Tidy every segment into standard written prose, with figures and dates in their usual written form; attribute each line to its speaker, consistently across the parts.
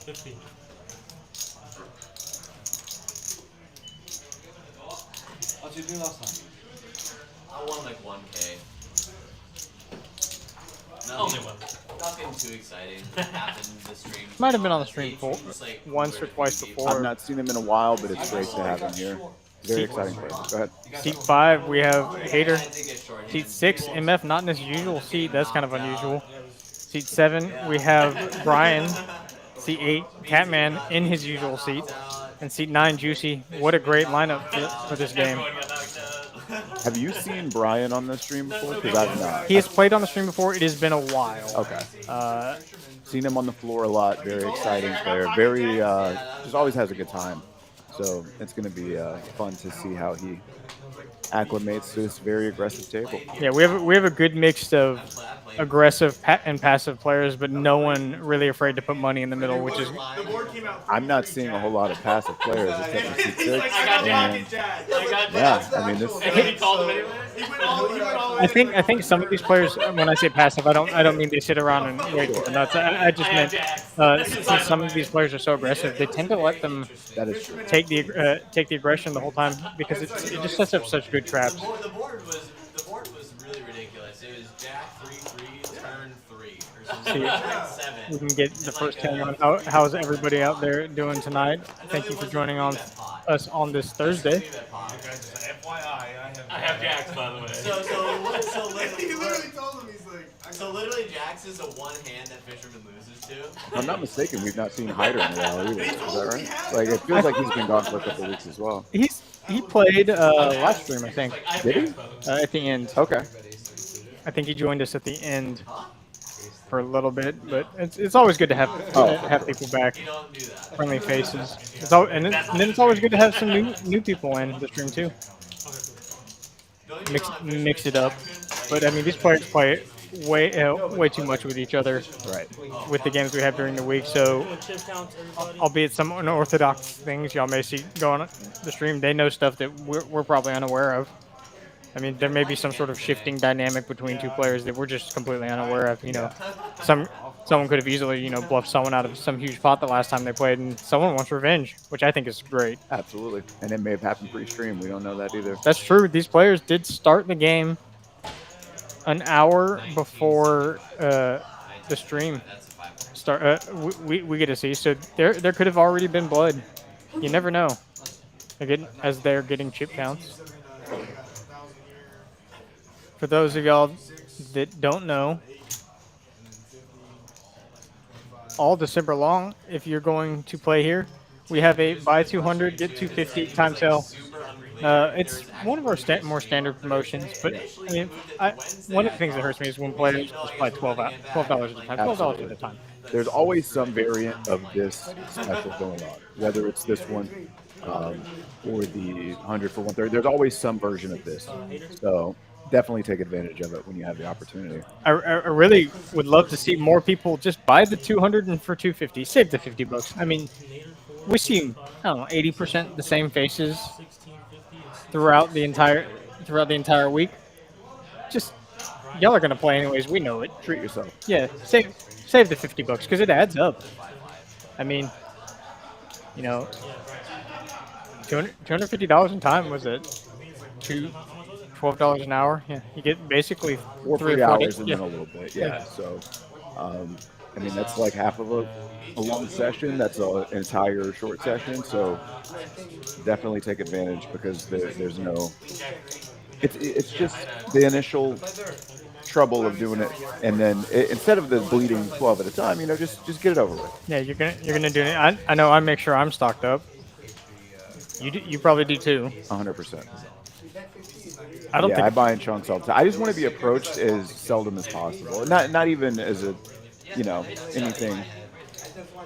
Speaker 1: 50.
Speaker 2: How'd you do last time?
Speaker 3: I won like 1K.
Speaker 1: Only one.
Speaker 3: Nothing too exciting happened this stream.
Speaker 4: Might have been on the stream
Speaker 3: They
Speaker 4: before,
Speaker 3: just, like,
Speaker 4: once or
Speaker 3: murdered
Speaker 4: twice
Speaker 3: 3
Speaker 4: before.
Speaker 3: people.
Speaker 5: I've not seen him in a while, but it's great to have him here. Very exciting player. Go ahead.
Speaker 4: Seat 5, we have Hater.
Speaker 3: I did get shorthanded.
Speaker 4: Seat 6, MF, not in his usual seat. That's kind of unusual. Seat 7, we have Brian. Seat 8, Catman in his usual seat. And seat 9, Juicy. What a great lineup for this game.
Speaker 5: Have you seen Brian on the stream before? Because I've not.
Speaker 4: He has played on the stream before. It has been a while.
Speaker 5: Okay. Seen him on the floor a lot. Very exciting player. Very, just always has a good time. So it's going to be fun to see how he acclimates to this very aggressive table.
Speaker 4: Yeah, we have a good mix of aggressive and passive players, but no one really afraid to put money in the middle, which is.
Speaker 5: I'm not seeing a whole lot of passive players except for seat 6. I mean, this.
Speaker 4: I think some of these players, when I say passive, I don't mean they sit around and wait for the nuts. I just meant since some of these players are so aggressive, they tend to let them take the aggression the whole time because it just sets up such good traps.
Speaker 3: The board was really ridiculous. It was Jack 3-3, turn 3 or something. Like 7.
Speaker 4: We can get the first hang on. How's everybody out there doing tonight? Thank you for joining us on this Thursday.
Speaker 1: I have Jacks, by the way.
Speaker 3: So literally, Jax is the one hand that Fisherman loses to.
Speaker 5: If I'm not mistaken, we've not seen Hyder in a while either. Is that right? Like, it feels like he's been gone for a couple of weeks as well.
Speaker 4: He played live stream, I think.
Speaker 5: Did he?
Speaker 4: At the end.
Speaker 5: Okay.
Speaker 4: I think he joined us at the end for a little bit, but it's always good to have people back, friendly faces. And then it's always good to have some new people in the stream too. Mix it up. But I mean, these players play way too much with each other,
Speaker 5: right?
Speaker 4: With the games we have during the week, so albeit some unorthodox things y'all may see going on the stream, they know stuff that we're probably unaware of. I mean, there may be some sort of shifting dynamic between two players that we're just completely unaware of. You know, someone could have easily bluffed someone out of some huge pot the last time they played, and someone wants revenge, which I think is great.
Speaker 5: Absolutely, and it may have happened pre-stream. We don't know that either.
Speaker 4: That's true. These players did start the game an hour before the stream start. We get to see, so there could have already been blood. You never know. Again, as they're getting chip counts. For those of y'all that don't know, all December long, if you're going to play here, we have a buy 200, get 250 time sale. It's one of our more standard promotions, but I mean, one of the things that hurts me is when players just buy $12 at a time. $12 at a time.
Speaker 5: There's always some variant of this special going on, whether it's this one or the 100 for 130. There's always some version of this, so definitely take advantage of it when you have the opportunity.
Speaker 4: I really would love to see more people just buy the 200 and for 250, save the $50. I mean, we see 80% the same faces throughout the entire week. Just y'all are gonna play anyways. We know it.
Speaker 5: Treat yourself.
Speaker 4: Yeah, save the $50 because it adds up. I mean, $250 in time was it? $12 an hour. Yeah, you get basically
Speaker 5: 3 or 4 hours and then a little bit. Yeah. So, I mean, that's like half of a long session. That's an entire short session. So definitely take advantage because there's no. It's just the initial trouble of doing it, and then instead of the bleeding 12 at a time, just get it over with.
Speaker 4: Yeah, you're gonna do it. I know. I make sure I'm stocked up. You probably do too.
Speaker 5: 100%.
Speaker 4: I
Speaker 5: buy in chunks all the time. I just want to be approached as seldom as possible. Not even as a, anything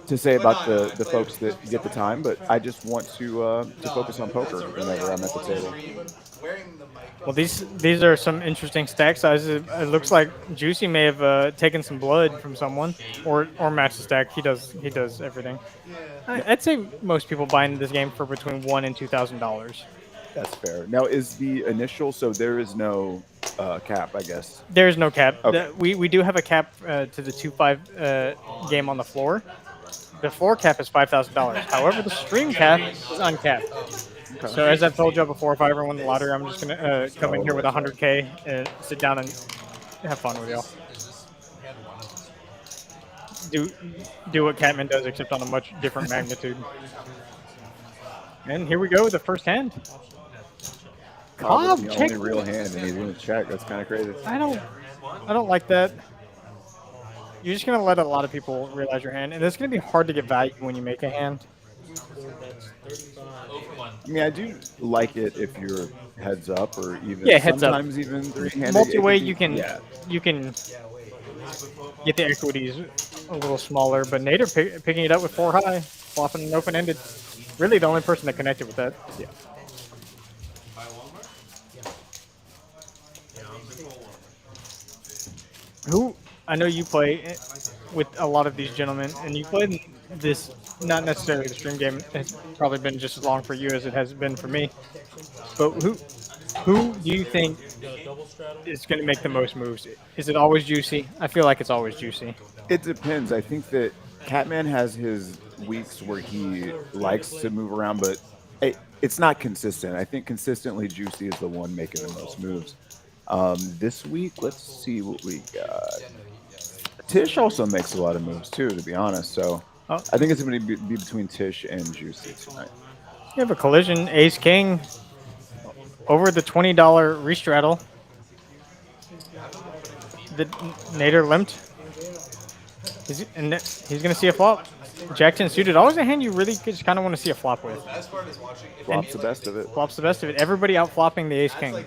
Speaker 5: to say about the folks that get the time, but I just want to focus on poker whenever I'm at the table.
Speaker 4: Well, these are some interesting stack sizes. It looks like Juicy may have taken some blood from someone, or matched the stack. He does everything. I'd say most people buy into this game for between $1,000 and $2,000.
Speaker 5: That's fair. Now, is the initial, so there is no cap, I guess?
Speaker 4: There is no cap.
Speaker 5: Okay.
Speaker 4: We do have a cap to the 2-5 game on the floor. The floor cap is $5,000. However, the stream cap is uncapped. So as I've told you before, if I ever win the lottery, I'm just gonna come in here with 100K and sit down and have fun with y'all. Do what Catman does, except on a much different magnitude. And here we go with the first hand.
Speaker 5: Cobb, the
Speaker 4: check.
Speaker 5: only real hand, and he's gonna check. That's kind of crazy.
Speaker 4: I don't like that. You're just gonna let a lot of people realize your hand, and it's gonna be hard to get value when you make a hand.
Speaker 5: I mean, I do like it if you're heads up or even
Speaker 4: heads up.
Speaker 5: sometimes even three-handed.
Speaker 4: Multi-way, you can get the equities a little smaller, but Nader picking it up with 4 high, flopping an open-ended. Really, the only person that connected with that.
Speaker 5: Yeah.
Speaker 4: Who I know you play with a lot of these gentlemen, and you played this, not necessarily the stream game. It's probably been just as long for you as it has been for me. But who do you think is going to make the most moves? Is it always Juicy? I feel like it's always Juicy.
Speaker 5: It depends. I think that Catman has his weeks where he likes to move around, but it's not consistent. I think consistently Juicy is the one making the most moves. This week, let's see what we got. Tish also makes a lot of moves too, to be honest. So I think it's going to be between Tish and Juicy tonight.
Speaker 4: You have a collision, Ace King, over the $20 restraddle. The Nader limped. He's going to see a flop. Jackson suited. Always a hand you really just kind of want to see a flop with.
Speaker 5: Flops the best of it.
Speaker 4: Flops the best of it. Everybody out flopping the Ace King.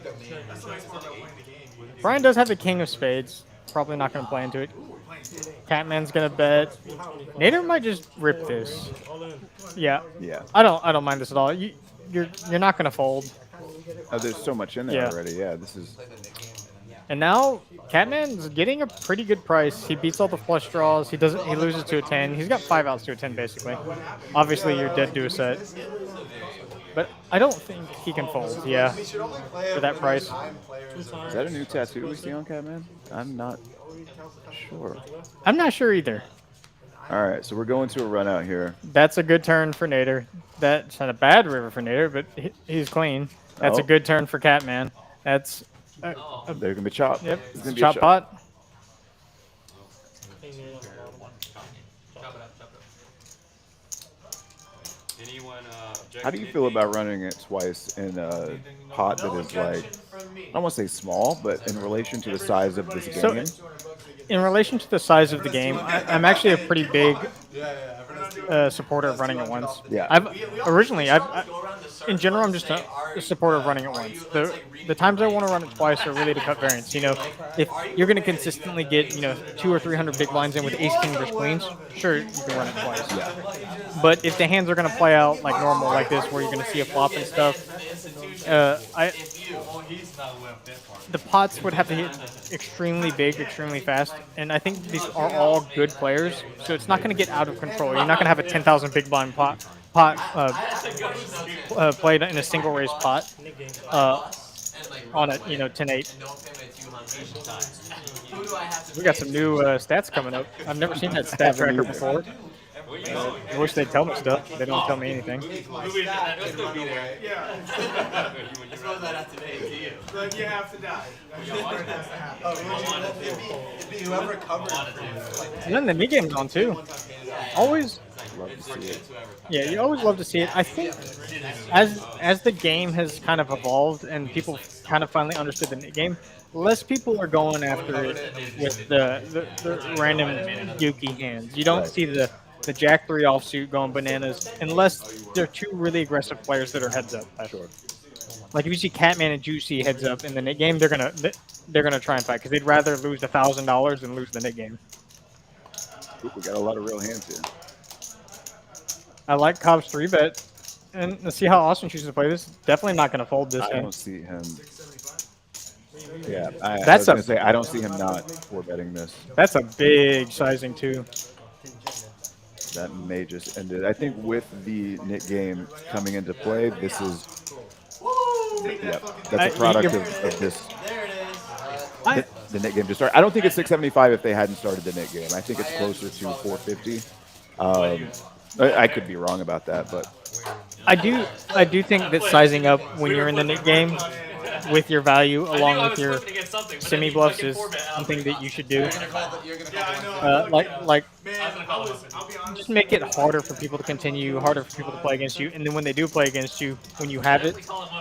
Speaker 4: Brian does have the King of Spades. Probably not going to play into it. Catman's going to bet. Nader might just rip this. Yeah. I don't mind this at all. You're not going to fold.
Speaker 5: Oh, there's so much in there already. Yeah, this is.
Speaker 4: And now Catman's getting a pretty good price. He beats all the flush draws. He loses to a 10. He's got 5 outs to a 10 basically. Obviously you're dead to a set. But I don't think he can fold, for that price.
Speaker 5: Is that a new tattoo we see on Catman? I'm not sure.
Speaker 4: I'm not sure either.
Speaker 5: All right, so we're going to a run out here.
Speaker 4: That's a good turn for Nader. That's not a bad river for Nader, but he's clean. That's a good turn for Catman. That's
Speaker 5: they're going to be chopped.
Speaker 4: Yep, it's a chop pot.
Speaker 5: How do you feel about running it twice in a pot that is like, I don't want to say small, but in relation to the size of this game?
Speaker 4: So, in relation to the size of the game, I'm actually a pretty big supporter of running it once.
Speaker 5: Yeah.
Speaker 4: In general, I'm just a supporter of running it once. The times I want to run it twice are really to cut variance. You know, if you're going to consistently get 200 or 300 big blinds in with Ace King versus Queens, sure you can run it twice.
Speaker 5: Yeah.
Speaker 4: But if the hands are going to play out like normal, like this, where you're going to see a flop and stuff, the pots would have to hit extremely big, extremely fast, and I think these are all good players, so it's not going to get out of control. You're not going to have a 10,000 big blind pot played in a single raise pot on a 10-8. We got some new stats coming up. I've never seen that stat tracker before. I wish they'd tell me stuff. They don't tell me anything.
Speaker 3: But you have to die.
Speaker 4: And then the mid game's on too. Always love to see it. Yeah, you always love to see it. I think as the game has kind of evolved and people kind of finally understood the mid game, less people are going after it with the random dookie hands. You don't see the Jack 3 offsuit going bananas unless they're two really aggressive players that are heads up. Sure. Like if you see Catman and Juicy heads up in the net game, they're gonna try and fight because they'd rather lose $1,000 than lose the net game.
Speaker 5: Ooh, we got a lot of real hands here.
Speaker 4: I like Cobb's 3-bet, and let's see how Austin chooses to play this. Definitely not gonna fold this.
Speaker 5: I don't see him. Yeah, I don't see him not 4-betting this.
Speaker 4: That's a big sizing too.
Speaker 5: That may just end it. I think with the knit game coming into play, this is that's a product of this. The knit game just started. I don't think it's 675 if they hadn't started the knit game. I think it's closer to 450. I could be wrong about that, but
Speaker 4: I do think that sizing up when you're in the game with your value along with your semi bluffs is something that you should do.
Speaker 3: You're gonna call
Speaker 4: Like
Speaker 1: I'll be honest.
Speaker 4: just make it harder for people to continue, harder for people to play against you, and then when they do play against you, when you have it,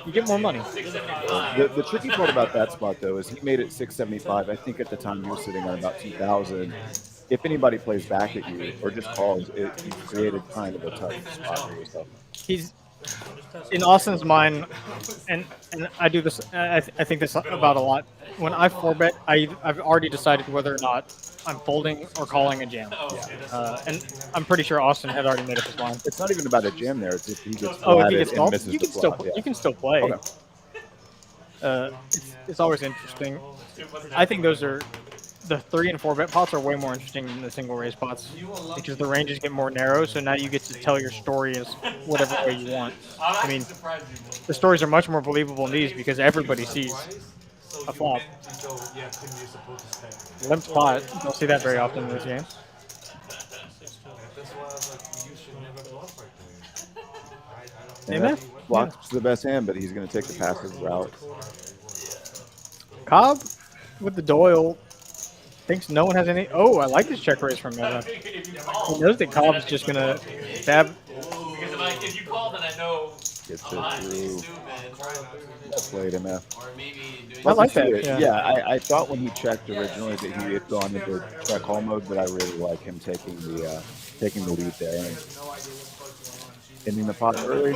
Speaker 4: you get more money.
Speaker 5: the tricky part about that spot though is he made it 675. I think at the time he was sitting on about 2,000. If anybody plays back at you or just calls, you've created kind of a tough spot for yourself.
Speaker 4: He's in Austin's mind, and I do this. I think this about a lot. When I 4-bet, I've already decided whether or not I'm folding or calling a jam. And I'm pretty sure Austin had already made up his mind.
Speaker 5: It's not even about a jam there. It's if he gets
Speaker 4: Oh, if he
Speaker 5: flatted
Speaker 4: gets
Speaker 5: and
Speaker 4: called,
Speaker 5: misses
Speaker 4: you
Speaker 5: the
Speaker 4: can still
Speaker 5: flop. Yeah.
Speaker 4: you can still play.
Speaker 5: Okay.
Speaker 4: It's always interesting. I think those are the 3 and 4-bet pots are way more interesting than the single raise pots because the ranges get more narrow. So now you get to tell your story as whatever way you want. I mean, the stories are much more believable in these because everybody sees a flop. Limp pot, you don't see that very often in this game.
Speaker 5: And that flop's the best hand, but he's going to take the passive route.
Speaker 4: Cobb with the Doyle thinks no one has any. Oh, I like this check raise from Meta. He knows that Cobb's just going to stab.
Speaker 1: Because if you call, then I know.
Speaker 5: Gets it through. Played MF.
Speaker 4: I like that.
Speaker 5: I thought when he checked originally that he had gone into check call mode, but I really like him taking the lead there and ending the pot early,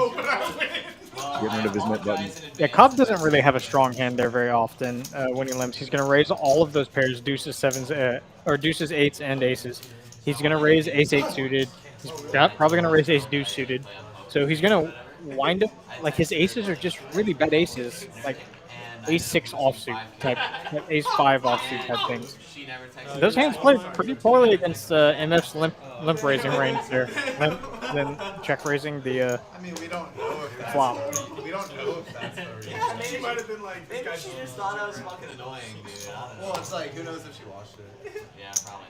Speaker 5: getting rid of his mid button.
Speaker 4: Yeah, Cobb doesn't really have a strong hand there very often when he limps. He's going to raise all of those pairs, deuces, sevens, or deuces, eights, and aces. He's going to raise ace-8 suited. He's probably going to raise ace-deuce suited. So he's going to wind up, like his aces are just really bad aces, like ace-6 offsuit type, ace-5 offsuit type things. Those hands play pretty poorly against MF's limp raising range there. Then check raising the
Speaker 6: I mean, we don't know if that's
Speaker 4: flop.
Speaker 6: We don't know if that's the reason.
Speaker 3: Yeah,
Speaker 6: She might have been like, this
Speaker 3: Maybe
Speaker 6: guy's
Speaker 3: she just thought I was fucking annoying, dude. I don't know.
Speaker 6: Well, it's like, who knows if she watched it?
Speaker 3: Yeah, probably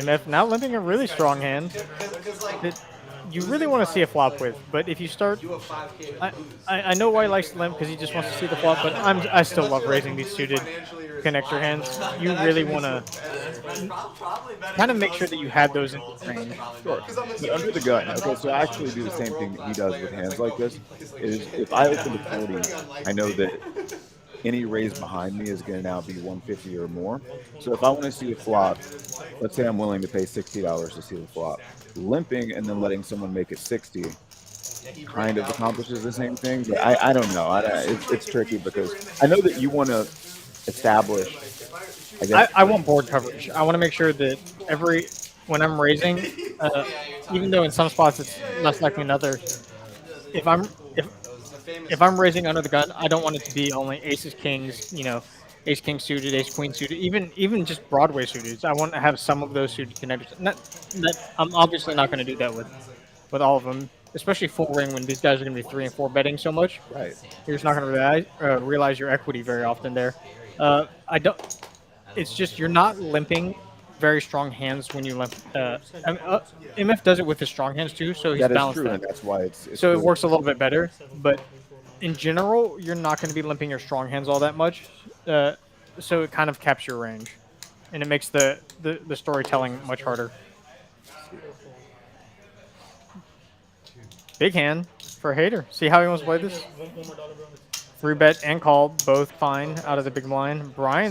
Speaker 3: not.
Speaker 4: MF now limping a really strong hand
Speaker 6: Because like,
Speaker 4: that you really want to see a flop with, but if you start,
Speaker 6: you have 5K to lose.
Speaker 4: I know why he likes to limp because he just wants to see the flop, but I still love raising these suited connector hands. You really want to kind of make sure that you have those in range.
Speaker 5: Sure. But under the gun, okay, so I actually do the same thing that he does with hands like this. Is if I open the 40, I know that any raise behind me is going to now be 150 or more. So if I want to see a flop, let's say I'm willing to pay $60 to see the flop. Limping and then letting someone make it 60 kind of accomplishes the same thing. But I don't know. It's tricky because I know that you want to establish.
Speaker 4: I want board coverage. I want to make sure that when I'm raising, even though in some spots it's less likely than others, if I'm raising under the gun, I don't want it to be only aces, kings, ace king suited, ace queen suited, even just Broadway suited. I want to have some of those suited connectors. I'm obviously not going to do that with all of them, especially full ring when these guys are going to be 3 and 4 betting so much.
Speaker 5: Right.
Speaker 4: You're just not going to realize your equity very often there. It's just you're not limping very strong hands when you limp. MF does it with his strong hands too, so he's
Speaker 5: That is
Speaker 4: balanced
Speaker 5: true,
Speaker 4: that.
Speaker 5: and that's why it's
Speaker 4: So it
Speaker 5: good.
Speaker 4: works a little bit better, but in general, you're not going to be limping your strong hands all that much. So it kind of caps your range, and it makes the storytelling much harder. Big hand for a hater. See how he wants to play this? 3-bet and call, both fine out of the big blind.
Speaker 6: Sorry.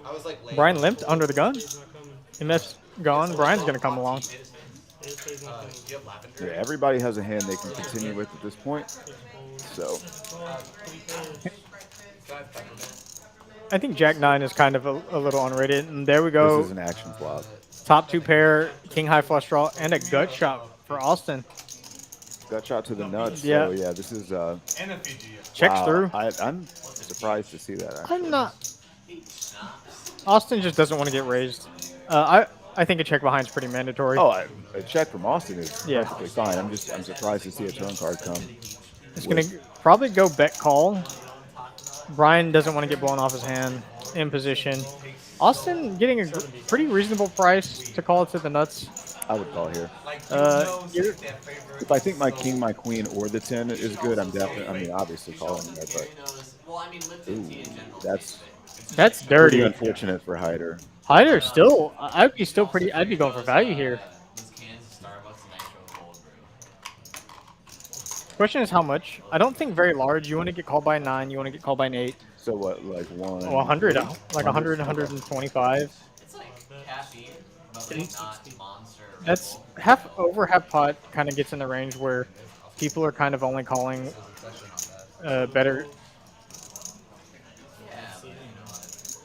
Speaker 6: I was like,
Speaker 4: Brian limped under the gun. MF's gone. Brian's going to come along.
Speaker 5: Yeah, everybody has a hand they can continue with at this point. So
Speaker 4: I think Jack 9 is kind of a little unrated. And there we go.
Speaker 5: this is an action flop.
Speaker 4: Top 2 pair, king high flush draw, and a gut shot for Austin.
Speaker 5: Gut shot to the nuts.
Speaker 4: Yeah.
Speaker 5: So yeah, this is
Speaker 1: And a Fiji.
Speaker 4: Checks
Speaker 5: wow,
Speaker 4: through.
Speaker 5: I'm surprised to see that. Actually.
Speaker 4: I'm not. Austin just doesn't want to get raised. I think a check behind is pretty mandatory.
Speaker 5: Oh, a check from Austin is
Speaker 4: Yeah.
Speaker 5: perfectly fine. I'm surprised to see a turn card come.
Speaker 4: It's going to probably go bet call. Brian doesn't want to get blown off his hand in position. Austin getting a pretty reasonable price to call it to the nuts.
Speaker 5: I would call here.
Speaker 4: You're-
Speaker 5: If I think my king, my queen, or the 10 is good, I'm definitely. I mean, obviously calling there, but
Speaker 3: Well, I mean, live
Speaker 5: ooh,
Speaker 3: 50 in general.
Speaker 5: that's
Speaker 4: that's
Speaker 5: pretty
Speaker 4: dirty.
Speaker 5: unfortunate for Hyder.
Speaker 4: Hyder still, I'd be still pretty. I'd be going for value here.
Speaker 3: Those cans of Starbucks and Nitro Cold Brew.
Speaker 4: Question is how much? I don't think very large. You want to get called by a 9. You want to get called by an 8.
Speaker 5: So what, like one?
Speaker 4: Oh, 100, like 100, 125.
Speaker 3: It's like caffeine, but like not monster. Red
Speaker 4: That's
Speaker 3: Bull.
Speaker 4: half over, half pot. Kind of gets in the range where people are kind of only calling better.
Speaker 3: Yeah, but, you know,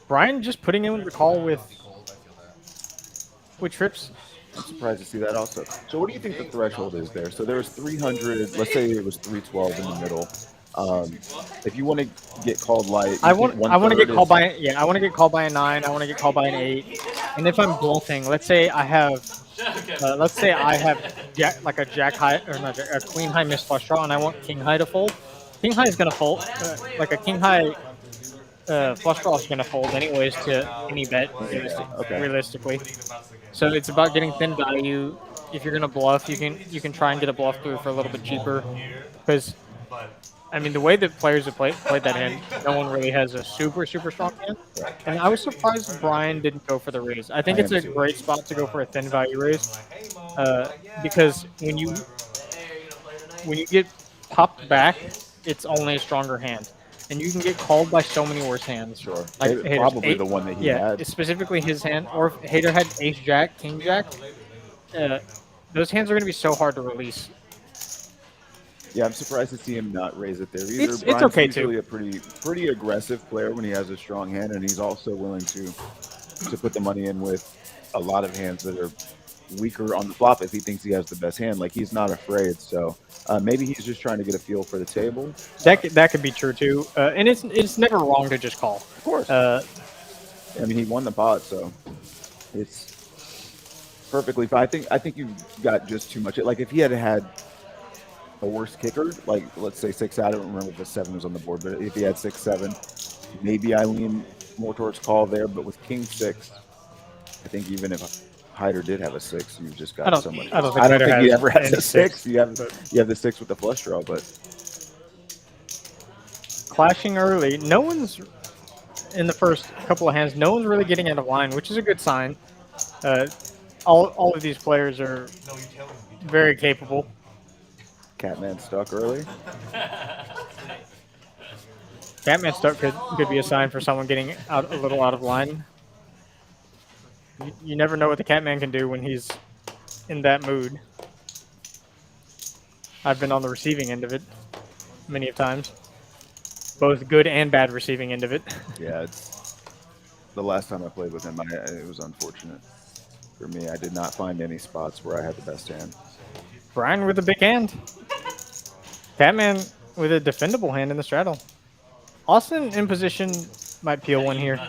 Speaker 4: Brian just putting in the call with trips.
Speaker 5: I'm surprised to see that also. So what do you think the threshold is there? So there was 300. Let's say it was 312 in the middle. If you want to get called light,
Speaker 4: I want to get called
Speaker 5: by.
Speaker 4: by I want to get called by a 9. I want to get called by an 8. And if I'm bluffing, let's say I have like a jack high or not a queen high miss flush draw, and I want king high to fold. King high is gonna fold. Like a king high flush draw is gonna fold anyways to any bet realistically. So it's about getting thin value. If you're gonna bluff, you can try and get a bluff through for a little bit cheaper, because I mean, the way that players have played that hand, no one really has a super strong hand. And I was surprised Brian didn't go for the raise. I think it's a great spot to go for a thin value raise, because when you get popped back, it's only a stronger hand, and you can get called by so many worse hands.
Speaker 5: Sure.
Speaker 4: Like
Speaker 5: It- probably
Speaker 4: Hater's
Speaker 5: the one that he had.
Speaker 4: specifically his hand, or if Hater had ace jack, king jack. Those hands are going to be so hard to release.
Speaker 5: Yeah, I'm surprised to see him not raise it there either.
Speaker 4: It's
Speaker 5: Brian's
Speaker 4: okay,
Speaker 5: usually a pretty aggressive player when he has a strong hand, and he's also willing to put the money in with a lot of hands that are weaker on the flop if he thinks he has the best hand. Like, he's not afraid. So maybe he's just trying to get a feel for the table.
Speaker 4: That could be true too, and it's never wrong to just call.
Speaker 5: Of course. I mean, he won the pot, so it's perfectly fine. I think you got just too much. Like, if he had had a worse kicker, like let's say 6, I don't remember if the 7 was on the board, but if he had 6, 7, maybe I lean more towards call there. But with king 6, I think even if Hyder did have a 6, you've just got so much.
Speaker 4: I don't think,
Speaker 5: I don't think he
Speaker 4: has
Speaker 5: ever has
Speaker 4: any
Speaker 5: a 6. You have the 6 with the flush draw, but
Speaker 4: clashing early. No one's in the first couple of hands. No one's really getting out of line, which is a good sign. All of these players are very capable.
Speaker 5: Catman stuck early.
Speaker 4: Catman start could be a sign for someone getting a little out of line. You never know what the Catman can do when he's in that mood. I've been on the receiving end of it many of times. Both good and bad receiving end of it.
Speaker 5: Yeah, it's the last time I played with him. It was unfortunate for me. I did not find any spots where I had the best hand.
Speaker 4: Brian with a big hand. Catman with a defendable hand in the straddle. Austin in position might peel one here.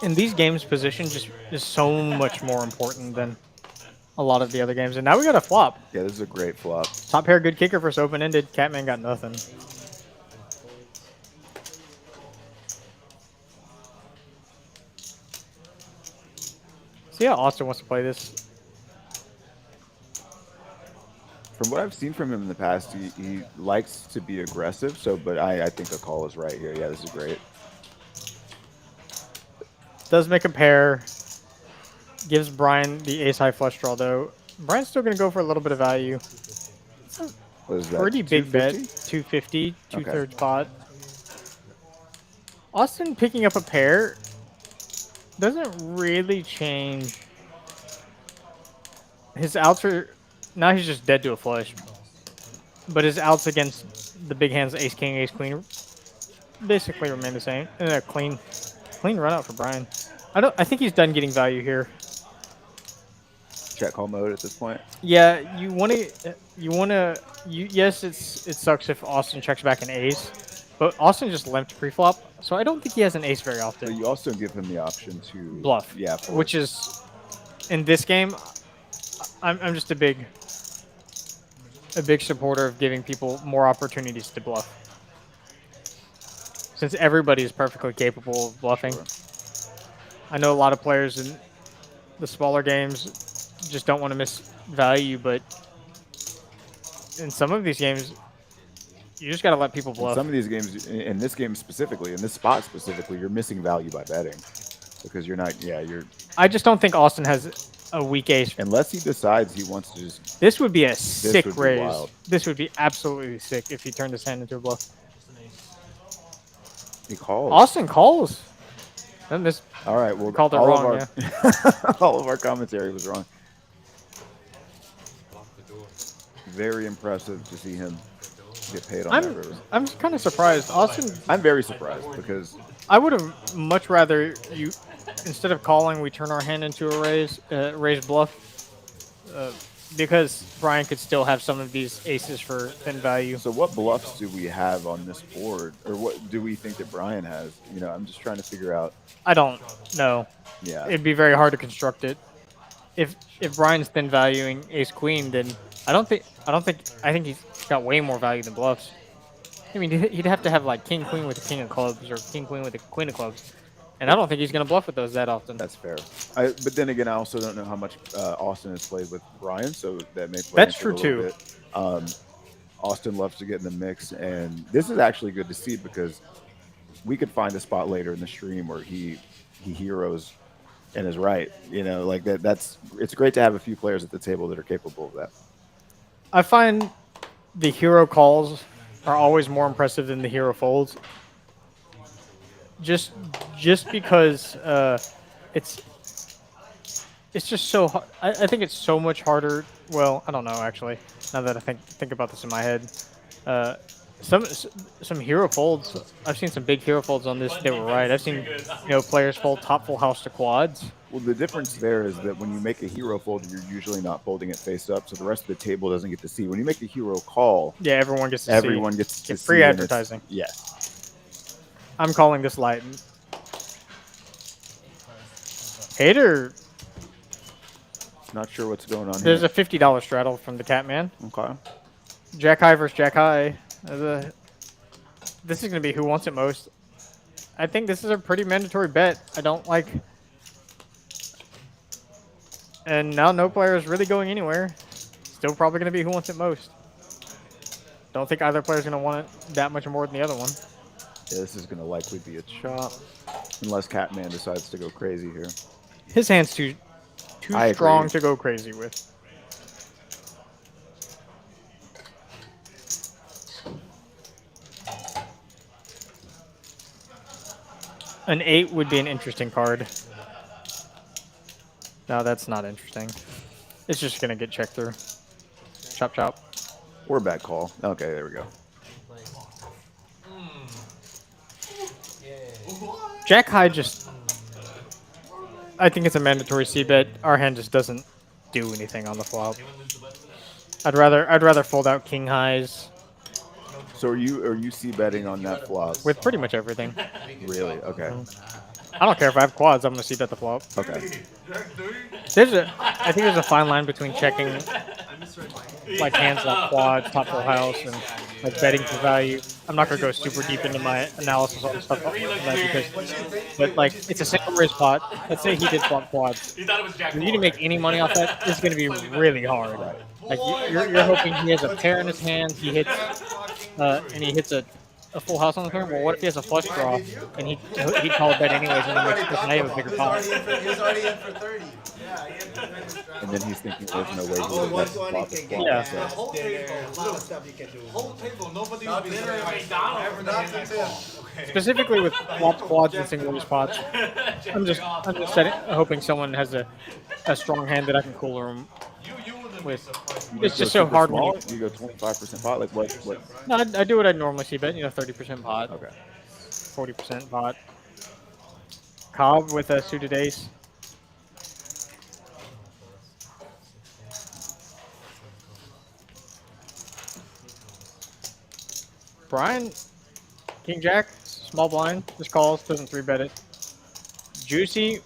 Speaker 4: In these games, position just is so much more important than a lot of the other games. And now we got a flop.
Speaker 5: Yeah, this is a great flop.
Speaker 4: Top pair, good kicker versus open-ended. Catman got nothing. See how Austin wants to play this.
Speaker 5: From what I've seen from him in the past, he likes to be aggressive. So, but I think a call is right here. Yeah, this is great.
Speaker 4: Does make a pair. Gives Brian the ace-high flush draw, though. Brian's still going to go for a little bit of value.
Speaker 5: What is that?
Speaker 4: Pretty big bet.
Speaker 5: 250?
Speaker 4: 250, two-thirds pot. Austin picking up a pair doesn't really change. His outs are... Now he's just dead to a flush. But his outs against the big hands, ace-king, ace-queen, basically remain the same. And a clean run out for Brian. I think he's done getting value here.
Speaker 5: Check call mode at this point.
Speaker 4: Yeah, yes, it sucks if Austin checks back an ace, but Austin just limped pre-flop, so I don't think he has an ace very
Speaker 5: But
Speaker 4: often.
Speaker 5: you also give him the option to
Speaker 4: Bluff.
Speaker 5: Yeah,
Speaker 4: Which is, in this game, I'm just a big supporter of giving people more opportunities to bluff. since everybody is perfectly capable of bluffing.
Speaker 5: Sure.
Speaker 4: I know a lot of players in the smaller games just don't want to miss value, but in some of these games, you just got to let people
Speaker 5: In
Speaker 4: bluff.
Speaker 5: some of these games, in this game specifically, in this spot specifically, you're missing value by betting because you're not. Yeah, you're.
Speaker 4: I just don't think Austin has a weak ace.
Speaker 5: Unless he decides he wants to just.
Speaker 4: This would be a sick
Speaker 5: would be
Speaker 4: raise.
Speaker 5: wild.
Speaker 4: This would be absolutely sick if he turned his hand into a bluff.
Speaker 5: He calls.
Speaker 4: Austin calls. Then this
Speaker 5: All right. Well,
Speaker 4: called it
Speaker 5: all
Speaker 4: wrong,
Speaker 5: of our all of our commentary was wrong. Very impressive to see him get paid on that river.
Speaker 4: I'm kind of surprised. Austin,
Speaker 5: I'm very surprised because
Speaker 4: I would have much rather you, instead of calling, we turn our hand into a raise bluff, because Brian could still have some of these aces for thin value.
Speaker 5: so what bluffs do we have on this board, or what do we think that Brian has? You know, I'm just trying to figure out.
Speaker 4: I don't know.
Speaker 5: Yeah.
Speaker 4: It'd be very hard to construct it. If Brian's thin valuing ace queen, then I think he's got way more value than bluffs. I mean, he'd have to have like king queen with a king of clubs or king queen with a queen of clubs, and I don't think he's gonna bluff with those that often.
Speaker 5: That's fair. But then again, I also don't know how much Austin has played with Brian, so that may play
Speaker 4: That's
Speaker 5: into it
Speaker 4: true,
Speaker 5: a little bit. Austin loves to get in the mix, and this is actually good to see because we could find a spot later in the stream where he heroes and is right. You know, like that's it's great to have a few players at the table that are capable of that.
Speaker 4: I find the hero calls are always more impressive than the hero folds. Just because it's just so hard. I think it's so much harder. Well, I don't know actually. Now that I think about this in my head, some hero folds. I've seen some big hero folds on this. They were right. I've seen players fold top full house to quads.
Speaker 5: Well, the difference there is that when you make a hero fold, you're usually not folding it face up, so the rest of the table doesn't get to see. When you make a hero call,
Speaker 4: Yeah, everyone gets to see.
Speaker 5: everyone gets to
Speaker 4: It's free
Speaker 5: see, and it's-
Speaker 4: advertising.
Speaker 5: Yes.
Speaker 4: I'm calling this light. Hater.
Speaker 5: Not sure what's going on
Speaker 4: There's
Speaker 5: here.
Speaker 4: a $50 straddle from the Catman.
Speaker 5: Okay.
Speaker 4: Jack high versus Jack high. This is going to be who wants it most. I think this is a pretty mandatory bet. I don't like... And now no player is really going anywhere. Still probably going to be who wants it most. Don't think either player is going to want it that much more than the other one.
Speaker 5: Yeah, this is going to likely be a chop, unless Catman decides to go crazy here.
Speaker 4: His hand's too
Speaker 5: I agree.
Speaker 4: strong to go crazy with. An 8 would be an interesting card. No, that's not interesting. It's just going to get checked through. Chop, chop.
Speaker 5: Or bet call. Okay, there we go.
Speaker 4: Jack high just... I think it's a mandatory c-bet. Our hand just doesn't do anything on the flop. I'd rather fold out king highs
Speaker 5: So are you c-betting on that flop?
Speaker 4: with pretty much everything.
Speaker 5: Really? Okay.
Speaker 4: I don't care if I have quads. I'm going to c-bet the flop.
Speaker 5: Okay.
Speaker 4: I think there's a fine line between checking like hands like quads, top full house, and like betting for value. I'm not gonna go super deep into my analysis on stuff like that but like it's a single raise pot. Let's say he did flop quads.
Speaker 1: He thought it was Jack.
Speaker 4: For you to make any money off that, it's gonna be really hard. Like you're hoping he has a pair in his hand, he hits, and he hits a full house on the turn. Well, what if he has a flush draw and he called that anyways, and he makes because now you have a bigger pot.
Speaker 6: He was already in for 30.
Speaker 5: And then he's thinking there's no way he
Speaker 6: Oh,
Speaker 5: would bet the
Speaker 6: 120
Speaker 5: flop.
Speaker 6: can get
Speaker 4: Yeah.
Speaker 6: dinner, a lot of stuff you can do.
Speaker 1: Whole table, nobody
Speaker 6: That'd be
Speaker 1: dinner
Speaker 6: great.
Speaker 1: McDonald's.
Speaker 6: Ever not to tell.
Speaker 4: Specifically with flopped quads and single raise pots, I'm just hoping someone has a strong hand that I can cooler him with. It's just so hard when
Speaker 5: You go 25% pot. Like what?
Speaker 4: No, I do what I'd normally see bet. 30% pot,
Speaker 5: Okay.
Speaker 4: 40% pot. Cobb with a suited ace. Brian, King Jack, small blind, just calls, doesn't 3-bet it. Juicy,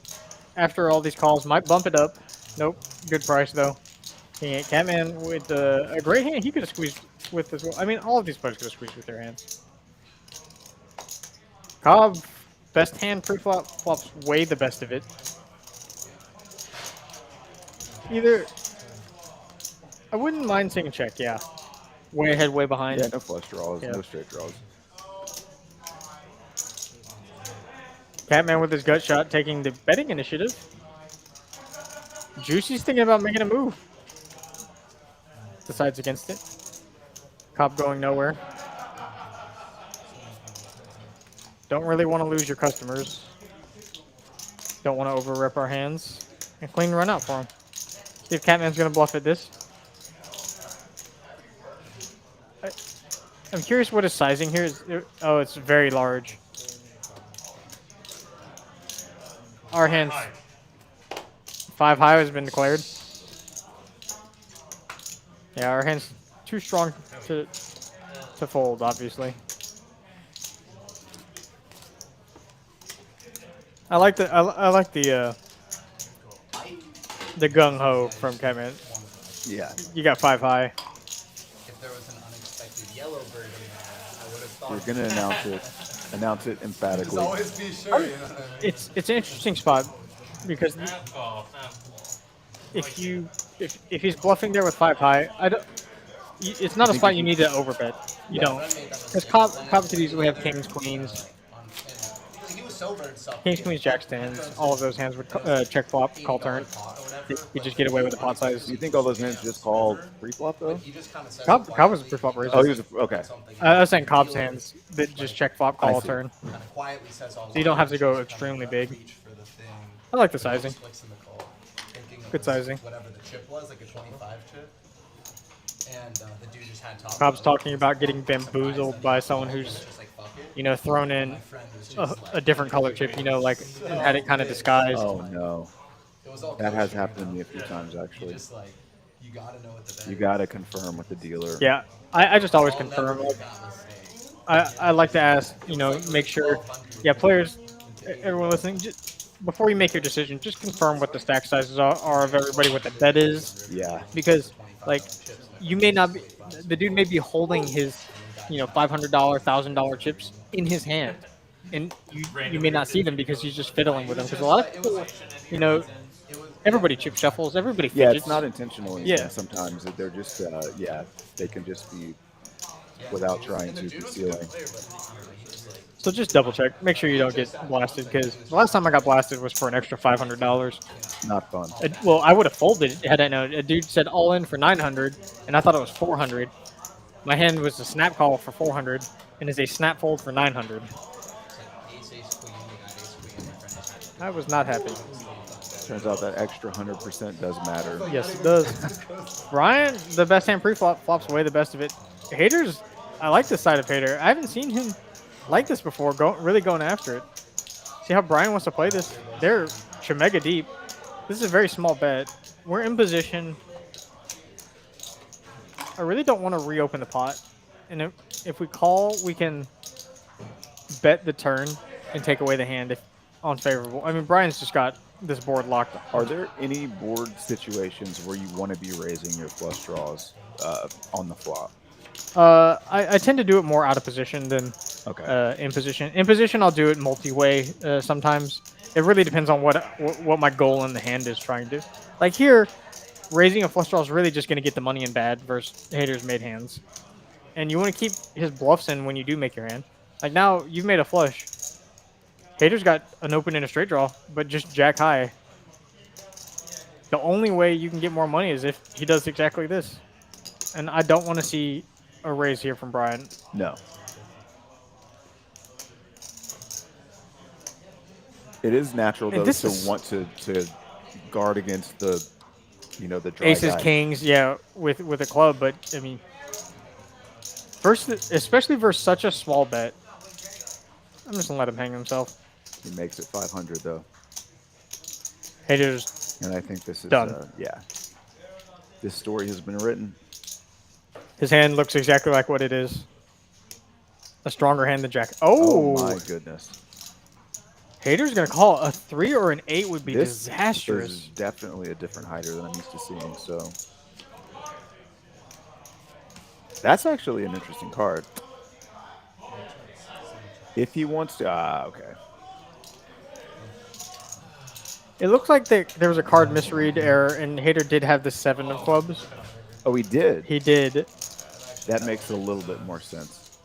Speaker 4: after all these calls, might bump it up. Nope, good price though. King 8 Catman with a great hand, he could have squeezed with as well. I mean, all of these players could have squeezed with their hands. Cobb, best hand pre-flop, flops way the best of it. Either, I wouldn't mind seeing a check, yeah. Way ahead, way behind.
Speaker 5: Yeah, no flush draws,
Speaker 4: Yeah.
Speaker 5: no straight draws.
Speaker 4: Catman with his gut shot taking the betting initiative. Juicy's thinking about making a move. Decides against it. Cobb going nowhere. Don't really want to lose your customers. Don't want to over-rep our hands. And clean run out for him. See if Catman's going to bluff at this. I'm curious what his sizing here is. Oh, it's very large. Our hands. 5 high has been declared. Yeah, our hand's too strong to fold, obviously. I like the gung ho from Catman.
Speaker 5: Yeah.
Speaker 4: You got 5 high.
Speaker 3: If there was an unexpected yellow bird in there, I would have thought.
Speaker 5: You're gonna announce it emphatically.
Speaker 6: Just always be sure, you know what I mean?
Speaker 4: It's an interesting spot because
Speaker 1: Snap call.
Speaker 4: if he's bluffing there with 5 high, it's not a spot you need to overbet. You don't, because Cobb could easily have kings, queens,
Speaker 3: He was sober and stuff.
Speaker 4: kings, queens, jacks, tens. All of those hands would check flop, call turn. You just get away with the pot
Speaker 5: Do
Speaker 4: size.
Speaker 5: you think all those hands just call pre-flop though?
Speaker 3: He just kind of says
Speaker 4: Cobb was a pre-flop raiser.
Speaker 5: Oh, he was okay.
Speaker 4: I was saying Cobb's hands that just check flop, call
Speaker 5: I see.
Speaker 4: turn.
Speaker 3: kind of quietly says all
Speaker 4: So you don't have to go extremely big.
Speaker 3: reach for the thing.
Speaker 4: I like the sizing.
Speaker 3: Flicks in the call, thinking it
Speaker 4: Good
Speaker 3: was
Speaker 4: sizing.
Speaker 3: Whatever the chip was, like a 25 chip. And the dude just had top.
Speaker 4: Cobb's talking about getting bamboozled by someone who's,
Speaker 3: Just like, fuck it.
Speaker 4: you know, thrown in
Speaker 3: My friend was just
Speaker 4: a different color chip, you know, like, and had it kind of disguised.
Speaker 5: Oh no,
Speaker 3: it was all
Speaker 5: that has
Speaker 3: kosher,
Speaker 5: happened to
Speaker 3: you
Speaker 5: me
Speaker 3: know?
Speaker 5: a few times actually.
Speaker 3: Just like, you gotta know what the bet
Speaker 5: You
Speaker 3: is.
Speaker 5: gotta confirm with the dealer.
Speaker 4: Yeah, I just always
Speaker 3: I'll never
Speaker 4: confirm.
Speaker 3: make
Speaker 4: Like,
Speaker 3: that mistake.
Speaker 4: I like to ask, you know, make sure, yeah, players, everyone listening, just, before you make your decision, just confirm what the stack sizes are of everybody, what the bet is,
Speaker 5: Yeah.
Speaker 4: because, like, you may not be, the dude may be holding his, you know, $500, $1,000 chips in his hand, and you may not see them because he's just fiddling with them, because a lot of people, you know, everybody chip shuffles, everybody
Speaker 5: Yeah,
Speaker 4: fidgets.
Speaker 5: it's not intentional.
Speaker 4: Yeah.
Speaker 5: Sometimes they're just yeah, they can just be without trying to concealing.
Speaker 4: So just double check. Make sure you don't get blasted, because the last time I got blasted was for an extra $500.
Speaker 5: Not fun.
Speaker 4: Well, I would have folded had I known. A dude said all in for 900, and I thought it was 400. My hand was a snap call for 400, and is a snap fold for 900. I was not happy.
Speaker 5: Turns out that extra 100% does matter.
Speaker 4: Yes, it does. Brian, the best hand pre-flop, flops away the best of it. Haters, I like this side of Hater. I haven't seen him like this before, really going after it. See how Brian wants to play this? They're mega deep. This is a very small bet. We're in position. I really don't want to reopen the pot. And if we call, we can bet the turn and take away the hand if unfavorable. I mean, Brian's just got this board locked.
Speaker 5: Are there any board situations where you want to be raising your flush draws on the flop?
Speaker 4: I tend to do it more out of position than in position. In position, I'll do it multi-way sometimes. It really depends on what my goal in the hand is trying to do. Like here, raising a flush draw is really just going to get the money in bad versus Hater's made hands. And you want to keep his bluffs in when you do make your hand. Like now, you've made a flush. Hater's got an open and a straight draw, but just jack high. The only way you can get more money is if he does exactly this. And I don't want to see a raise here from Brian.
Speaker 5: No. It is natural though to want to guard against the, you know, the dry
Speaker 4: Aces,
Speaker 5: guy.
Speaker 4: kings, yeah, with a club, but I mean, especially versus such a small bet, I'm just gonna let him hang himself.
Speaker 5: He makes it 500 though,
Speaker 4: Haters,
Speaker 5: and I think this is
Speaker 4: done.
Speaker 5: yeah. This story has been written.
Speaker 4: His hand looks exactly like what it is. A stronger hand than jack. Oh,
Speaker 5: my goodness.
Speaker 4: Hater's gonna call a 3 or an 8 would be
Speaker 5: This
Speaker 4: disastrous.
Speaker 5: is definitely a different hider than I'm used to seeing. So that's actually an interesting card. If he wants to, okay.
Speaker 4: It looks like there was a card misread error, and Hater did have the 7 of clubs.
Speaker 5: Oh, he did.
Speaker 4: He did.
Speaker 5: That makes a little bit more sense.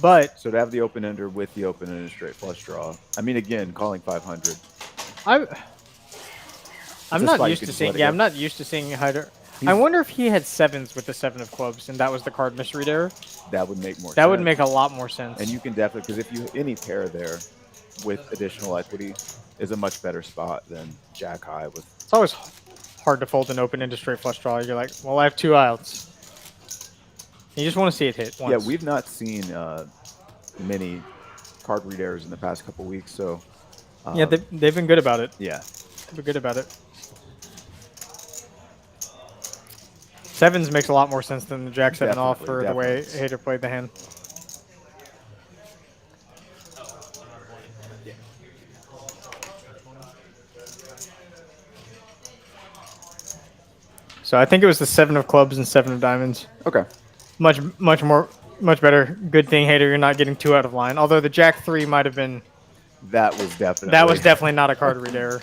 Speaker 4: But
Speaker 5: So to have the open ender with the open ender straight flush draw. I mean, again, calling 500.
Speaker 4: I'm
Speaker 5: a
Speaker 4: not
Speaker 5: spot you
Speaker 4: used
Speaker 5: can
Speaker 4: to
Speaker 5: just
Speaker 4: seeing.
Speaker 5: let it
Speaker 4: Yeah,
Speaker 5: go.
Speaker 4: I'm not used to seeing Hater. I wonder if he had 7s with the 7 of clubs, and that was the card misread error.
Speaker 5: That would make more sense.
Speaker 4: That would make a lot more sense.
Speaker 5: And you can definitely, because if you any pair there with additional equity is a much better spot than jack high with.
Speaker 4: It's always hard to fold an open into straight flush draw. You're like, well, I have 2 outs. You just want to see it hit once.
Speaker 5: Yeah, we've not seen many card read errors in the past couple weeks, so.
Speaker 4: Yeah, they've been good about it.
Speaker 5: Yeah.
Speaker 4: They've been good about it. 7s makes a lot more sense than the jack 7 off for the way Hater played the hand. So I think it was the 7 of clubs and 7 of diamonds.
Speaker 5: Okay.
Speaker 4: Much better. Good thing, Hater, you're not getting 2 out of line. Although the jack 3 might have been.
Speaker 5: That was definitely.
Speaker 4: That was definitely not a card read error.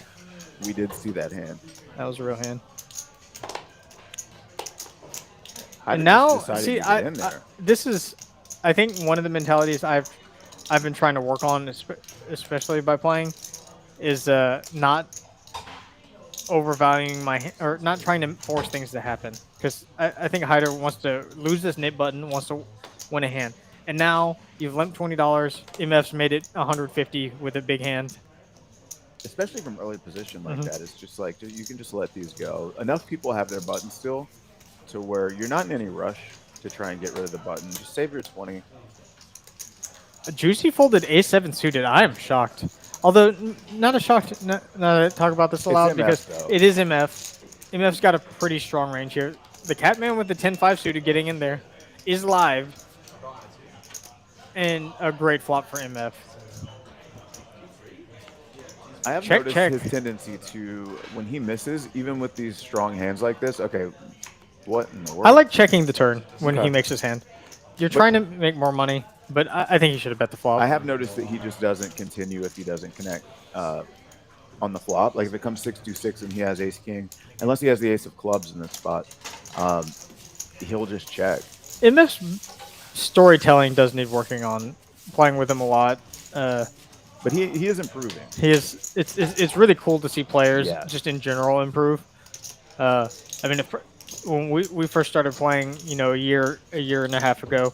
Speaker 5: We did see that hand.
Speaker 4: That was a real hand.
Speaker 5: I
Speaker 4: And now,
Speaker 5: just decided
Speaker 4: see,
Speaker 5: to get in there.
Speaker 4: this is, I think, one of the mentalities I've been trying to work on, especially by playing, is not overvaluing or not trying to force things to happen. Because I think Hyder wants to lose this knit button, wants to win a hand. And now you've limped $20. MF's made it 150 with a big hand.
Speaker 5: Especially from early position like that, it's just like you can just let these go. Enough people have their buttons still to where you're not in any rush to try and get rid of the button. Just save your 20.
Speaker 4: Juicy folded A7 suited. I am shocked. Although, not a shocked. Not to talk about this aloud
Speaker 5: MF,
Speaker 4: because
Speaker 5: though.
Speaker 4: it is MF. MF's got a pretty strong range here. The Catman with the 10-5 suited getting in there is live. And a great flop for MF.
Speaker 5: I have noticed his tendency to, when he misses, even with these strong hands like this, okay, what in the world?
Speaker 4: I like checking the turn when he makes his hand. You're trying to make more money, but I think he should have bet the flop.
Speaker 5: I have noticed that he just doesn't continue if he doesn't connect on the flop. Like if it comes 6-2-6 and he has ace-king, unless he has the ace of clubs in this spot, he'll just check.
Speaker 4: MF's storytelling does need working on. Playing with him a lot.
Speaker 5: But he is improving.
Speaker 4: He is. It's really cool to see players just in general improve. I mean, when we first started playing, you know, a year and a half ago,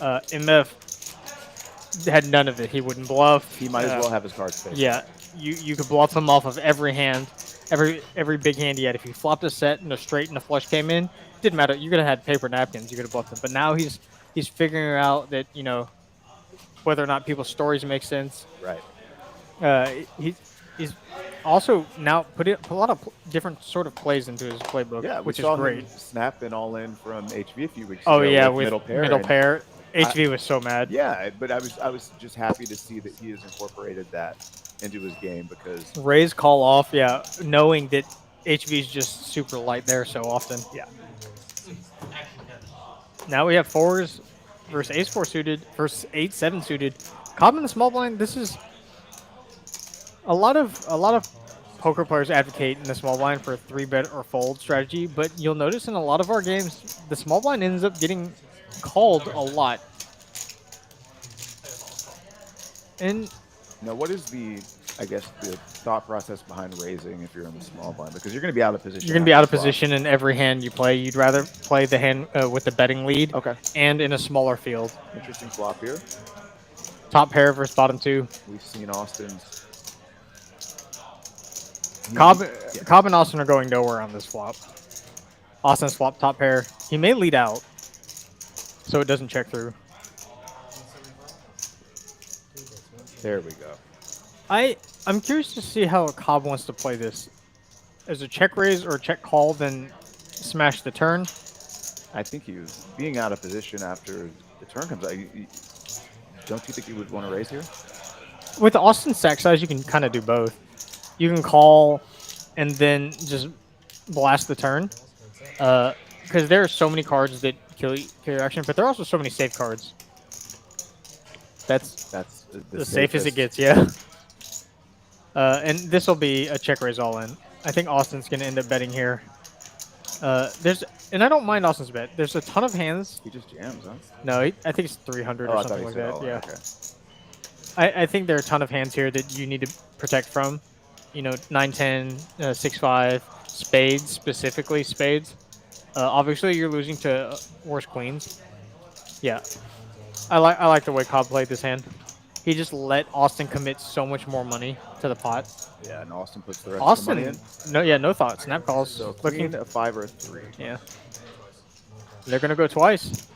Speaker 4: MF had none of it. He wouldn't bluff.
Speaker 5: He might as well have his cards faced.
Speaker 4: Yeah, you could bluff him off of every hand, every big hand he had. If he flopped a set and a straight and a flush came in, didn't matter. You could have had paper napkins. You could have bluffed him. But now he's figuring out that, you know, whether or not people's stories make sense.
Speaker 5: Right.
Speaker 4: He's also now put a lot of different sort of plays into his playbook,
Speaker 5: Yeah,
Speaker 4: which is
Speaker 5: saw
Speaker 4: great.
Speaker 5: Him snap and all in from HV a few weeks
Speaker 4: Oh
Speaker 5: ago.
Speaker 4: yeah,
Speaker 5: with
Speaker 4: middle pair. HV was so mad.
Speaker 5: Yeah, but I was just happy to see that he has incorporated that into his game because
Speaker 4: Raise call off, yeah, knowing that HV is just super light there so often.
Speaker 5: Yeah.
Speaker 4: Now we have 4s versus ace 4 suited versus 8-7 suited. Cobb in the small blind. This is a lot of poker players advocate in the small blind for a 3-bet or fold strategy, but you'll notice in a lot of our games the small blind ends up getting called a lot. And
Speaker 5: now, what is the thought process behind raising if you're in the small blind? Because you're going to be out of position.
Speaker 4: you're going to be out of position in every hand you play. You'd rather play the hand with the betting lead, and in a smaller field.
Speaker 5: Interesting flop here.
Speaker 4: Top pair versus bottom 2.
Speaker 5: We've seen Austin's.
Speaker 4: Cobb and Austin are going nowhere on this flop. Austin's flop top pair. He may lead out, so it doesn't check through.
Speaker 5: There we go.
Speaker 4: I'm curious to see how Cobb wants to play this. As a check raise or a check call, then smash the turn.
Speaker 5: I think he was being out of position after the turn comes out. Don't you think you would want to raise here?
Speaker 4: With Austin's stack size, you can kind of do both. You can call and then just blast the turn. Because there are so many cards that kill your action, but there are also so many safe cards. That's the safest it gets, yeah. And this will be a check raise all in. I think Austin's going to end up betting here. And I don't mind Austin's bet. There's a ton of hands.
Speaker 5: He just jams, huh?
Speaker 4: No, I think it's 300 or something like that.
Speaker 5: All in.
Speaker 4: Yeah.
Speaker 5: Okay.
Speaker 4: I think there are a ton of hands here that you need to protect from. You know, 9-10, 6-5, spades, specifically spades. Obviously, you're losing to worse queens. Yeah. I like the way Cobb played this hand. He just let Austin commit so much more money to the pot.
Speaker 5: Yeah, and Austin puts the rest of the money in.
Speaker 4: No thought. Snap calls.
Speaker 5: So
Speaker 4: looking
Speaker 5: a 5 or a 3.
Speaker 4: Yeah. They're gonna go twice.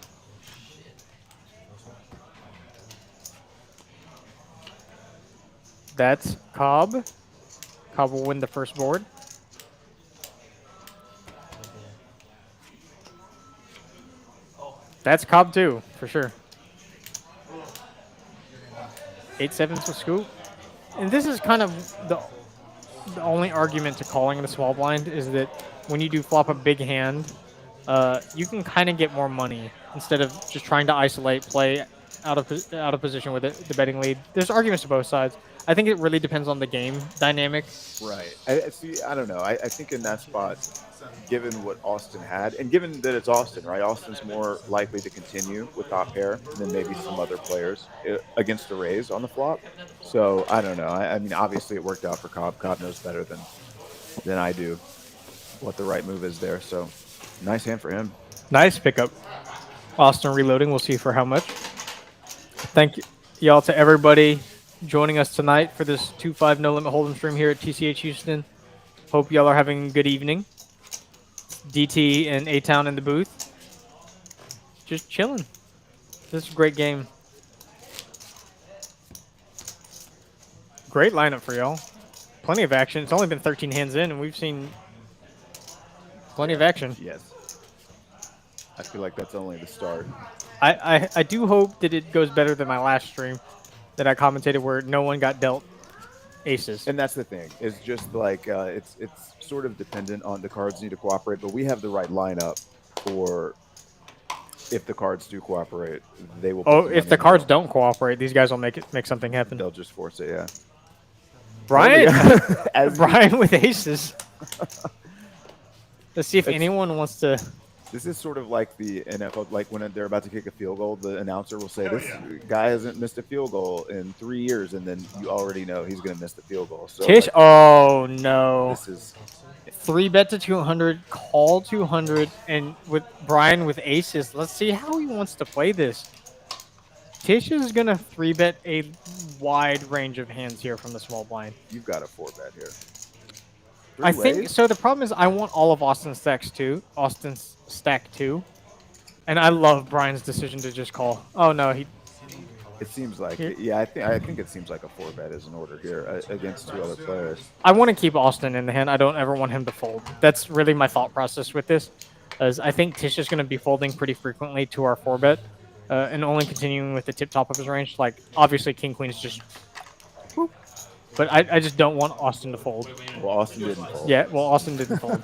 Speaker 4: That's Cobb. Cobb will win the first board. That's Cobb too, for sure. 8-7 to scoop. And this is kind of the only argument to calling the small blind is that when you do flop a big hand, you can kind of get more money instead of just trying to isolate, play out of position with the betting lead. There's arguments to both sides. I think it really depends on the game dynamic.
Speaker 5: Right. I don't know. I think in that spot, given what Austin had, and given that it's Austin, right? Austin's more likely to continue with top pair than maybe some other players against a raise on the flop. So I don't know. I mean, obviously it worked out for Cobb. Cobb knows better than I do what the right move is there. So nice hand for him.
Speaker 4: Nice pickup. Austin reloading. We'll see for how much. Thank you, y'all, to everybody joining us tonight for this 2-5 No Limit Hold'em stream here at TCH Houston. Hope y'all are having a good evening. DT and A-Town in the booth. Just chilling. This is a great game. Great lineup for y'all. Plenty of action. It's only been 13 hands in, and we've seen plenty of action.
Speaker 5: Yes. I feel like that's only the start.
Speaker 4: I do hope that it goes better than my last stream that I commentated where no one got dealt aces.
Speaker 5: And that's the thing. It's just like it's sort of dependent on the cards need to cooperate, but we have the right lineup for if the cards do cooperate, they will.
Speaker 4: Oh, if the cards don't cooperate, these guys will make something happen.
Speaker 5: They'll just force it, yeah.
Speaker 4: Brian, Brian with aces. Let's see if anyone wants to.
Speaker 5: This is sort of like the NFL, like when they're about to kick a field goal, the announcer will say, "This guy hasn't missed a field goal in 3 years," and then you already know he's going to miss the field goal. So,
Speaker 4: Tish,
Speaker 5: like,
Speaker 4: oh no!
Speaker 5: This is
Speaker 4: 3-bet to 200, call 200, and with Brian with aces. Let's see how he wants to play this. Tish is gonna 3-bet a wide range of hands here from the small blind.
Speaker 5: You've got a 4-bet here.
Speaker 4: I think so. The problem is I want all of Austin's stacks too. Austin's stack too, and I love Brian's decision to just call. Oh no, he.
Speaker 5: It seems like yeah. I think it seems like a 4-bet is in order here against 2 other players.
Speaker 4: I want to keep Austin in the hand. I don't ever want him to fold. That's really my thought process with this, as I think Tish is going to be folding pretty frequently to our 4-bet, and only continuing with the tip top of his range. Like obviously King Queen is just. Whoop. But I just don't want Austin to fold.
Speaker 5: Well, Austin didn't fold.
Speaker 4: Yeah, well, Austin didn't fold.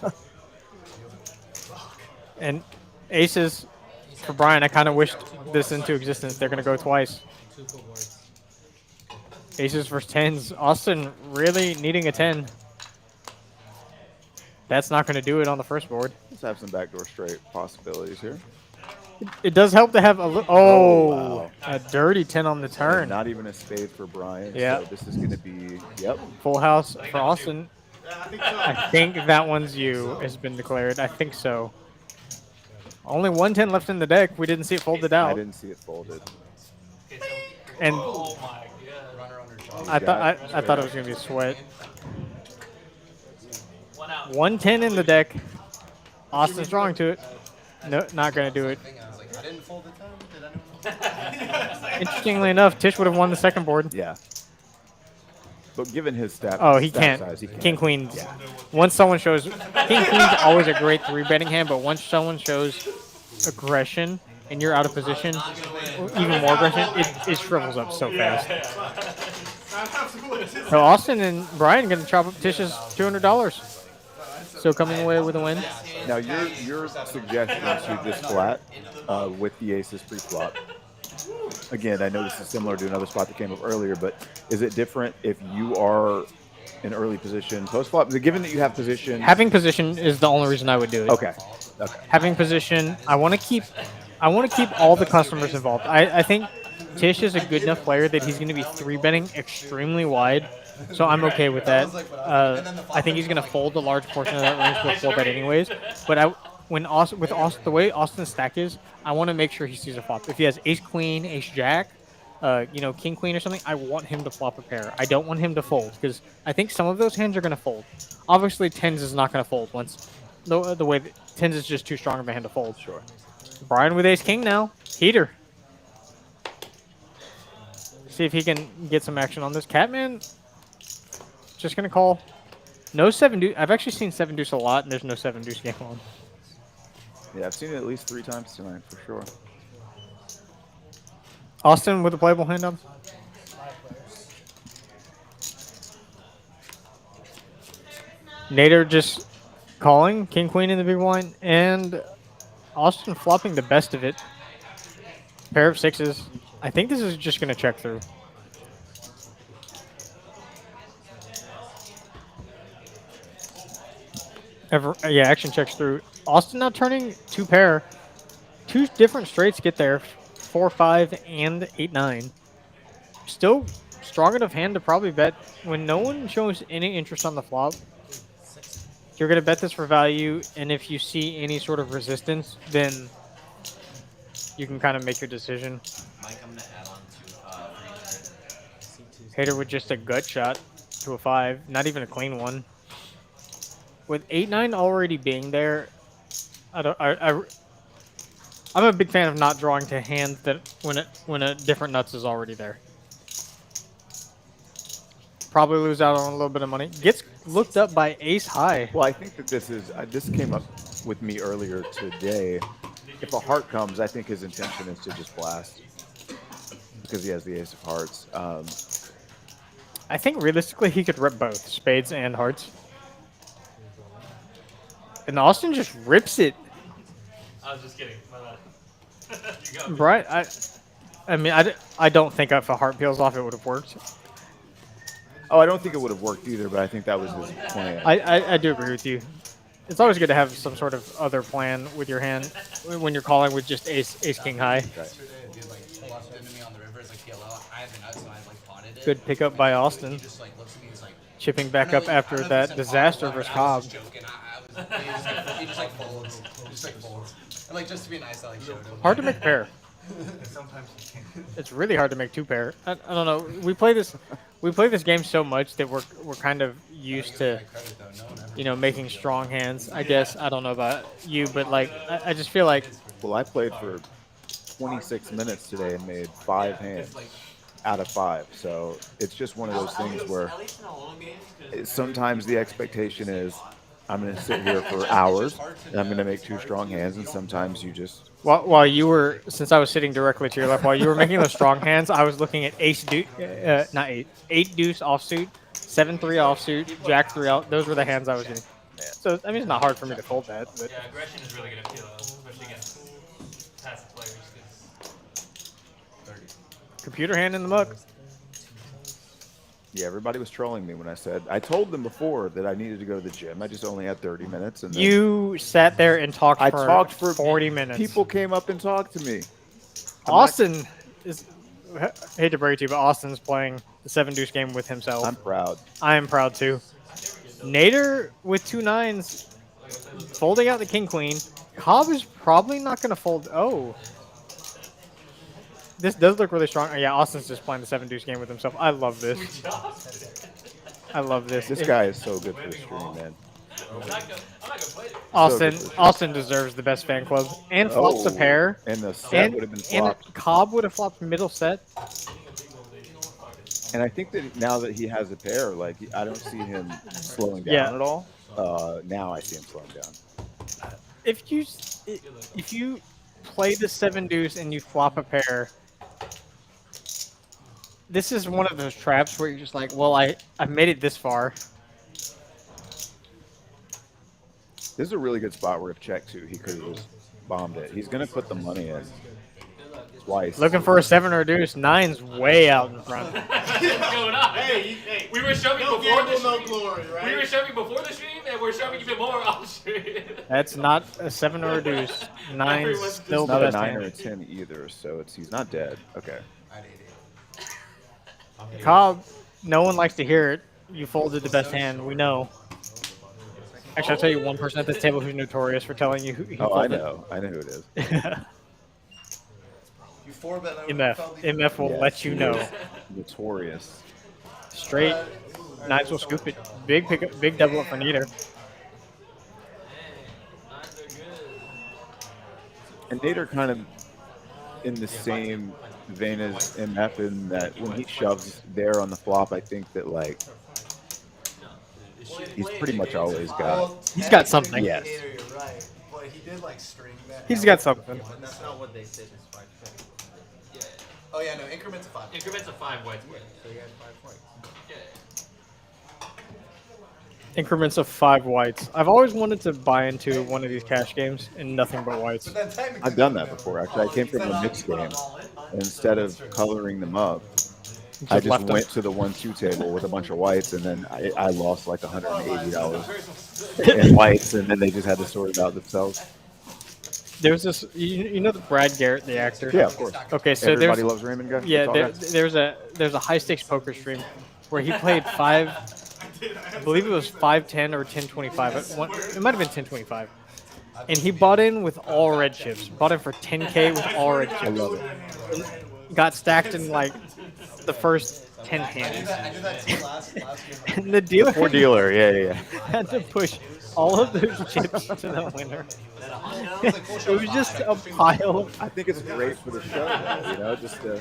Speaker 4: And aces for Brian, I kind of wished this into existence. They're going to go twice. Aces versus 10s. Austin really needing a 10. That's not going to do it on the first board.
Speaker 5: Let's have some backdoor straight possibilities here.
Speaker 4: It does help to have a little. Oh,
Speaker 5: wow.
Speaker 4: A dirty 10 on the turn.
Speaker 5: And not even a spade for Brian.
Speaker 4: Yeah.
Speaker 5: So this is going to be, yep.
Speaker 4: Full house for Austin. I think that one's you has been declared. I think so. Only 110 left in the deck. We didn't see it folded out.
Speaker 5: I didn't see it folded.
Speaker 4: And
Speaker 1: Oh my god.
Speaker 4: I thought it was gonna be a sweat.
Speaker 1: 1 out.
Speaker 4: 110 in the deck. Austin's drawing to it. No, not gonna do it.
Speaker 6: I didn't fold the 10. Did anyone?
Speaker 4: Interestingly enough, Tish would have won the second board.
Speaker 5: Yeah. But given his stat,
Speaker 4: Oh, he
Speaker 5: stat
Speaker 4: can't.
Speaker 5: size, he can't.
Speaker 4: King Queen. Once someone shows King Queen's always a great 3-betting hand, but once someone shows aggression and you're out of position, or even more aggression, it shrivels up so fast. So Austin and Brian gonna chop up Tish's $200. So coming away with a win.
Speaker 5: Now your suggestion to this flat with the aces pre-flop again, I know this is similar to another spot that came up earlier, but is it different if you are in early position post flop? Given that you have position,
Speaker 4: Having position is the only reason I would do it.
Speaker 5: okay, okay,
Speaker 4: Having position, I want to keep all the customers involved. I think Tish is a good enough player that he's going to be 3-betting extremely wide, so I'm okay with that. I think he's going to fold a large portion of that range to 4-bet anyways. But the way Austin's stack is, I want to make sure he sees a flop. If he has ace queen, ace jack, king queen or something, I want him to flop a pair. I don't want him to fold because I think some of those hands are going to fold. Obviously, tens is not going to fold once the way that tens is just too strong of a hand to fold.
Speaker 5: sure.
Speaker 4: Brian with ace king now. Heater. See if he can get some action on this. Catman just going to call. No 7 deuce. I've actually seen 7 deuce a lot, and there's no 7 deuce game on.
Speaker 5: Yeah, I've seen it at least 3 times tonight for sure.
Speaker 4: Austin with a playable hand on. Nader just calling. King, queen in the big blind. And Austin flopping the best of it. Pair of sixes. I think this is just going to check through. Yeah, action checks through. Austin now turning 2 pair. 2 different straights get there. 4-5 and 8-9. Still strong enough hand to probably bet when no one shows any interest on the flop. You're going to bet this for value, and if you see any sort of resistance, then you can kind of make your decision.
Speaker 3: Mike, I'm going to add on to
Speaker 4: Hater with just a gut shot to a 5, not even a clean one. With 8-9 already being there, I'm a big fan of not drawing to hands that when a different nuts is already there. Probably lose out on a little bit of money. Gets looked up by ace high.
Speaker 5: Well, I think that this came up with me earlier today. If a heart comes, I think his intention is to just blast because he has the ace of hearts.
Speaker 4: I think realistically he could rip both spades and hearts. And Austin just rips it.
Speaker 1: I was just kidding. My bad. You got me.
Speaker 4: Right? I don't think if a heart peels off it would have worked.
Speaker 5: Oh, I don't think it would have worked either, but I think that was his plan.
Speaker 4: I do agree with you. It's always good to have some sort of other plan with your hand when you're calling with just ace king high.
Speaker 6: Yesterday, a dude like lost into me on the river. It's like PLL. I had the nuts, so I like potted it.
Speaker 4: Good pickup by Austin.
Speaker 6: He just like looks at me. He's like
Speaker 4: Chipping back up after that disaster versus Cobb.
Speaker 6: I was joking. He just like folds. He just like folds. And like just to be nice, I like showed him.
Speaker 4: Hard to make pair.
Speaker 6: Sometimes you can.
Speaker 4: It's really hard to make 2 pair. I don't know. We play this game so much that we're kind of used to, making strong hands. I guess I don't know about you, but like I just feel like.
Speaker 5: Well, I played for 26 minutes today and made 5 hands out of 5. So it's just one of those things where sometimes the expectation is I'm going to sit here for hours and I'm going to make 2 strong hands, and sometimes you just.
Speaker 4: While you were, since I was sitting directly to your left, while you were making those strong hands, I was looking at ace deuce, not 8 deuce offsuit, 7-3 offsuit, jack 3 out. Those were the hands I was getting. So I mean, it's not hard for me to fold that. But.
Speaker 1: Yeah, aggression is really going to appeal, especially against passive players.
Speaker 6: 30.
Speaker 4: Computer hand in the mug.
Speaker 5: Yeah, everybody was trolling me when I told them before that I needed to go to the gym. I just only had 30 minutes. And
Speaker 4: You sat there and talked
Speaker 5: I
Speaker 4: for
Speaker 5: talked for
Speaker 4: 40 minutes.
Speaker 5: People came up and talked to me.
Speaker 4: Austin is, I hate to break it to you, but Austin's playing the 7 deuce game with himself.
Speaker 5: I'm proud.
Speaker 4: I am proud too. Nader with 2 9s, folding out the king queen. Cobb is probably not going to fold. Oh. This does look really strong. Oh, yeah, Austin's just playing the 7 deuce game with himself. I love this. I love this.
Speaker 5: This guy is so good for the stream, man.
Speaker 1: I'm not going to play it.
Speaker 4: Austin deserves the best fan club. And flops a pair.
Speaker 5: And the set would have been flopped.
Speaker 4: And Cobb would have flopped middle set.
Speaker 5: And I think that now that he has a pair, like I don't see him slowing down at all. Now I see him slowing down.
Speaker 4: If you play the 7 deuce and you flop a pair, this is one of those traps where you're just like, well, I made it this far.
Speaker 5: This is a really good spot where if check 2, he could have just bombed it. He's going to put the money in. twice.
Speaker 4: Looking for a 7 or a deuce. 9's way out in front.
Speaker 1: What's going on?
Speaker 3: Hey,
Speaker 1: We were shoving
Speaker 3: no
Speaker 1: before the
Speaker 3: gamble, no
Speaker 1: stream.
Speaker 3: glory, right?
Speaker 1: We were shoving before the stream, and we're shoving even more off stream.
Speaker 4: That's not a 7 or a deuce. 9's
Speaker 1: Everyone's
Speaker 4: still
Speaker 5: It's
Speaker 4: the
Speaker 5: not a
Speaker 4: best
Speaker 5: 9 or a
Speaker 4: hand.
Speaker 5: 10 either, so he's not dead. Okay.
Speaker 6: I'd 80.
Speaker 4: Cobb, no one likes to hear it. You folded the best hand. We know. Actually, I'll tell you one person at this table who's notorious for telling you who he
Speaker 5: Oh, I
Speaker 4: folded.
Speaker 5: know. I know who it is.
Speaker 6: You 4-bet.
Speaker 4: MF will
Speaker 5: Yeah.
Speaker 4: let you know.
Speaker 5: Notorious.
Speaker 4: Straight. 9's will scoop it. Big pick, big double up for Nader.
Speaker 5: And Nader kind of in the same vein as MF in that when he shoves there on the flop, I think that like he's pretty much always got it.
Speaker 4: He's got something.
Speaker 5: Yes.
Speaker 6: You're right. But he did like string bet.
Speaker 4: He's got something.
Speaker 3: That's not what they said is 5 points.
Speaker 6: Oh yeah, no, increments of 5.
Speaker 1: Increments of 5 whites.
Speaker 3: So you had 5 points.
Speaker 4: Increments of 5 whites. I've always wanted to buy into one of these cash games and nothing but whites.
Speaker 6: But then technically,
Speaker 5: I've done that before actually. I came from a mixed game. And instead of coloring them up, I just
Speaker 4: left them.
Speaker 5: went to the 1-2 table with a bunch of whites, and then I lost like $180 in whites, and then they just had to sort it out themselves.
Speaker 4: There's this, you know the Brad Garrett, the actor?
Speaker 5: Yeah, of course.
Speaker 4: Okay, so
Speaker 5: Everybody
Speaker 4: there's
Speaker 5: loves Raymond guy.
Speaker 4: yeah,
Speaker 5: That's all
Speaker 4: there's a high stakes poker stream where he played 5. I believe it was 5-10 or 10-25. It might have been 10-25. And he bought in with all red chips. Bought in for 10K with all red chips.
Speaker 5: I love it.
Speaker 4: Got stacked in like the first 10 hands.
Speaker 6: I did that too last game.
Speaker 4: And the dealer
Speaker 5: Poor dealer, yeah.
Speaker 4: had to push all of those chips to the winner. It was just a pile of.
Speaker 5: I think it's great for the show, though, you know, just to,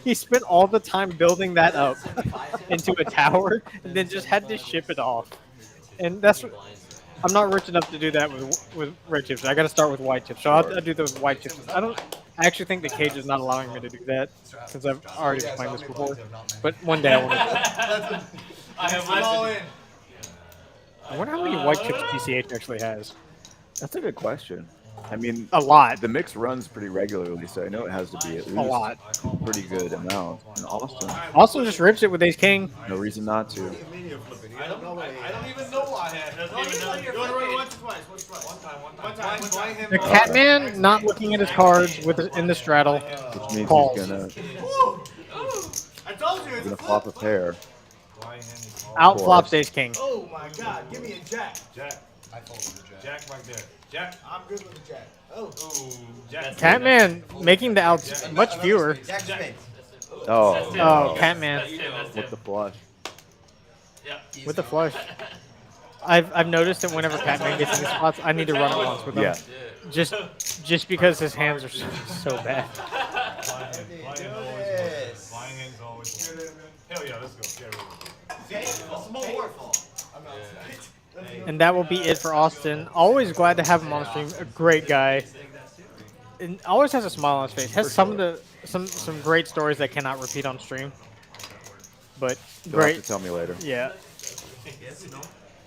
Speaker 4: He spent all the time building that up into a tower and then just had to ship it off. And that's. I'm not rich enough to do that with red chips. I got to start with white chips. So I'll do those white chips. I actually think the cage is not allowing me to do that since I've already explained this before. But one day I want to.
Speaker 1: I have
Speaker 6: I'm all
Speaker 1: listened.
Speaker 6: in.
Speaker 4: I wonder how many white chips TCH actually has.
Speaker 5: that's a good question. I mean,
Speaker 4: A lot.
Speaker 5: the mix runs pretty regularly, so I know it has to be at least
Speaker 4: A lot.
Speaker 5: a pretty good amount. And Austin,
Speaker 4: Also just rips it with ace king.
Speaker 5: no reason not to.
Speaker 3: I don't even know why I had.
Speaker 1: Doesn't even know you're
Speaker 3: You want to
Speaker 1: flipping.
Speaker 3: once or twice? Once, twice. One time. One time.
Speaker 4: The Catman not looking at his cards in the straddle.
Speaker 5: Which means
Speaker 4: Calls.
Speaker 5: he's gonna
Speaker 3: I told you it's a
Speaker 5: flop a pair.
Speaker 4: Out flops ace king.
Speaker 3: Oh my god, give me a jack.
Speaker 2: Jack.
Speaker 6: I folded the jack.
Speaker 2: Jack right there. Jack.
Speaker 3: I'm good with a jack. Oh.
Speaker 2: Jack.
Speaker 4: Catman making the outs much fewer.
Speaker 6: Jack spades.
Speaker 5: Oh,
Speaker 4: Oh, Catman
Speaker 5: with the flush.
Speaker 1: Yep.
Speaker 4: with the flush. I've noticed that whenever Catman gets in these spots, I need to run it once with him.
Speaker 5: Yeah.
Speaker 4: Just because his hands are so bad.
Speaker 6: Yes.
Speaker 2: Flying hand's always. Hell yeah, let's go. Yeah,
Speaker 4: And that will be it for Austin. Always glad to have him on the stream. A great guy. And always has a smile on his face. Has some great stories that cannot repeat on stream. But
Speaker 5: You'll have to
Speaker 4: great.
Speaker 5: tell me later.
Speaker 4: Yeah.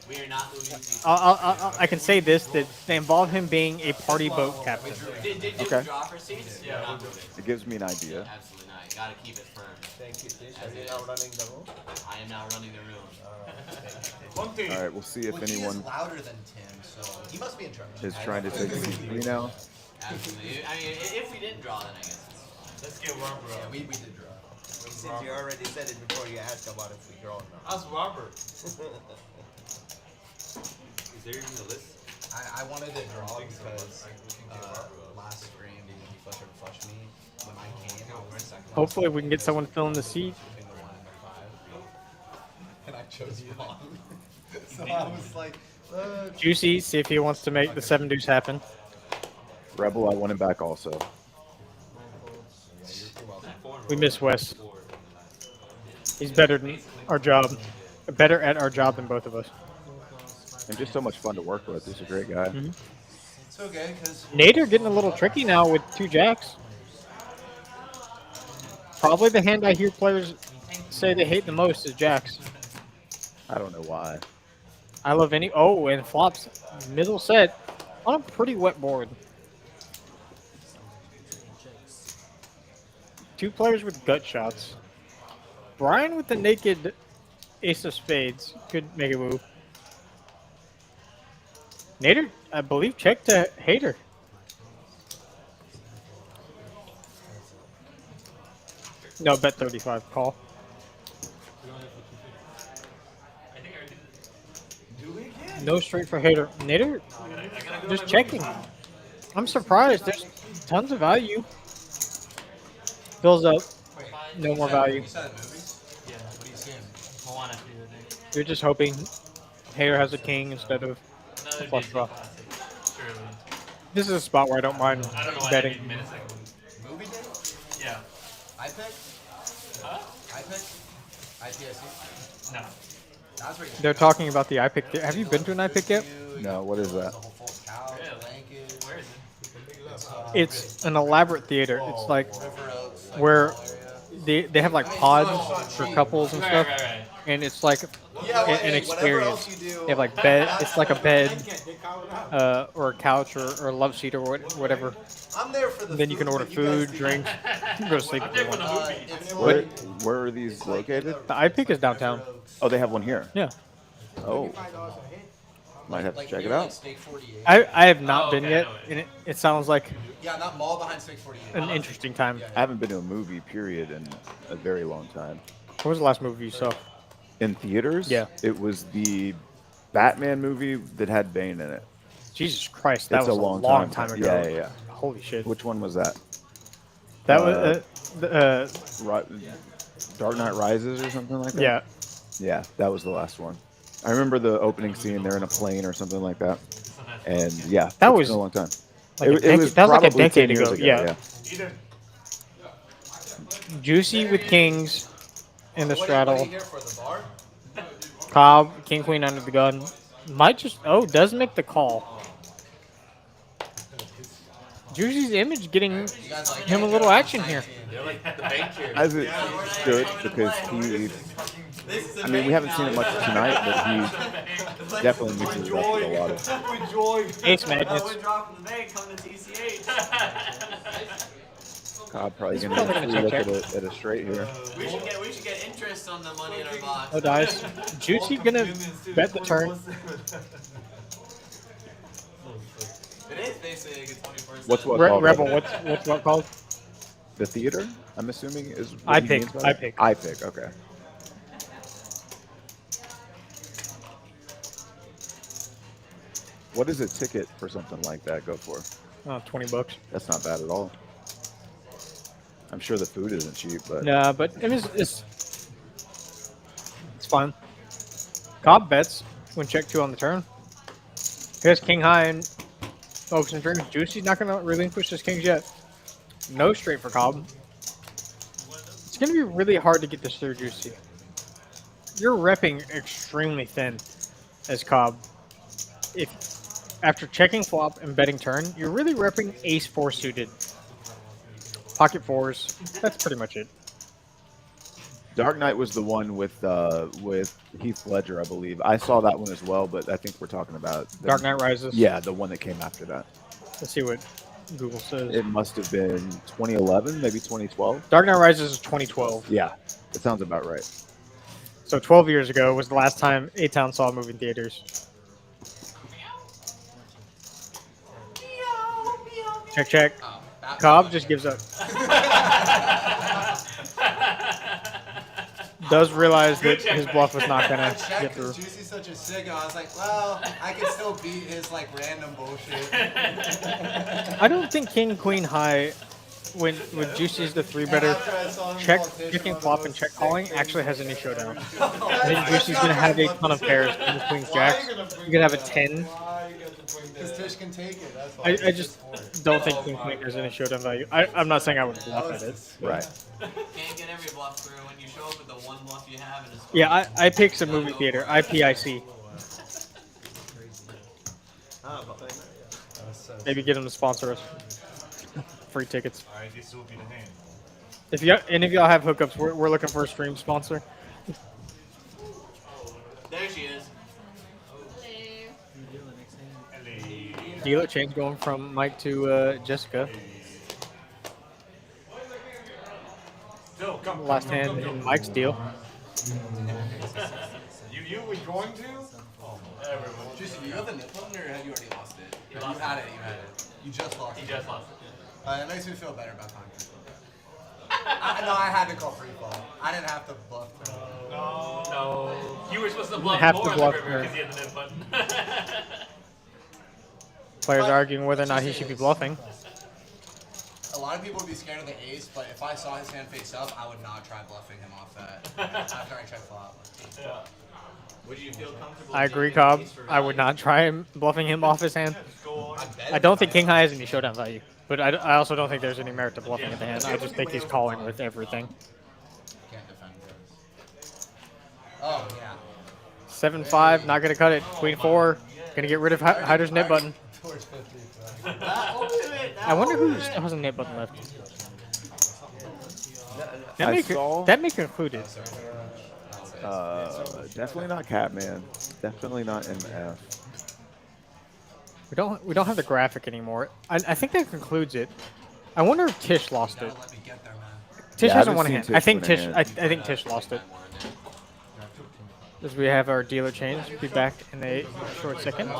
Speaker 3: We are not moving.
Speaker 4: I can say this, that they involve him being a party boat captain.
Speaker 3: Did you
Speaker 5: Okay.
Speaker 3: draw for seats? Yeah. Not moving.
Speaker 5: It gives me an idea.
Speaker 3: Absolutely not. You gotta keep it firm.
Speaker 6: Thank you.
Speaker 3: As it is.
Speaker 6: running the room?
Speaker 3: I am now running the room.
Speaker 2: One thing.
Speaker 5: All right, we'll see if
Speaker 6: Well, he is
Speaker 5: anyone
Speaker 6: louder than Tim, so he must be in charge.
Speaker 5: is trying to take C3 now.
Speaker 3: Absolutely. I mean, if we didn't draw, then I guess it's fine.
Speaker 2: Let's get Robert
Speaker 6: Yeah,
Speaker 2: up.
Speaker 6: we did draw.
Speaker 7: Since you already said it before you asked about if we draw or not.
Speaker 2: How's Robert?
Speaker 7: Is there even a list?
Speaker 6: I wanted to draw because last stream when he flushed me, when I came, I was the second one.
Speaker 4: Hopefully we can get someone filling the seat.
Speaker 6: Between the 1 and the 5. And I chose wrong. So I was like,
Speaker 4: Juicy, see if he wants to make the 7 deuce happen.
Speaker 5: Rebel, I want him back also.
Speaker 4: We miss Wes. He's better than our job. Better at our job than both of us.
Speaker 5: And just so much fun to work with. He's a great guy.
Speaker 6: it's okay, because
Speaker 4: Nader getting a little tricky now with 2 jacks. Probably the hand I hear players say they hate the most is jacks.
Speaker 5: I don't know why.
Speaker 4: I love any. Oh, and flops middle set on a pretty wet board. Two players with gut shots. Brian with the naked ace of spades could make a move. Nader, I believe, check to Hater. No, bet 35. Call.
Speaker 1: I think I already did.
Speaker 2: Do we again?
Speaker 4: No straight for Hater. Nader,
Speaker 1: I gotta go
Speaker 4: just
Speaker 1: to my
Speaker 4: checking.
Speaker 1: movies.
Speaker 4: I'm surprised. There's tons of value. Fills up. No more value.
Speaker 6: You said movies?
Speaker 1: Yeah.
Speaker 6: What are you seeing?
Speaker 1: Moana 2, I think.
Speaker 4: You're just hoping Hater has a king instead of
Speaker 1: Another
Speaker 4: Flush
Speaker 1: Disney
Speaker 4: draw.
Speaker 1: classic. Surely.
Speaker 4: This is a spot where I don't mind
Speaker 1: I don't know why
Speaker 4: betting.
Speaker 1: I made a second one.
Speaker 6: Movie day?
Speaker 1: Yeah.
Speaker 6: I pick?
Speaker 1: Huh?
Speaker 6: I pick? IPSC?
Speaker 1: No.
Speaker 6: That's where you
Speaker 4: They're talking about the iPick. Have you been to an iPick yet?
Speaker 5: No, what is that?
Speaker 6: The whole full couch,
Speaker 1: Really?
Speaker 6: blanket,
Speaker 1: Where is it?
Speaker 4: It's an elaborate theater. It's like
Speaker 6: River Oaks, like,
Speaker 4: where
Speaker 6: whole area.
Speaker 4: they have like pods for couples and stuff,
Speaker 1: Right.
Speaker 4: and it's like
Speaker 6: Yeah, well,
Speaker 4: an
Speaker 6: hey, whatever else
Speaker 4: experience.
Speaker 6: you do,
Speaker 4: They have like bed. It's like a bed,
Speaker 2: Out.
Speaker 4: or a couch, or a love seat, or whatever.
Speaker 6: I'm there for the
Speaker 4: Then you can
Speaker 6: food,
Speaker 4: order
Speaker 6: but you guys
Speaker 4: food,
Speaker 6: do-
Speaker 4: drinks. You can go to sleep
Speaker 1: I'm
Speaker 4: if you
Speaker 1: there for
Speaker 4: want.
Speaker 1: the movie.
Speaker 6: It's
Speaker 5: Where,
Speaker 6: like-
Speaker 5: where are these located?
Speaker 4: The iPick is downtown.
Speaker 5: Oh, they have one here.
Speaker 4: Yeah,
Speaker 5: Oh, might have to
Speaker 6: like
Speaker 5: check it
Speaker 6: near, like,
Speaker 5: out.
Speaker 6: Steak 48.
Speaker 4: I have not
Speaker 1: Oh,
Speaker 4: been
Speaker 1: okay, I
Speaker 4: yet,
Speaker 1: know it.
Speaker 4: and it sounds like
Speaker 6: Yeah, not mall behind Steak 48.
Speaker 4: an interesting time.
Speaker 5: I haven't been to a movie period in a very long time.
Speaker 4: What was the last movie you saw?
Speaker 5: In theaters?
Speaker 4: Yeah.
Speaker 5: It was the Batman movie that had Bane in it.
Speaker 4: Jesus Christ, that
Speaker 5: It's
Speaker 4: was
Speaker 5: a long
Speaker 4: time
Speaker 5: time.
Speaker 4: ago.
Speaker 5: Yeah.
Speaker 4: Holy shit.
Speaker 5: Which one was that?
Speaker 4: That was
Speaker 5: Dark Knight Rises or something like that?
Speaker 4: yeah.
Speaker 5: Yeah, that was the last one. I remember the opening scene. They're in a plane or something like that. And yeah,
Speaker 4: That
Speaker 5: it's
Speaker 4: was
Speaker 5: been a long time.
Speaker 4: Like that was like a
Speaker 5: probably 10
Speaker 4: decade
Speaker 5: years
Speaker 4: ago. Yeah.
Speaker 2: Either.
Speaker 4: Juicy with kings in the
Speaker 6: What are
Speaker 4: straddle.
Speaker 6: you here for, the bar?
Speaker 4: Cobb, king queen under the gun. Might just does make the call. Juicy's image getting
Speaker 6: You guys like
Speaker 4: him a
Speaker 6: that?
Speaker 4: little action here.
Speaker 3: They're like the bank chairs.
Speaker 5: As it stood, because he, I mean, we haven't seen it much tonight, but he definitely mixes it up with a lot of.
Speaker 2: Enjoy.
Speaker 4: Ace magnets.
Speaker 3: We're dropping the bank, coming to TCH.
Speaker 5: Cobb probably gonna
Speaker 4: probably gonna
Speaker 5: look
Speaker 4: check.
Speaker 5: at a straight here.
Speaker 3: We should get interest on the money in our box.
Speaker 4: No dice. Juicy gonna bet the turn.
Speaker 3: It is basically like a 24/7.
Speaker 5: What's what
Speaker 4: Re-
Speaker 5: called?
Speaker 4: Rebel, what's what called?
Speaker 5: The theater? I'm assuming is.
Speaker 4: I
Speaker 5: what he
Speaker 4: pick,
Speaker 5: means by
Speaker 4: I
Speaker 5: that?
Speaker 4: pick.
Speaker 5: I pick. Okay. What does a ticket for something like that go for?
Speaker 4: Oh, $20.
Speaker 5: That's not bad at all. I'm sure the food isn't cheap, but
Speaker 4: Nah, but it's fun. Cobb bets when check 2 on the turn. Here's king high and focus and drinks. Juicy's not gonna relinquish his kings yet. No straight for Cobb. It's gonna be really hard to get this through, Juicy. You're repping extremely thin as Cobb. If after checking flop and betting turn, you're really repping ace 4 suited. Pocket 4s. That's pretty much it.
Speaker 5: Dark Knight was the one with Heath Ledger, I believe. I saw that one as well, but I think we're talking about
Speaker 4: Dark Knight Rises.
Speaker 5: Yeah, the one that came after that.
Speaker 4: Let's see what Google says.
Speaker 5: It must have been 2011, maybe 2012.
Speaker 4: Dark Knight Rises is 2012.
Speaker 5: Yeah, it sounds about right.
Speaker 4: So 12 years ago was the last time A-Town saw a movie in theaters. Check, check.
Speaker 6: Oh, that's
Speaker 4: Cobb
Speaker 6: not
Speaker 4: just
Speaker 6: fair.
Speaker 4: gives up. Does realize that his bluff was not going to
Speaker 6: Check
Speaker 4: get through.
Speaker 6: because Juicy's such a sicko. I was like, well, I can still beat his like random bullshit.
Speaker 4: I don't think King Queen High, when Juicy's the 3-better,
Speaker 6: After I saw him
Speaker 4: check
Speaker 6: politician,
Speaker 4: picking
Speaker 6: I
Speaker 4: flop
Speaker 6: was
Speaker 4: and check
Speaker 6: sick,
Speaker 4: calling
Speaker 6: baby.
Speaker 4: actually has any showdown. I think Juicy's going to have a ton of pairs. King Queen's Jacks. You're going to have a 10.
Speaker 6: Because Tish can take it. That's why.
Speaker 4: I just don't think King Queen has any showdown value. I'm not saying I would bluff at it.
Speaker 5: Right.
Speaker 3: Can't get every bluff through when you show up with the one bluff you have in a score.
Speaker 4: Yeah, I picked some movie theater. IPIC. Maybe get them to sponsor us. Free tickets.
Speaker 2: Alright, this will be the hand.
Speaker 4: If you any of y'all have hookups, we're looking for a stream sponsor.
Speaker 3: There she is.
Speaker 4: Dealer change going from Mike to Jessica. last hand in Mike's deal.
Speaker 2: You were going to?
Speaker 6: Juicy, you have the nip button or have you already lost it? You had it. You just lost it.
Speaker 1: He just lost it.
Speaker 6: That makes me feel better about time. No, I had to call free fall. I didn't have to bluff.
Speaker 1: No. You were supposed to
Speaker 4: didn't
Speaker 1: bluff
Speaker 4: have
Speaker 1: more
Speaker 4: to
Speaker 1: on
Speaker 4: bluff
Speaker 1: the river
Speaker 4: her.
Speaker 1: because he had the nip button.
Speaker 4: Players arguing whether or not he should be bluffing.
Speaker 6: A lot of people would be scared of the ace, but if I saw his hand face up, I would not try bluffing him off that after I check flop.
Speaker 1: Yeah.
Speaker 3: Would you feel comfortable?
Speaker 4: I agree,
Speaker 3: taking
Speaker 4: Cobb.
Speaker 3: ace for
Speaker 4: I would not try him bluffing him off his hand. I don't think King High has any showdown value, but I also don't think there's any merit to bluffing at the hand. I just think he's calling with everything.
Speaker 6: Can't defend this. Oh, yeah.
Speaker 4: 7-5, not gonna cut it. Queen 4, gonna get rid of Hyder's nip button.
Speaker 6: Towards 50.
Speaker 4: I wonder who still has a nip button left. That may conclude it.
Speaker 5: Definitely not Catman. Definitely not MF.
Speaker 4: We don't have the graphic anymore. I think that concludes it. I wonder if Tish lost it.
Speaker 6: Let me get there, man.
Speaker 4: Tish
Speaker 5: Yeah, I
Speaker 4: hasn't
Speaker 5: haven't
Speaker 4: won a
Speaker 5: seen
Speaker 4: hand. I
Speaker 5: Tish
Speaker 4: think
Speaker 5: win a
Speaker 4: Tish.
Speaker 5: hand.
Speaker 4: I think Tish lost it. As we have our dealer change, be back in a short second.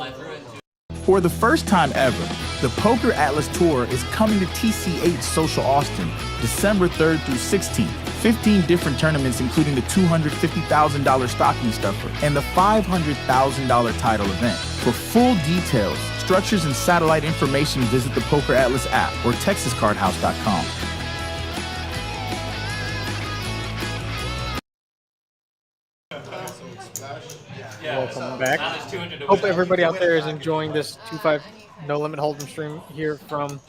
Speaker 8: For the first time ever, the Poker Atlas Tour is coming to TCH Social Austin, December 3rd through 16th. 15 different tournaments, including the $250,000 stocking stuffer and the $500,000 title event. For full details, structures, and satellite information, visit the Poker Atlas app or texascardhouse.com.
Speaker 4: Welcome back.
Speaker 1: Now there's 200 to
Speaker 4: Hope
Speaker 1: win.
Speaker 4: everybody out there is enjoying this 2-5 no limit hold'em stream here from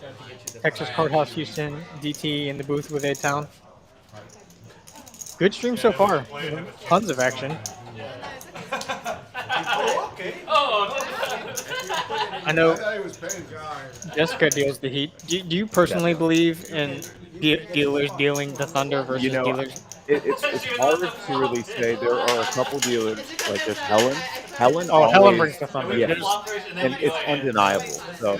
Speaker 4: Texas Card House Houston, DT in the booth with A-Town. Good stream so far. Tons of action.
Speaker 1: Oh,
Speaker 4: I know
Speaker 2: I was paying.
Speaker 4: Jessica deals the heat. Do you personally believe in dealers dealing the thunder versus
Speaker 5: You know,
Speaker 4: dealers?
Speaker 5: It's hard to really say. There are a couple dealers like this. Helen
Speaker 4: Oh, Helen
Speaker 5: always-
Speaker 4: brings the thunder.
Speaker 5: Yeah.
Speaker 4: There's-
Speaker 1: flop first, and then
Speaker 5: and
Speaker 1: we
Speaker 5: it's
Speaker 1: go in.
Speaker 5: undeniable. So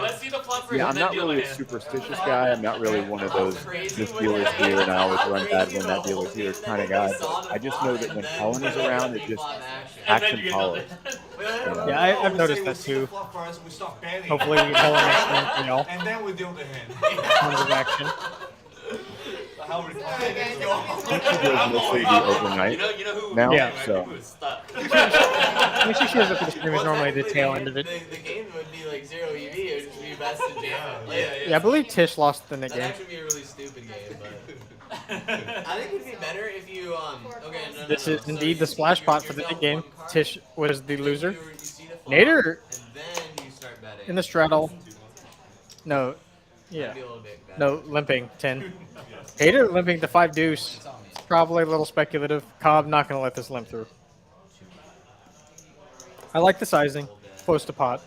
Speaker 1: Let's see the flop first.
Speaker 5: yeah, I'm
Speaker 1: and then
Speaker 5: not
Speaker 1: deal
Speaker 5: really a
Speaker 1: hand.
Speaker 5: superstitious guy. I'm not really one of those this dealer's here and I always run bad when that dealer's here kind of guy. But I just know that when Helen is around, it just
Speaker 1: And then
Speaker 5: action
Speaker 1: you get
Speaker 5: follows.
Speaker 1: nothing.
Speaker 4: Yeah, I've noticed that too. Hopefully we get Helen next time for y'all.
Speaker 2: And then we deal the hand.
Speaker 4: Tons of action.
Speaker 2: How we
Speaker 5: She does mostly do overnight
Speaker 3: You know who?
Speaker 5: now,
Speaker 4: Yeah.
Speaker 5: so
Speaker 1: Who is stuck?
Speaker 4: When she shows up for the stream is normally the tail end of it.
Speaker 3: The game would be like 0 EV. It would just be best to jam.
Speaker 4: Yeah, I believe Tish lost the
Speaker 3: That'd
Speaker 4: game.
Speaker 3: actually be a really stupid game, but I think it'd be better if you okay. No,
Speaker 4: This
Speaker 3: no,
Speaker 4: is
Speaker 3: so
Speaker 4: indeed
Speaker 3: you
Speaker 4: the splash
Speaker 3: give
Speaker 4: pot for the
Speaker 3: yourself
Speaker 4: game.
Speaker 3: one card,
Speaker 4: Tish was the loser.
Speaker 3: you see the flop,
Speaker 4: Nader
Speaker 3: and then you start betting.
Speaker 4: in the straddle. No,
Speaker 3: That'd
Speaker 4: yeah,
Speaker 3: be a little bit better.
Speaker 4: no, limping 10. Hater limping the 5 deuce. Probably a little speculative. Cobb not gonna let this limp through. I like the sizing. Close to pot.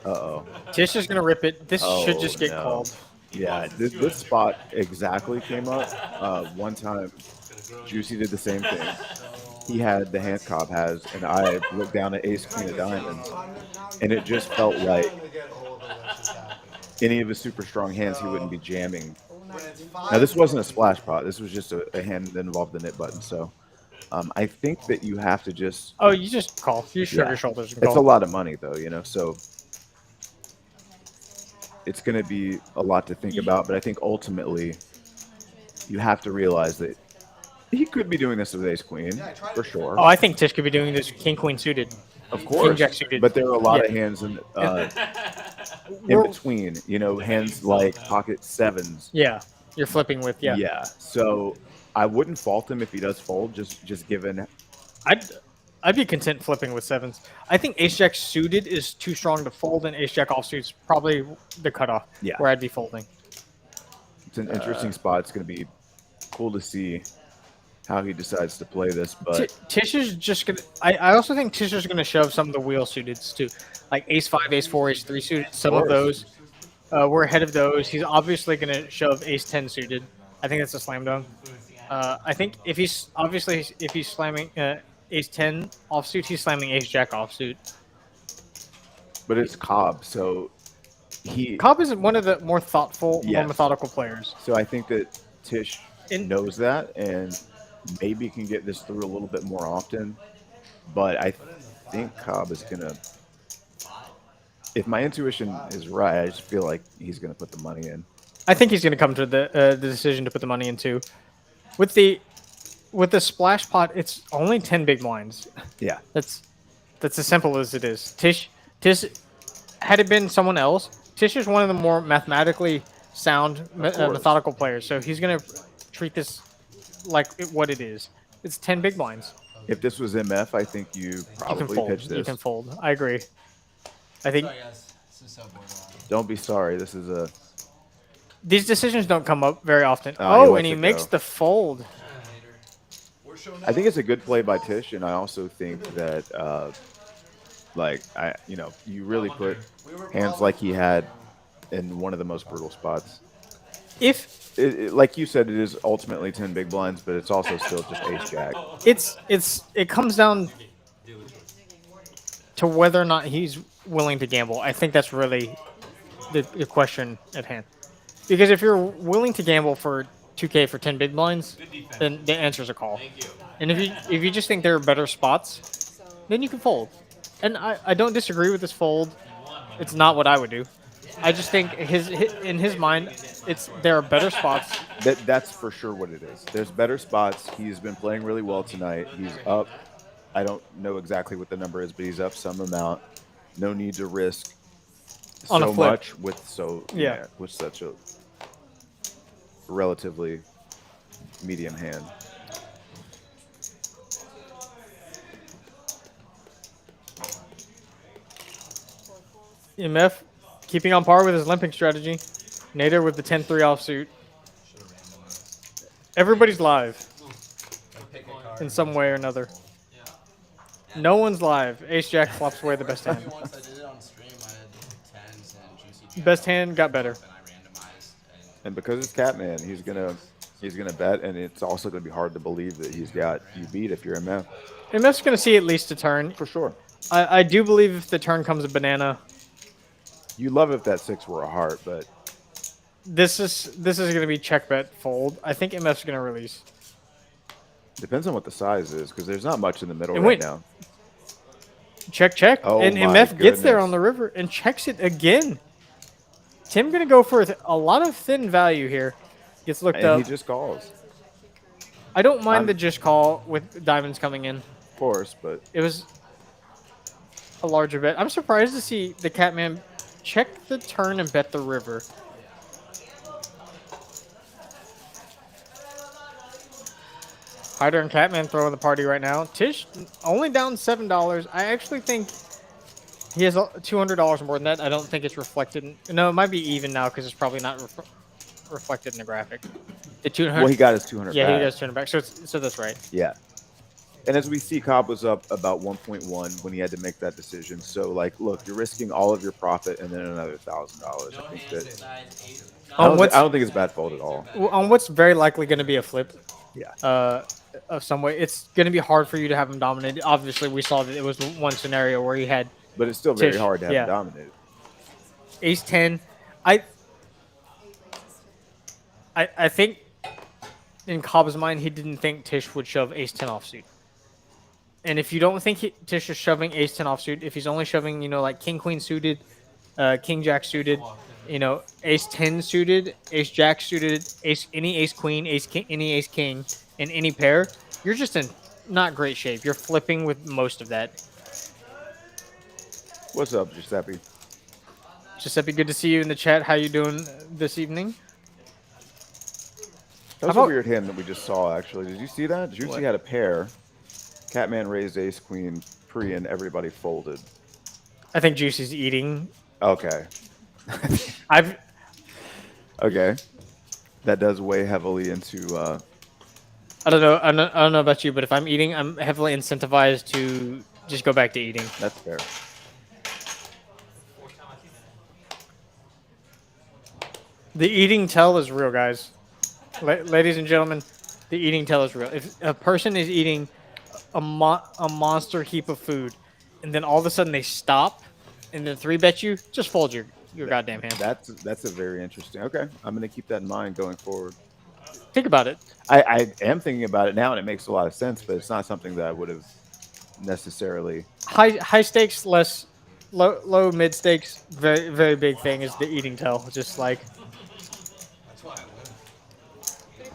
Speaker 5: uh-oh.
Speaker 4: Tish is gonna rip it. This should just get
Speaker 5: no.
Speaker 4: called.
Speaker 5: Yeah, this spot exactly came up. One time, Juicy did the same thing. He had the hand Cobb has, and I looked down at ace queen of diamonds, and it just felt like any of his super strong hands he wouldn't be jamming. Now this wasn't a splash pot. This was just a hand that involved the nip button. So I think that you have to just.
Speaker 4: Oh, you just call. You shrug
Speaker 5: Yeah.
Speaker 4: your shoulders and
Speaker 5: It's a
Speaker 4: call.
Speaker 5: lot of money though, you know. So it's going to be a lot to think about. But I think ultimately you have to realize that he could be doing this with ace queen for sure.
Speaker 4: Oh, I think Tish could be doing this king queen suited.
Speaker 5: Of course,
Speaker 4: jack suited.
Speaker 5: but there are a lot of
Speaker 4: Yeah.
Speaker 5: hands in
Speaker 4: We're-
Speaker 5: between. You know, hands like pocket sevens.
Speaker 4: Yeah, you're flipping with yeah.
Speaker 5: So I wouldn't fault him if he does fold. Just given.
Speaker 4: I'd be content flipping with sevens. I think ace jack suited is too strong to fold, and ace jack offsuit's probably the cutoff.
Speaker 5: Yeah.
Speaker 4: Where I'd be folding.
Speaker 5: It's an interesting spot. It's going to be cool to see how he decides to play this. But
Speaker 4: Tish is just gonna. I also think Tish is gonna shove some of the wheel suiteds too, like ace 5, ace 4, ace 3 suited. Some of those. We're ahead of those. He's obviously gonna shove ace 10 suited. I think that's a slam dunk. I think if he's slamming ace 10 offsuit, he's slamming ace jack offsuit.
Speaker 5: but it's Cobb, so
Speaker 4: Cobb is one of the more thoughtful, more
Speaker 5: Yes.
Speaker 4: methodical players.
Speaker 5: So I think that Tish knows that and maybe can get this through a little bit more often. But I think Cobb is gonna. If my intuition is right, I just feel like he's gonna put the money in.
Speaker 4: I think he's going to come to the decision to put the money in too. With the splash pot, it's only 10 big blinds.
Speaker 5: Yeah.
Speaker 4: That's as simple as it is. Tish, had it been someone else, Tish is one of the more mathematically sound, methodical players. So he's gonna treat this like what it is. It's 10 big blinds.
Speaker 5: If this was MF, I think you probably pitch this.
Speaker 4: You can fold. I agree. I think.
Speaker 6: Sorry, guys. This is so borderline.
Speaker 5: Don't be sorry. This is a.
Speaker 4: These decisions don't come up very often.
Speaker 5: He
Speaker 4: Oh,
Speaker 5: lets
Speaker 4: and he
Speaker 5: it
Speaker 4: makes
Speaker 5: go.
Speaker 4: the fold.
Speaker 5: I think it's a good play by Tish, and I also think that, you really put hands like he had in one of the most brutal spots.
Speaker 4: If
Speaker 5: Like you said, it is ultimately 10 big blinds, but it's also still just ace jack.
Speaker 4: it comes down to whether or not he's willing to gamble. I think that's really the question at hand. Because if you're willing to gamble for 2K for 10 big blinds, then the answer is a call. And if you just think there are better spots, then you can fold. And I don't disagree with this fold. It's not what I would do. I just think in his mind, there are better spots.
Speaker 5: That's for sure what it is. There's better spots. He's been playing really well tonight. He's up. I don't know exactly what the number is, but he's up some amount. No need to risk
Speaker 4: On a
Speaker 5: so
Speaker 4: flip.
Speaker 5: much with with such a relatively medium hand.
Speaker 4: MF keeping on par with his limping strategy. Nader with the 10-3 offsuit. Everybody's live in some way or another. No one's live. Ace Jack flops away the best hand.
Speaker 6: Once I did it on stream, I had tens and juicy jacks.
Speaker 4: Best hand got better.
Speaker 6: And I randomized.
Speaker 5: And because it's Catman, he's gonna bet, and it's also gonna be hard to believe that he's got you beat if you're MF.
Speaker 4: MF's going to see at least a turn.
Speaker 5: For sure.
Speaker 4: I do believe if the turn comes a banana,
Speaker 5: You love if that 6 were a heart, but
Speaker 4: this is going to be check bet fold. I think MF's going to release.
Speaker 5: depends on what the size is, because there's not much in the middle
Speaker 4: And
Speaker 5: right
Speaker 4: wait.
Speaker 5: now.
Speaker 4: Check.
Speaker 5: Oh
Speaker 4: And
Speaker 5: my
Speaker 4: MF gets there
Speaker 5: goodness.
Speaker 4: on the river and checks it again. Tim going to go for a lot of thin value here. Gets looked
Speaker 5: And
Speaker 4: up.
Speaker 5: he just calls,
Speaker 4: I don't mind the just call with diamonds coming in.
Speaker 5: of course, but
Speaker 4: It was a larger bet. I'm surprised to see the Catman check the turn and bet the river. Hyder and Catman throwing the party right now. Tish only down $7. I actually think he has $200 more than that. I don't think it's reflected. No, it might be even now because it's probably not reflected in the graphic. The 200.
Speaker 5: well, he got his 200
Speaker 4: yeah,
Speaker 5: back.
Speaker 4: he does turn it back. So that's right.
Speaker 5: Yeah. And as we see, Cobb was up about 1.1 when he had to make that decision. So, like, look, you're risking all of your profit and then another $1,000.
Speaker 3: No
Speaker 5: I think
Speaker 3: hands
Speaker 5: that
Speaker 3: besides ace.
Speaker 5: I don't,
Speaker 4: what's-
Speaker 5: I don't think it's a bad fold at all.
Speaker 4: On what's very likely going to be a flip.
Speaker 5: Yeah.
Speaker 4: Of some way, it's going to be hard for you to have him dominated. Obviously, we saw that it was one scenario where he had
Speaker 5: But it's still very
Speaker 4: Tish,
Speaker 5: hard to have
Speaker 4: yeah.
Speaker 5: him dominated.
Speaker 4: ace 10. I think in Cobb's mind, he didn't think Tish would shove ace 10 offsuit. And if you don't think Tish is shoving ace 10 offsuit, if he's only shoving, like king queen suited, king jack suited, ace 10 suited, ace jack suited, any ace queen, any ace king, in any pair, you're just in not great shape. You're flipping with most of that.
Speaker 5: What's up, Giuseppe?
Speaker 4: Giuseppe, good to see you in the chat. How you doing this evening?
Speaker 5: That was
Speaker 4: How
Speaker 5: a
Speaker 4: about-
Speaker 5: weird hand that we just saw, actually. Did you see that? Juicy had a pair. Catman raised ace queen pre and everybody folded.
Speaker 4: I think Juicy's eating.
Speaker 5: Okay. Okay. That does weigh heavily into
Speaker 4: I don't know. I don't know about you, but if I'm eating, I'm heavily incentivized to just go back to eating.
Speaker 5: that's fair.
Speaker 4: The eating tell is real, guys. Ladies and gentlemen, the eating tell is real. If a person is eating a monster heap of food, and then all of a sudden they stop, and then 3-bet you, just fold your goddamn hand.
Speaker 5: That's a very interesting. Okay. I'm going to keep that in mind going forward.
Speaker 4: Think about it.
Speaker 5: I am thinking about it now, and it makes a lot of sense, but it's not something that I would have necessarily.
Speaker 4: High stakes, low mid stakes. Very big thing is the eating tell. Just like
Speaker 6: That's why I win.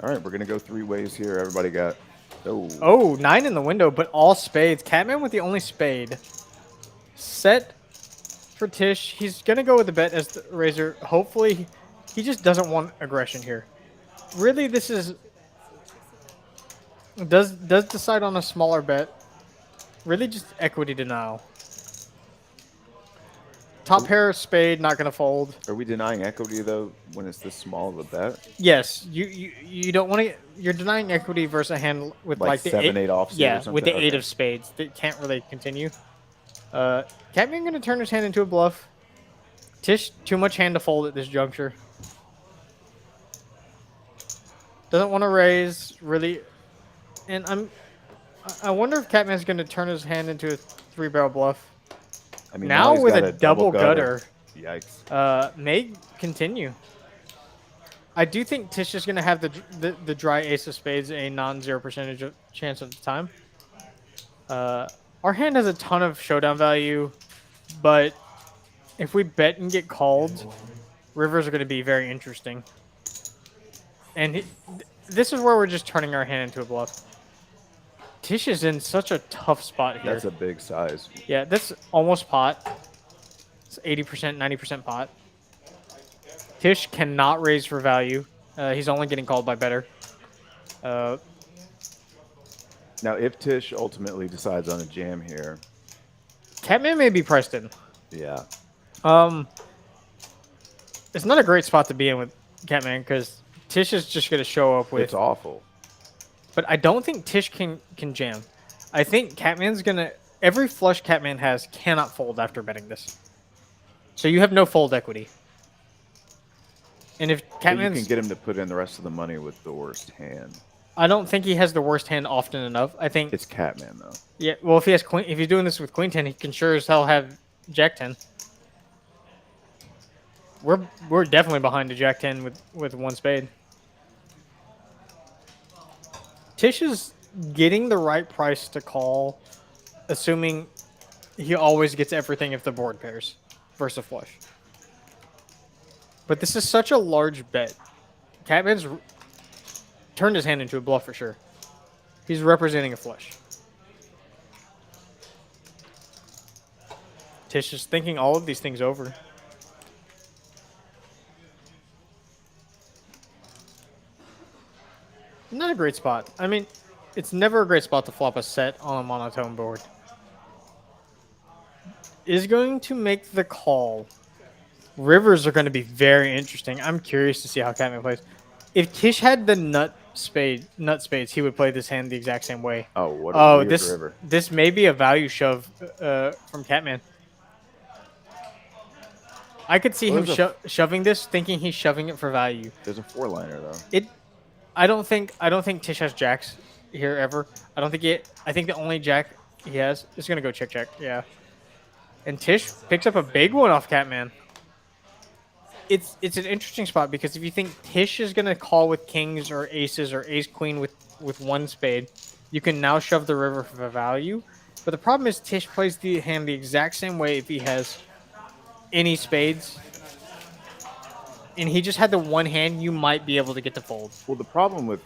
Speaker 5: All right, we're gonna go 3 ways here. Everybody got.
Speaker 4: oh 9 in the window, but all spades. Catman with the only spade. Set for Tish. He's gonna go with the bet as the raiser. Hopefully, he just doesn't want aggression here. Really, this is does decide on a smaller bet. Really, just equity denial. Top pair spade, not gonna fold.
Speaker 5: Are we denying equity though when it's this small of a bet?
Speaker 4: Yes, you don't want to. You're denying equity versus a hand with like the
Speaker 5: 7-8
Speaker 4: eight,
Speaker 5: offsuit.
Speaker 4: yeah,
Speaker 5: or something?
Speaker 4: with the eight
Speaker 5: Okay.
Speaker 4: of spades. That can't really continue. Catman gonna turn his hand into a bluff. Tish too much hand to fold at this juncture. Doesn't want to raise really, and I wonder if Catman's gonna turn his hand into a 3-barrel bluff.
Speaker 5: I mean,
Speaker 4: Now
Speaker 5: he's
Speaker 4: with
Speaker 5: got
Speaker 4: a double gutter.
Speaker 5: Yikes.
Speaker 4: May continue. I do think Tish is going to have the dry ace of spades a non-zero percentage chance at the time. Our hand has a ton of showdown value, but if we bet and get called, rivers are going to be very interesting. And this is where we're just turning our hand into a bluff. Tish is in such a tough spot here.
Speaker 5: That's a big size.
Speaker 4: Yeah, that's almost pot. It's 80%, 90% pot. Tish cannot raise for value. He's only getting called by better.
Speaker 5: Now, if Tish ultimately decides on a jam here,
Speaker 4: Catman may be priced in.
Speaker 5: yeah,
Speaker 4: It's not a great spot to be in with Catman because Tish is just going to show up with.
Speaker 5: it's awful.
Speaker 4: But I don't think Tish can jam. I think Catman's going to. Every flush Catman has cannot fold after betting this. So you have no fold equity. And if
Speaker 5: But you
Speaker 4: Catman's.
Speaker 5: can get him to put in the rest of the money with the worst hand.
Speaker 4: I don't think he has the worst hand often enough. I think.
Speaker 5: It's Catman though.
Speaker 4: Yeah, well, if he has queen, if he's doing this with Queen 10, he can sure as hell have Jack 10. We're definitely behind a Jack 10 with one spade. Tish is getting the right price to call, assuming he always gets everything if the board pairs versus a flush. But this is such a large bet. Catman's turned his hand into a bluff for sure. He's representing a flush. Tish is thinking all of these things over. Not a great spot. I mean, it's never a great spot to flop a set on a monotone board. Is going to make the call. Rivers are going to be very interesting. I'm curious to see how Catman plays. If Tish had the nut spades, he would play this hand the exact same way.
Speaker 5: Oh, what a weird
Speaker 4: this
Speaker 5: river.
Speaker 4: This may be a value shove from Catman. I could see him shoving this, thinking he's shoving it for value.
Speaker 5: There's a 4-liner though.
Speaker 4: I don't think Tish has jacks here ever. I think the only jack he has is gonna go check. Yeah. And Tish picks up a big one off Catman. It's an interesting spot because if you think Tish is gonna call with kings or aces or ace queen with one spade, you can now shove the river for value. But the problem is Tish plays the hand the exact same way if he has any spades. And he just had the one hand, you might be able to get the fold.
Speaker 5: Well, the problem with,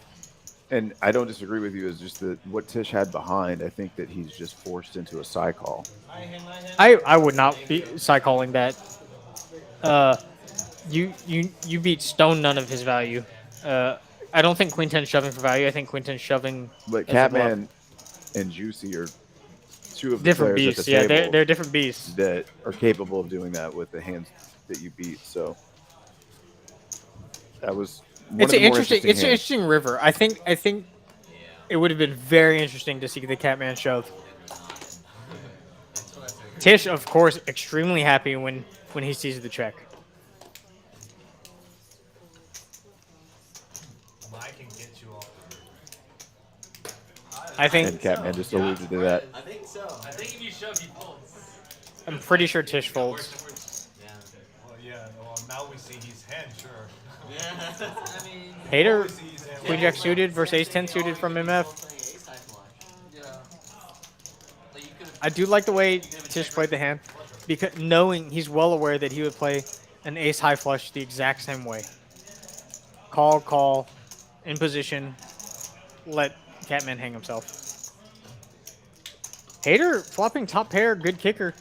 Speaker 5: and I don't disagree with you, is just that what Tish had behind. I think that he's just forced into a side call.
Speaker 4: I would not be side calling that. You beat stone none of his value. I don't think Queen 10 is shoving for value. I think Queen 10 is shoving.
Speaker 5: But Catman and Juicy are two of the
Speaker 4: different
Speaker 5: players
Speaker 4: beasts.
Speaker 5: at the
Speaker 4: Yeah,
Speaker 5: table
Speaker 4: they're different beasts
Speaker 5: that are capable of doing that with the hands that you beat. So that was one
Speaker 4: it's
Speaker 5: of
Speaker 4: an
Speaker 5: the more
Speaker 4: interesting. It's an
Speaker 5: hands.
Speaker 4: interesting river. I think it would have been very interesting to see the Catman shove. Tish, of course, extremely happy when he sees the check.
Speaker 1: I can get you off the
Speaker 4: I think
Speaker 5: And Catman just alluded to that.
Speaker 3: I think so.
Speaker 1: I think if you shove, he folds.
Speaker 4: I'm pretty sure Tish folds.
Speaker 3: Yeah.
Speaker 2: Well, yeah, well, now we see his hand, sure.
Speaker 3: Yeah. I mean,
Speaker 4: Hater,
Speaker 2: We see his hand.
Speaker 4: Queen Jack suited versus Ace 10 suited from MF.
Speaker 3: Yeah. Like you could've-
Speaker 4: I do like the way Tish played the hand, because knowing he's well aware that he would play an ace high flush the exact same way. Call, in position, let Catman hang himself. Hater flopping top pair, good kicker.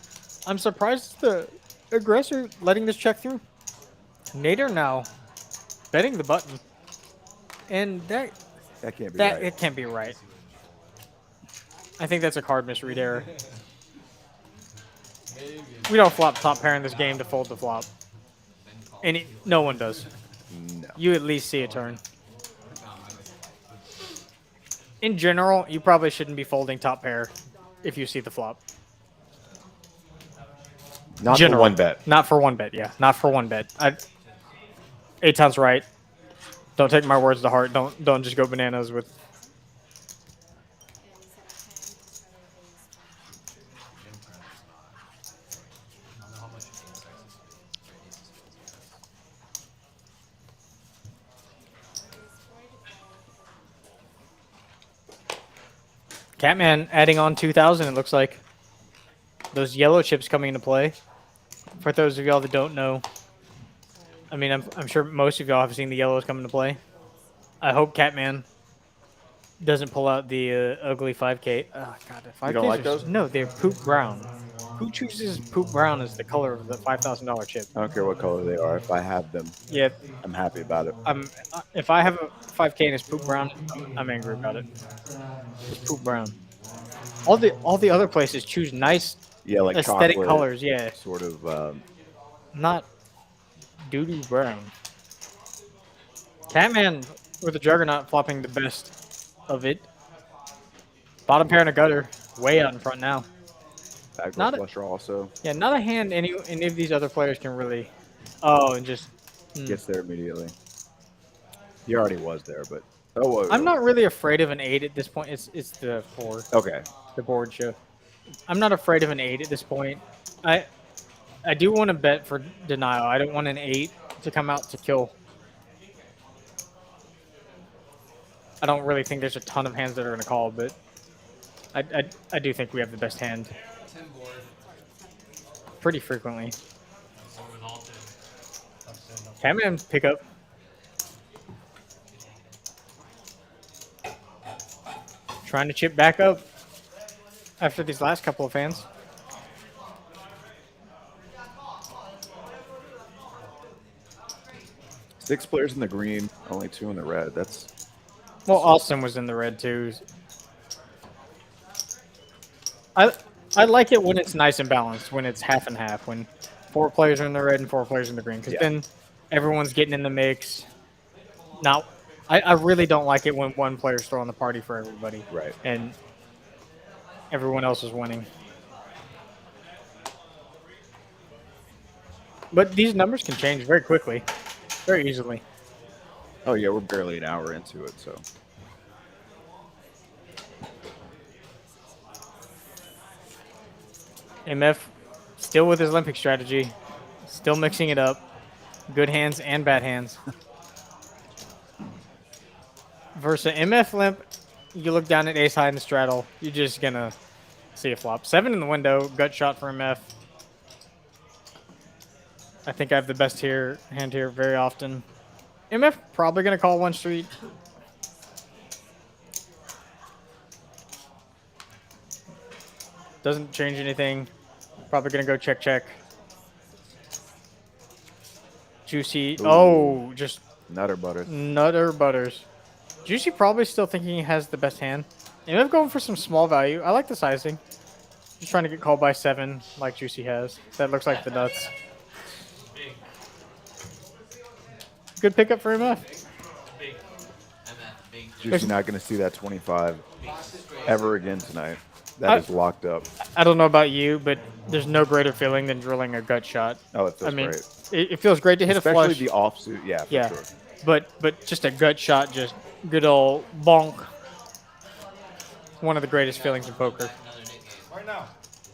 Speaker 4: I'm surprised the aggressor letting this check through. Nader now betting the button, and that
Speaker 5: can't be
Speaker 4: that
Speaker 5: right.
Speaker 4: it can't be right. I think that's a card misread error. We don't flop top pair in this game to fold the flop. And no one does.
Speaker 5: No.
Speaker 4: You at least see a turn. In general, you probably shouldn't be folding top pair if you see the flop.
Speaker 5: Not
Speaker 4: General.
Speaker 5: for one bet.
Speaker 4: Not for one bet, yeah. Not for one bet. Eighton's right. Don't take my words to heart. Don't just go bananas with. Catman adding on 2,000, it looks like. Those yellow chips coming into play. For those of y'all that don't know, I mean, I'm sure most of y'all have seen the yellows come into play. I hope Catman doesn't pull out the ugly 5K. Oh, God, the 5Ks
Speaker 5: You don't like those?
Speaker 4: No, they're poop brown. Who chooses poop brown as the color of the $5,000 chip?
Speaker 5: I don't care what color they are. If I have them,
Speaker 4: Yeah,
Speaker 5: I'm happy about it.
Speaker 4: if I have a 5K and it's poop brown, I'm angry about it. It's poop brown. All the other places choose nice
Speaker 5: Yeah, like
Speaker 4: aesthetic
Speaker 5: chocolate,
Speaker 4: colors. Yeah,
Speaker 5: sort of.
Speaker 4: not doo-doo brown. Catman with the Juggernaut flopping the best of it. Bottom pair and a gutter, way out in front now.
Speaker 5: Backdoor
Speaker 4: Not a-
Speaker 5: flush draw also
Speaker 4: Yeah, not a hand any of these other players can really. Oh, and just.
Speaker 5: gets there immediately. He already was there, but
Speaker 4: I'm not really afraid of an 8 at this point. It's the 4,
Speaker 5: okay.
Speaker 4: the board show. I'm not afraid of an 8 at this point. I do want to bet for denial. I don't want an 8 to come out to kill. I don't really think there's a ton of hands that are going to call, but I do think we have the best hand. Pretty frequently.
Speaker 1: So with all two.
Speaker 4: Catman pickup. Trying to chip back up after these last couple of hands.
Speaker 5: Six players in the green, only 2 in the red. That's
Speaker 4: Well, Austin was in the red too. I like it when it's nice and balanced, when it's half and half, when 4 players are in the red and 4 players in the green, because then everyone's getting in the mix. Now, I really don't like it when one player's throwing the party for everybody.
Speaker 5: right.
Speaker 4: And everyone else is winning. But these numbers can change very quickly, very easily.
Speaker 5: Oh yeah, we're barely an hour into it, so
Speaker 4: MF still with his Olympic strategy, still mixing it up. Good hands and bad hands. Versus MF limp, you look down at ace high in the straddle, you're just gonna see a flop. 7 in the window, gut shot for MF. I think I have the best hand here very often. MF probably gonna call one street. Doesn't change anything. Probably gonna go check. Juicy.
Speaker 5: Ooh.
Speaker 4: Oh, just
Speaker 5: nutter butter.
Speaker 4: nutter butters. Juicy probably still thinking he has the best hand. MF going for some small value. I like the sizing. Just trying to get called by 7 like Juicy has. That looks like the nuts.
Speaker 1: Big.
Speaker 4: Good pickup for MF.
Speaker 1: Big.
Speaker 3: Big.
Speaker 5: Juicy not going to see that 25 ever again tonight. That is locked up.
Speaker 4: I don't know about you, but there's no greater feeling than drilling a gut shot.
Speaker 5: Oh, it feels
Speaker 4: I mean,
Speaker 5: great.
Speaker 4: it feels great to hit
Speaker 5: Especially
Speaker 4: a flush.
Speaker 5: the offsuit, yeah, for
Speaker 4: Yeah.
Speaker 5: sure.
Speaker 4: But just a gut shot, just good old bonk. One of the greatest feelings in poker.
Speaker 3: Another Nick game.
Speaker 2: Right now.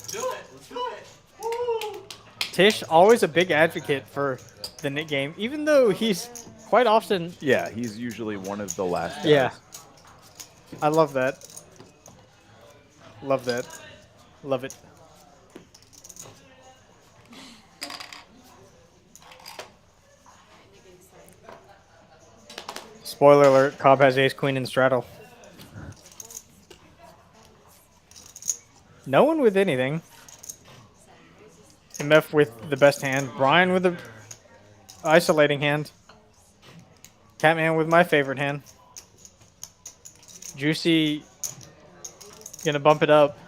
Speaker 3: Do it. Let's do it. Woo!
Speaker 4: Tish, always a big advocate for the nit game, even though he's quite often.
Speaker 5: Yeah, he's usually one of the last guys.
Speaker 4: Yeah. I love that. Love that. Love it. Spoiler alert, Cobb has ace queen in straddle. No one with anything. MF with the best hand. Brian with the isolating hand. Catman with my favorite hand. Juicy gonna bump it up.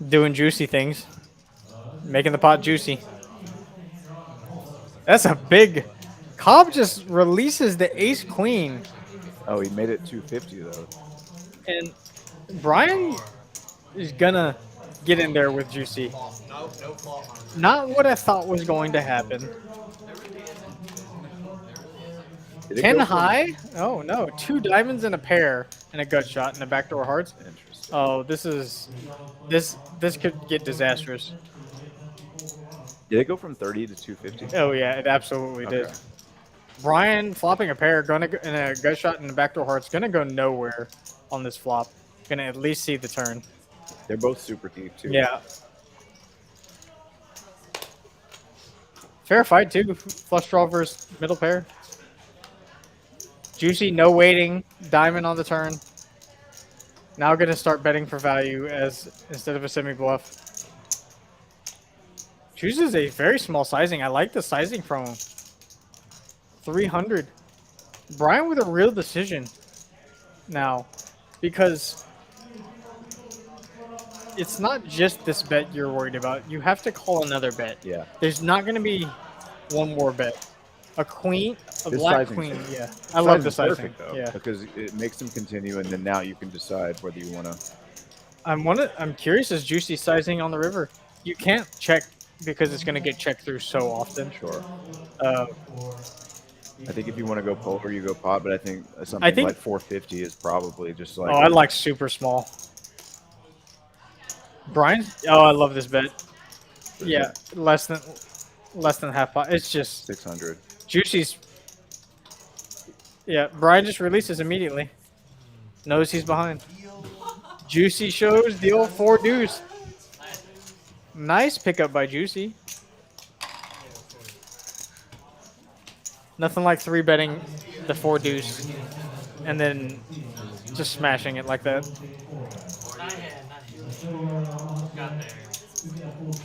Speaker 4: Doing juicy things. Making the pot juicy. That's a big... Cobb just releases the ace queen.
Speaker 5: Oh, he made it 250 though.
Speaker 4: And Brian is gonna get in there with juicy. Not what I thought was going to happen.
Speaker 5: Did it
Speaker 4: 10
Speaker 5: go from-
Speaker 4: high? Oh no, 2 diamonds and a pair and a gut shot and a backdoor hearts.
Speaker 5: Interesting.
Speaker 4: Oh, this could get disastrous.
Speaker 5: Did it go from 30 to 250?
Speaker 4: Oh yeah, it absolutely did.
Speaker 5: Okay.
Speaker 4: Brian flopping a pair, gonna go, and a gut shot and a backdoor heart's gonna go nowhere on this flop. Gonna at least see the turn.
Speaker 5: They're both super deep too.
Speaker 4: Yeah. Fair fight too. Flush draw versus middle pair. Juicy, no waiting. Diamond on the turn. Now gonna start betting for value as instead of a semi bluff. Chooses a very small sizing. I like the sizing from him. 300. Brian with a real decision now, because it's not just this bet you're worried about. You have to call another bet.
Speaker 5: Yeah.
Speaker 4: There's not going to be one more bet. A queen, a
Speaker 5: This
Speaker 4: black
Speaker 5: sizing's-
Speaker 4: queen. Yeah, I love the sizing.
Speaker 5: Perfect though,
Speaker 4: Yeah,
Speaker 5: because it makes them continue, and then now you can decide whether you want to.
Speaker 4: I'm curious as Juicy sizing on the river. You can't check because it's going to get checked through so often.
Speaker 5: Sure.
Speaker 4: I
Speaker 5: I think if you want to go poker, you go pot, but I think something like 450 is probably just like.
Speaker 4: Oh, I like super small. Brian? Oh, I love this bet. Yeah, less than half pot. It's just
Speaker 5: 600.
Speaker 4: Juicy's. Yeah, Brian just releases immediately. Knows he's behind. Juicy shows the old 4 deuce. Nice pickup by Juicy. Nothing like 3-betting the 4 deuce and then just smashing it like that.
Speaker 1: Not yet, not yet. Got there.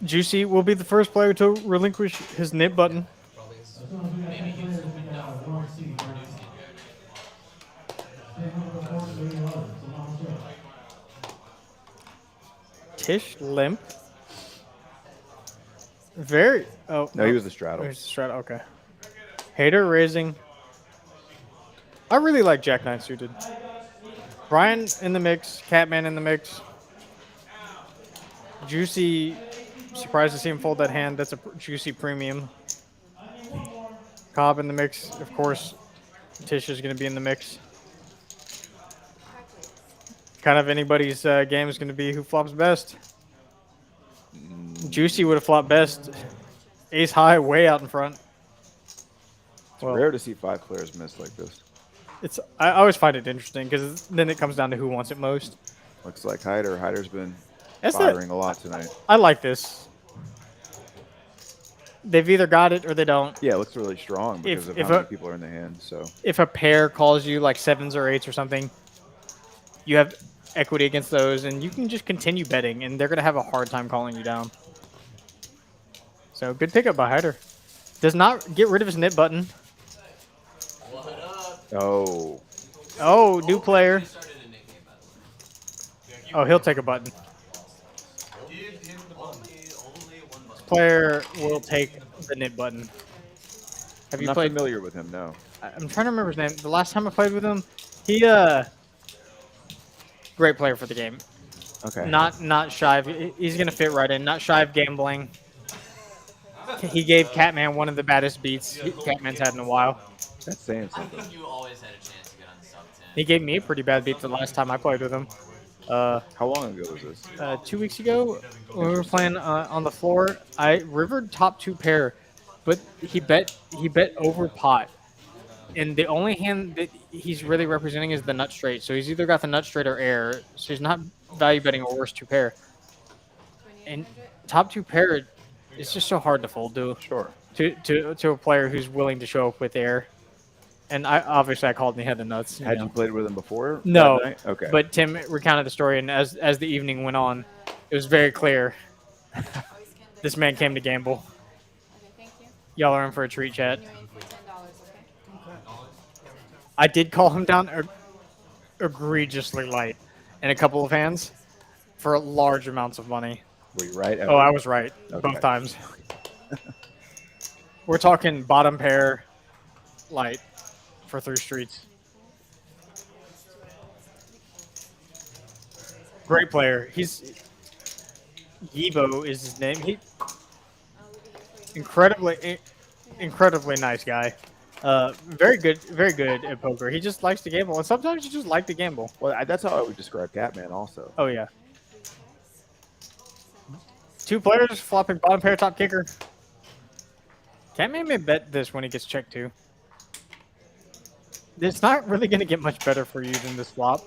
Speaker 4: Juicy will be the first player to relinquish his nib button. Tish limp. Very. Oh
Speaker 5: No, he was the straddle.
Speaker 4: There's the straddle. Okay. Hater raising. I really like Jack 9 suited. Brian in the mix. Catman in the mix. Juicy. Surprised to see him fold that hand. That's a Juicy premium. Cobb in the mix. Of course, Tish is going to be in the mix. Kind of anybody's game is going to be who flops best. Juicy would have flopped best. Ace high, way out in front.
Speaker 5: It's rare to see 5 players miss like this.
Speaker 4: I always find it interesting because then it comes down to who wants it most.
Speaker 5: Looks like Hyder's been
Speaker 4: That's
Speaker 5: firing a lot tonight.
Speaker 4: I like this. They've either got it or they don't.
Speaker 5: Yeah, it looks really strong because of how many people are in the hand. So
Speaker 4: if a pair calls you like 7s or 8s or something, you have equity against those, and you can just continue betting, and they're going to have a hard time calling you down. So good pickup by Hyder. Does not get rid of his nip button.
Speaker 5: oh,
Speaker 4: Oh, new player. Oh, he'll take a button. Player will take the nip button. Have
Speaker 5: I'm
Speaker 4: you
Speaker 5: not
Speaker 4: played?
Speaker 5: familiar with him. No.
Speaker 4: I'm trying to remember his name. The last time I played with him, he great player for the game.
Speaker 5: Okay.
Speaker 4: Not Shive. He's gonna fit right in. Not Shive gambling. He gave Catman one of the baddest beats Catman's had in a while.
Speaker 5: That's saying
Speaker 3: I
Speaker 5: something.
Speaker 3: think you always had a chance to get on the sub 10.
Speaker 4: He gave me a pretty bad beat the last time I played with him.
Speaker 5: How long ago was this?
Speaker 4: 2 weeks ago, when we were playing on the floor, I rivered top 2 pair, but he bet over pot, and the only hand that he's really representing is the nut straight. So he's either got the nut straight or air. So he's not value betting a worse 2 pair. And top 2 pair, it's just so hard to fold
Speaker 5: Sure.
Speaker 4: to a player who's willing to show up with air. And I called and he had the nuts.
Speaker 5: Had you played with him before?
Speaker 4: No.
Speaker 5: That night? Okay.
Speaker 4: But Tim recounted the story, and as the evening went on, it was very clear. This man came to gamble. Y'all are in for a treat, chat. I did call him down egregiously light in a couple of hands for large amounts of money.
Speaker 5: Were you right?
Speaker 4: Oh, I was right both times. We're talking bottom pair light for 3 streets. Great player. Yibo is his name. He incredibly nice guy. Very good at poker. He just likes to gamble, and sometimes you just like to gamble.
Speaker 5: Well, that's how I would describe Catman also.
Speaker 4: Oh yeah. 2 players flopping bottom pair top kicker. Catman may bet this when he gets checked too. It's not really going to get much better for you than this flop.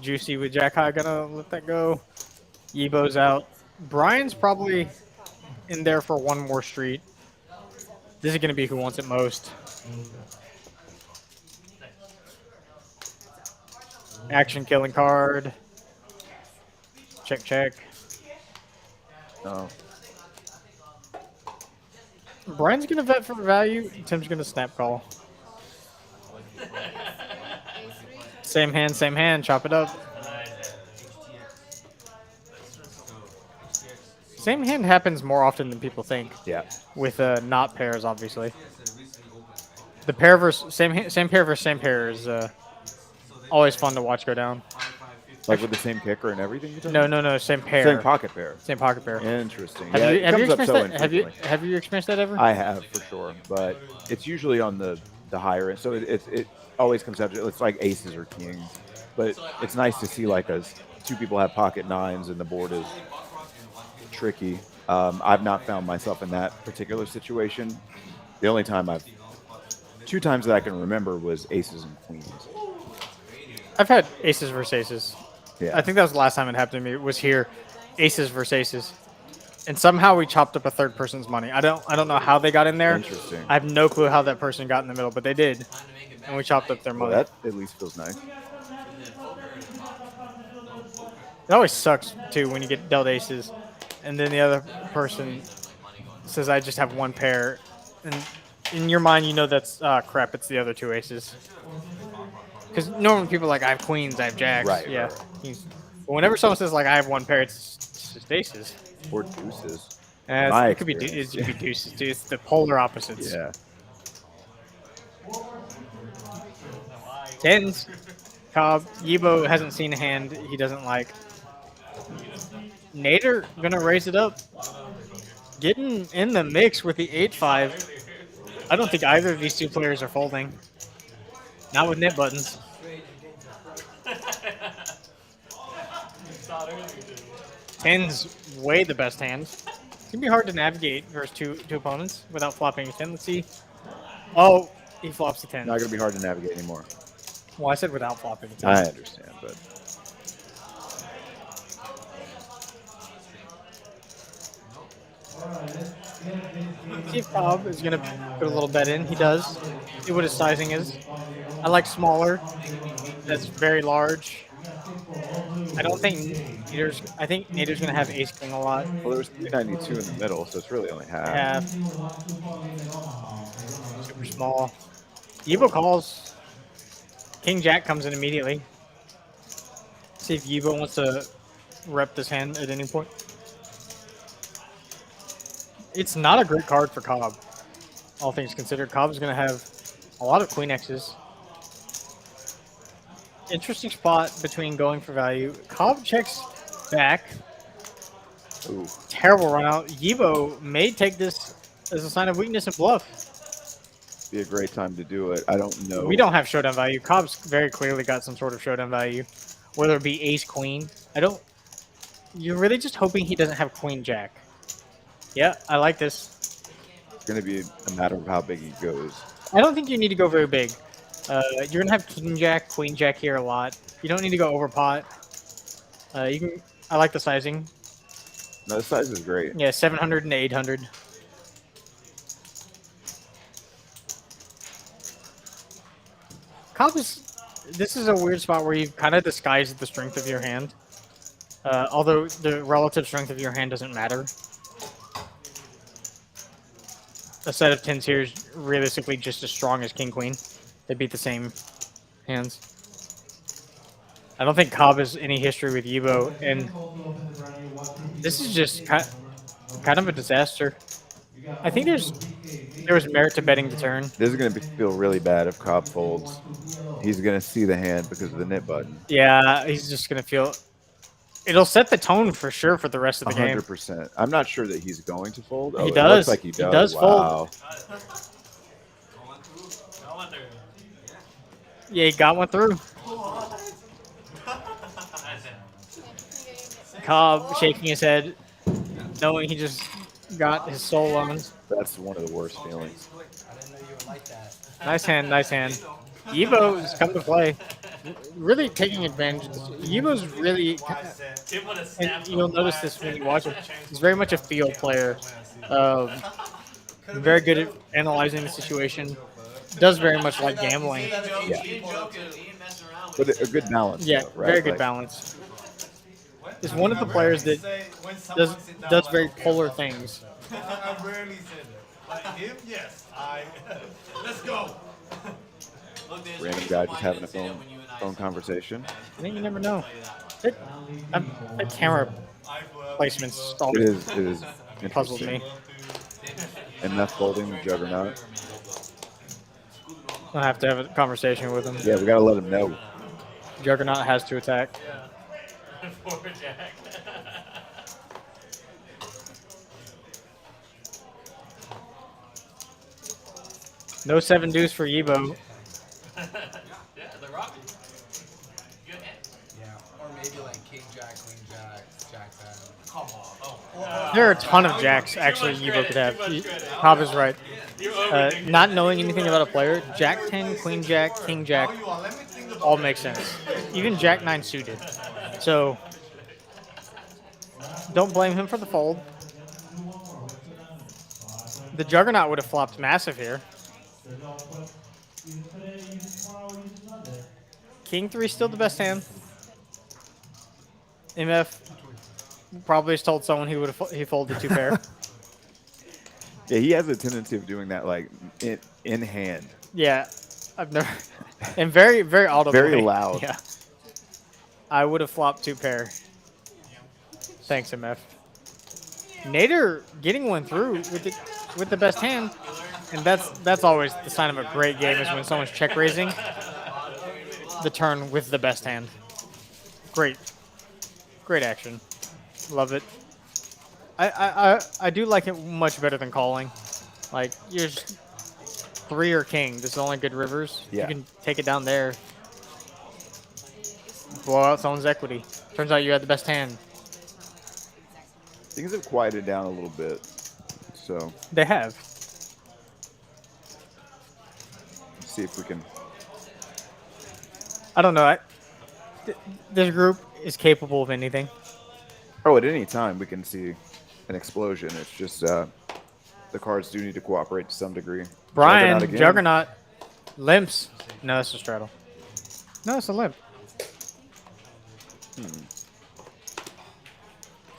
Speaker 4: Juicy with Jack High gonna let that go. Yibo's out. Brian's probably in there for one more street. This is gonna be who wants it most. Action killing card. Check, check.
Speaker 5: No.
Speaker 4: Brian's gonna vet for value. Tim's gonna snap call. Same hand, chop it up. Same hand happens more often than people think.
Speaker 5: Yeah.
Speaker 4: With not pairs, obviously. The pair versus same pair versus same pair is always fun to watch go down.
Speaker 5: Like with the same kicker and everything?
Speaker 4: No, same pair.
Speaker 5: Same pocket pair.
Speaker 4: Same pocket pair.
Speaker 5: Interesting.
Speaker 4: Have you experienced that? Have you experienced that ever?
Speaker 5: I have for sure, but it's usually on the higher end. So it always comes out to it's like aces or kings, but it's nice to see like as 2 people have pocket 9s and the board is tricky. I've not found myself in that particular situation. The only time 2 times that I can remember was aces and queens.
Speaker 4: I've had aces versus aces.
Speaker 5: Yeah.
Speaker 4: I think that was the last time it happened to me. It was here, aces versus aces, and somehow we chopped up a third person's money. I don't know how they got in there.
Speaker 5: Interesting.
Speaker 4: I have no clue how that person got in the middle, but they did, and we chopped up their
Speaker 5: Well,
Speaker 4: money.
Speaker 5: that at least feels nice.
Speaker 4: It always sucks too when you get dealt aces, and then the other person says, "I just have 1 pair," and in your mind you know that's crap. It's the other 2 aces. Because normally people are like, I have queens, I have jacks.
Speaker 5: Right,
Speaker 4: yeah.
Speaker 5: right.
Speaker 4: But whenever someone says like I have 1 pair, it's just aces.
Speaker 5: Or deuces.
Speaker 4: It could be deuces too. It's the polar opposites.
Speaker 5: Yeah.
Speaker 4: 10s. Cobb. Yibo hasn't seen a hand he doesn't like. Nader gonna raise it up. Getting in the mix with the 8-5. I don't think either of these 2 players are folding. Not with net buttons. 10's way the best hand. It's gonna be hard to navigate versus two opponents without flopping a 10. Let's see. Oh, he flops the 10.
Speaker 5: Not going to be hard to navigate anymore.
Speaker 4: Well, I said without flopping the 10.
Speaker 5: I understand, but
Speaker 4: See if Cobb is going to put a little bet in. He does. See what his sizing is. I like smaller. That's very large. I don't think Nader's... I think Nader's going to have ace-king a lot.
Speaker 5: well, there's 392 in the middle, so it's really only half.
Speaker 4: Half. Super small. Yibo calls. King-jack comes in immediately. See if Yibo wants to rep this hand at any point. It's not a great card for Cobb, all things considered. Cobb's going to have a lot of queen X's. interesting spot between going for value. Cobb checks back.
Speaker 5: Ooh.
Speaker 4: Terrible run out. Yibo may take this as a sign of weakness and bluff.
Speaker 5: Be a great time to do it. I don't know.
Speaker 4: We don't have showdown value. Cobb's very clearly got some sort of showdown value, whether it be ace queen. You're really just hoping he doesn't have queen jack. Yeah, I like this.
Speaker 5: It's going to be a matter of how big he goes.
Speaker 4: I don't think you need to go very big. You're gonna have king jack, queen jack here a lot. You don't need to go over pot. You can. I like the sizing.
Speaker 5: No, the size is great.
Speaker 4: Yeah, 700 and 800. Cobb is. This is a weird spot where you've kind of disguised the strength of your hand. Although the relative strength of your hand doesn't matter. A set of 10s here is realistically just as strong as king queen. They beat the same hands. I don't think Cobb has any history with Yibo, and this is just kind of a disaster. I think there was merit to betting the turn.
Speaker 5: This is going to feel really bad if Cobb folds. He's going to see the hand because of the nit button.
Speaker 4: Yeah, he's just going to feel... It'll set the tone for sure for the rest of the game.
Speaker 5: 100%. I'm not sure that he's going to fold. Oh,
Speaker 4: He
Speaker 5: it
Speaker 4: does.
Speaker 5: looks like he does.
Speaker 4: He does
Speaker 5: wow.
Speaker 4: fold. Yeah, he got one through. Cobb shaking his head, knowing he just got his soul loans.
Speaker 5: That's one of the worst feelings.
Speaker 6: I didn't know you would like that.
Speaker 4: Nice hand, nice hand. Yibo has come to play. Really taking advantage of this. Yibo's really, and you'll notice this when you watch him, he's very much a field player. Very good at analyzing the situation. Does very much like gambling.
Speaker 5: But a good balance.
Speaker 4: Yeah,
Speaker 5: though, right?
Speaker 4: very good balance. Is one of the players that does very polar things.
Speaker 2: I rarely say that. Like him, yes. Let's go.
Speaker 5: Random guy just having a phone conversation.
Speaker 4: I think you never know. That camera placement's
Speaker 5: It is
Speaker 4: puzzled
Speaker 5: interesting.
Speaker 4: me.
Speaker 5: And that's folding the juggernaut.
Speaker 4: I'll have to have a conversation with him.
Speaker 5: Yeah, we got to let him know.
Speaker 4: Juggernaut has to attack.
Speaker 1: Poor Jack.
Speaker 4: No 7 deuce for Yibo.
Speaker 1: Yeah, the rock. Good hand.
Speaker 6: Yeah, or maybe like king jack, queen jack, jack 10.
Speaker 1: Come on. Oh.
Speaker 4: There are a ton of jacks actually Yibo could have. Cobb is right. Not knowing anything about a player, Jack 10, Queen Jack, King Jack, all make sense. Even Jack 9 suited. So don't blame him for the fold. The Juggernaut would have flopped massive here. King 3 still the best hand. MF probably has told someone he folded 2 pair.
Speaker 5: Yeah, he has a tendency of doing that, like in hand.
Speaker 4: Yeah, I've never, and very, very audibly.
Speaker 5: Very loud.
Speaker 4: Yeah, I would have flopped 2 pair. Thanks, MF. Nader getting one through with the best hand, and that's always the sign of a great game is when someone's check raising the turn with the best hand. Great action. Love it. I do like it much better than calling. Like, you're just 3 or king. This is only good rivers.
Speaker 5: Yeah.
Speaker 4: You can take it down there. Blow out someone's equity. Turns out you had the best hand.
Speaker 5: Things have quieted down a little bit, so
Speaker 4: They have.
Speaker 5: let's see if we can.
Speaker 4: I don't know. This group is capable of anything.
Speaker 5: Oh, at any time we can see an explosion. It's just the cards do need to cooperate to some degree.
Speaker 4: Brian,
Speaker 5: again.
Speaker 4: Juggernaut, limps. No, that's a straddle. No, it's a limp.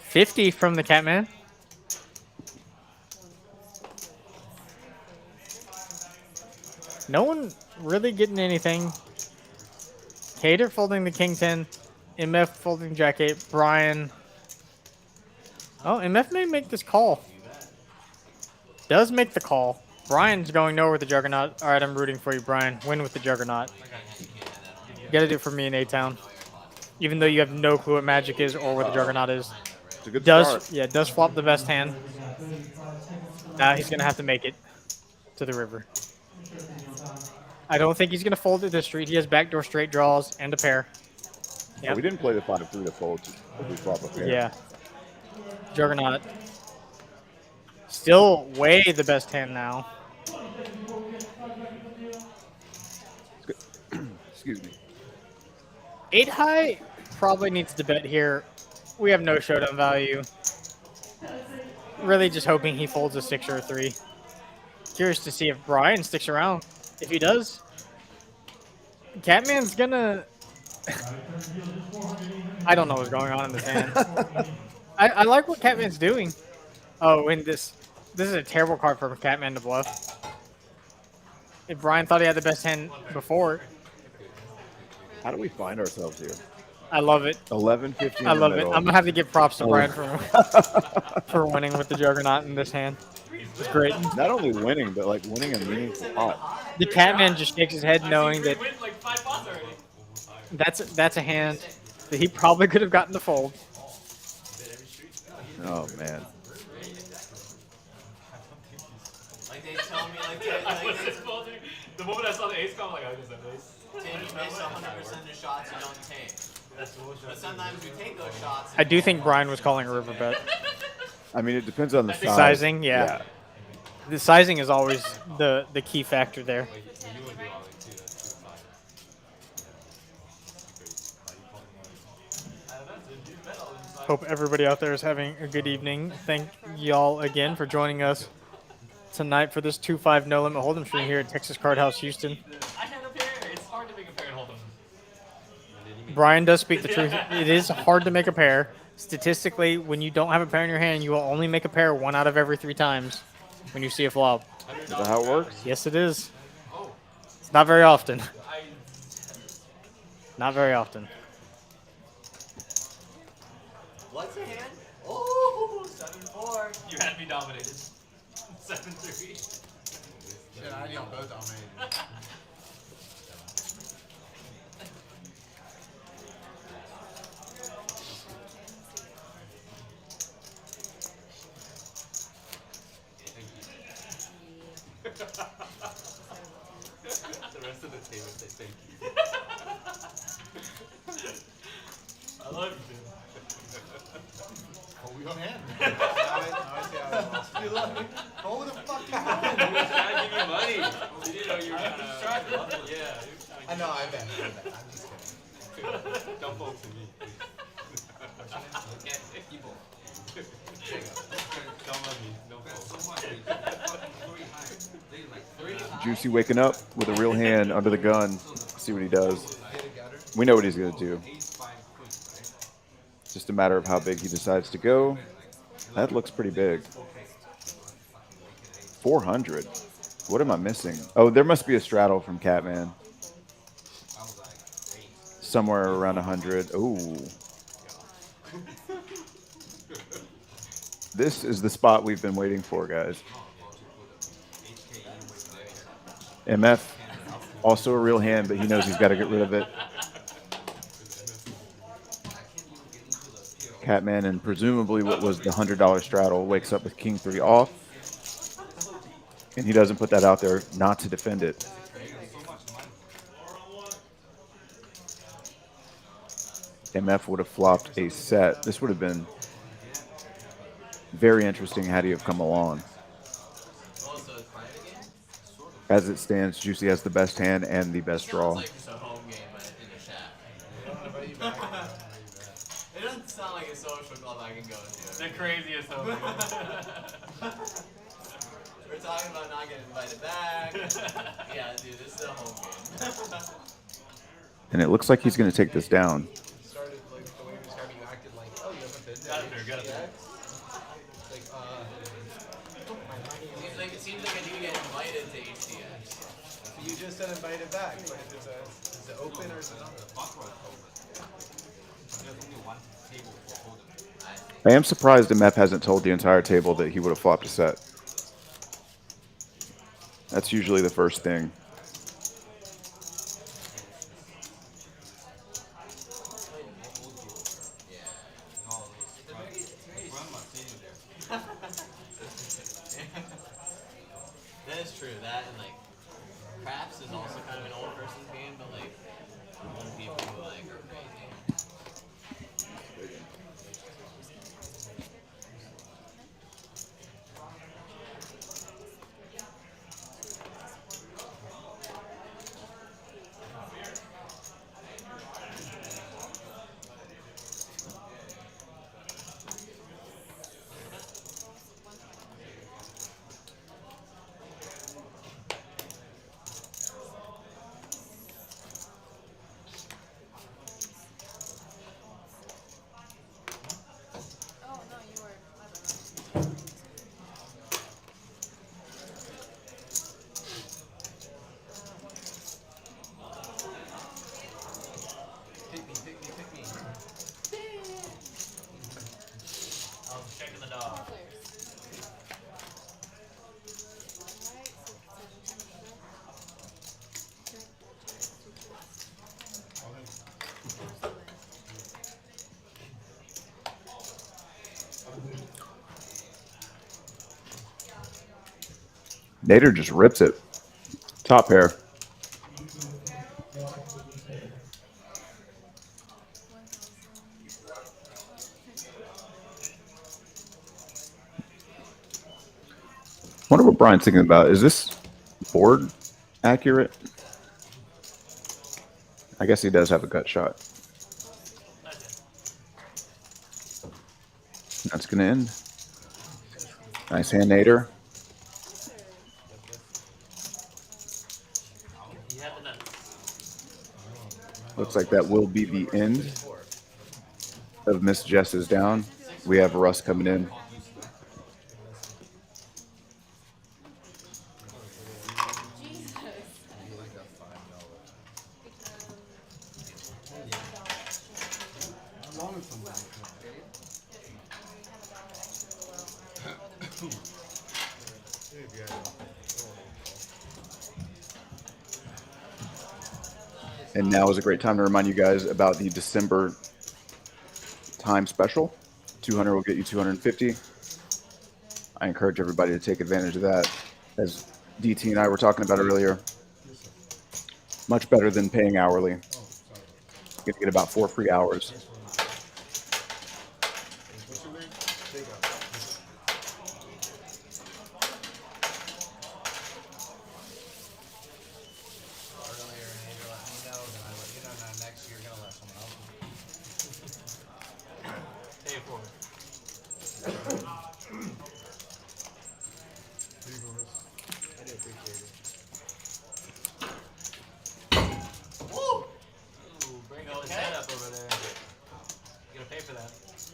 Speaker 4: 50 from the Catman. No one really getting anything. Cater folding the King 10. MF folding Jack 8. Brian. Oh, MF may make this call. Does make the call. Brian's going nowhere with the Juggernaut. All right, I'm rooting for you, Brian. Win with the Juggernaut. You gotta do it for me in A-Town. Even though you have no clue what Magic is or what the Juggernaut is.
Speaker 5: It's a good start.
Speaker 4: Does flop the best hand. Now he's gonna have to make it to the river. I don't think he's gonna fold it this street. He has backdoor straight draws and a pair.
Speaker 5: Yeah, we didn't play the 5-3 to fold. We flop a pair.
Speaker 4: Yeah. Juggernaut. Still way the best hand now.
Speaker 5: Excuse me.
Speaker 4: 8 high probably needs to bet here. We have no showdown value. Really just hoping he folds a 6 or a 3. Curious to see if Brian sticks around. If he does, Catman's gonna... I don't know what's going on in this hand. I like what Catman's doing. Oh, and this is a terrible card for Catman to bluff. If Brian thought he had the best hand before.
Speaker 5: How do we find ourselves here?
Speaker 4: I love it.
Speaker 5: 11-15.
Speaker 4: I love it. I'm gonna have to give props to Brian for winning with the Juggernaut in this hand. It's great.
Speaker 5: Not only winning, but like winning a meaningful pot.
Speaker 4: The Catman just shakes his head knowing that that's a hand that he probably could have gotten to fold.
Speaker 5: Oh man.
Speaker 3: Like they tell me,
Speaker 1: The moment I saw the ace come, I'm like, I just have ace.
Speaker 3: you miss 100% of shots you don't take. But sometimes you take those shots.
Speaker 4: I do think Brian was calling a river bet.
Speaker 5: I mean, it depends on the size.
Speaker 4: Sizing, yeah. The sizing is always the key factor there. Hope everybody out there is having a good evening. Thank y'all again for joining us tonight for this 2-5 no limit hold'em stream here at Texas Card House Houston.
Speaker 1: I had a pair. It's hard to make a pair and hold them.
Speaker 4: Brian does speak the truth. It is hard to make a pair. Statistically, when you don't have a pair in your hand, you will only make a pair 1 out of every 3 times when you see a flop.
Speaker 5: Is that how it works?
Speaker 4: Yes, it is. It's not very often. Not very often.
Speaker 3: What's a hand? Oh, 7-4.
Speaker 1: You had me dominated. 7-3.
Speaker 6: Shit, I had you on both dominated.
Speaker 3: The rest of the table say thank you.
Speaker 1: I love you, dude.
Speaker 2: Oh, we on hand.
Speaker 6: You love me. Hold the fuck you
Speaker 3: I was trying to give you money. You didn't know you were trying to. Yeah.
Speaker 6: I know, I bet. I'm just kidding.
Speaker 3: Don't fold to me. People. Don't love me. Don't fold.
Speaker 5: Juicy waking up with a real hand under the gun. See what he does. We know what he's going to do. It's just a matter of how big he decides to go. That looks pretty big. 400. What am I missing? Oh, there must be a straddle from Catman. Somewhere around 100. Ooh. This is the spot we've been waiting for, guys. MF, also a real hand, but he knows he's got to get rid of it. Catman and presumably what was the $100 straddle wakes up with King 3 off. And he doesn't put that out there not to defend it. MF would have flopped a set. This would have been very interesting had he have come along. As it stands, Juicy has the best hand and the best draw.
Speaker 3: It doesn't sound like a social club I can go to.
Speaker 1: The craziest home game.
Speaker 3: We're talking about not getting invited back. Yeah, dude, this is a home game.
Speaker 5: And it looks like he's going to take this down.
Speaker 6: Started like the way we started, you acted like, oh, you haven't been
Speaker 1: Got it there, got it there.
Speaker 6: Like,
Speaker 3: It seems like I do get invited to HTX.
Speaker 6: you just said invited back, but is it open or is it not?
Speaker 5: I am surprised MF hasn't told the entire table that he would have flopped a set. That's usually the first thing. Nader just rips it. Top pair. Wonder what Brian's thinking about. Is this board accurate? I guess he does have a gut shot. That's going to end. Nice hand, Nader. Looks like that will be the end of Miss Jess's down. We have Russ coming in. And now is a great time to remind you guys about the December time special. 200 will get you 250. I encourage everybody to take advantage of that. As DT and I were talking about earlier, much better than paying hourly. You're going to get about 4 free hours.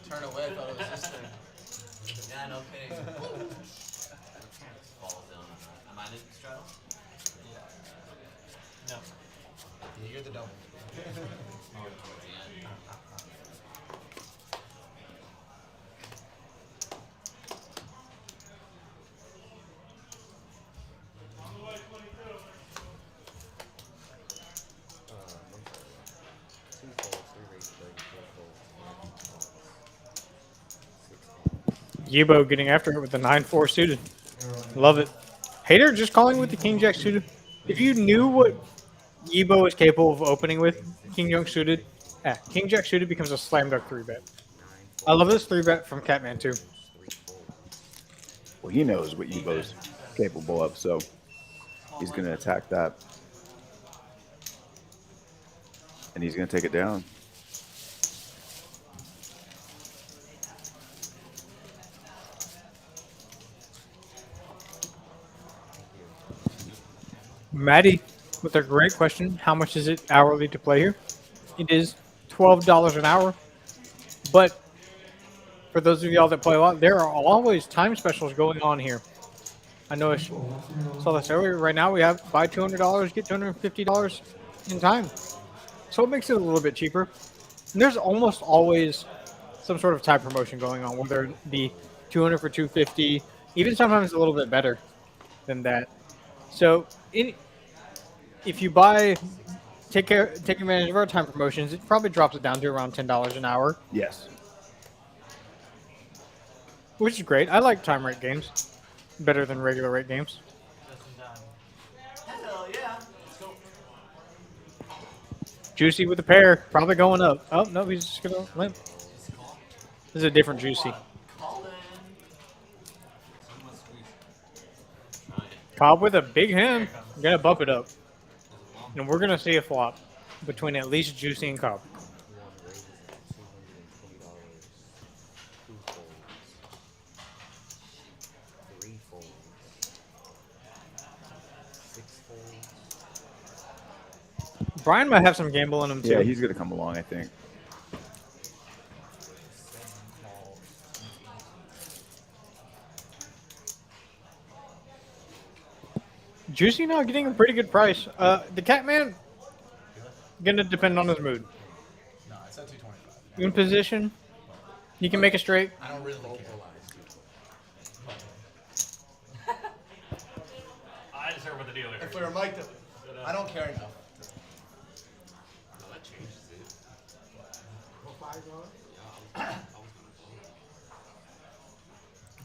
Speaker 6: Turn away, I thought it was this thing.
Speaker 3: Yeah, no kidding. Falls down. Am I the straddle?
Speaker 1: No.
Speaker 6: Yeah, you're the double.
Speaker 4: Yibo getting after it with the 9-4 suited. Love it. Hater just calling with the King Jack suited. If you knew what Yibo is capable of opening with King Jack suited, King Jack suited becomes a slam dunk 3-bet. I love this 3-bet from Catman too.
Speaker 5: Well, he knows what Yibo's capable of, so he's going to attack that. And he's going to take it down.
Speaker 4: Maddie with a great question. How much is it hourly to play here? It is $12 an hour. But for those of y'all that play a lot, there are always time specials going on here. I know I saw this earlier. Right now we have buy $200, get $250 in time. So it makes it a little bit cheaper. And there's almost always some sort of time promotion going on, whether it be 200 for 250, even sometimes a little bit better than that. So if you take advantage of our time promotions, it probably drops it down to around $10 an hour.
Speaker 5: Yes.
Speaker 4: Which is great. I like time rate games better than regular rate games.
Speaker 3: Hell yeah. Let's go.
Speaker 4: Juicy with a pair, probably going up. Oh, no, he's just going to limp. This is a different Juicy. Cobb with a big hand. I'm going to bump it up. And we're going to see a flop between at least Juicy and Cobb. Brian might have some gamble in him too.
Speaker 5: Yeah, he's going to come along, I think.
Speaker 4: Juicy now getting a pretty good price. The Catman gonna depend on his mood.
Speaker 6: No, it's at 225.
Speaker 4: In position, he can make a straight.
Speaker 6: I don't really care.
Speaker 1: I just heard what the dealer.
Speaker 2: If we were mic'd up.
Speaker 6: I don't care enough.
Speaker 3: That changes it.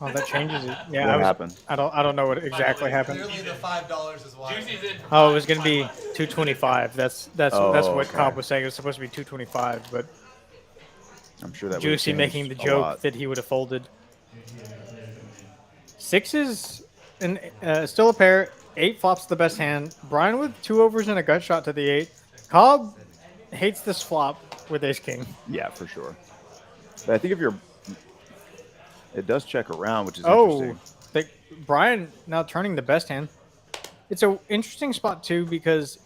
Speaker 4: Oh, that changes it. Yeah,
Speaker 5: What happened?
Speaker 4: I don't know what exactly happened.
Speaker 6: Clearly the $5 is why.
Speaker 1: Juicy's in for
Speaker 4: Oh, it was gonna be 225. That's
Speaker 5: Oh,
Speaker 4: what
Speaker 5: okay.
Speaker 4: Cobb was saying. It was supposed to be 225, but
Speaker 5: I'm sure that would've
Speaker 4: Juicy making the
Speaker 5: changed a lot.
Speaker 4: joke that he would have folded. Sixes and still a pair. 8 flops the best hand. Brian with 2 overs and a gut shot to the 8. Cobb hates this flop with ace king.
Speaker 5: Yeah, for sure. But I think if you're, it does check around, which is
Speaker 4: Oh,
Speaker 5: interesting.
Speaker 4: Brian now turning the best hand. It's a interesting spot too because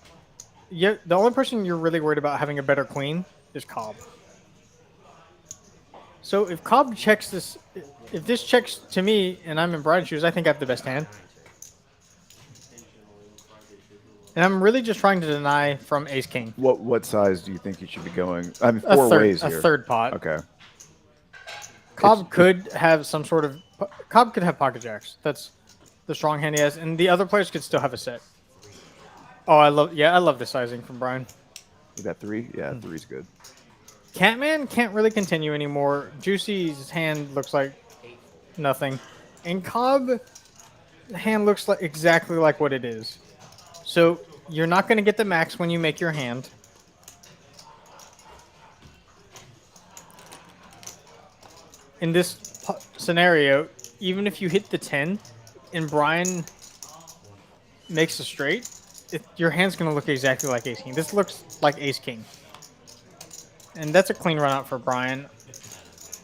Speaker 4: the only person you're really worried about having a better queen is Cobb. So if Cobb checks this, if this checks to me and I'm in Brian's shoes, I think I have the best hand. And I'm really just trying to deny from ace king.
Speaker 5: What size do you think you should be going? I mean,
Speaker 4: A
Speaker 5: 4
Speaker 4: third,
Speaker 5: ways
Speaker 4: a
Speaker 5: here.
Speaker 4: third pot.
Speaker 5: Okay.
Speaker 4: Cobb could have some sort of. Cobb could have pocket jacks. That's the strong hand he has, and the other players could still have a set. Oh, I love the sizing from Brian.
Speaker 5: You got 3? Yeah, 3's good.
Speaker 4: Catman can't really continue anymore. Juicy's hand looks like nothing, and Cobb hand looks like exactly like what it is. So you're not going to get the max when you make your hand. In this scenario, even if you hit the 10 and Brian makes a straight, your hand's going to look exactly like ace king. This looks like ace king. And that's a clean run out for Brian.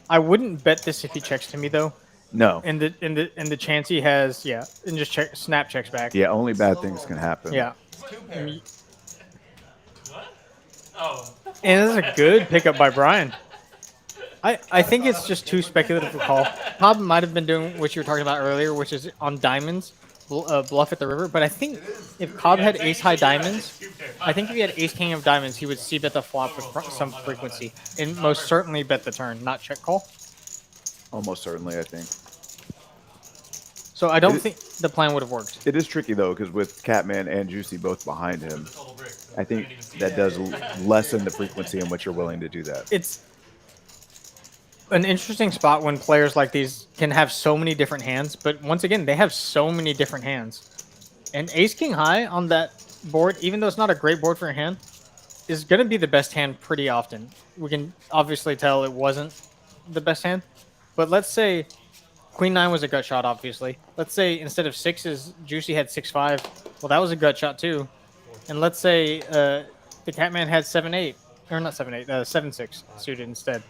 Speaker 4: I wouldn't bet this if he checks to me though.
Speaker 5: No.
Speaker 4: And the chance he has, yeah, and just snap checks back.
Speaker 5: Yeah, only bad things can happen.
Speaker 4: Yeah.
Speaker 6: Two pair.
Speaker 1: What? Oh.
Speaker 4: And this is a good pickup by Brian. I think it's just too speculative to call. Cobb might have been doing what you were talking about earlier, which is on diamonds, bluff at the river. But I think if Cobb had ace high diamonds, I think if he had ace king of diamonds, he would see bet the flop with some frequency and most certainly bet the turn, not check call.
Speaker 5: Almost certainly, I think.
Speaker 4: So I don't think the plan would have worked.
Speaker 5: It is tricky though, because with Catman and Juicy both behind him, I think that does lessen the frequency in which you're willing to do that.
Speaker 4: It's an interesting spot when players like these can have so many different hands, but once again, they have so many different hands. And ace king high on that board, even though it's not a great board for your hand, is going to be the best hand pretty often. We can obviously tell it wasn't the best hand, but let's say Queen 9 was a gut shot, obviously. Let's say instead of 6s, Juicy had 6-5. Well, that was a gut shot too. And let's say the Catman had 7-8, or not 7-8, 7-6 suited instead.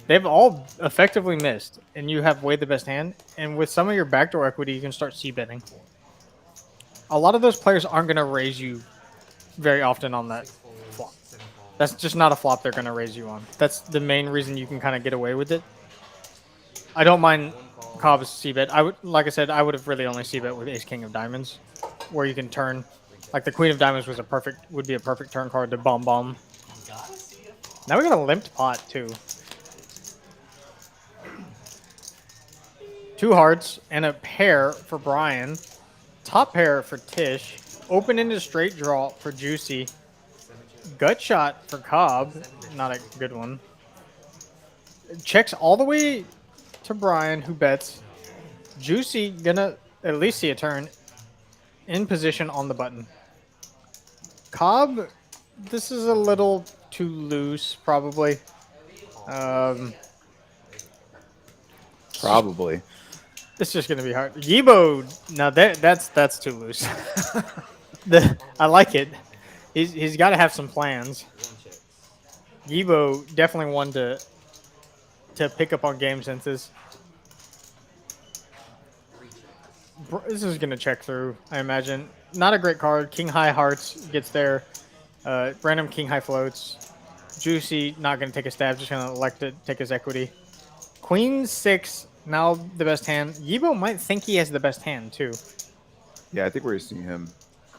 Speaker 4: They've all effectively missed, and you have way the best hand. And with some of your backdoor equity, you can start c-betting. A lot of those players aren't going to raise you very often on that flop. That's just not a flop they're going to raise you on. That's the main reason you can kind of get away with it. I don't mind Cobb's c-bet. Like I said, I would have really only c-bet with ace king of diamonds, where you can turn. Like the queen of diamonds would be a perfect turn card to bomb. Now we got a limped pot too. 2 hearts and a pair for Brian. Top pair for Tish. Open-ended straight draw for Juicy. Gut shot for Cobb. Not a good one. Checks all the way to Brian, who bets. Juicy gonna at least see a turn in position on the button. Cobb, this is a little too loose, probably.
Speaker 5: Probably.
Speaker 4: It's just gonna be hard. Yibo, now that's too loose. I like it. He's got to have some plans. Yibo definitely one to pick up on game senses. This is gonna check through, I imagine. Not a great card. King high hearts gets there. Random king high floats. Juicy not gonna take a stab. Just gonna elect to take his equity. Queen 6. Now the best hand. Yibo might think he has the best hand too.
Speaker 5: Yeah, I think we're seeing him.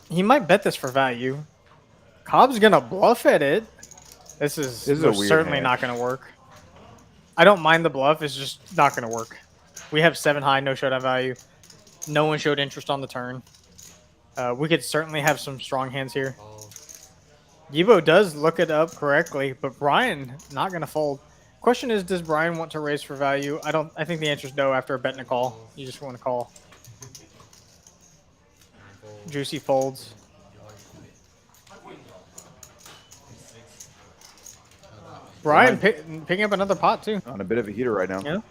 Speaker 4: He might bet this for value. Cobb's gonna bluff at it. This is
Speaker 5: a weird
Speaker 4: certainly
Speaker 5: hand.
Speaker 4: not gonna work. I don't mind the bluff. It's just not gonna work. We have 7 high, no showdown value. No one showed interest on the turn. We could certainly have some strong hands here. Yibo does look it up correctly, but Brian not gonna fold. Question is, does Brian want to raise for value? I don't. I think the answer is no after a bet and a call. You just want to call. Juicy folds. Brian picking up another pot too.
Speaker 5: On a bit of a heater right now.
Speaker 4: Yeah.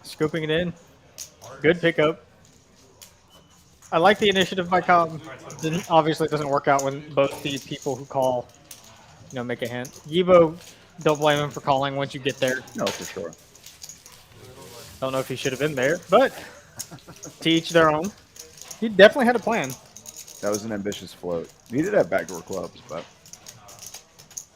Speaker 4: Scooping it in. Good pickup. I like the initiative by Cobb. Obviously, it doesn't work out when both the people who call, make a hand. Yibo, don't blame him for calling once you get there.
Speaker 5: No, for sure.
Speaker 4: Don't know if he should have been there, but to each their own. He definitely had a plan.
Speaker 5: That was an ambitious float. He did have backdoor clubs, but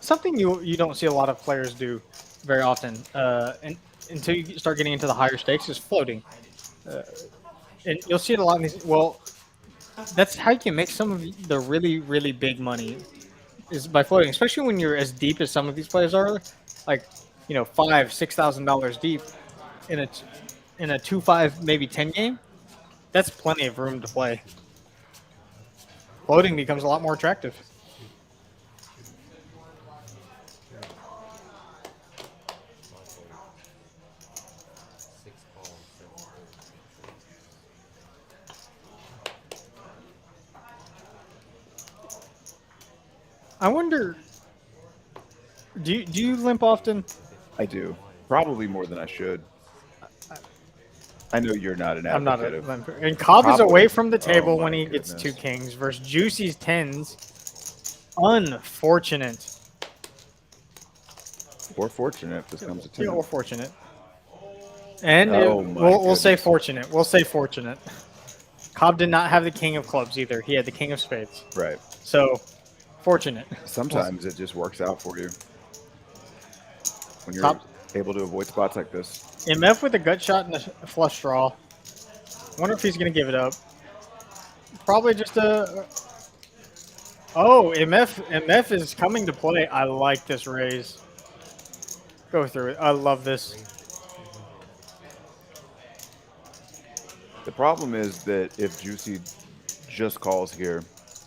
Speaker 4: Something you don't see a lot of players do very often, and until you start getting into the higher stakes, is floating. And you'll see it a lot in these. Well, that's how you can make some of the really, really big money, is by floating. Especially when you're as deep as some of these players are, like $5,000-$6,000 deep in a 2-5 maybe 10 game. That's plenty of room to play. Floating becomes a lot more attractive. I wonder, do you limp often?
Speaker 5: I do. Probably more than I should. I know you're not an
Speaker 4: I'm not a
Speaker 5: advocate of.
Speaker 4: limper. And Cobb is away from the
Speaker 5: Oh
Speaker 4: table
Speaker 5: my
Speaker 4: when he gets
Speaker 5: goodness.
Speaker 4: 2 kings versus Juicy's 10s. Unfortunate.
Speaker 5: Or fortunate if this comes to
Speaker 4: Yeah,
Speaker 5: 10.
Speaker 4: or fortunate. And
Speaker 5: Oh my
Speaker 4: we'll say
Speaker 5: goodness.
Speaker 4: fortunate. We'll say fortunate. Cobb did not have the king of clubs either. He had the king of spades.
Speaker 5: Right.
Speaker 4: So, fortunate.
Speaker 5: Sometimes it just works out for you. When you're
Speaker 4: Top.
Speaker 5: able to avoid spots like this.
Speaker 4: MF with a gut shot and a flush draw. Wonder if he's going to give it up. Probably just a... Oh, MF is coming to play. I like this raise. Go through it. I love this.
Speaker 5: The problem is that if Juicy just calls here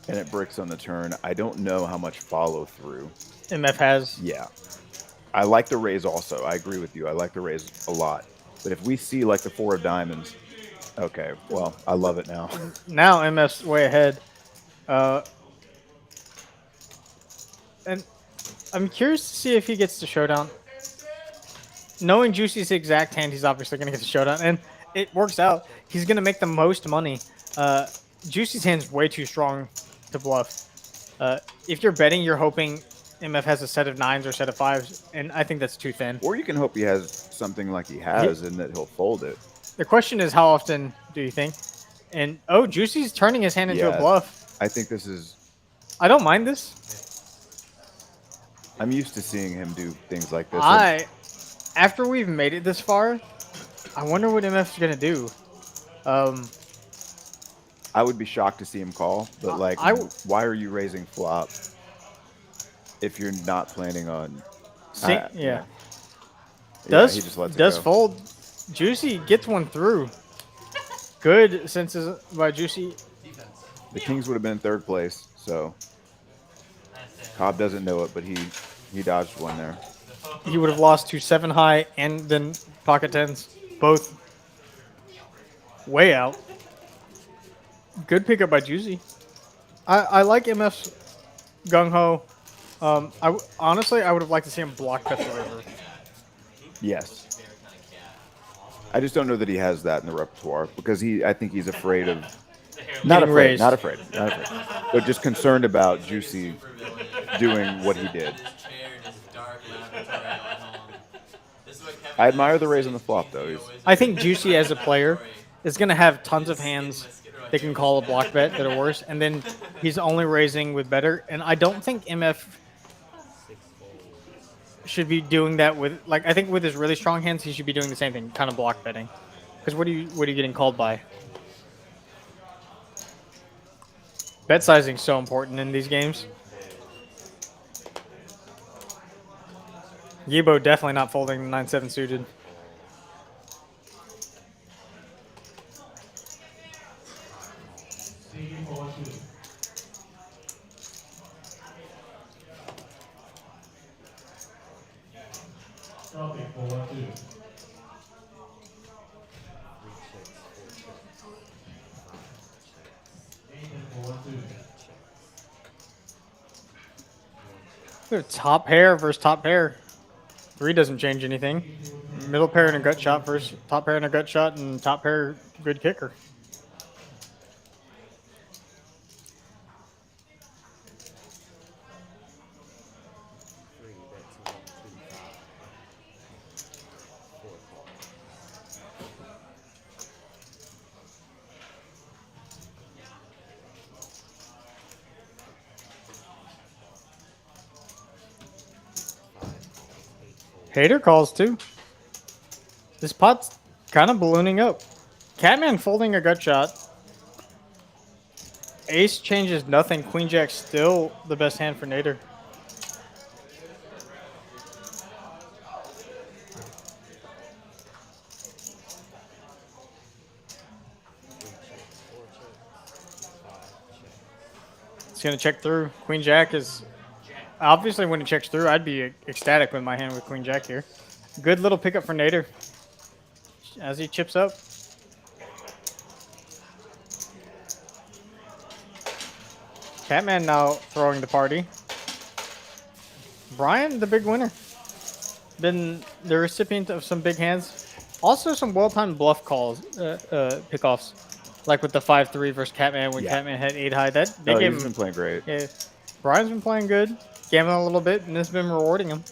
Speaker 5: and it bricks on the turn, I don't know how much follow through.
Speaker 4: MF has.
Speaker 5: Yeah. I like the raise also. I agree with you. I like the raise a lot. But if we see like the 4 of diamonds, okay, well, I love it now.
Speaker 4: Now MF's way ahead. And I'm curious to see if he gets to showdown. Knowing Juicy's exact hand, he's obviously going to get the showdown. And it works out. He's going to make the most money. Juicy's hand's way too strong to bluff. If you're betting, you're hoping MF has a set of 9s or a set of 5s, and I think that's too thin.
Speaker 5: Or you can hope he has something like he has and that he'll fold it.
Speaker 4: The question is, how often do you think? And, oh, Juicy's turning his hand into a bluff.
Speaker 5: I think this is...
Speaker 4: I don't mind this.
Speaker 5: I'm used to seeing him do things like this.
Speaker 4: After we've made it this far, I wonder what MF's going to do.
Speaker 5: I would be shocked to see him call, but like, why are you raising flop if you're not planning on...
Speaker 4: Yeah.
Speaker 5: He just lets it go.
Speaker 4: Fold. Juicy gets one through. Good senses by Juicy.
Speaker 5: The Kings would have been in 3rd place, so Cobb doesn't know it, but he dodged one there.
Speaker 4: He would have lost to 7 high and then pocket 10s. Both way out. Good pickup by Juicy. I like MF's gung-ho. Honestly, I would have liked to see him block bet the river.
Speaker 5: Yes. I just don't know that he has that in the repertoire because I think he's afraid of... Not afraid. But just concerned about Juicy doing what he did. I admire the raise on the flop, though.
Speaker 4: I think Juicy as a player is going to have tons of hands that can call a block bet that are worse, and then he's only raising with better. And I don't think MF should be doing that with, like, I think with his really strong hands, he should be doing the same thing, kind of block betting. Because what are you getting called by? Bet sizing is so important in these games. Yibo definitely not folding the 9-7 suited. Top pair versus top pair. 3 doesn't change anything. Middle pair and a gut shot versus top pair and a gut shot, and top pair good kicker. Hater calls too. This pot's kind of ballooning up. Catman folding a gut shot. Ace changes nothing. Queen Jack still the best hand for Nader. It's gonna check through. Queen Jack is obviously when it checks through. I'd be ecstatic with my hand with Queen Jack here. Good little pickup for Nader as he chips up. Catman now throwing the party. Brian, the big winner. Been the recipient of some big hands. Also some well-timed bluff calls, pickoffs. Like with the 5-3 versus Catman when Catman had 8 high. That they gave
Speaker 5: he's
Speaker 4: him,
Speaker 5: been playing great.
Speaker 4: Yeah, Brian's been playing good. Gambling a little bit, and it's been rewarding him.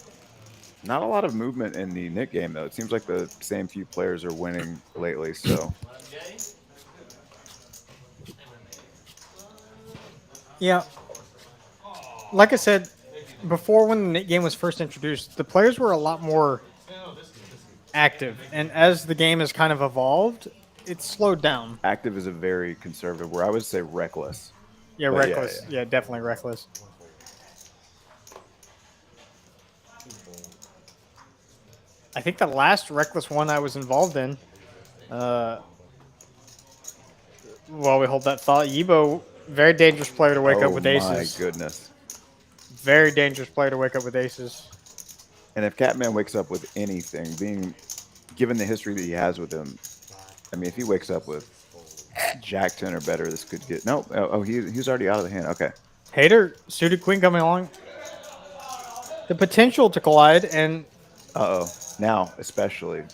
Speaker 5: Not a lot of movement in the Nick game, though. It seems like the same few players are winning lately, so.
Speaker 4: Yeah. Like I said, before when the Nick game was first introduced, the players were a lot more active. And as the game has kind of evolved, it's slowed down.
Speaker 5: Active is a very conservative word. I would say reckless.
Speaker 4: Yeah,
Speaker 5: But
Speaker 4: reckless. Yeah, definitely reckless. I think the last reckless one I was involved in, while we hold that thought, Yibo, very dangerous player to wake up with aces.
Speaker 5: Oh, my goodness.
Speaker 4: Very dangerous player to wake up with aces.
Speaker 5: And if Catman wakes up with anything, being given the history that he has with him, I mean, if he wakes up with Jack 10 or better, this could get... No, he's already out of the hand. Okay.
Speaker 4: Hater, suited queen coming along. The potential to collide, and...
Speaker 5: Uh-oh. Now, especially.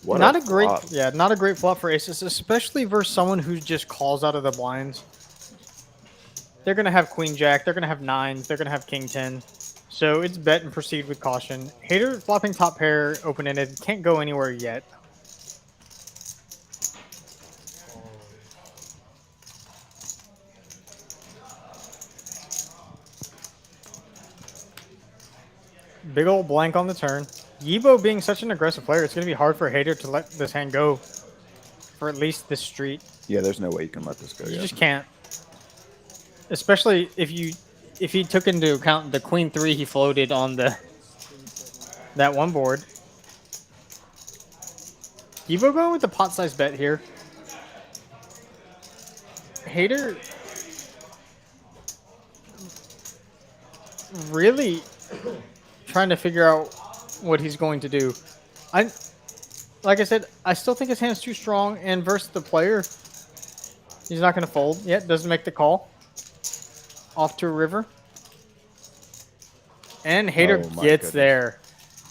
Speaker 5: What
Speaker 4: not
Speaker 5: a
Speaker 4: a great,
Speaker 5: flop.
Speaker 4: yeah, not a great flop for aces, especially versus someone who just calls out of the blinds. They're going to have queen jack, they're going to have nines, they're going to have king 10. So it's bet and proceed with caution. Hater flopping top pair, open-ended, can't go anywhere yet. Big old blank on the turn. Yibo being such an aggressive player, it's going to be hard for Hater to let this hand go for at least this street.
Speaker 5: Yeah, there's no way you can let this go
Speaker 4: You
Speaker 5: yet.
Speaker 4: just can't. Especially if he took into account the queen 3 he floated on that one board. Yibo going with the pot size bet here. Hater really trying to figure out what he's going to do. Like I said, I still think his hand's too strong, and versus the player, he's not going to fold yet. Doesn't make the call. Off to a river. And Hater
Speaker 5: Oh, my
Speaker 4: gets
Speaker 5: goodness.
Speaker 4: there.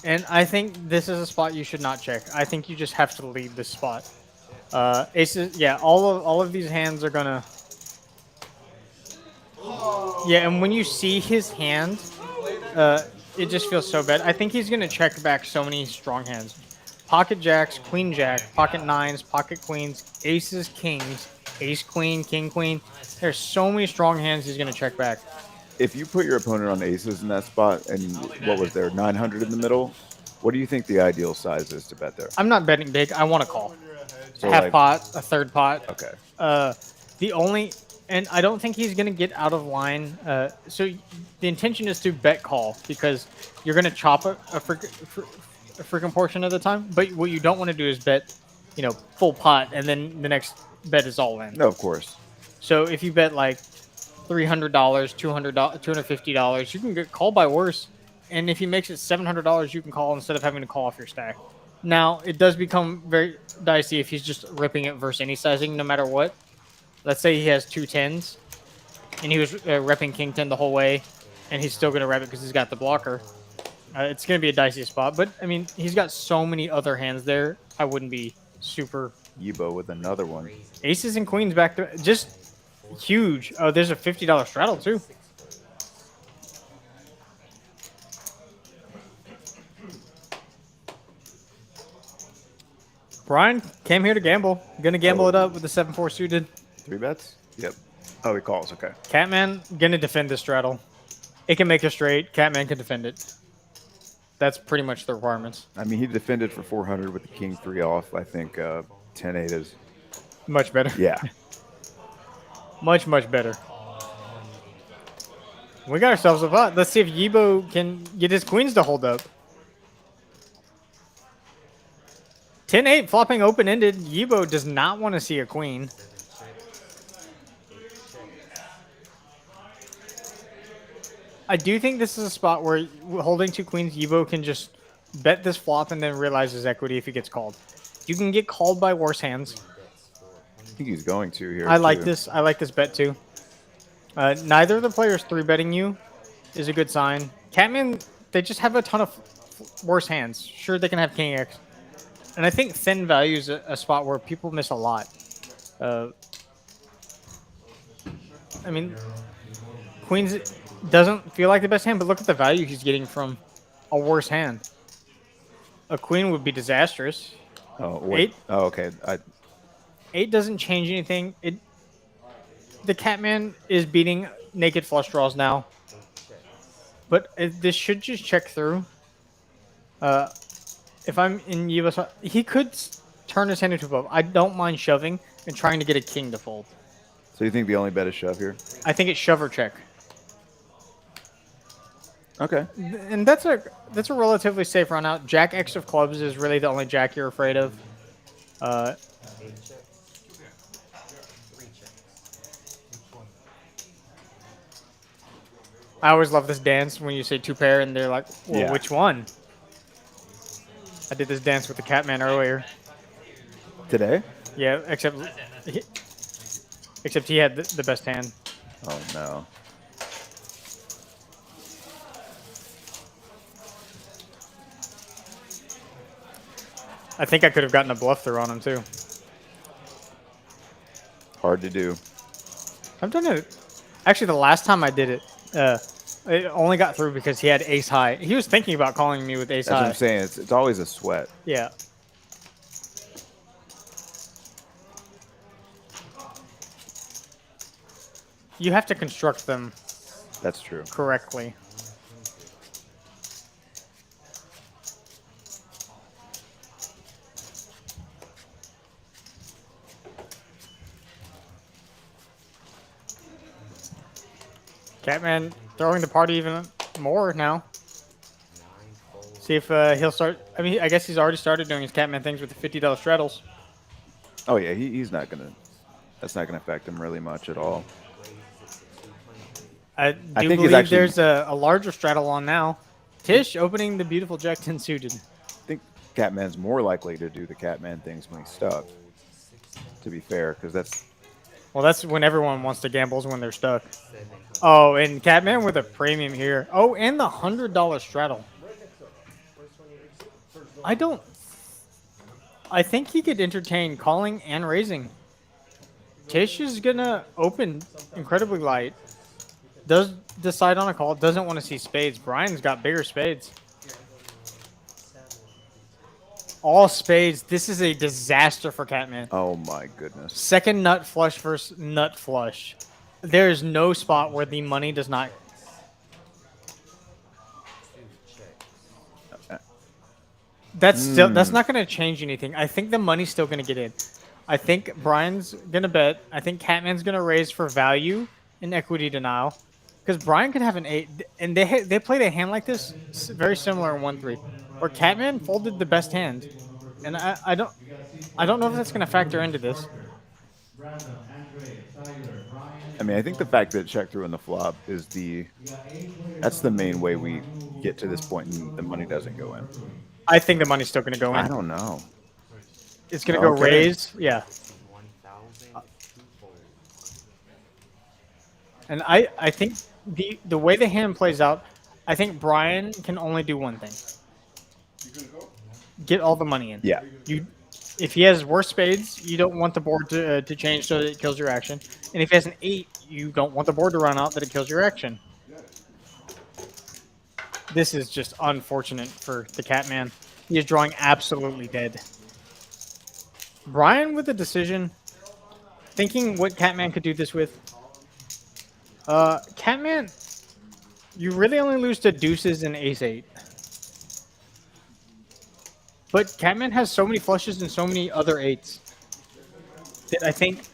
Speaker 4: And I think this is a spot you should not check. I think you just have to lead this spot. Aces, yeah, all of these hands are going to... Yeah, and when you see his hand, it just feels so bad. I think he's going to check back so many strong hands. Pocket jacks, queen jack, pocket nines, pocket queens, aces, kings, ace queen, king queen. There's so many strong hands he's going to check back.
Speaker 5: If you put your opponent on aces in that spot, and what was there, 900 in the middle, what do you think the ideal size is to bet there?
Speaker 4: I'm not betting big. I want to call.
Speaker 5: So
Speaker 4: Half
Speaker 5: like-
Speaker 4: pot, a third pot.
Speaker 5: Okay.
Speaker 4: The only... And I don't think he's going to get out of line. So the intention is to bet call because you're going to chop a freaking portion of the time. But what you don't want to do is bet, full pot, and then the next bet is all in.
Speaker 5: No, of course.
Speaker 4: So if you bet like $300, $250, you can get called by worse. and if he makes it $700, you can call instead of having to call off your stack. Now, it does become very dicey if he's just ripping it versus any sizing, no matter what. Let's say he has 2 10s, and he was repping King 10 the whole way, and he's still going to rep it because he's got the blocker. It's going to be a dicey spot, but, I mean, he's got so many other hands there, I wouldn't be super...
Speaker 5: Yibo with another one.
Speaker 4: Aces and queens back there, just huge. Oh, there's a $50 straddle, too. Brian came here to gamble. Gonna gamble it up with the 7-4 suited.
Speaker 5: 3 bets? Yep. Oh, he calls. Okay.
Speaker 4: Catman gonna defend this straddle. It can make a straight. Catman can defend it. That's pretty much the requirements.
Speaker 5: I mean, he defended for 400 with the king 3 off. I think 10-8 is
Speaker 4: Much better.
Speaker 5: yeah.
Speaker 4: Much better. We got ourselves a pot. Let's see if Yibo can get his queens to hold up. 10-8 flopping open-ended. Yibo does not want to see a queen. I do think this is a spot where holding 2 queens, Yibo can just bet this flop and then realize his equity if he gets called. You can get called by worse hands.
Speaker 5: I think he's going to here.
Speaker 4: I like
Speaker 5: too.
Speaker 4: this. I like this bet too. Neither of the players 3-betting you is a good sign. Catman, they just have a ton of worse hands. Sure, they can have King X. And I think thin value is a spot where people miss a lot. I mean, Queens doesn't feel like the best hand, but look at the value he's getting from a worse hand. A queen would be disastrous.
Speaker 5: Oh, wait.
Speaker 4: 8?
Speaker 5: Oh, okay.
Speaker 4: 8 doesn't change anything. The Catman is beating naked flush draws now. But this should just check through. If I'm in Yibo's, he could turn his hand into a bluff. I don't mind shoving and trying to get a king to fold.
Speaker 5: So you think the only bet is shove here?
Speaker 4: I think it's shove or check.
Speaker 5: Okay.
Speaker 4: And that's a relatively safe run out. Jack X of clubs is really the only jack you're afraid of. I always love this dance when you say 2 pair and they're like, well,
Speaker 5: Yeah.
Speaker 4: which one? I did this dance with the Catman earlier.
Speaker 5: Today?
Speaker 4: Yeah, except he had the best hand.
Speaker 5: Oh, no.
Speaker 4: I think I could have gotten a bluff through on him too.
Speaker 5: Hard to do.
Speaker 4: I've done it. Actually, the last time I did it, it only got through because he had ace high. He was thinking about calling me with ace
Speaker 5: That's
Speaker 4: high.
Speaker 5: what I'm saying. It's always a sweat.
Speaker 4: Yeah. You have to construct them
Speaker 5: That's true.
Speaker 4: correctly. Catman throwing the party even more now. See if he'll start. I mean, I guess he's already started doing his Catman things with the $50 straddles.
Speaker 5: Oh, yeah. He's not going to. That's not going to affect him really much at all.
Speaker 4: I
Speaker 5: I
Speaker 4: do
Speaker 5: think he's
Speaker 4: believe
Speaker 5: actually-
Speaker 4: there's a larger straddle on now. Tish opening the beautiful Jack 10 suited.
Speaker 5: I think Catman's more likely to do the Catman things when he's stuck. To be fair, because that's.
Speaker 4: Well, that's when everyone wants to gamble is when they're stuck. Oh, and Catman with a premium here. Oh, and the $100 straddle. I think he could entertain calling and raising. Tish is gonna open incredibly light. Does decide on a call. Doesn't want to see spades. Brian's got bigger spades. All spades. This is a disaster for Catman.
Speaker 5: Oh, my goodness.
Speaker 4: Second nut flush versus nut flush. There is no spot where the money does not. That's not going to change anything. I think the money's still going to get in. I think Brian's going to bet. I think Catman's going to raise for value and equity denial. Because Brian could have an 8, and they played a hand like this, very similar in 1-3, where Catman folded the best hand, and I don't know if that's going to factor into this.
Speaker 5: I mean, I think the fact that it checked through on the flop is that's the main way we get to this point and the money doesn't go in?
Speaker 4: I think the money's still going to go in.
Speaker 5: I don't know.
Speaker 4: It's going to go
Speaker 5: Okay.
Speaker 4: raise. Yeah. And I think the way the hand plays out, I think Brian can only do one thing. Get all the money in.
Speaker 5: Yeah.
Speaker 4: If he has worse spades, you don't want the board to change so that it kills your action. And if he has an 8, you don't want the board to run out that it kills your action. This is just unfortunate for the Catman. He is drawing absolutely dead. Brian with the decision, thinking what Catman could do this with. Catman, you really only lose to deuces and ace-8. But Catman has so many flushes and so many other 8s that I think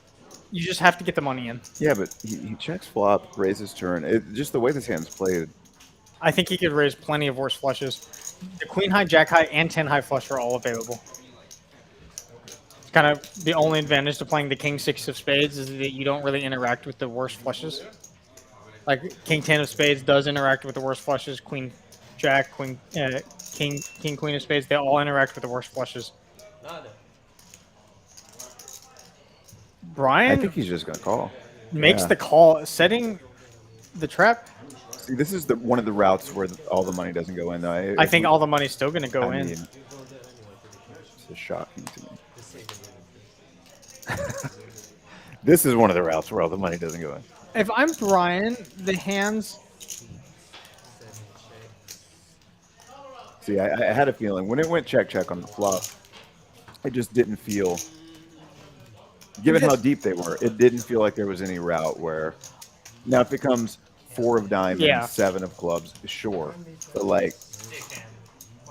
Speaker 4: you just have to get the money in.
Speaker 5: Yeah, but he checks flop, raises turn. Just the way this hand's played.
Speaker 4: I think he could raise plenty of worse flushes. The queen high, jack high, and 10 high flush are all available. It's kind of the only advantage to playing the king 6 of spades is that you don't really interact with the worst flushes. Like king 10 of spades does interact with the worst flushes. Queen jack, king queen of spades, they all interact with the worst flushes. Brian,
Speaker 5: I think he's just gonna call.
Speaker 4: Makes the call, setting the trap.
Speaker 5: See, this is one of the routes where all the money doesn't go in. Though
Speaker 4: I think all the money's still going to go in.
Speaker 5: It's just shocking to me. This is one of the routes where all the money doesn't go in.
Speaker 4: If I'm Brian, the hands.
Speaker 5: See, I had a feeling when it went check on the flop, it just didn't feel. Given how deep they were, it didn't feel like there was any route where. Now, if it comes 4 of diamonds, 7 of clubs, sure, but like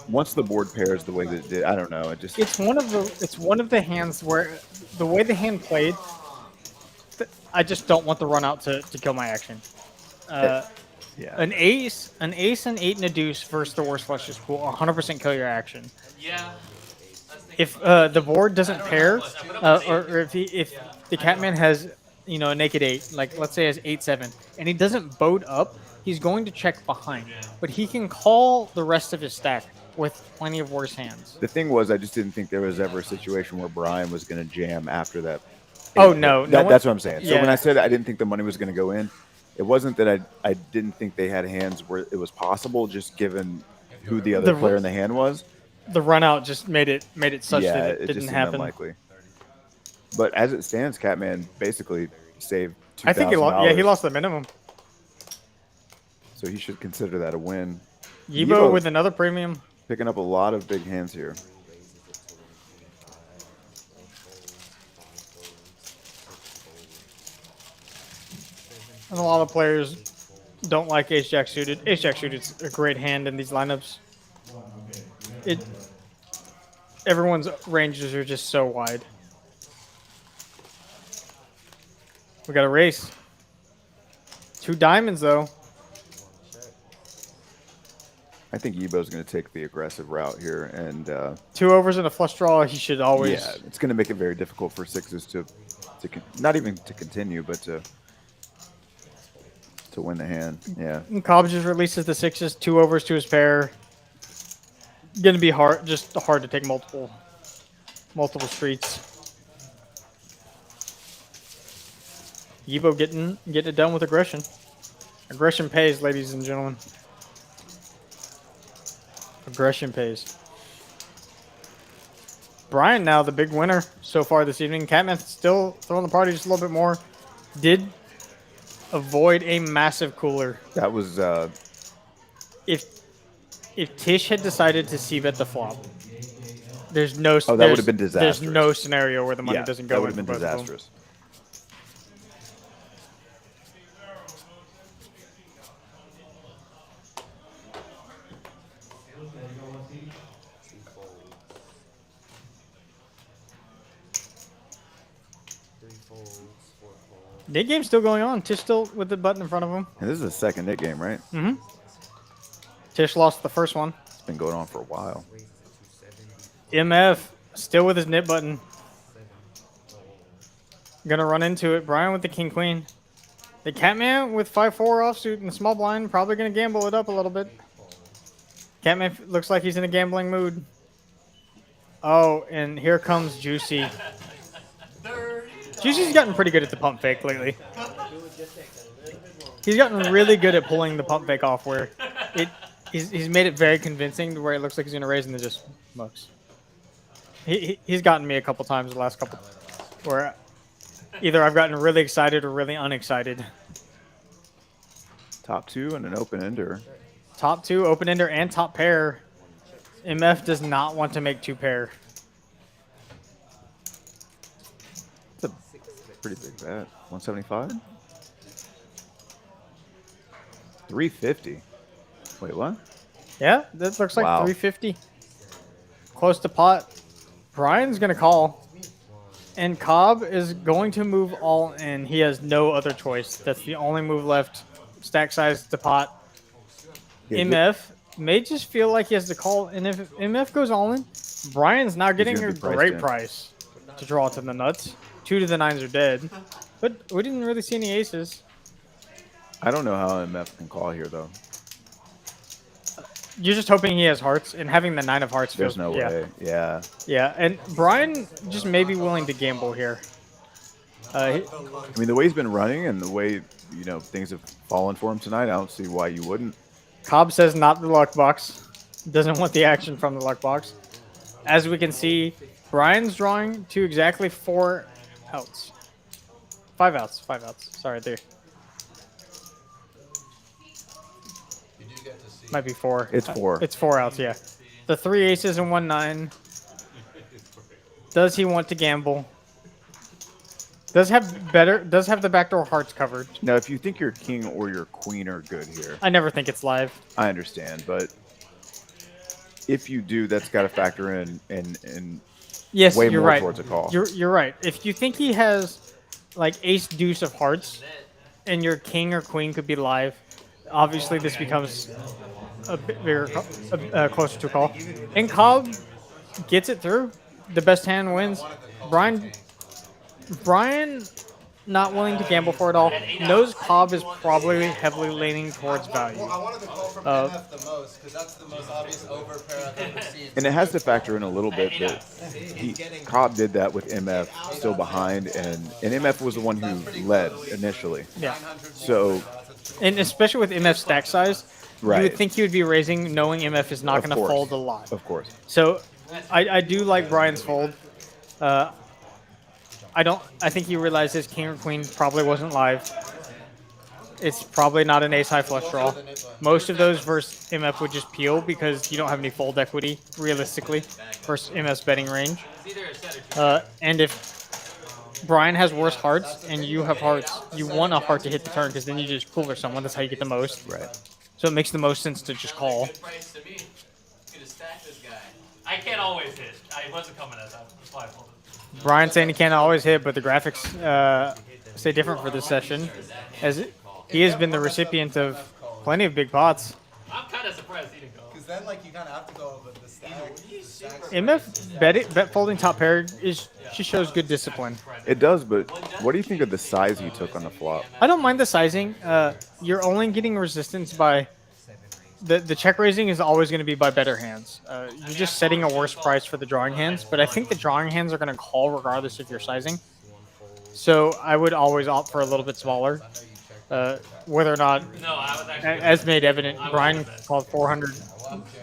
Speaker 5: once the board pairs the way that it did, I don't know. It's
Speaker 4: one of the hands where the way the hand played, I just don't want the run out to kill my action.
Speaker 5: Yeah.
Speaker 4: An ace, an 8 and a deuce versus the worst flushes will 100% kill your action.
Speaker 1: Yeah.
Speaker 4: If the board doesn't pair, or if the Catman has a naked 8, like let's say has 8-7, and he doesn't boat up, he's going to check behind, but he can call the rest of his stack with plenty of worse hands.
Speaker 5: The thing was, I just didn't think there was ever a situation where Brian was going to jam after that.
Speaker 4: Oh no,
Speaker 5: that's what I'm saying. So
Speaker 4: yeah.
Speaker 5: when I said I didn't think the money was going to go in, it wasn't that I didn't think they had hands where it was possible, just given who the other player in the hand was.
Speaker 4: The run out just made it such that it
Speaker 5: just
Speaker 4: didn't
Speaker 5: seemed
Speaker 4: happen.
Speaker 5: Unlikely. But as it stands, Catman basically saved $2,000.
Speaker 4: I think he lost the minimum.
Speaker 5: So he should consider that a win.
Speaker 4: Yibo with another premium.
Speaker 5: Picking up a lot of big hands here.
Speaker 4: And a lot of players don't like ace-jack suited. Ace-jack suited is a great hand in these lineups. Everyone's ranges are just so wide. We got a race. 2 diamonds, though.
Speaker 5: I think Yibo's going to take the aggressive route here. And
Speaker 4: 2 overs and a flush draw, he should always...
Speaker 5: Yeah, it's going to make it very difficult for sixes to not even to continue, but to win the hand. Yeah.
Speaker 4: And Cobb just releases the 6s, 2 overs to his pair. Going to be hard to take multiple streets. Yibo getting it done with aggression. Aggression pays, ladies and gentlemen. Aggression pays. Brian now the big winner so far this evening. Catman still throwing the party just a little bit more. Did avoid a massive cooler.
Speaker 5: That was
Speaker 4: if Tish had decided to c-bet the flop, there's no.
Speaker 5: Oh, that would have been disastrous.
Speaker 4: There's no scenario where the money doesn't go.
Speaker 5: That would have been disastrous.
Speaker 4: Nick game's still going on. Tish still with the button in front of him.
Speaker 5: And this is the second Nick game, right?
Speaker 4: Mm-hmm. Tish lost the first one.
Speaker 5: It's been going on for a while.
Speaker 4: MF still with his nip button. Gonna run into it. Brian with the king queen. The Catman with 5-4 offsuit and the small blind. Probably gonna gamble it up a little bit. Catman looks like he's in a gambling mood. Oh, and here comes Juicy. Juicy's gotten pretty good at the pump fake lately. He's gotten really good at pulling the pump fake off where he's made it very convincing to where it looks like he's going to raise and then just mucks. He's gotten me a couple times the last couple where either I've gotten really excited or really unexcited.
Speaker 5: Top 2 and an open ender.
Speaker 4: Top 2, open ender, and top pair. MF does not want to make 2 pair.
Speaker 5: It's a pretty big bet. 175? 350. Wait, what?
Speaker 4: Yeah, that looks like
Speaker 5: Wow.
Speaker 4: 350. Close to pot. Brian's going to call. And Cobb is going to move all in. He has no other choice. That's the only move left. Stack size to pot.
Speaker 5: Yeah,
Speaker 4: MF may just feel like he has to call. And if MF goes all in, Brian's now getting
Speaker 5: gonna
Speaker 4: a
Speaker 5: be priced
Speaker 4: great
Speaker 5: in.
Speaker 4: price to draw to the nuts. 2 to the 9s are dead. But we didn't really see any aces.
Speaker 5: I don't know how MF can call here, though.
Speaker 4: You're just hoping he has hearts, and having the 9 of hearts feels...
Speaker 5: There's no
Speaker 4: yeah.
Speaker 5: way. Yeah.
Speaker 4: Yeah, and Brian just may be willing to gamble here.
Speaker 5: I mean, the way he's been running and the way, you know, things have fallen for him tonight, I don't see why you wouldn't.
Speaker 4: Cobb says not the luck box. Doesn't want the action from the luck box. As we can see, Brian's drawing to exactly 4 outs. 5 outs. 5 outs. Sorry, there.
Speaker 6: You do get to see.
Speaker 4: Might be 4.
Speaker 5: It's 4.
Speaker 4: It's 4 outs, yeah. The 3 aces and 1 9. Does he want to gamble? Does have the backdoor hearts covered.
Speaker 5: Now, if you think your king or your queen are good here,
Speaker 4: I never think it's live.
Speaker 5: I understand, but if you do, that's got to factor in
Speaker 4: Yes,
Speaker 5: way
Speaker 4: you're
Speaker 5: more
Speaker 4: right.
Speaker 5: towards a call.
Speaker 4: You're right. If you think he has like ace deuce of hearts and your king or queen could be live, obviously this becomes a bit bigger, closer to a call. And Cobb gets it through. The best hand wins. Brian not willing to gamble for it all. Knows Cobb is probably heavily leaning towards value.
Speaker 6: Well, I wanted to call from MF the most because that's the most obvious overpair I've ever seen.
Speaker 5: And it has to factor in a little bit that Cobb did that with MF still behind, and MF was the one who led initially.
Speaker 4: Yeah.
Speaker 5: So,
Speaker 4: And especially with MF stack size, you
Speaker 5: Right.
Speaker 4: would think he would be raising knowing MF is not
Speaker 5: Of
Speaker 4: going to
Speaker 5: course.
Speaker 4: fold a lot.
Speaker 5: of course.
Speaker 4: So I do like Brian's fold. I think he realized his king or queen probably wasn't live. It's probably not an ace high flush draw. Most of those versus MF would just peel because you don't have any fold equity realistically versus MF's betting range. And if Brian has worse hearts and you have hearts, you want a heart to hit the turn because then you just cooler someone. That's how you get the most.
Speaker 5: Right.
Speaker 4: So it makes the most sense to just call.
Speaker 3: Price to me. Gonna stack this guy.
Speaker 1: I can't always hit. I wasn't coming as that. That's why I pulled it.
Speaker 4: Brian saying he can't always hit, but the graphics say different for this session, as he has been the recipient of plenty of big pots.
Speaker 1: I'm kind of surprised he didn't go.
Speaker 6: Because then, like, you kind of have to go with the stacks.
Speaker 4: MF bet folding top pair just shows good discipline.
Speaker 5: It does, but what do you think of the size he took on the flop?
Speaker 4: I don't mind the sizing. You're only getting resistance by the check raising is always going to be by better hands. You're just setting a worse price for the drawing hands, but I think the drawing hands are going to call regardless of your sizing. So I would always opt for a little bit smaller. Whether or not,
Speaker 1: No, I was actually.
Speaker 4: as made evident, Brian called $400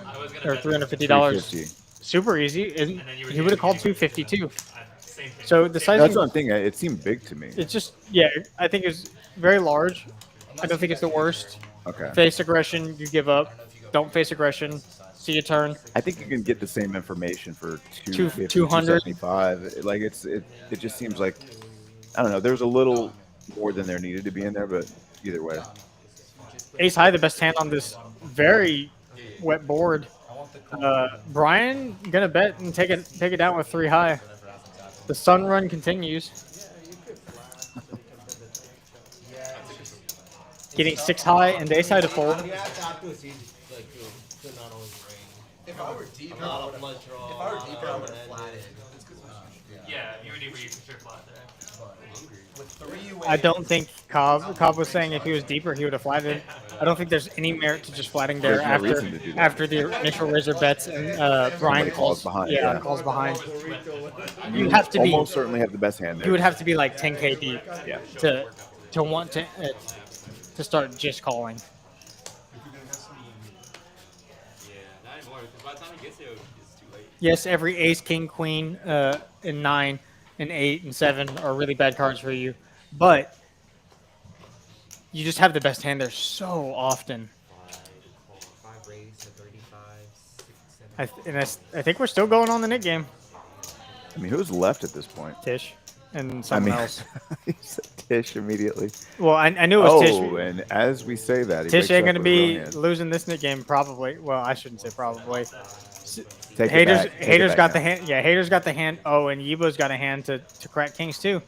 Speaker 1: I was
Speaker 4: or
Speaker 1: gonna
Speaker 4: $350.
Speaker 5: 350.
Speaker 4: Super easy, and he would have called 250 too.
Speaker 1: Same thing.
Speaker 4: So the
Speaker 5: That's
Speaker 4: sizing,
Speaker 5: what I'm thinking. It seemed big to me.
Speaker 4: it's just I think it's very large. I don't think it's the worst.
Speaker 5: Okay.
Speaker 4: Face aggression, you give up. Don't face aggression. See a turn.
Speaker 5: I think you can get the same information for 250,
Speaker 4: 200.
Speaker 5: 275. Like it just seems like, I don't know. There's a little more than there needed to be in there, but either way.
Speaker 4: Ace high, the best hand on this very wet board. Brian gonna bet and take it down with 3 high. The sun run continues. Getting 6 high and ace high to fold.
Speaker 7: You have to see, like, to not always rain.
Speaker 6: If I were deeper, I
Speaker 3: Not
Speaker 6: would
Speaker 3: a flush
Speaker 6: have.
Speaker 3: draw.
Speaker 6: If I were
Speaker 3: not
Speaker 6: deeper,
Speaker 3: a
Speaker 6: I would have
Speaker 3: open-ended.
Speaker 6: flatted.
Speaker 1: Yeah, you were deeper, you for sure flat there.
Speaker 6: But with 3 waves,
Speaker 4: I don't think Cobb was saying if he was deeper, he would have flatted. I don't think there's any merit to just flatting there
Speaker 5: There's no
Speaker 4: after
Speaker 5: reason to do that.
Speaker 4: after the initial razor bets and Brian
Speaker 5: Somebody calls behind,
Speaker 4: Yeah,
Speaker 5: yeah.
Speaker 4: calls behind.
Speaker 5: You
Speaker 4: You have to be.
Speaker 5: almost certainly have the best hand there.
Speaker 4: You would have to be like 10K deep
Speaker 5: Yeah.
Speaker 4: to want to start just calling.
Speaker 3: Yeah, not anymore. Because by the time he gets there, it's too late.
Speaker 4: Yes, every ace, king, queen, and 9, and 8, and 7 are really bad cards for you, but you just have the best hand there so often.
Speaker 7: 5 raise to 35, 6, 7.
Speaker 4: I think we're still going on the Nick game,
Speaker 5: I mean, who's left at this point?
Speaker 4: Tish, and
Speaker 5: I
Speaker 4: someone
Speaker 5: mean,
Speaker 4: else.
Speaker 5: he said Tish immediately.
Speaker 4: Well, I knew it was Tish.
Speaker 5: Oh, and as we say that, he
Speaker 4: Tish
Speaker 5: wakes
Speaker 4: ain't
Speaker 5: up
Speaker 4: gonna
Speaker 5: with a real
Speaker 4: be
Speaker 5: hand.
Speaker 4: losing this Nick game probably. Well, I shouldn't say probably.
Speaker 5: Take it
Speaker 4: Haters,
Speaker 5: back. Take it
Speaker 4: haters
Speaker 5: back
Speaker 4: got
Speaker 5: now.
Speaker 4: the hand. Yeah, haters got the hand. Oh, and Yibo's got a hand to crack kings too.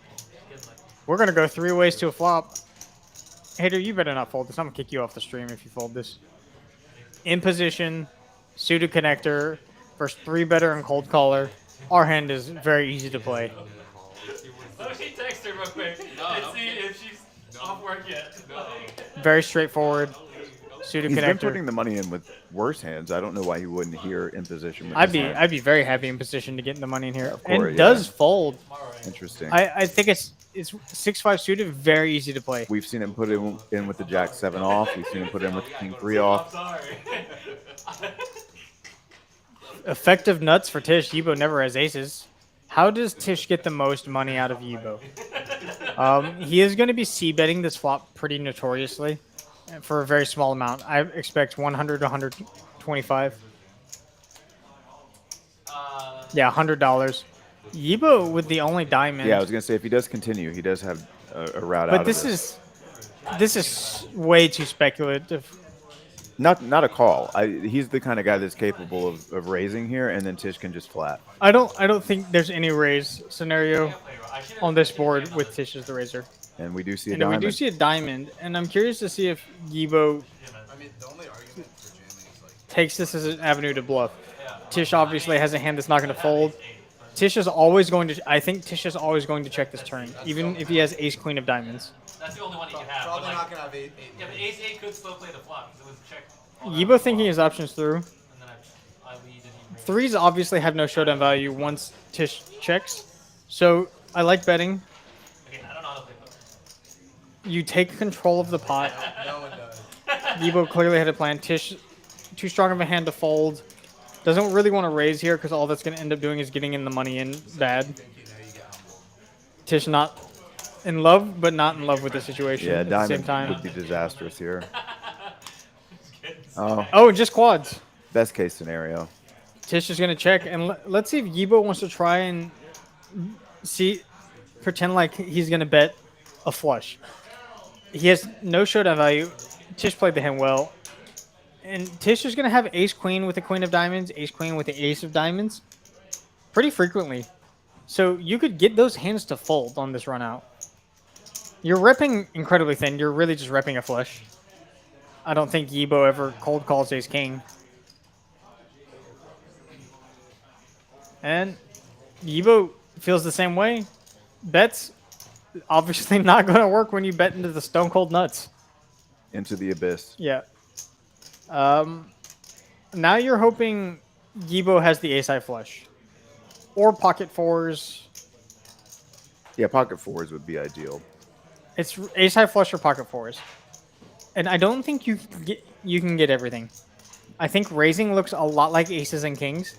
Speaker 4: We're gonna go 3 ways to a flop. Hater, you better not fold this. I'm gonna kick you off the stream if you fold this. In position, suited connector, versus 3-better and cold caller. Our hand is very easy to play.
Speaker 1: Let me text her real quick and see if she's off work yet.
Speaker 4: Very straightforward. Suited
Speaker 5: He's been
Speaker 4: connector.
Speaker 5: putting the money in with worse hands. I don't know why he wouldn't hear in position. With
Speaker 4: I'd
Speaker 5: this
Speaker 4: be
Speaker 5: hand.
Speaker 4: I'd be very happy in position to get the money in here.
Speaker 5: Of
Speaker 4: And
Speaker 5: course,
Speaker 4: does
Speaker 5: yeah.
Speaker 4: fold.
Speaker 5: Interesting.
Speaker 4: I think it's 6-5 suited, very easy to play.
Speaker 5: We've seen him put it in with the Jack 7 off. We've seen him put it in with the King 3
Speaker 1: I'm
Speaker 5: off.
Speaker 1: sorry.
Speaker 4: Effective nuts for Tish. Yibo never has aces. How does Tish get the most money out of Yibo? He is going to be c-betting this flop pretty notoriously for a very small amount. I expect 100 to 125. Yeah, $100. Yibo with the only diamond.
Speaker 5: Yeah, I was gonna say if he does continue, he does have a route out
Speaker 4: but
Speaker 5: of this.
Speaker 4: this is way too speculative.
Speaker 5: Not a call. He's the kind of guy that's capable of raising here, and then Tish can just flat.
Speaker 4: I don't think there's any raise scenario on this board with Tish as the raiser.
Speaker 5: And we do see a
Speaker 4: And then we
Speaker 5: diamond.
Speaker 4: do see a diamond, and I'm curious to see if Yibo
Speaker 6: I mean, the only argument for jamming is like
Speaker 4: takes this as an avenue to bluff. Tish obviously has a hand that's not going to fold. Tish is always going to. I think Tish is always going to check this turn, even if he has ace queen of diamonds.
Speaker 1: That's the only one you can have.
Speaker 6: probably
Speaker 1: but
Speaker 6: not
Speaker 1: like,
Speaker 6: gonna have 8.
Speaker 1: yeah, but ace 8 could still play the flop because it was checked.
Speaker 4: Yibo thinking his options through.
Speaker 1: And then I lead and he raised.
Speaker 4: Threes obviously have no showdown value once Tish checks, so I like betting.
Speaker 1: Okay, I don't know how to play poker.
Speaker 4: You take control of the pot.
Speaker 6: No one does.
Speaker 4: Yibo clearly had a plan. Tish, too strong of a hand to fold. Doesn't really want to raise here because all that's going to end up doing is getting in the money in bad.
Speaker 6: You know, you get humble.
Speaker 4: Tish not in love, but not in love with the situation
Speaker 5: Yeah,
Speaker 4: at the same
Speaker 5: diamond
Speaker 4: time.
Speaker 5: would be disastrous here. Oh,
Speaker 4: Oh, just quads.
Speaker 5: best case scenario.
Speaker 4: Tish is going to check, and let's see if Yibo wants to try and pretend like he's going to bet a flush. He has no showdown value. Tish played the hand well. And Tish is going to have ace-queen with the queen of diamonds, ace-queen with the ace of diamonds pretty frequently. So you could get those hands to fold on this run out. You're repping incredibly thin. You're really just repping a flush. I don't think Yibo ever cold calls ace-king. And Yibo feels the same way. Bets obviously not going to work when you bet into the stone cold nuts.
Speaker 5: Into the abyss.
Speaker 4: Yeah. Now you're hoping Yibo has the ace-high flush. Or pocket fours.
Speaker 5: Yeah, pocket fours would be ideal.
Speaker 4: It's ace-high flush or pocket fours. And I don't think you can get everything. I think raising looks a lot like aces and kings.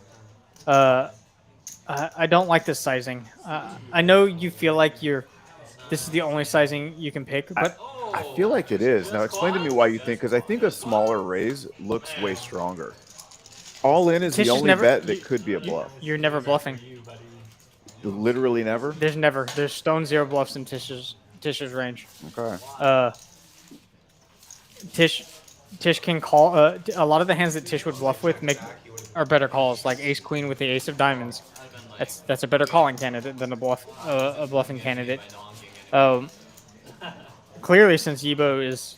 Speaker 4: I don't like this sizing. I know you feel like this is the only sizing you can pick, but
Speaker 5: I feel like it is. Now explain to me why you think, because I think a smaller raise looks way stronger. All in is
Speaker 4: Tish
Speaker 5: the
Speaker 4: is
Speaker 5: only
Speaker 4: never-
Speaker 5: bet that could be a bluff.
Speaker 4: you're never bluffing.
Speaker 5: Literally never?
Speaker 4: There's stone zero bluffs in Tish's range.
Speaker 5: Okay.
Speaker 4: Tish can call a lot of the hands that Tish would bluff with are better calls, like ace queen with the ace of diamonds. That's a better calling candidate than a bluffing candidate. Clearly, since Yibo is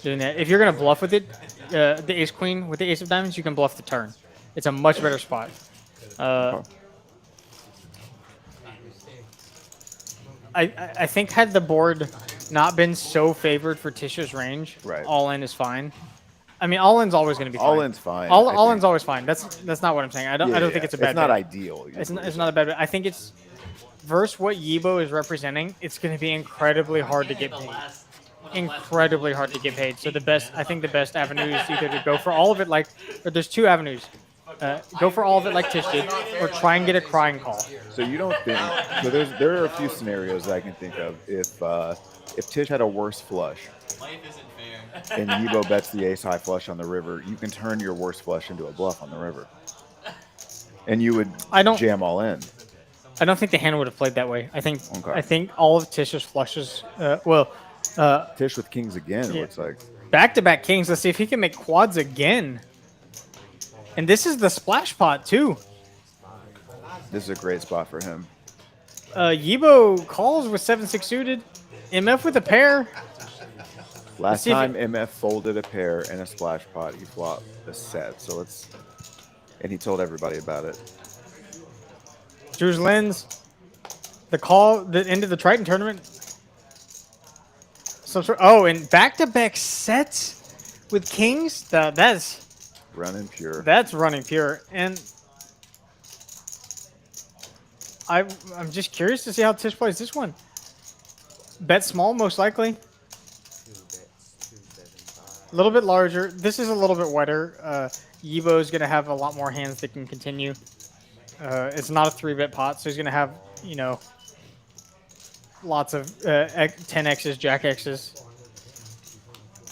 Speaker 4: doing that, if you're gonna bluff with it, the ace queen with the ace of diamonds, you can bluff the turn. It's a much better spot. I think had the board not been so favored for Tisha's range,
Speaker 5: Right.
Speaker 4: all in is fine. I mean, all in's always going to be fine.
Speaker 5: All in's fine.
Speaker 4: All in's always fine. That's not what I'm saying. I don't think it's a bad.
Speaker 5: It's not
Speaker 4: bet.
Speaker 5: ideal.
Speaker 4: It's not a bad bet. I think it's versus what Yibo is representing. It's going to be incredibly hard to get paid. Incredibly hard to get paid. So I think the best avenue is either to go for all of it or there's two avenues. Go for all of it like Tish did, or try and get a crying call.
Speaker 5: So you don't think? So there are a few scenarios that I can think of. If Tish had a worse flush,
Speaker 3: Life isn't fair.
Speaker 5: and Yibo bets the ace high flush on the river, you can turn your worst flush into a bluff on the river, and you would jam all in.
Speaker 4: I don't think the hand would have played that way. I think
Speaker 5: Okay.
Speaker 4: all of Tish's flushes.
Speaker 5: Tish with kings again. It looks like
Speaker 4: Back-to-back kings. Let's see if he can make quads again. And this is the splash pot too.
Speaker 5: this is a great spot for him.
Speaker 4: Yibo calls with 7-6 suited. MF with a pair.
Speaker 5: Last time MF folded a pair and a splash pot, he flopped a set. So and he told everybody about it.
Speaker 4: Drew's lens. The call that ended the Triton tournament. And back-to-back sets with kings. That's
Speaker 5: Running pure.
Speaker 4: That's running pure. And I'm just curious to see how Tish plays this one. Bet small, most likely. A little bit larger. This is a little bit wetter. Yibo's going to have a lot more hands that can continue. It's not a 3-bet pot, so he's going to have, lots of 10Xs, Jack Xs.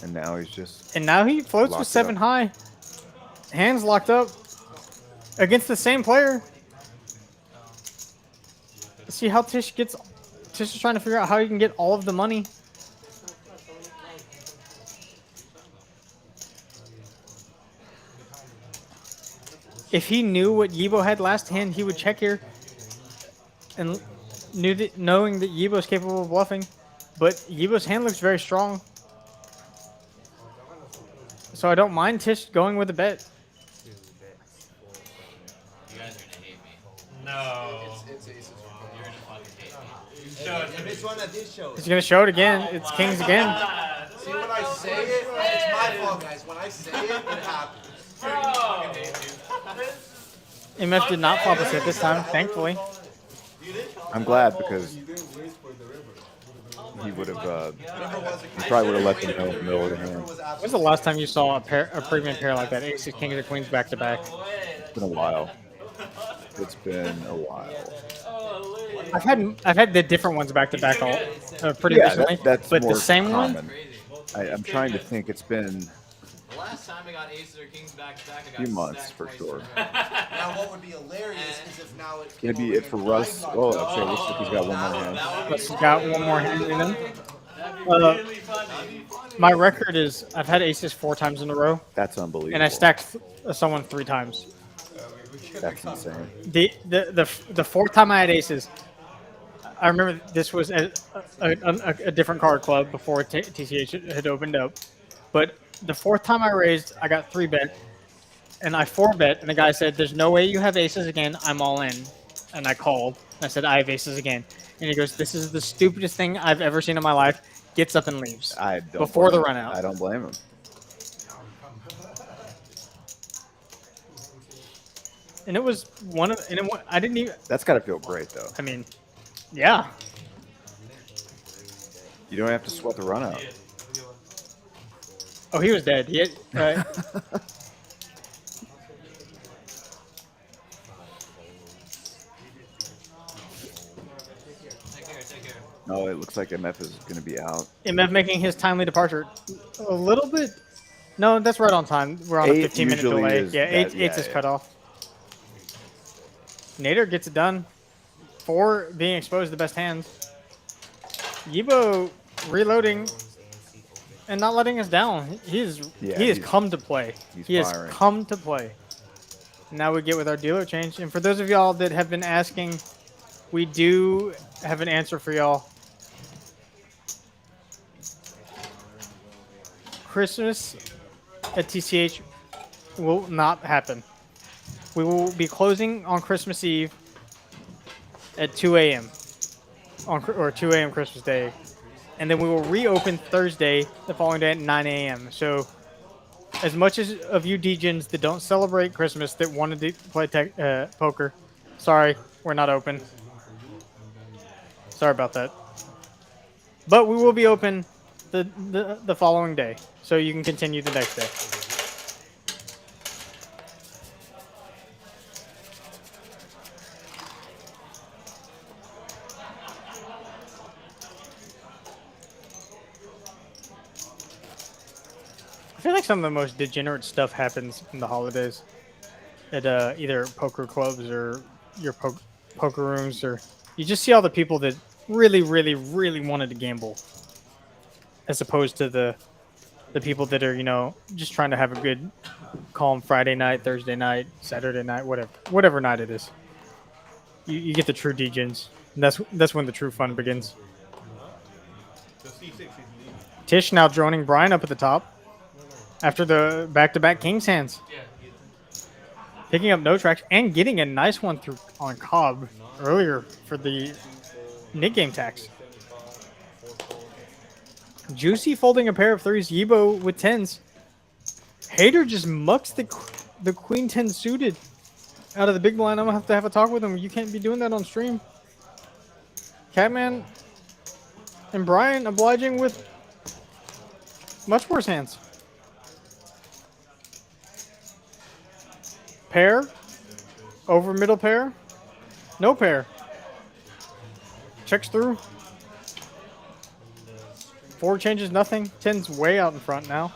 Speaker 5: And now he's just.
Speaker 4: And now he floats with 7 high. Hands locked up against the same player. Let's see how Tish gets. Tish is trying to figure out how he can get all of the money. If he knew what Yibo had last hand, he would check here. And knowing that Yibo's capable of bluffing. But Yibo's hand looks very strong. So I don't mind Tish going with a bet.
Speaker 3: You guys are gonna hate me.
Speaker 1: No.
Speaker 6: It's aces.
Speaker 3: You're gonna fucking hate me.
Speaker 7: If it's one that did show.
Speaker 4: He's gonna show it again. It's kings again.
Speaker 6: See, when I say it, it's my fault, guys. When I say it, it happens.
Speaker 4: MF did not flop a set this time, thankfully.
Speaker 5: I'm glad because he would have. He probably would have let them know in the middle of the hand.
Speaker 4: When was the last time you saw a premium pair like that? Aces, kings, or queens back to back.
Speaker 5: It's been a while. It's been a while.
Speaker 4: I've had the different ones back to back pretty recently,
Speaker 5: that's
Speaker 4: but
Speaker 5: more
Speaker 4: the same
Speaker 5: common.
Speaker 4: one.
Speaker 5: I'm trying to think. It's been
Speaker 3: The last time I got aces or kings back to back, I got
Speaker 5: a few months
Speaker 3: stacked
Speaker 5: for
Speaker 3: twice
Speaker 5: sure.
Speaker 6: Now, what would be hilarious is if now it came
Speaker 5: Maybe
Speaker 6: over
Speaker 5: for
Speaker 6: and
Speaker 5: Russ.
Speaker 6: I got
Speaker 5: Oh,
Speaker 6: caught.
Speaker 5: okay. Looks like he's got one more hand.
Speaker 4: Plus, we got one more hand in him. My record is I've had aces 4 times in a row,
Speaker 5: That's unbelievable.
Speaker 4: and I stacked someone 3 times.
Speaker 5: That's insane.
Speaker 4: The 4th time I had aces, I remember this was a different card club before TCH had opened up. But the 4th time I raised, I got 3-bet, and I 4-bet, and the guy said, "There's no way you have aces again. I'm all in." And I called. I said, "I have aces again." And he goes, "This is the stupidest thing I've ever seen in my life." Gets up and leaves before the run out.
Speaker 5: I don't blame him.
Speaker 4: And it was one of, I didn't even.
Speaker 5: That's got to feel great, though.
Speaker 4: I mean, yeah.
Speaker 5: You don't have to sweat the run out.
Speaker 4: Oh, he was dead. He had,
Speaker 5: No, it looks like MF is going to be out.
Speaker 4: MF making his timely departure. A little bit. No, that's right on time. We're on a 15-minute delay. Yeah, eight is cut off. Nader gets it done. 4 being exposed, the best hands. Yibo reloading and not letting us down. He has come to play. He has come to play. Now we get with our dealer change. And for those of y'all that have been asking, we do have an answer for y'all. Christmas at TCH will not happen. We will be closing on Christmas Eve at 2 a.m. Or 2 a.m. Christmas Day, and then we will reopen Thursday the following day at 9 a.m. So, as much as of you degens that don't celebrate Christmas that wanted to play poker, sorry, we're not open. Sorry about that. But we will be open the following day, so you can continue the next day. I feel like some of the most degenerate stuff happens in the holidays at either poker clubs or your poker rooms, or you just see all the people that really, really, really wanted to gamble, as opposed to the people that are, you know, just trying to have a good, calm Friday night, Thursday night, Saturday night, whatever night it is. You get the true degens, and that's when the true fun begins. Tish now joining Brian up at the top after the back-to-back Kings hands. Picking up no tracks and getting a nice one through on Cobb earlier for the Nick game tax. Juicy folding a pair of threes. Yibo with tens. Hater just mucks the queen 10 suited out of the big blind. I'm gonna have to have a talk with him. You can't be doing that on stream. Catman and Brian obliging with much worse hands. Pair. Over middle pair. No pair. Checks through. 4 changes, nothing. 10's way out in front now.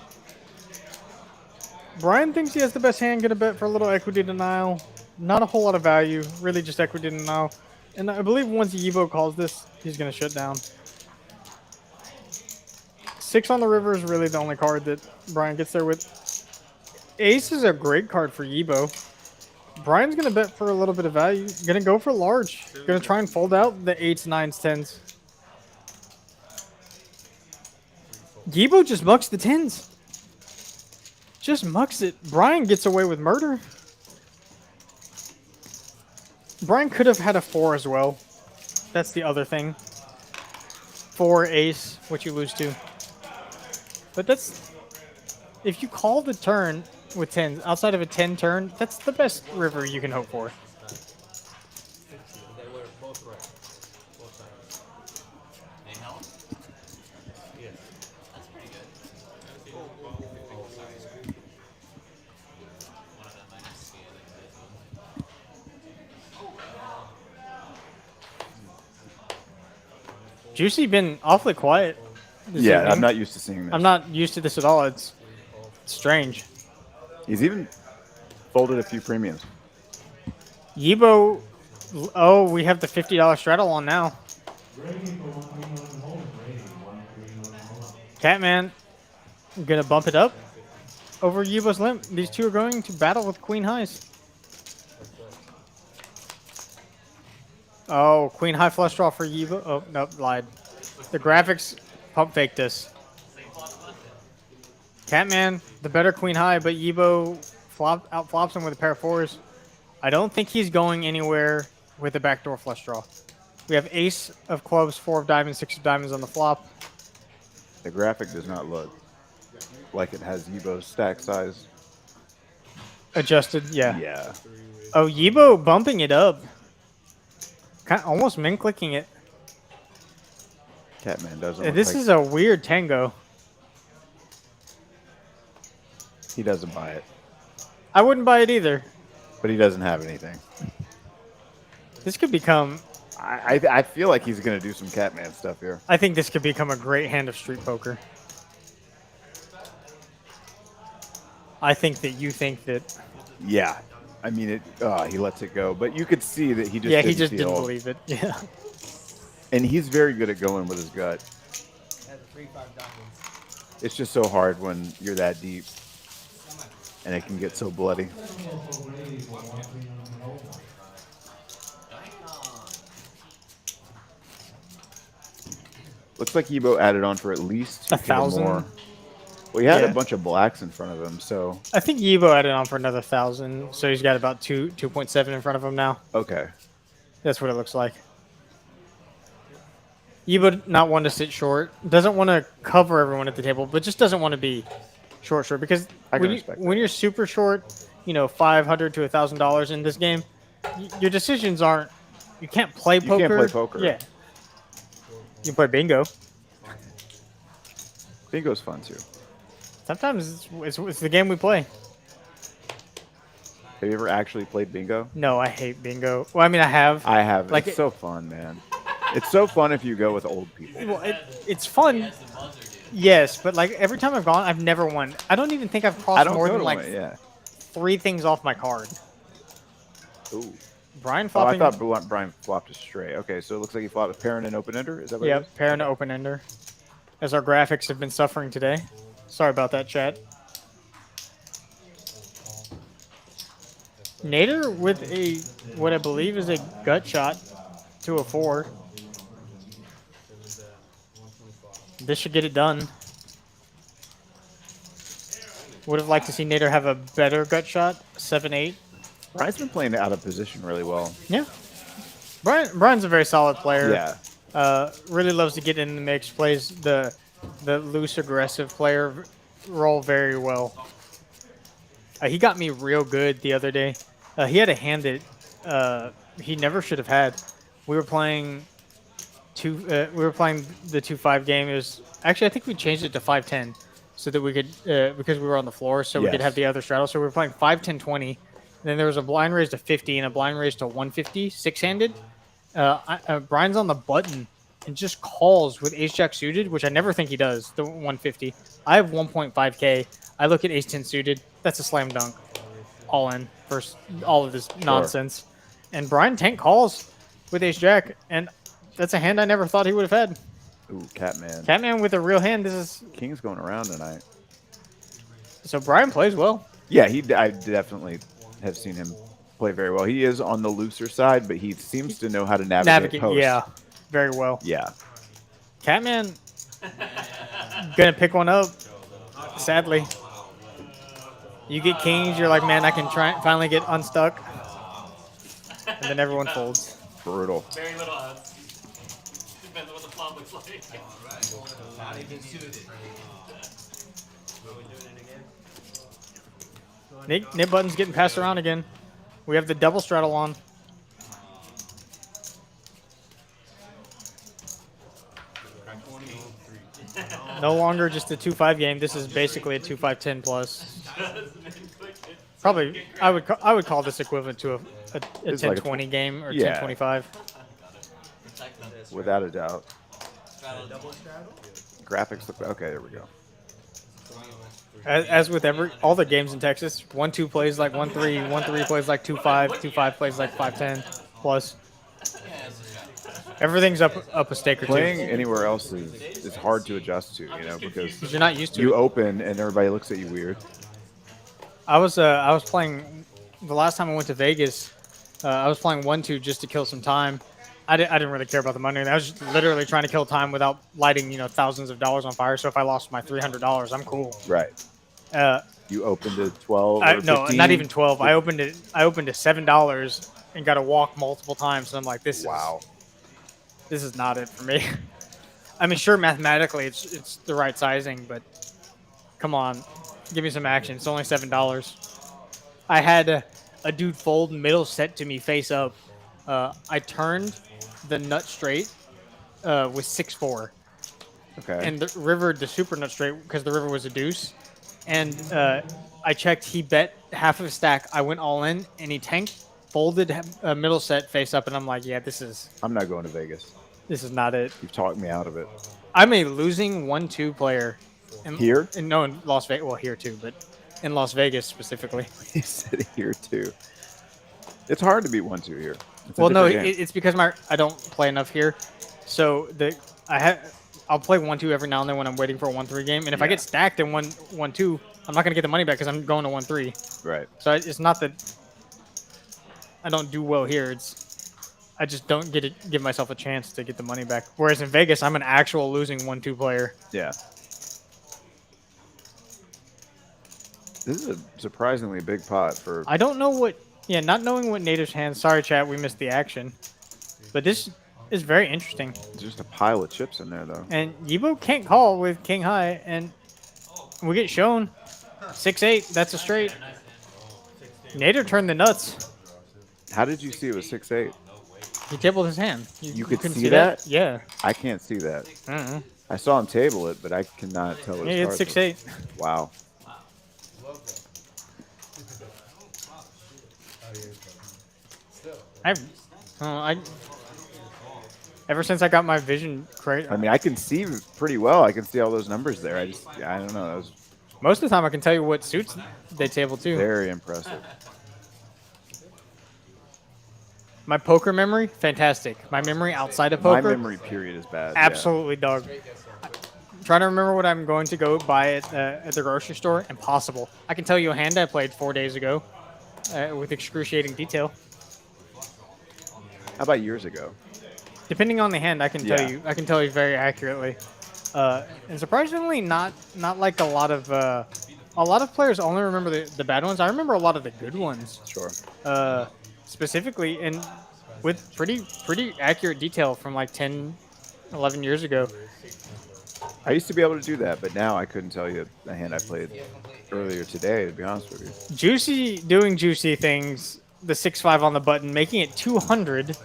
Speaker 4: Brian thinks he has the best hand. Gonna bet for a little equity denial. Not a whole lot of value. Really just equity denial. And I believe once Evo calls this, he's gonna shut down. 6 on the river is really the only card that Brian gets there with. Ace is a great card for Yibo. Brian's going to bet for a little bit of value. Going to go for large. Going to try and fold out the 8s, 9s, 10s. Yibo just mucks the 10s. Just mucks it. Brian gets away with murder. Brian could have had a 4 as well. That's the other thing. 4 ace, which you lose to. But that's... If you call the turn with 10s, outside of a 10 turn, that's the best river you can hope for.
Speaker 3: They were both right. Both sides.
Speaker 6: They held?
Speaker 3: Yeah.
Speaker 6: That's pretty good.
Speaker 3: One of them might have scanned it.
Speaker 4: Juicy been awfully quiet.
Speaker 5: Yeah,
Speaker 4: evening.
Speaker 5: I'm not used to seeing this.
Speaker 4: I'm not used to this at all. It's strange.
Speaker 5: He's even folded a few premiums.
Speaker 4: Yibo, oh, we have the $50 straddle on now. Catman, gonna bump it up over Yibo's limp. These two are going to battle with queen highs. Oh, queen high flush draw for Yibo. Oh, nope, lied. The graphics pump faked this. Catman, the better queen high, but Yibo out flops him with a pair of 4s. I don't think he's going anywhere with a backdoor flush draw. We have ace of clubs, 4 of diamonds, 6 of diamonds on the flop.
Speaker 5: The graphic does not look like it has Yibo's stack size.
Speaker 4: Adjusted, yeah.
Speaker 5: Yeah.
Speaker 4: Oh, Yibo bumping it up. Kind of almost min clicking it.
Speaker 5: Catman doesn't.
Speaker 4: This is a weird tango.
Speaker 5: He doesn't buy it,
Speaker 4: I wouldn't buy it either.
Speaker 5: but he doesn't have anything.
Speaker 4: This could become...
Speaker 5: I feel like he's gonna do some Catman stuff here.
Speaker 4: I think this could become a great hand of street poker. I think that you think that...
Speaker 5: Yeah. I mean, he lets it go, but you could see that he just
Speaker 4: Yeah, he just didn't
Speaker 5: feel-
Speaker 4: believe it. Yeah.
Speaker 5: And he's very good at going with his gut.
Speaker 7: Has a 3-5 diamonds.
Speaker 5: It's just so hard when you're that deep, and it can get so bloody. Looks like Yibo added on for at least 2K
Speaker 4: 1,000.
Speaker 5: more. Well, he had
Speaker 4: Yeah.
Speaker 5: a bunch of blacks in front of him, so
Speaker 4: I think Yibo had it on for another 1,000, so he's got about 2.7 in front of him now.
Speaker 5: okay.
Speaker 4: That's what it looks like. Yibo not one to sit short, doesn't want to cover everyone at the table, but just doesn't want to be short because
Speaker 5: I can respect
Speaker 4: when
Speaker 5: that.
Speaker 4: you're super short, $500 to $1,000 in this game, your decisions aren't. You can't play poker.
Speaker 5: You can't play poker.
Speaker 4: Yeah. You can play bingo.
Speaker 5: Bingo's fun too.
Speaker 4: Sometimes it's the game we play.
Speaker 5: Have you ever actually played bingo?
Speaker 4: No, I hate bingo. Well, I mean, I have.
Speaker 5: I have.
Speaker 4: Like
Speaker 5: It's so fun, man. It's so fun if you go with old people.
Speaker 4: Well, it's fun. Yes, but like every time I've gone, I've never won. I don't even think I've
Speaker 5: I
Speaker 4: crossed
Speaker 5: don't
Speaker 4: more
Speaker 5: go
Speaker 4: than
Speaker 5: to
Speaker 4: like
Speaker 5: one, yeah.
Speaker 4: 3 things off my card.
Speaker 5: Ooh.
Speaker 4: Brian
Speaker 5: Oh, I
Speaker 4: flopping.
Speaker 5: thought Brian flopped a straight. Okay, so it looks like he flopped a pair and an open ender. Is that what it
Speaker 4: Yeah,
Speaker 5: is?
Speaker 4: pair and open ender. As our graphics have been suffering today. Sorry about that, chat. Nader with what I believe is a gut shot to a 4. This should get it done. Would have liked to see Nader have a better gut shot, 7-8.
Speaker 5: Brian's been playing out of position really well.
Speaker 4: Yeah. Brian's a very solid player.
Speaker 5: Yeah.
Speaker 4: Really loves to get in the mix, plays the loose aggressive player role very well. He got me real good the other day. He had a hand that he never should have had. We were playing the 2-5 game. It was actually I think we changed it to 5-10 so that we could because we were on the floor so we could have the other straddle. So we were playing 5-10-20. Then there was a blind raise to 50 and a blind raise to 150, 6-handed. Brian's on the button and just calls with ace-jack suited, which I never think he does, the 150. I have 1.5K. I look at ace-10 suited. That's a slam dunk. All in for all of this nonsense. And Brian tank calls with ace-jack, and that's a hand I never thought he would have had.
Speaker 5: Ooh, Catman.
Speaker 4: Catman with a real hand. This is
Speaker 5: King's going around tonight.
Speaker 4: So Brian plays well.
Speaker 5: Yeah, I definitely have seen him play very well. He is on the looser side, but he seems to know how to navigate post.
Speaker 4: Yeah, very well.
Speaker 5: Yeah.
Speaker 4: Catman gonna pick one up, sadly. You get kings, you're like, man, I can finally get unstuck. And then everyone folds.
Speaker 5: Brutal.
Speaker 1: Very little odds. Depends on what the flop looks like.
Speaker 3: Not even suited.
Speaker 4: Nip button's getting passed around again. We have the double straddle on. No longer just a 2-5 game. This is basically a 2-5-10 plus. Probably, I would call this equivalent to a
Speaker 5: It's like a
Speaker 4: 10-20 game or
Speaker 5: yeah.
Speaker 4: 10-25.
Speaker 5: Without a doubt. Graphics look okay. There we go.
Speaker 4: As with all the games in Texas, 1-2 plays like 1-3, 1-3 plays like 2-5, 2-5 plays like 5-10 plus. Everything's up a stake or two.
Speaker 5: Playing anywhere else is hard to adjust to, because
Speaker 4: you're not used to
Speaker 5: you
Speaker 4: it.
Speaker 5: open and everybody looks at you weird.
Speaker 4: I was playing the last time I went to Vegas. I was playing 1-2 just to kill some time. I didn't really care about the money. I was just literally trying to kill time without lighting thousands of dollars on fire. So if I lost my $300, I'm cool.
Speaker 5: Right. You opened at 12 or 15?
Speaker 4: No, not even 12. I opened it $7 and got to walk multiple times. So I'm like, this is not it for me. I mean, sure, mathematically it's the right sizing, but come on, give me some action. It's only $7. I had a dude fold middle set to me face up. I turned the nut straight with 6-4.
Speaker 5: Okay.
Speaker 4: And the river, the super nut straight, because the river was a deuce. And I checked, he bet half of a stack. I went all in, and he tanked, folded a middle set face up, and I'm like, yeah,
Speaker 5: I'm not going to Vegas.
Speaker 4: This is not it.
Speaker 5: You've talked me out of it.
Speaker 4: I'm a losing 1-2 player.
Speaker 5: Here?
Speaker 4: No, in Las Vegas. Well, here too, but in Las Vegas specifically.
Speaker 5: He said here too. It's hard to beat 1-2 here.
Speaker 4: Well, no, it's because I don't play enough here. So I'll play 1-2 every now and then when I'm waiting for a 1-3 game. And if I get stacked in 1-2, I'm not gonna get the money back because I'm going to 1-3.
Speaker 5: Right.
Speaker 4: So it's not that I don't do well here. I just don't give myself a chance to get the money back. Whereas in Vegas, I'm an actual losing 1-2 player.
Speaker 5: Yeah. This is a surprisingly big pot for.
Speaker 4: I don't know what. Yeah, not knowing what Native's hand. Sorry, chat, we missed the action. But this is very interesting.
Speaker 5: There's just a pile of chips in there, though.
Speaker 4: And Yibo can't call with King High, and we get shown 6-8. That's a straight. Nader turned the nuts.
Speaker 5: How did you see it was 6-8?
Speaker 4: He tabled his hand.
Speaker 5: You could
Speaker 4: couldn't
Speaker 5: see that?
Speaker 4: Yeah.
Speaker 5: I can't see that.
Speaker 4: Uh-uh.
Speaker 5: I saw him table it, but I cannot tell what
Speaker 4: Yeah,
Speaker 5: his
Speaker 4: it's
Speaker 5: cards
Speaker 4: 6-8.
Speaker 5: were. Wow.
Speaker 4: Ever since I got my vision crazy.
Speaker 5: I mean, I can see pretty well. I can see all those numbers there. I don't know. That was
Speaker 4: Most of the time, I can tell you what suits they table too.
Speaker 5: very impressive.
Speaker 4: My poker memory, fantastic. My memory outside of
Speaker 5: My
Speaker 4: poker,
Speaker 5: memory period is bad.
Speaker 4: absolutely dog. I'm trying to remember what I'm going to go buy at the grocery store. Impossible. I can tell you a hand I played 4 days ago with excruciating detail.
Speaker 5: How about years ago?
Speaker 4: Depending on the hand, I can tell
Speaker 5: Yeah.
Speaker 4: you. I can tell you very accurately. And surprisingly, not like a lot of players only remember the bad ones. I remember a lot of the good ones.
Speaker 5: Sure.
Speaker 4: Specifically, and with pretty accurate detail from like 10, 11 years ago.
Speaker 5: I used to be able to do that, but now I couldn't tell you the hand I played earlier today, to be honest with you.
Speaker 4: Juicy doing juicy things. The 6-5 on the button, making it 200.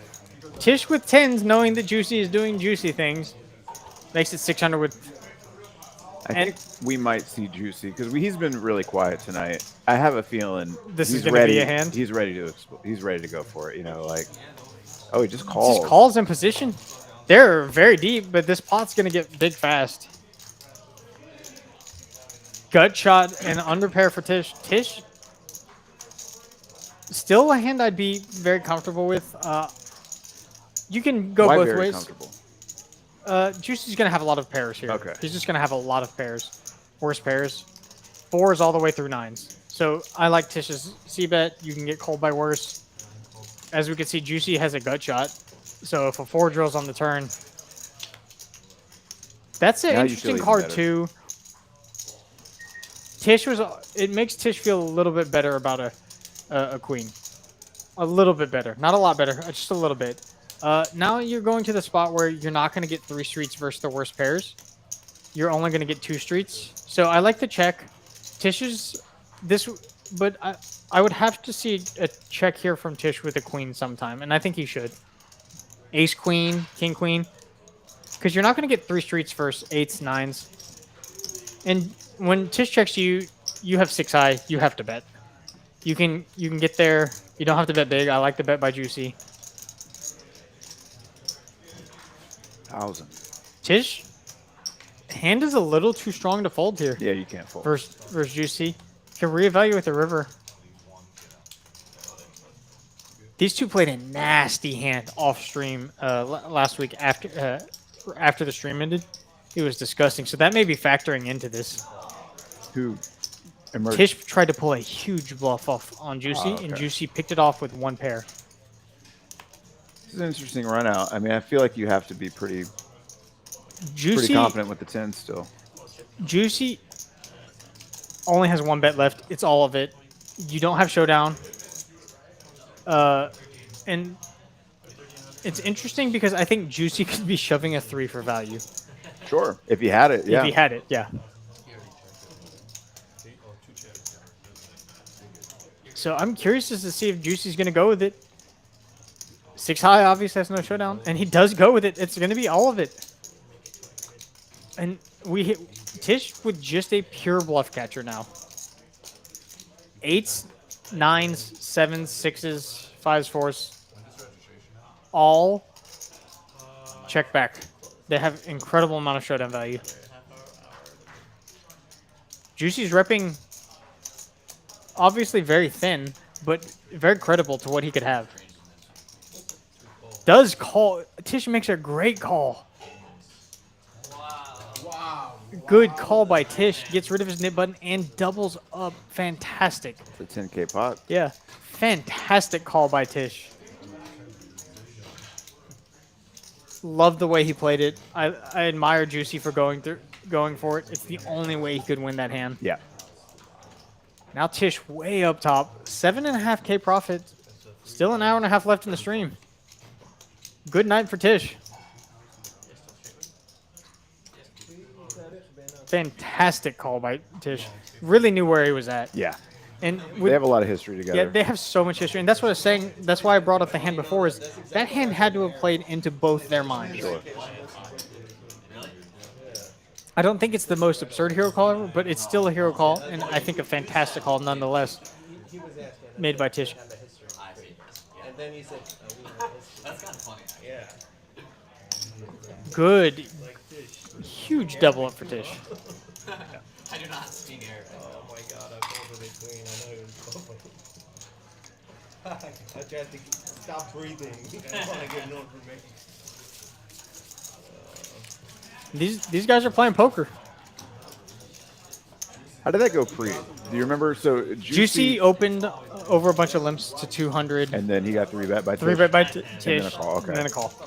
Speaker 4: Tish with 10s, knowing that Juicy is doing juicy things, makes it 600 with.
Speaker 5: I think we might see Juicy because he's been really quiet tonight. I have a feeling
Speaker 4: This is
Speaker 5: he's
Speaker 4: gonna
Speaker 5: ready.
Speaker 4: be a hand?
Speaker 5: He's ready to. He's ready to go for it. You know, like, oh, he just calls.
Speaker 4: Just calls in position. They're very deep, but this pot's gonna get big fast. Gut shot and under pair for Tish. Tish, still a hand I'd be very comfortable with. You can go
Speaker 5: Why
Speaker 4: both
Speaker 5: very
Speaker 4: ways.
Speaker 5: comfortable?
Speaker 4: Juicy's gonna have a lot of pairs here.
Speaker 5: Okay.
Speaker 4: He's just gonna have a lot of pairs. Worst pairs. 4s all the way through 9s. So I like Tish's C-bet. You can get called by worse. As we can see, Juicy has a gut shot. So if a 4 drills on the turn, that's an
Speaker 5: Now you
Speaker 4: interesting
Speaker 5: feel
Speaker 4: card
Speaker 5: even
Speaker 4: too. Tish was. It makes Tish feel a little bit better about a queen. A little bit better, not a lot better, just a little bit. Now you're going to the spot where you're not going to get 3 streets versus the worst pairs. You're only going to get 2 streets. So I like the check. Tish's this, but I would have to see a check here from Tish with a queen sometime, and I think he should. Ace queen, king queen, because you're not going to get 3 streets versus 8s, 9s. And when Tish checks you, you have 6 high. You have to bet. You can get there. You don't have to bet big. I like the bet by Juicy.
Speaker 5: 1,000.
Speaker 4: Tish, hand is a little too strong to fold here.
Speaker 5: Yeah, you can't fold.
Speaker 4: Versus Juicy. Can reevaluate the river. These two played a nasty hand off stream last week after the stream ended. It was disgusting. So that may be factoring into this.
Speaker 5: Who emerged?
Speaker 4: Tish tried to pull a huge bluff off on Juicy, and Juicy picked it off with 1 pair.
Speaker 5: This is an interesting run out. I mean, I feel like you have to be pretty confident with the 10 still.
Speaker 4: Juicy only has 1 bet left. It's all of it. You don't have showdown. And it's interesting because I think Juicy could be shoving a 3 for value.
Speaker 5: Sure, if he had it, yeah.
Speaker 4: If he had it, yeah. So I'm curious as to see if Juicy's going to go with it. 6 high obviously has no showdown, and he does go with it. It's going to be all of it. And we hit Tish with just a pure bluff catcher now. 8s, 9s, 7s, 6s, 5s, 4s. All check back. They have incredible amount of showdown value. Juicy's repping obviously very thin, but very credible to what he could have. Does call. Tish makes a great call.
Speaker 6: Wow.
Speaker 4: Good call by Tish. Gets rid of his nip button and doubles up. Fantastic.
Speaker 5: It's a 10K pot.
Speaker 4: Yeah. Fantastic call by Tish. Love the way he played it. I admire Juicy for going for it. It's the only way he could win that hand.
Speaker 5: Yeah.
Speaker 4: Now Tish way up top. 7.5K profit. Still an hour and a half left in the stream. Good night for Tish. Fantastic call by Tish. Really knew where he was at.
Speaker 5: Yeah.
Speaker 4: And
Speaker 5: They have a lot of history together.
Speaker 4: yeah, they have so much history, and that's what I was saying. That's why I brought up the hand before. Is that hand had to have played into both their minds?
Speaker 5: Sure.
Speaker 4: I don't think it's the most absurd hero call ever, but it's still a hero call, and I think a fantastic call nonetheless. Made by Tish.
Speaker 7: And then he said,
Speaker 3: That's kind of funny.
Speaker 7: yeah.
Speaker 4: Good, huge double up for Tish.
Speaker 3: I do not speak Arabic.
Speaker 7: Oh my god, I called it a queen. I know it was buffering. I tried to stop breathing. I want to get no information.
Speaker 4: These guys are playing poker.
Speaker 5: How did that go pre? Do you remember? So
Speaker 4: Juicy opened over a bunch of limps to 200.
Speaker 5: and then he got 3-bet by
Speaker 4: Three
Speaker 5: Tish.
Speaker 4: bet by
Speaker 5: then
Speaker 4: Tish.
Speaker 5: a call, okay.
Speaker 4: And then a call.
Speaker 3: Yeah,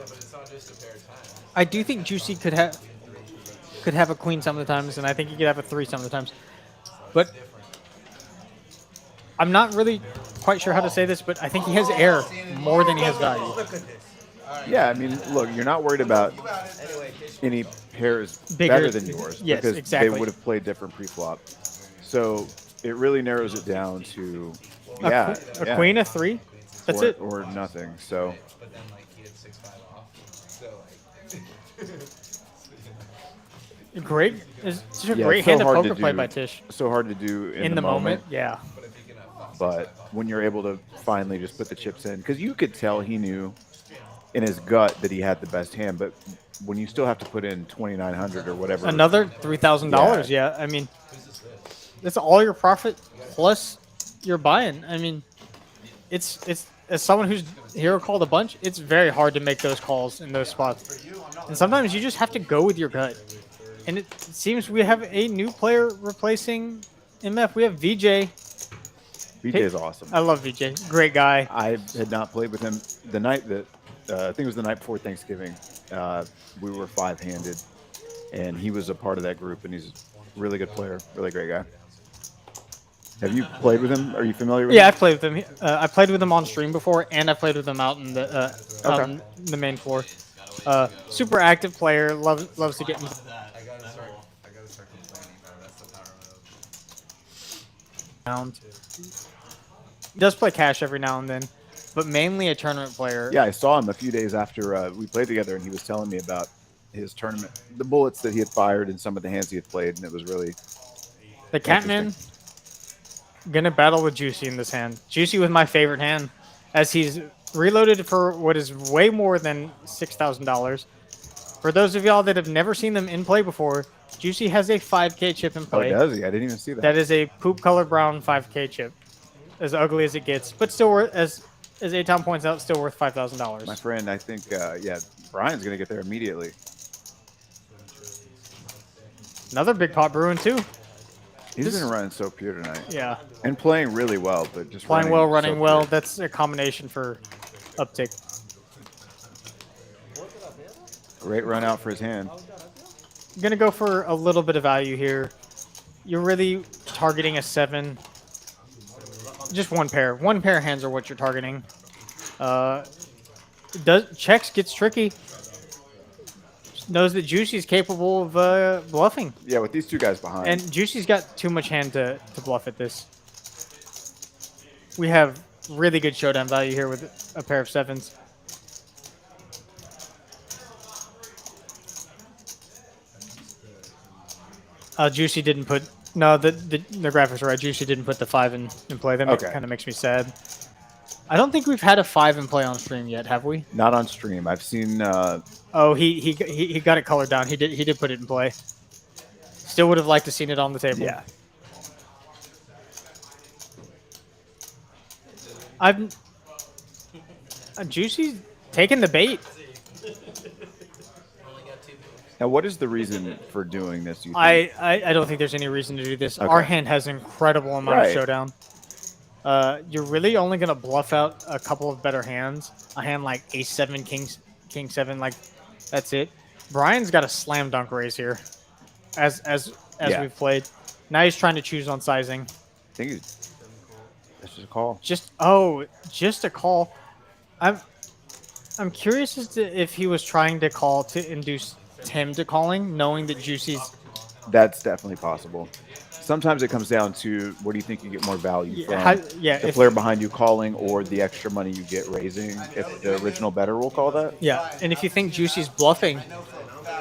Speaker 3: but it's not just a pair of times.
Speaker 4: I do think Juicy could have a queen some of the times, and I think he could have a 3 some of the times. But I'm not really quite sure how to say this, but I think he has air more than he has value.
Speaker 7: Look at this.
Speaker 5: Yeah, I mean, look, you're not worried about any pairs
Speaker 4: Bigger-
Speaker 5: better than yours
Speaker 4: yes,
Speaker 5: because
Speaker 4: exactly.
Speaker 5: they would have played different pre-flop. So it really narrows it down to
Speaker 4: A
Speaker 5: yeah,
Speaker 4: queen, a 3. That's
Speaker 5: or,
Speaker 4: it.
Speaker 5: or nothing. So
Speaker 3: But then, like, he had 6-5 off. So, like.
Speaker 4: Great. It's such a
Speaker 5: yeah,
Speaker 4: great
Speaker 5: it's so
Speaker 4: hand of
Speaker 5: hard
Speaker 4: poker
Speaker 5: to
Speaker 4: played
Speaker 5: do-
Speaker 4: by Tish.
Speaker 5: So hard to do
Speaker 4: In the moment, yeah.
Speaker 3: But if he can have 5,
Speaker 5: But when you're able to finally just put the chips in, because you could tell he knew in his gut that he had the best hand, but when you still have to put in 2,900 or whatever,
Speaker 4: Another $3,000. Yeah, I mean, that's all your profit plus your buy-in. I mean, it's as someone who's hero called a bunch, it's very hard to make those calls in those spots. And sometimes you just have to go with your gut. And it seems we have a new player replacing MF. We have VJ.
Speaker 5: BJ is awesome.
Speaker 4: I love VJ. Great guy.
Speaker 5: I had not played with him the night that I think it was the night before Thanksgiving. We were 5-handed, and he was a part of that group, and he's a really good player, really great guy. Have you played with him? Are you familiar with
Speaker 4: Yeah,
Speaker 5: him?
Speaker 4: I've played with him. I played with him on stream before, and I played with him out in the out
Speaker 5: Okay.
Speaker 4: in the main floor. Super active player. Loves to get.
Speaker 3: That.
Speaker 6: I gotta start complaining about it. That's the power move.
Speaker 4: Around. He does play cash every now and then, but mainly a tournament player.
Speaker 5: Yeah, I saw him a few days after we played together, and he was telling me about his tournament, the bullets that he had fired, and some of the hands he had played, and it was really
Speaker 4: The Catman gonna battle with Juicy in this hand. Juicy with my favorite hand, as he's reloaded for what is way more than $6,000. For those of y'all that have never seen them in play before, Juicy has a 5K chip in
Speaker 5: oh,
Speaker 4: play.
Speaker 5: does he? I didn't even see that.
Speaker 4: That is a poop color brown 5K chip, as ugly as it gets, but still worth, as Atom points out, still worth
Speaker 5: My
Speaker 4: $5,000.
Speaker 5: friend, I think, yeah, Brian's gonna get there immediately.
Speaker 4: Another big pot brewing too.
Speaker 5: He's
Speaker 4: This-
Speaker 5: been running so pure tonight
Speaker 4: Yeah,
Speaker 5: and playing really well, but just
Speaker 4: playing well, running
Speaker 5: so
Speaker 4: well.
Speaker 5: pure.
Speaker 4: That's a combination for uptick.
Speaker 5: Great run out for his hand.
Speaker 4: Gonna go for a little bit of value here. You're really targeting a 7. Just one pair. One pair of hands are what you're targeting. Checks gets tricky. Knows that Juicy's capable of bluffing.
Speaker 5: Yeah, with these two guys behind.
Speaker 4: And Juicy's got too much hand to bluff at this. We have really good showdown value here with a pair of 7s. Juicy didn't put... No, the graphics are right. Juicy didn't put the 5 in play. That
Speaker 5: Okay.
Speaker 4: kind of makes me sad. I don't think we've had a 5 in play on stream yet, have we?
Speaker 5: Not on stream. I've seen.
Speaker 4: Oh, he got it colored down. He did put it in play. Still would have liked to seen it on the table.
Speaker 5: Yeah.
Speaker 4: I've Juicy's taking the bait.
Speaker 5: Now, what is the reason for doing this? You think?
Speaker 4: I don't think there's any reason to do this. Our
Speaker 5: Okay.
Speaker 4: hand has an incredible amount
Speaker 5: Right.
Speaker 4: of showdown. You're really only gonna bluff out a couple of better hands. A hand like Ace 7, King 7, like that's it. Brian's got a slam dunk raise here, as as
Speaker 5: Yeah.
Speaker 4: we've played. Now he's trying to choose on sizing.
Speaker 5: I think that's just a call.
Speaker 4: Just a call. I'm curious as to if he was trying to call to induce Tim to calling, knowing that Juicy's.
Speaker 5: That's definitely possible. Sometimes it comes down to what do you think you get more value from? The
Speaker 4: If
Speaker 5: player behind you calling or the extra money you get raising, if the original bettor will call that.
Speaker 4: Yeah, and if you think Juicy's bluffing,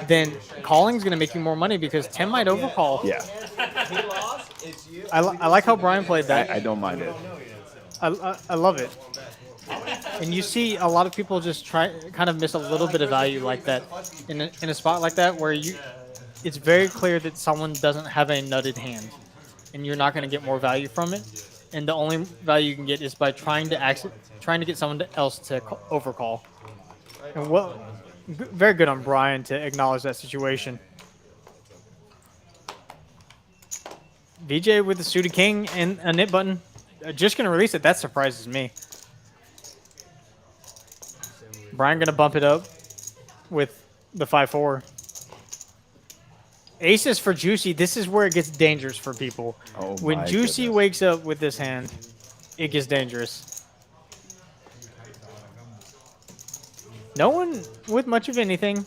Speaker 4: then calling's gonna make you more money because Tim might overcall.
Speaker 5: Yeah,
Speaker 7: He lost. It's you.
Speaker 4: I like how Brian played that.
Speaker 5: I don't mind it.
Speaker 4: I love it. And you see a lot of people just kind of miss a little bit of value like that in a spot like that where it's very clear that someone doesn't have a nutted hand, and you're not going to get more value from it. And the only value you can get is by trying to get someone else to overcall. And very good on Brian to acknowledge that situation. VJ with the suited king and a nip button. Just going to release it. That surprises me. Brian going to bump it up with the 5-4. Aces for Juicy. This is where it gets dangerous for people.
Speaker 5: Oh
Speaker 4: when
Speaker 5: my
Speaker 4: Juicy
Speaker 5: goodness.
Speaker 4: wakes up with this hand, it gets dangerous. No one with much of anything.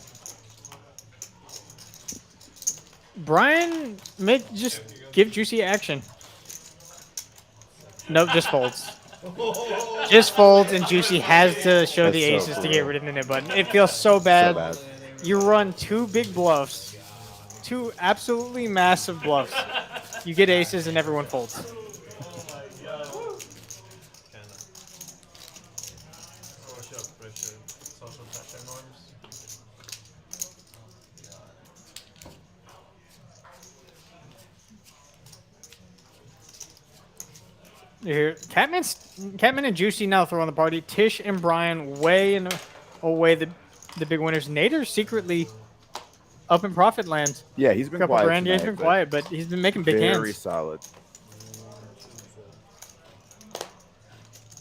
Speaker 4: Brian, just give Juicy action. Nope, just folds. Just folds, and Juicy has to show
Speaker 5: That's
Speaker 4: the
Speaker 5: so
Speaker 4: aces to
Speaker 5: cool.
Speaker 4: get rid of the nip button. It feels so bad.
Speaker 5: So bad.
Speaker 4: You run 2 big bluffs, 2 absolutely massive bluffs. You get aces, and everyone folds.
Speaker 2: Social pressure norms.
Speaker 4: Here, Catman and Juicy now throwing the party. Tish and Brian way away the big winners. Nader's secretly up in profit land.
Speaker 5: Yeah, he's been
Speaker 4: Couple
Speaker 5: quiet.
Speaker 4: grand. Yeah, he's
Speaker 5: tonight,
Speaker 4: been
Speaker 5: but
Speaker 4: quiet, but he's been making big
Speaker 5: very
Speaker 4: hands.
Speaker 5: solid.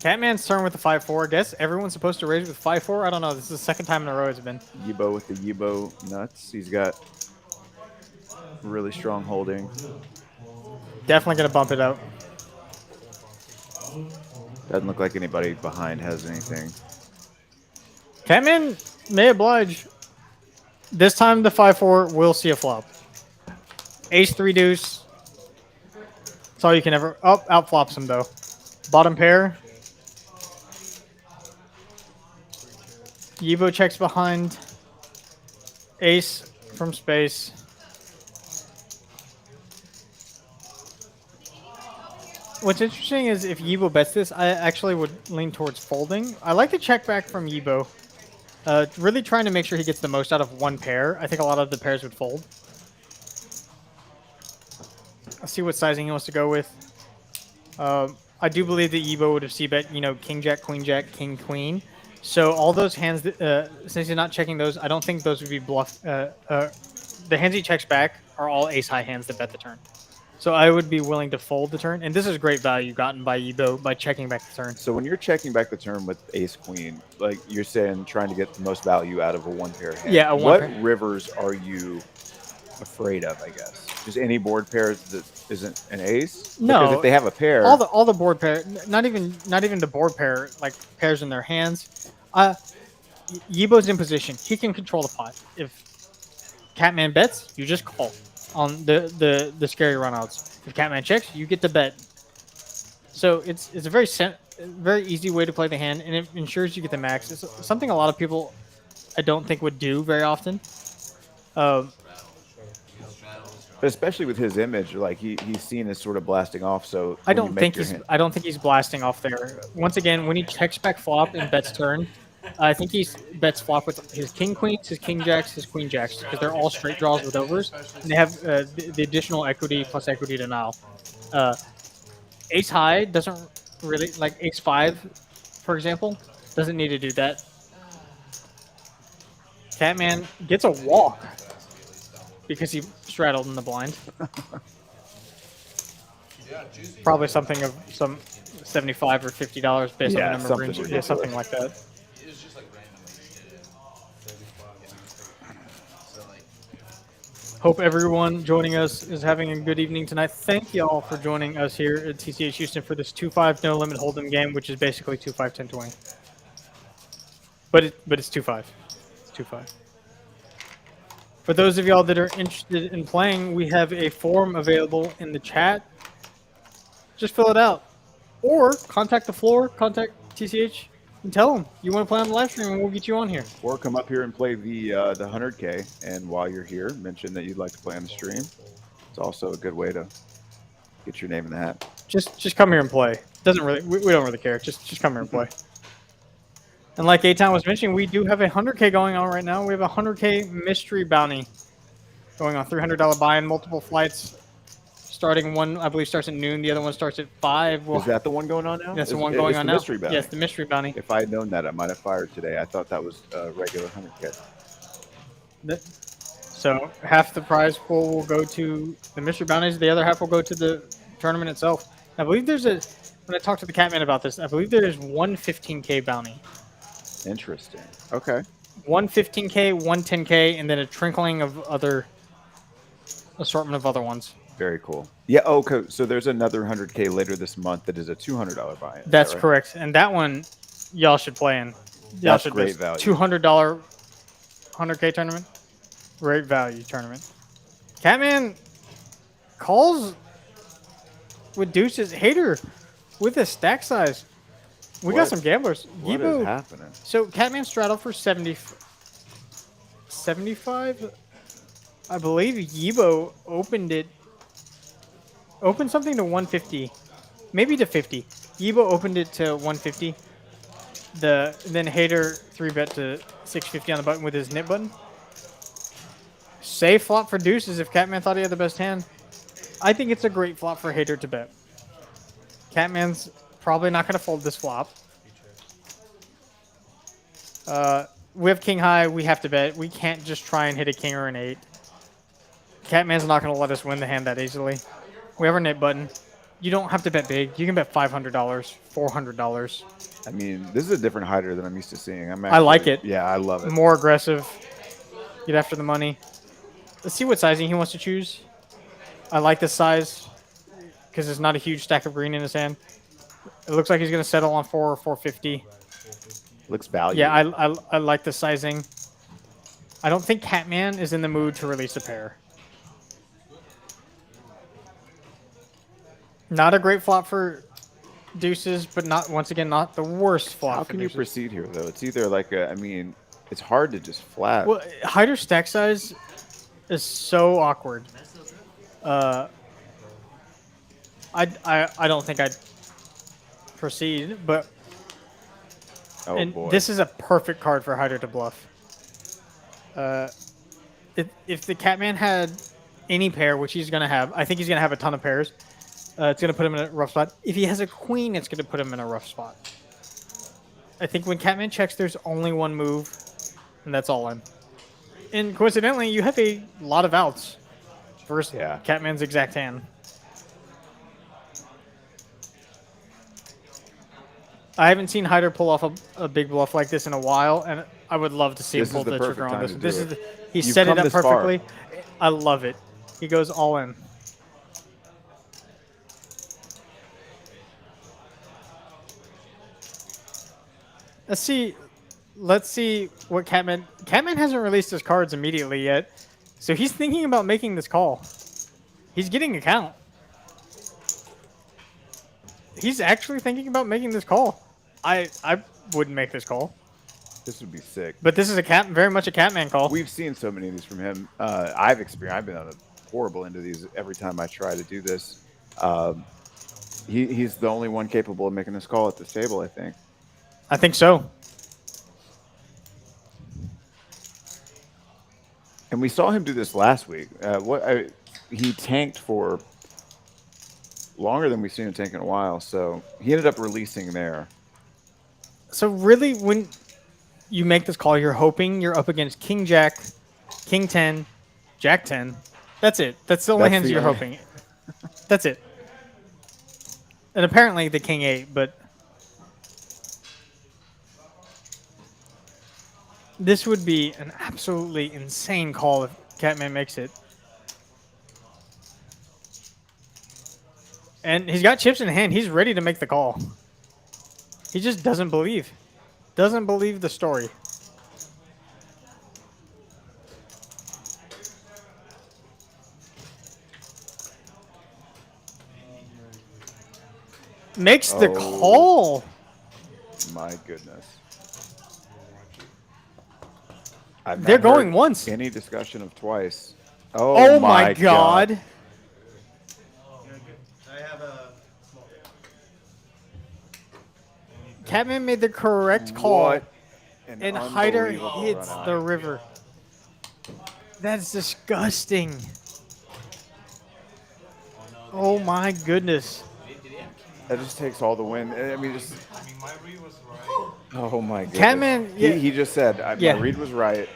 Speaker 4: Catman's turn with the 5-4. I guess everyone's supposed to raise with 5-4. I don't know. This is the second time in a row it's been.
Speaker 5: Yibo with the Yibo nuts. He's got really strong holding.
Speaker 4: Definitely gonna bump it out.
Speaker 5: Doesn't look like anybody behind has anything.
Speaker 4: Catman may oblige. This time the 5-4 will see a flop. Ace 3 deuce. That's all you can ever. Oh, out flops him though. Bottom pair. Yibo checks behind. Ace from space. What's interesting is if Yibo bets this, I actually would lean towards folding. I like the check back from Yibo. Really trying to make sure he gets the most out of one pair. I think a lot of the pairs would fold. I'll see what sizing he wants to go with. I do believe that Yibo would have c-bet, king jack, king queen. So all those hands, since he's not checking those, I don't think those would be bluff. The hands he checks back are all ace-high hands that bet the turn. So I would be willing to fold the turn. And this is great value gotten by Yibo by checking back the turn.
Speaker 5: So when you're checking back the turn with ace queen, like you're saying, trying to get the most value out of a one pair hand.
Speaker 4: Yeah, a one
Speaker 5: What
Speaker 4: pair.
Speaker 5: rivers are you afraid of? I guess just any board pair that isn't an ace.
Speaker 4: No,
Speaker 5: because if they have a pair,
Speaker 4: all the board pair, not even the board pair, like pairs in their hands. Yibo's in position. He can control the pot. If Catman bets, you just call on the scary runouts. If Catman checks, you get to bet. So it's a very easy way to play the hand, and it ensures you get the max. It's something a lot of people I don't think would do very often.
Speaker 5: but especially with his image, like he's seen as sort of blasting off. So
Speaker 4: I
Speaker 5: when you
Speaker 4: don't
Speaker 5: make
Speaker 4: think
Speaker 5: your hand-
Speaker 4: I don't think he's blasting off there. Once again, when he checks back flop and bets turn, I think he bets flop with his king queens, his king jacks, his queen jacks, because they're all straight draws with overs, and they have the additional equity plus equity denial. Ace high doesn't really, like ace 5, for example, doesn't need to do that. Catman gets a walk because he straddled in the blind. Probably something of some $75 or $50 based
Speaker 5: Yeah,
Speaker 4: on the number of
Speaker 5: something
Speaker 4: rings. Yeah,
Speaker 5: ridiculous.
Speaker 4: something like that.
Speaker 6: It was just like randomly. So like,
Speaker 4: Hope everyone joining us is having a good evening tonight. Thank y'all for joining us here at TCH Houston for this 2-5 no limit hold'em game, which is basically 2-5 10-20. But it's 2-5. It's 2-5. For those of y'all that are interested in playing, we have a form available in the chat. Just fill it out, or contact the floor, contact TCH, and tell them you want to play on the live stream, and we'll get you on here.
Speaker 5: Or come up here and play the 100K, and while you're here, mention that you'd like to play on the stream. It's also a good way to get your name in the hat.
Speaker 4: Just come here and play. Doesn't really we don't really care. Just come here and play. And like A-Town was mentioning, we do have a 100K going on right now. We have a 100K mystery bounty going on. $300 buy-in, multiple flights. Starting one, I believe, starts at noon. The other one starts at 5.
Speaker 5: Is that the one going on now?
Speaker 4: That's the one going on now.
Speaker 5: Mystery bounty.
Speaker 4: Yes, the mystery bounty.
Speaker 5: If I had known that, I might have fired today. I thought that was a regular 100K.
Speaker 4: So half the prize pool will go to the mystery bounties. The other half will go to the tournament itself. I believe there's a. When I talked to the Catman about this, I believe there is one 15K bounty.
Speaker 5: Interesting. Okay.
Speaker 4: One 15K, one 10K, and then a trickling of other assortment of other ones.
Speaker 5: Very cool. Yeah. Okay. So there's another 100K later this month that is a $200 buy-in.
Speaker 4: That's
Speaker 5: right?
Speaker 4: correct, and that one y'all should play in. Y'all should
Speaker 5: great value.
Speaker 4: $200 100K tournament. Great value tournament. Catman calls with deuces. Hater with a stack size. We got some gamblers.
Speaker 5: What
Speaker 4: Yibo,
Speaker 5: is happening?
Speaker 4: So Catman straddled for 75. I believe Yibo opened something to 150, maybe to 50. Yibo opened it to 150. Then Hater 3-bet to 650 on the button with his nip button. Safe flop for deuces if Catman thought he had the best hand. I think it's a great flop for Hater to bet. Catman's probably not going to fold this flop. We have king high. We have to bet. We can't just try and hit a king or an 8. Catman's not going to let us win the hand that easily. We have our nip button. You don't have to bet big. You can bet $500, $400.
Speaker 5: I mean, this is a different hider than I'm used to seeing.
Speaker 4: I like it.
Speaker 5: Yeah, I love it.
Speaker 4: More aggressive. Get after the money. Let's see what sizing he wants to choose. I like this size because there's not a huge stack of green in his hand. It looks like he's going to settle on 4 or 450.
Speaker 5: Looks value.
Speaker 4: Yeah, I like the sizing. I don't think Catman is in the mood to release a pair. Not a great flop for deuces, but not once again not the worst flop.
Speaker 5: How
Speaker 4: for
Speaker 5: can you
Speaker 4: deuces.
Speaker 5: proceed here though? It's either like a, I mean, it's hard to just flat.
Speaker 4: Well, hider stack size is so awkward. I don't think I'd proceed, but
Speaker 5: boy.
Speaker 4: This is a perfect card for hider to bluff. If the Catman had any pair, which he's gonna have, I think he's gonna have a ton of pairs. It's going to put him in a rough spot. If he has a queen, it's going to put him in a rough spot. I think when Catman checks, there's only one move, and that's all in. And coincidentally, you have a lot of outs versus Catman's exact hand. I haven't seen Hyder pull off a big bluff like this in a while, and I would love to see him pull the trigger on this. He set it up perfectly. I love it. He goes all in. Let's see what Catman hasn't released his cards immediately yet. So he's thinking about making this call. He's getting a count. He's actually thinking about making this call. I wouldn't make this call.
Speaker 5: This would be sick.
Speaker 4: But this is very much a Catman call.
Speaker 5: We've seen so many of these from him. I've been on a horrible end of these every time I try to do this. He's the only one capable of making this call at this table, I think.
Speaker 4: I think so.
Speaker 5: And we saw him do this last week. He tanked for longer than we've seen him tank in a while, so he ended up releasing there.
Speaker 4: So really, when you make this call, you're hoping you're up against King Jack, King 10, Jack 10. That's it. That's the only hands you're hoping. That's it. And apparently the King 8, but this would be an absolutely insane call if Catman makes it. And he's got chips in hand. He's ready to make the call. He just doesn't believe. Doesn't believe the story. Makes the call.
Speaker 5: My goodness.
Speaker 4: They're going once.
Speaker 5: Any discussion of twice.
Speaker 4: Oh my God.
Speaker 2: I have a small.
Speaker 4: Catman made the correct call.
Speaker 5: What an
Speaker 4: And Hyder
Speaker 5: unbelievable
Speaker 4: hits
Speaker 5: run-out.
Speaker 4: the river. That's disgusting. Oh my goodness.
Speaker 5: That just takes all the win. I mean, just.
Speaker 2: My read was right.
Speaker 5: Oh my goodness.
Speaker 4: Catman, yeah.
Speaker 5: He just said,
Speaker 4: Yeah.
Speaker 5: my read was right.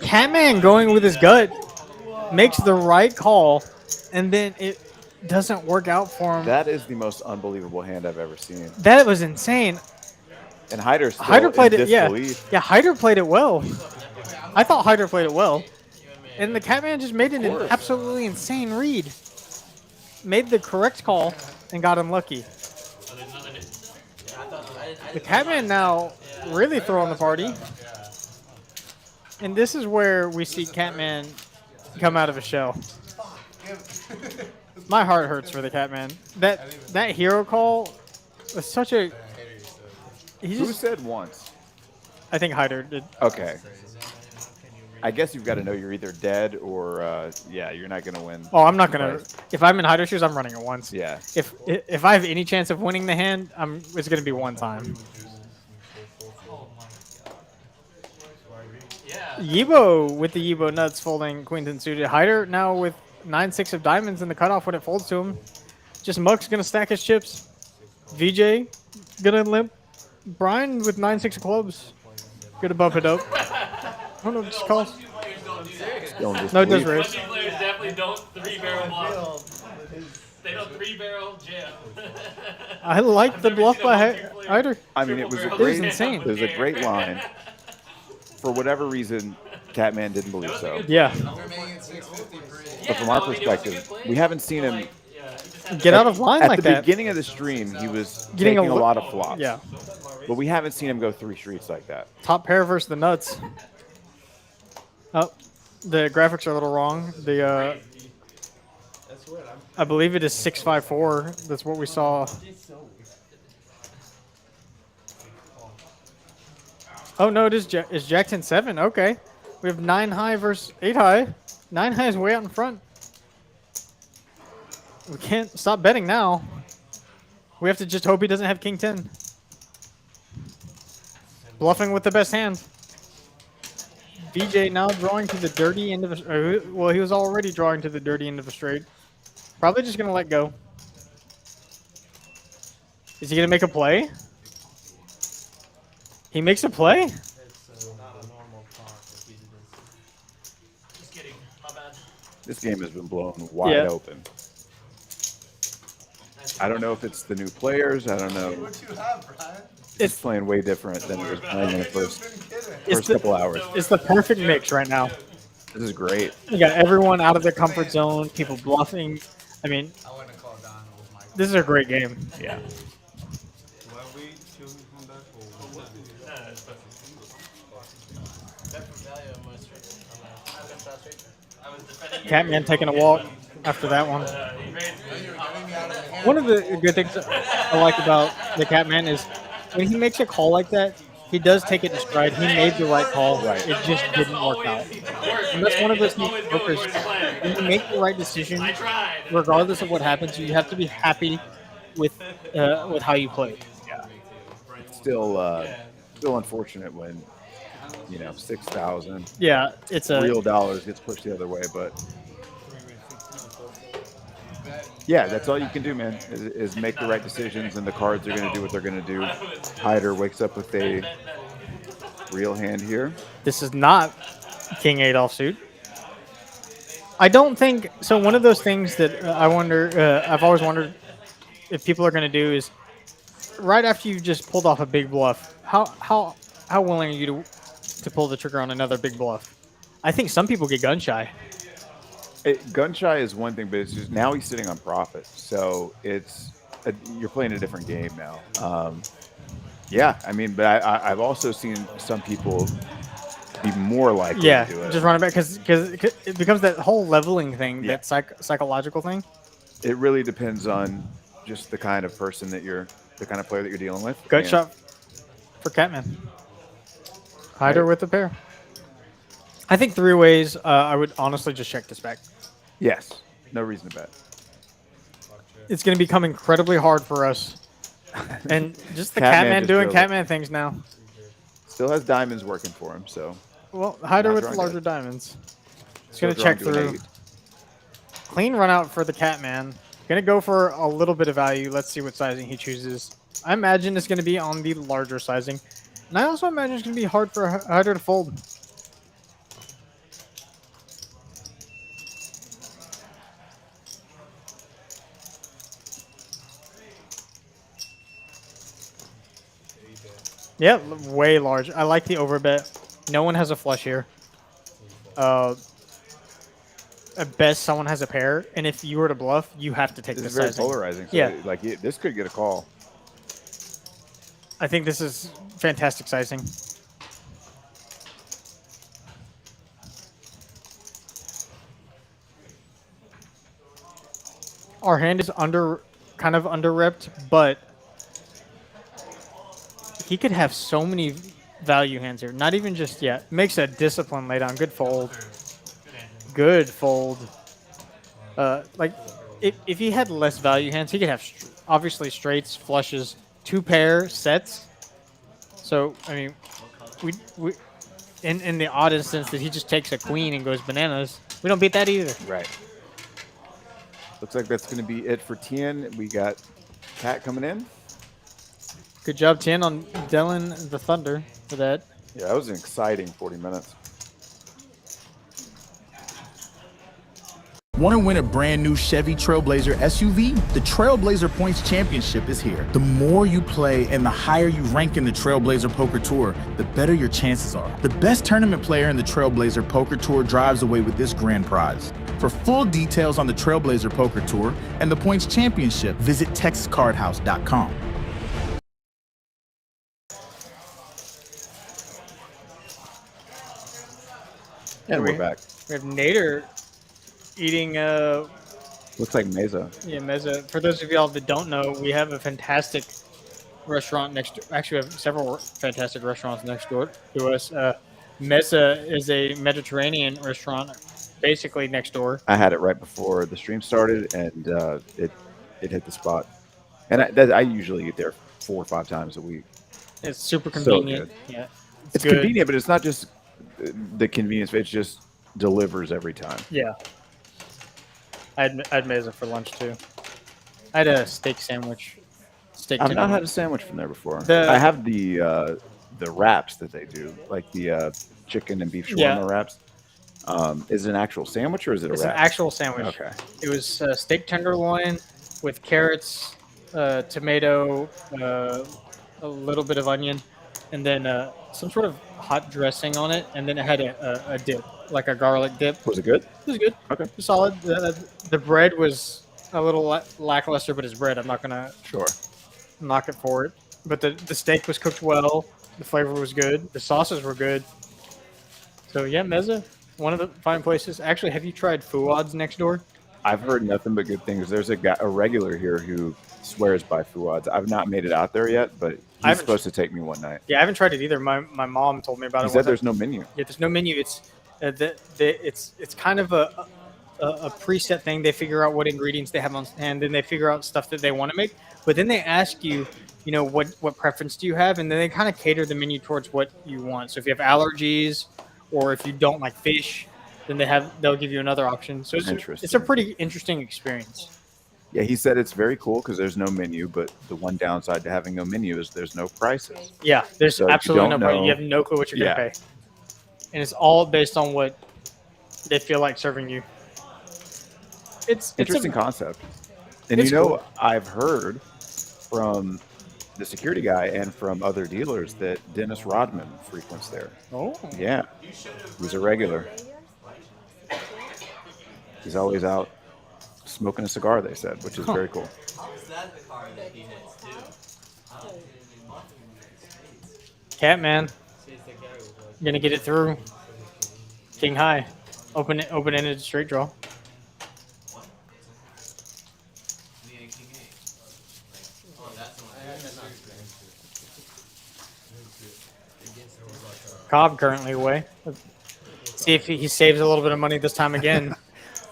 Speaker 4: Catman going with his gut makes the right call, and then it doesn't work out for him.
Speaker 5: That is the most unbelievable hand I've ever seen.
Speaker 4: That was insane.
Speaker 5: And Hyder's still
Speaker 4: Hyder played
Speaker 5: in
Speaker 4: it, yeah.
Speaker 5: disbelief.
Speaker 4: Yeah, Hyder played it well. I thought Hyder played it well. And the Catman just made an absolutely insane read. Made the correct call and got unlucky. The Catman now really throwing the party. And this is where we see Catman come out of a shell. My heart hurts for the Catman. That hero call was such a...
Speaker 5: Who said once?
Speaker 4: I think Hyder did.
Speaker 5: Okay. I guess you've got to know you're either dead or, yeah, you're not going to win.
Speaker 4: Oh, I'm not gonna. If I'm in Hyder's shoes, I'm running it once.
Speaker 5: Yeah.
Speaker 4: If I have any chance of winning the hand, it's gonna be one time. Yibo with the Yibo nuts folding queens and suited. Hyder now with 9-6 of diamonds in the cutoff when it folds to him. Just Muck's gonna stack his chips. VJ gonna limp. Brian with 9-6 of clubs. Gonna bump it up. Oh no, just calls. No, it does raise.
Speaker 1: Bungie players definitely don't three-barrel bluff. They don't three-barrel jam.
Speaker 4: I like the
Speaker 1: never
Speaker 4: bluff
Speaker 1: seen a
Speaker 4: by
Speaker 1: one-two
Speaker 4: Hyder.
Speaker 5: I mean, it was a
Speaker 4: It was
Speaker 5: great,
Speaker 4: insane.
Speaker 5: it was a great line. For whatever reason, Catman didn't believe so.
Speaker 4: Yeah.
Speaker 6: They're making it 650 per.
Speaker 5: But from our perspective, we haven't seen him.
Speaker 4: Get out of line
Speaker 5: At
Speaker 4: like
Speaker 5: the
Speaker 4: that.
Speaker 5: beginning of the stream, he was
Speaker 4: Getting
Speaker 5: taking a
Speaker 4: li-
Speaker 5: lot of flops.
Speaker 4: Yeah.
Speaker 5: But we haven't seen him go 3 streets like that.
Speaker 4: Top pair versus the nuts. Oh, the graphics are a little wrong. The I believe it is 654. That's what we saw. Oh no, it is it's Jack 10-7. Okay, we have 9 high versus 8 high. 9 high is way out in front. We can't stop betting now. We have to just hope he doesn't have King 10. Bluffing with the best hand. VJ now drawing to the dirty end of a... well, he was already drawing to the dirty end of a straight. Probably just going to let go. Is he going to make a play? He makes a play?
Speaker 1: Just kidding. My bad.
Speaker 5: This game has been blown wide
Speaker 4: Yeah.
Speaker 5: open. I don't know if it's the new players. I don't know.
Speaker 6: What you have, Brian?
Speaker 5: It's playing way different than it was playing in the first
Speaker 4: It's the-
Speaker 5: couple hours.
Speaker 4: It's the perfect mix right now.
Speaker 5: This is great.
Speaker 4: You got everyone out of their comfort zone, people bluffing. I mean,
Speaker 6: I wouldn't have called Don with my.
Speaker 4: this is a great game.
Speaker 5: Yeah.
Speaker 4: Catman taking a walk after that one. One of the good things I like about the Catman is when he makes a call like that, he does take it in stride. He made the right call.
Speaker 5: Right.
Speaker 4: It just didn't work out. And that's one of those things when you make the right decision, regardless of what happens, you have to be happy with how you play.
Speaker 5: Still unfortunate when, 6,000
Speaker 4: Yeah, it's a
Speaker 5: real dollars gets pushed the other way, but yeah, that's all you can do, man, is make the right decisions, and the cards are going to do what they're going to do. Hyder wakes up with a real hand here.
Speaker 4: This is not King 8 offsuit. I don't think so. One of those things that I wonder, I've always wondered if people are going to do is right after you've just pulled off a big bluff, how willing are you to pull the trigger on another big bluff? I think some people get gun shy.
Speaker 5: Gun shy is one thing, but it's just now he's sitting on profit, so you're playing a different game now. Yeah, I mean, but I've also seen some people be more likely to do it.
Speaker 4: just run it back because it becomes that whole leveling thing, that psychological thing.
Speaker 5: It really depends on just the kind of person the kind of player that you're dealing with.
Speaker 4: Gut shot for Catman. Hider with the pair. I think 3 ways. I would honestly just check this back.
Speaker 5: Yes, no reason to bet.
Speaker 4: It's going to become incredibly hard for us. And just the Catman doing Catman things now.
Speaker 5: Still has diamonds working for him, so.
Speaker 4: Well, Hider with the larger diamonds. It's going to check through. Clean run out for the Catman. Going to go for a little bit of value. Let's see what sizing he chooses. I imagine it's going to be on the larger sizing. And I also imagine it's going to be hard for Hider to fold. Yeah, way large. I like the overbet. No one has a flush here. At best, someone has a pair, and if you were to bluff, you have to take this.
Speaker 5: This is very polarizing. So like this could get a call.
Speaker 4: I think this is fantastic sizing. Our hand is kind of under-repped, but he could have so many value hands here. Not even just yet. Makes a discipline lay down. Good fold. Good fold. Like, if he had less value hands, he could have obviously straights, flushes, 2 pair sets. So, I mean, we in the odd instance that he just takes a queen and goes bananas, we don't beat that either.
Speaker 5: Right. Looks like that's going to be it for Tien. We got Cat coming in.
Speaker 4: Good job, Tien, on Dylan the Thunder for that.
Speaker 5: Yeah, that was an exciting 40 minutes.
Speaker 8: Want to win a brand new Chevy Trailblazer SUV? The Trailblazer Points Championship is here. The more you play and the higher you rank in the Trailblazer Poker Tour, the better your chances are. The best tournament player in the Trailblazer Poker Tour drives away with this grand prize. For full details on the Trailblazer Poker Tour and the Points Championship, visit TexasCardHouse.com.
Speaker 5: And we're back.
Speaker 4: We have Nader eating
Speaker 5: looks like Mesa.
Speaker 4: Yeah, Mesa. For those of y'all that don't know, we have a fantastic restaurant next to, actually we have several fantastic restaurants next door to us. Mesa is a Mediterranean restaurant basically next door.
Speaker 5: I had it right before the stream started, and it hit the spot. And I usually eat there 4 or 5 times a week.
Speaker 4: It's super convenient.
Speaker 5: So
Speaker 4: yeah,
Speaker 5: it's convenient, but it's not just the convenience. It just delivers every time.
Speaker 4: Yeah. I'd Mesa for lunch too. I had a steak sandwich.
Speaker 5: I've not had a sandwich from there before. I have the wraps that they do, like the chicken and beef shawarma wraps. Is it an actual sandwich or is it a wrap?
Speaker 4: It's an actual sandwich.
Speaker 5: Okay.
Speaker 4: It was steak tenderloin with carrots, tomato, a little bit of onion, and then some sort of hot dressing on it, and then it had a dip, like a garlic dip.
Speaker 5: Was it good?
Speaker 4: It was good.
Speaker 5: Okay.
Speaker 4: Solid. The bread was a little lackluster, but it's bread. I'm not gonna knock it for it. But the steak was cooked well. The flavor was good. The sauces were good. So yeah, Mesa, one of the fine places. Actually, have you tried Fuad's next door?
Speaker 5: I've heard nothing but good things. There's a regular here who swears by Fuad's. I've not made it out there yet, but he's supposed to take me one night.
Speaker 4: Yeah, I haven't tried it either. My mom told me about it.
Speaker 5: He said there's no menu.
Speaker 4: Yeah, there's no menu. It's it's kind of a preset thing. They figure out what ingredients they have on hand, then they figure out stuff that they want to make. But then they ask you, what preference do you have, and then they kind of cater the menu towards what you want. So if you have allergies, or if you don't like fish, then they'll give you another option. So it's a pretty interesting experience.
Speaker 5: Yeah, he said it's very cool because there's no menu, but the one downside to having no menu is there's no prices.
Speaker 4: Yeah, there's absolutely no price. You have no clue what you're going to pay. And it's all based on what they feel like serving you. It's
Speaker 5: interesting concept. And cool. I've heard from the security guy and from other dealers that Dennis Rodman frequents there.
Speaker 4: Oh.
Speaker 5: Yeah. He's a regular. He's always out smoking a cigar, they said, which is very cool.
Speaker 3: How is that the card that he hits too?
Speaker 4: Catman. Gonna get it through. King high. Open-ended straight draw. Cobb currently away. Let's see if he saves a little bit of money this time again.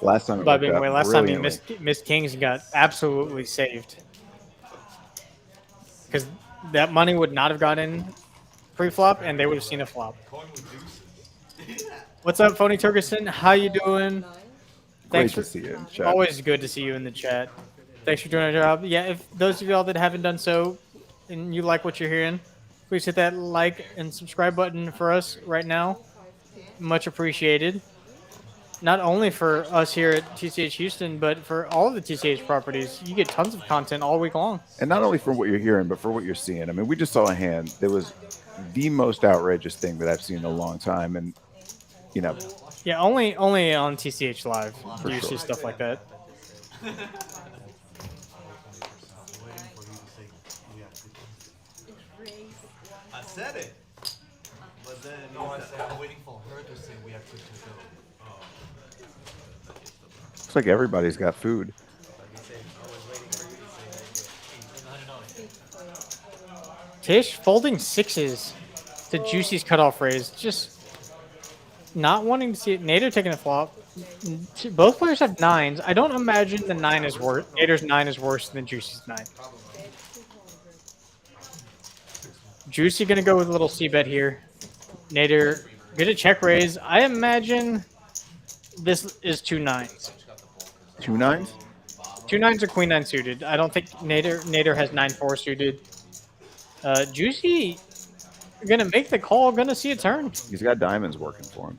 Speaker 5: Last time it
Speaker 4: By
Speaker 5: worked
Speaker 4: being
Speaker 5: out
Speaker 4: away. Last time he
Speaker 5: brilliantly.
Speaker 4: missed kings and got absolutely saved. Because that money would not have got in pre-flop, and they would have seen a flop. What's up, Phony Turgeson? How you doing?
Speaker 5: Great
Speaker 4: Thanks
Speaker 5: to
Speaker 4: for,
Speaker 5: see you in chat.
Speaker 4: always good to see you in the chat. Thanks for doing our job. Yeah, if those of y'all that haven't done so and you like what you're hearing, please hit that like and subscribe button for us right now. Much appreciated. Not only for us here at TCH Houston, but for all of the TCH properties. You get tons of content all week long.
Speaker 5: And not only for what you're hearing, but for what you're seeing. I mean, we just saw a hand that was the most outrageous thing that I've seen in a long time. And, you know,
Speaker 4: Yeah, only on TCH Live
Speaker 5: For
Speaker 4: do you
Speaker 5: sure.
Speaker 4: see stuff like that.
Speaker 2: I said it. But then I said I'm waiting for her to say we have to go.
Speaker 5: looks like everybody's got food.
Speaker 4: Tish folding sixes to Juicy's cutoff raise. Just not wanting to see it. Nader taking a flop. Both players have nines. I don't imagine the nine is worse. Nader's nine is worse than Juicy's nine. Juicy gonna go with a little C bet here. Nader get a check raise. I imagine this is two nines.
Speaker 5: 2 nines?
Speaker 4: Two nines or queen nine suited. I don't think Nader has 9-4 suited. Juicy gonna make the call. Gonna see a turn.
Speaker 5: He's got diamonds working for him.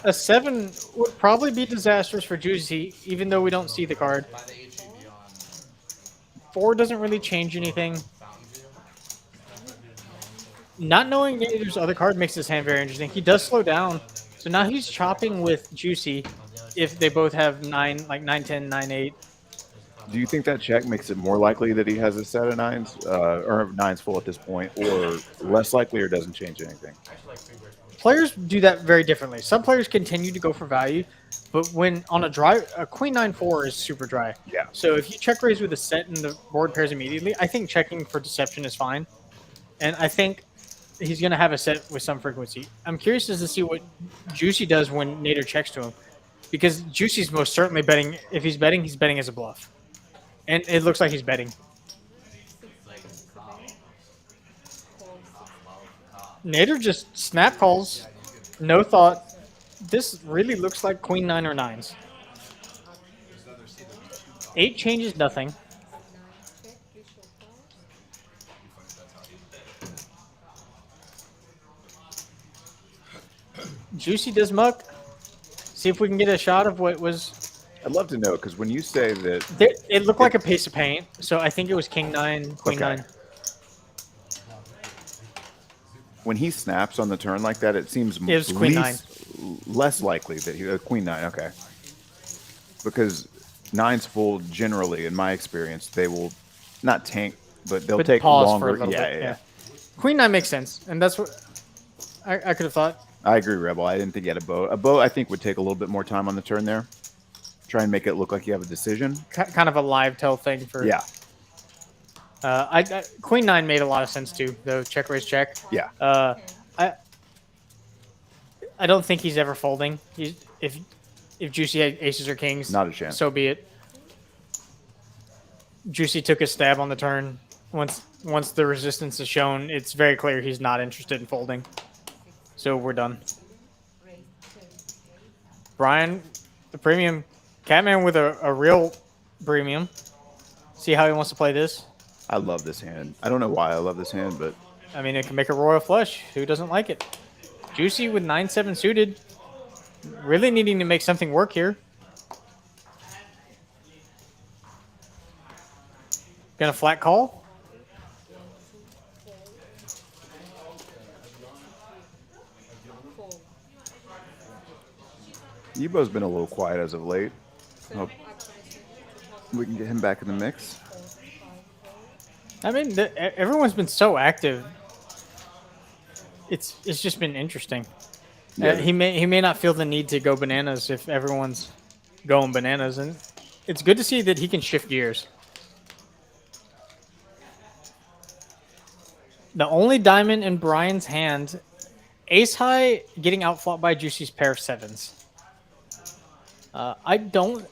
Speaker 4: A 7 would probably be disastrous for Juicy, even though we don't see the card. 4 doesn't really change anything. Not knowing Nader's other card makes this hand very interesting. He does slow down, so now he's chopping with Juicy if they both have 9, like 9-10, 9-8.
Speaker 5: Do you think that check makes it more likely that he has a set of nines, or nines full at this point, or less likely, or doesn't change anything?
Speaker 4: Players do that very differently. Some players continue to go for value, but when on a queen 9-4 is super dry.
Speaker 5: Yeah.
Speaker 4: So if you check raise with a set and the board pairs immediately, I think checking for deception is fine. And I think he's going to have a set with some frequency. I'm curious as to see what Juicy does when Nader checks to him, because Juicy's most certainly betting. If he's betting as a bluff. And it looks like he's betting. Nader just snap calls. No thought. This really looks like queen 9 or 9s. 8 changes nothing. Juicy does muck. See if we can get a shot of what was.
Speaker 5: I'd love to know, because when you say that...
Speaker 4: It looked like a piece of paint, so I think it was king 9, queen 9.
Speaker 5: When he snaps on the turn like that, it seems
Speaker 4: was queen 9.
Speaker 5: less likely that he... queen 9, okay. Because 9s full, generally, in my experience, they will not tank, but they'll take
Speaker 4: pause
Speaker 5: longer.
Speaker 4: for a little bit. Yeah. Queen 9 makes sense, and that's what I could have thought.
Speaker 5: I agree, Rebel. I didn't think he had a bow. A bow, I think, would take a little bit more time on the turn there. Try and make it look like you have a decision.
Speaker 4: Kind of a live tell thing for.
Speaker 5: Yeah.
Speaker 4: Queen 9 made a lot of sense too, though. Check raise check.
Speaker 5: Yeah.
Speaker 4: I don't think he's ever folding. If Juicy had aces or kings,
Speaker 5: Not a chance.
Speaker 4: So be it. Juicy took a stab on the turn. Once the resistance is shown, it's very clear he's not interested in folding. So we're done. Brian, the premium Catman with a real premium. See how he wants to play this.
Speaker 5: I love this hand. I don't know why I love this hand, but
Speaker 4: I mean, it can make a royal flush. Who doesn't like it? Juicy with 9-7 suited. Really needing to make something work here. Gonna flat call.
Speaker 5: Yibo's been a little quiet as of late. Hope we can get him back in the mix.
Speaker 4: I mean, everyone's been so active. It's just been interesting.
Speaker 5: Yeah.
Speaker 4: He may not feel the need to go bananas if everyone's going bananas, and it's good to see that he can shift gears. The only diamond in Brian's hand, ace high, getting outflopped by Juicy's pair of sevens. I don't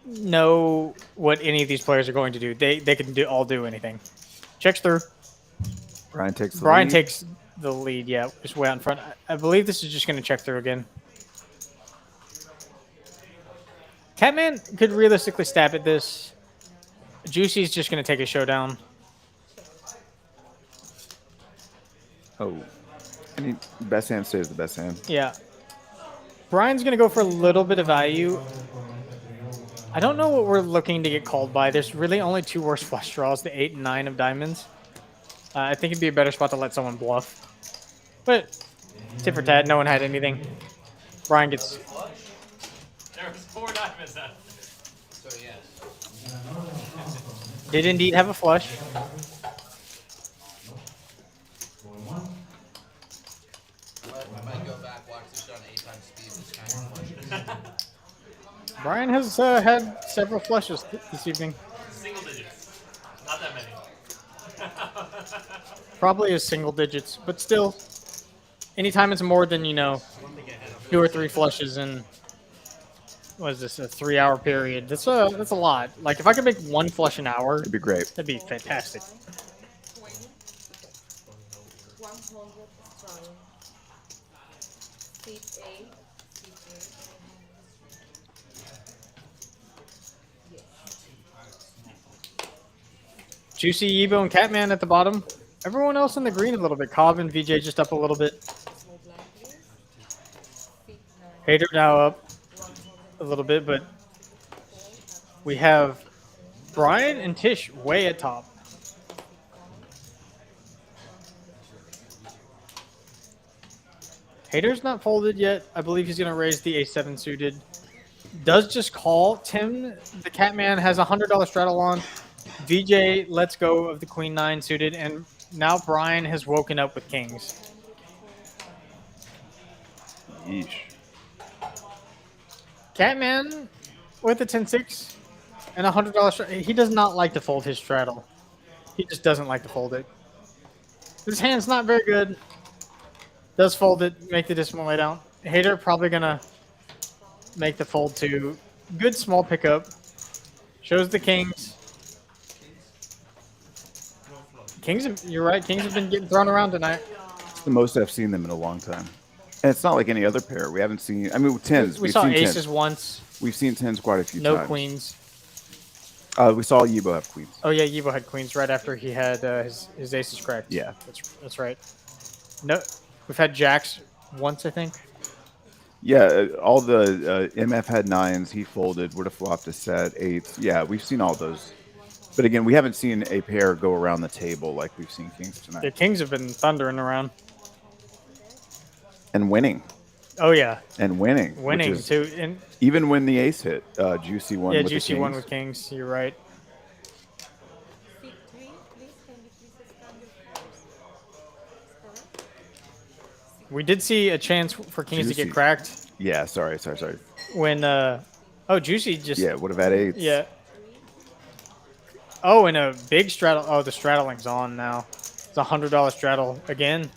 Speaker 4: know what any of these players are going to do. They can all do anything. Checks through.
Speaker 5: Brian takes the
Speaker 4: Brian
Speaker 5: lead.
Speaker 4: takes the lead, yeah, just way out in front. I believe this is just going to check through again. Catman could realistically stab at this. Juicy's just going to take a showdown.
Speaker 5: Oh. And best hand stays the best hand.
Speaker 4: Yeah. Brian's going to go for a little bit of value. I don't know what we're looking to get called by. There's really only two worse flush draws, the 8 and 9 of diamonds. I think it'd be a better spot to let someone bluff. But tit for tat, no one had anything. Brian gets...
Speaker 1: There was 4 diamonds out.
Speaker 6: So yes.
Speaker 4: Did indeed have a flush.
Speaker 6: I might go back, watch this shot on 8 times speed. This kind of flushes.
Speaker 4: Brian has had several flushes this evening.
Speaker 1: Single digits. Not that many.
Speaker 4: Probably is single digits, but still, anytime it's more than, 2 or 3 flushes in, what is this, a 3-hour period, that's a lot. Like, if I could make 1 flush an hour,
Speaker 5: It'd be great.
Speaker 4: that'd be fantastic. Juicy, Ebo, and Catman at the bottom. Everyone else in the green a little bit. Cobb and VJ just up a little bit. Hater now up a little bit, but we have Brian and Tish way at top. Hater's not folded yet. I believe he's going to raise the A7 suited. Does just call. Tim, the Catman, has a $100 straddle on. VJ lets go of the Queen 9 suited, and now Brian has woken up with kings.
Speaker 5: Yeesh.
Speaker 4: Catman with the 10-6 and a $100 straddle. He does not like to fold his straddle. He just doesn't like to fold it. This hand's not very good. Does fold it, make the decimal lay down. Hater probably going to make the fold too. Good small pickup. Shows the kings. Kings, you're right. Kings have been getting thrown around tonight.
Speaker 5: It's the most I've seen them in a long time. And it's not like any other pair. We haven't seen, I mean, tens.
Speaker 4: We
Speaker 5: We've
Speaker 4: saw
Speaker 5: seen
Speaker 4: aces
Speaker 5: tens.
Speaker 4: once.
Speaker 5: We've seen tens quite a few
Speaker 4: No
Speaker 5: times.
Speaker 4: queens.
Speaker 5: We saw Yibo have queens.
Speaker 4: Oh yeah, Yibo had queens right after he had his aces cracked.
Speaker 5: Yeah.
Speaker 4: That's right. No, we've had jacks once, I think.
Speaker 5: Yeah, all the MF had 9s. He folded, would have flopped a set, 8s. Yeah, we've seen all those. But again, we haven't seen a pair go around the table like we've seen kings tonight.
Speaker 4: The kings have been thundering around.
Speaker 5: And winning.
Speaker 4: Oh yeah.
Speaker 5: And winning.
Speaker 4: Winning
Speaker 5: which is,
Speaker 4: too. And
Speaker 5: even when the ace hit, Juicy won
Speaker 4: yeah,
Speaker 5: with
Speaker 4: Juicy
Speaker 5: the kings.
Speaker 4: won with kings. You're right. We did see a chance for kings to
Speaker 5: Juicy.
Speaker 4: get cracked
Speaker 5: Yeah, sorry.
Speaker 4: when oh, Juicy just
Speaker 5: Yeah, would have had 8s.
Speaker 4: yeah. Oh, and a big straddle. Oh, the straddling's on now. It's a $100 straddle again.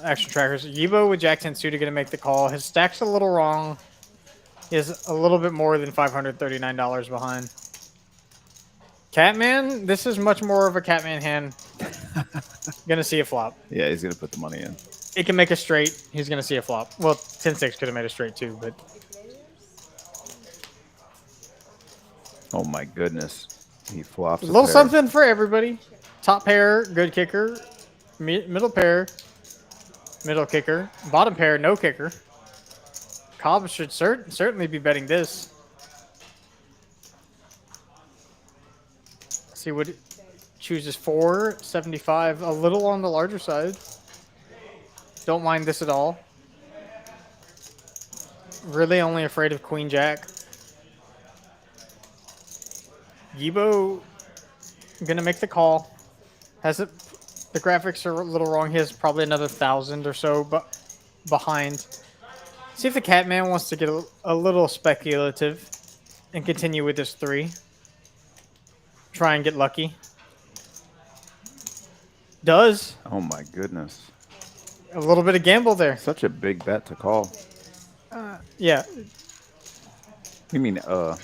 Speaker 4: Action trackers. Yibo with Jack 10 suited going to make the call. His stack's a little wrong. He has a little bit more than $539 behind. Catman, this is much more of a Catman hand. Gonna see a flop.
Speaker 5: Yeah, he's going to put the money in.
Speaker 4: It can make a straight. He's gonna see a flop. Well, 10-6 could have made a straight too, but
Speaker 5: Oh my goodness. He flops
Speaker 4: a little
Speaker 5: pair.
Speaker 4: something for everybody. Top pair, good kicker. Middle pair, middle kicker. Bottom pair, no kicker. Cobb should certainly be betting this. See what it chooses. 475, a little on the larger side. Don't mind this at all. really only afraid of Queen Jack. Yibo gonna make the call. Has it? The graphics are a little wrong. He has probably another 1,000 or so, but behind. See if the Catman wants to get a little speculative and continue with this 3. Try and get lucky. Does.
Speaker 5: Oh my goodness.
Speaker 4: A little bit of gamble there.
Speaker 5: Such a big bet to call.
Speaker 4: Yeah.
Speaker 5: You mean
Speaker 4: Yeah.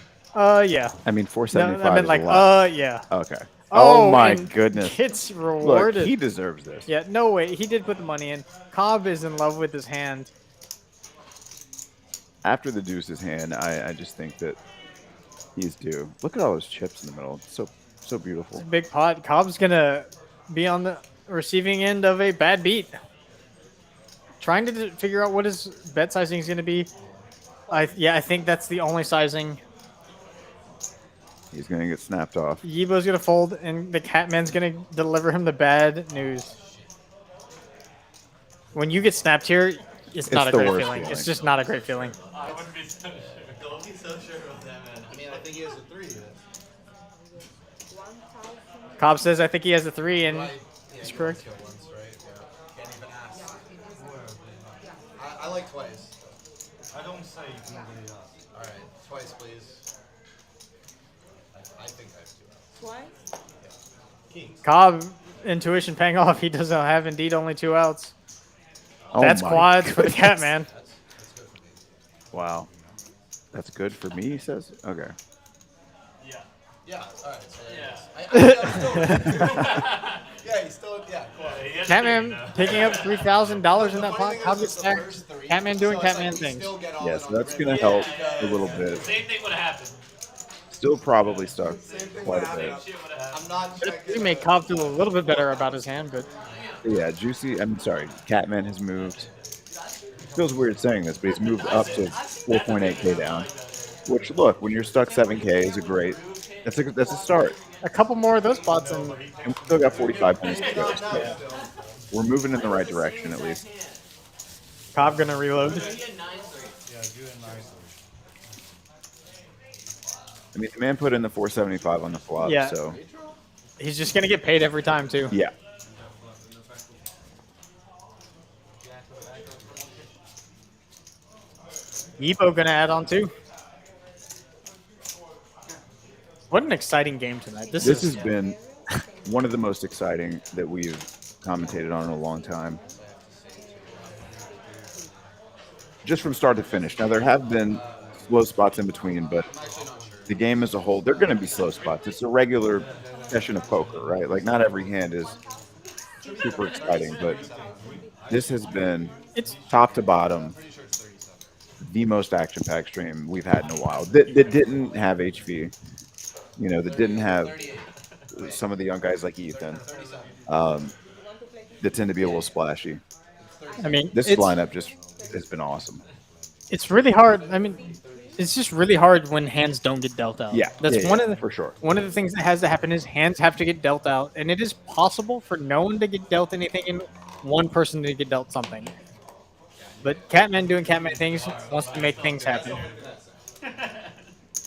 Speaker 5: I mean 475
Speaker 4: No, I meant
Speaker 5: is
Speaker 4: like,
Speaker 5: a lot.
Speaker 4: yeah.
Speaker 5: Okay.
Speaker 4: Oh,
Speaker 5: Oh my
Speaker 4: and
Speaker 5: goodness.
Speaker 4: Gets
Speaker 5: Look,
Speaker 4: rewarded.
Speaker 5: he deserves this.
Speaker 4: Yeah, no way. He did put the money in. Cobb is in love with his hand.
Speaker 5: After the deuce's hand, I just think that he's due. Look at all those chips in the middle. It's so beautiful.
Speaker 4: It's a big pot. Cobb's gonna be on the receiving end of a bad beat. Trying to figure out what his bet sizing is gonna be. I think that's the only sizing.
Speaker 5: He's gonna get snapped off.
Speaker 4: Yibo's gonna fold, and the Catman's gonna deliver him the bad news. When you get snapped here, it's not a
Speaker 5: the
Speaker 4: great
Speaker 5: worst
Speaker 4: feeling.
Speaker 5: feeling.
Speaker 4: It's just not a great feeling.
Speaker 1: I wouldn't be so sure.
Speaker 3: Don't be so sure about that, man.
Speaker 6: I mean, I think he has a 3.
Speaker 4: Cobb says, "I think he has a 3," and
Speaker 6: Right.
Speaker 4: it's
Speaker 6: you
Speaker 4: correct.
Speaker 6: only kill once, right? Yeah. Can't even ask. I like twice.
Speaker 2: I don't say you can really ask.
Speaker 6: All right, twice, please. I think I have 2 outs.
Speaker 9: Twice?
Speaker 6: Kings.
Speaker 4: Cobb intuition paying off. He doesn't have indeed only 2 outs.
Speaker 5: Oh
Speaker 4: That's
Speaker 5: my
Speaker 4: quads for the
Speaker 5: goodness.
Speaker 4: Catman.
Speaker 6: That's good for me.
Speaker 5: Wow. That's good for me, he says? Okay.
Speaker 1: Yeah.
Speaker 6: Yeah. All right. So
Speaker 1: Yeah.
Speaker 6: yeah, he's still. Yeah. Cool.
Speaker 1: He has a
Speaker 4: Catman
Speaker 1: green, though.
Speaker 4: picking up $3,000 in that
Speaker 6: The funny
Speaker 4: pot.
Speaker 6: thing
Speaker 4: Cobb
Speaker 6: is,
Speaker 4: gets
Speaker 6: the
Speaker 4: stacked.
Speaker 6: first 3,
Speaker 4: Catman doing
Speaker 6: so it's
Speaker 4: Catman
Speaker 6: we
Speaker 4: things.
Speaker 6: still get all
Speaker 5: Yes,
Speaker 6: in on the
Speaker 5: that's gonna
Speaker 6: rim.
Speaker 5: help
Speaker 1: Yeah.
Speaker 5: a little bit.
Speaker 1: Same thing would have happened.
Speaker 5: Still probably stuck
Speaker 6: Same thing
Speaker 5: quite
Speaker 6: would
Speaker 5: a bit.
Speaker 6: happen.
Speaker 1: Shit would have happened.
Speaker 6: I'm not checking.
Speaker 4: We make Cobb feel a little bit better about his hand, but
Speaker 5: Yeah, Catman has moved. Feels weird saying this, but he's moved up to 4.8k down. Which, look, when you're stuck 7k is a great. That's a start.
Speaker 4: a couple more of those pots, and
Speaker 5: And we still got 45 minutes to go. So we're moving in the right direction at least.
Speaker 4: Cobb gonna reload.
Speaker 2: Yeah, do it nicely.
Speaker 5: I mean, the man put in the 475 on the flop,
Speaker 4: Yeah.
Speaker 5: so
Speaker 4: He's just gonna get paid every time too.
Speaker 5: yeah.
Speaker 4: Yibo gonna add on too. What an exciting game tonight. This
Speaker 5: This has been one of the most exciting that we've commentated on in a long time. Just from start to finish. Now, there have been slow spots in between, but the game as a whole, they're going to be slow spots. It's a regular session of poker, right? Like, not every hand is super exciting, but this has been
Speaker 4: It's
Speaker 5: top to bottom the most action-packed stream we've had in a while. That didn't have HV, you know, that didn't have some of the young guys like Ethan, that tend to be a little splashy.
Speaker 4: I mean,
Speaker 5: This
Speaker 4: it's,
Speaker 5: lineup just has been awesome.
Speaker 4: it's really hard. I mean, it's just really hard when hands don't get dealt out.
Speaker 5: Yeah,
Speaker 4: That's
Speaker 5: yeah,
Speaker 4: one
Speaker 5: yeah,
Speaker 4: of the
Speaker 5: for sure.
Speaker 4: One of the things that has to happen is hands have to get dealt out, and it is possible for no one to get dealt anything and one person to get dealt something. But Catman doing Catman things wants to make things happen.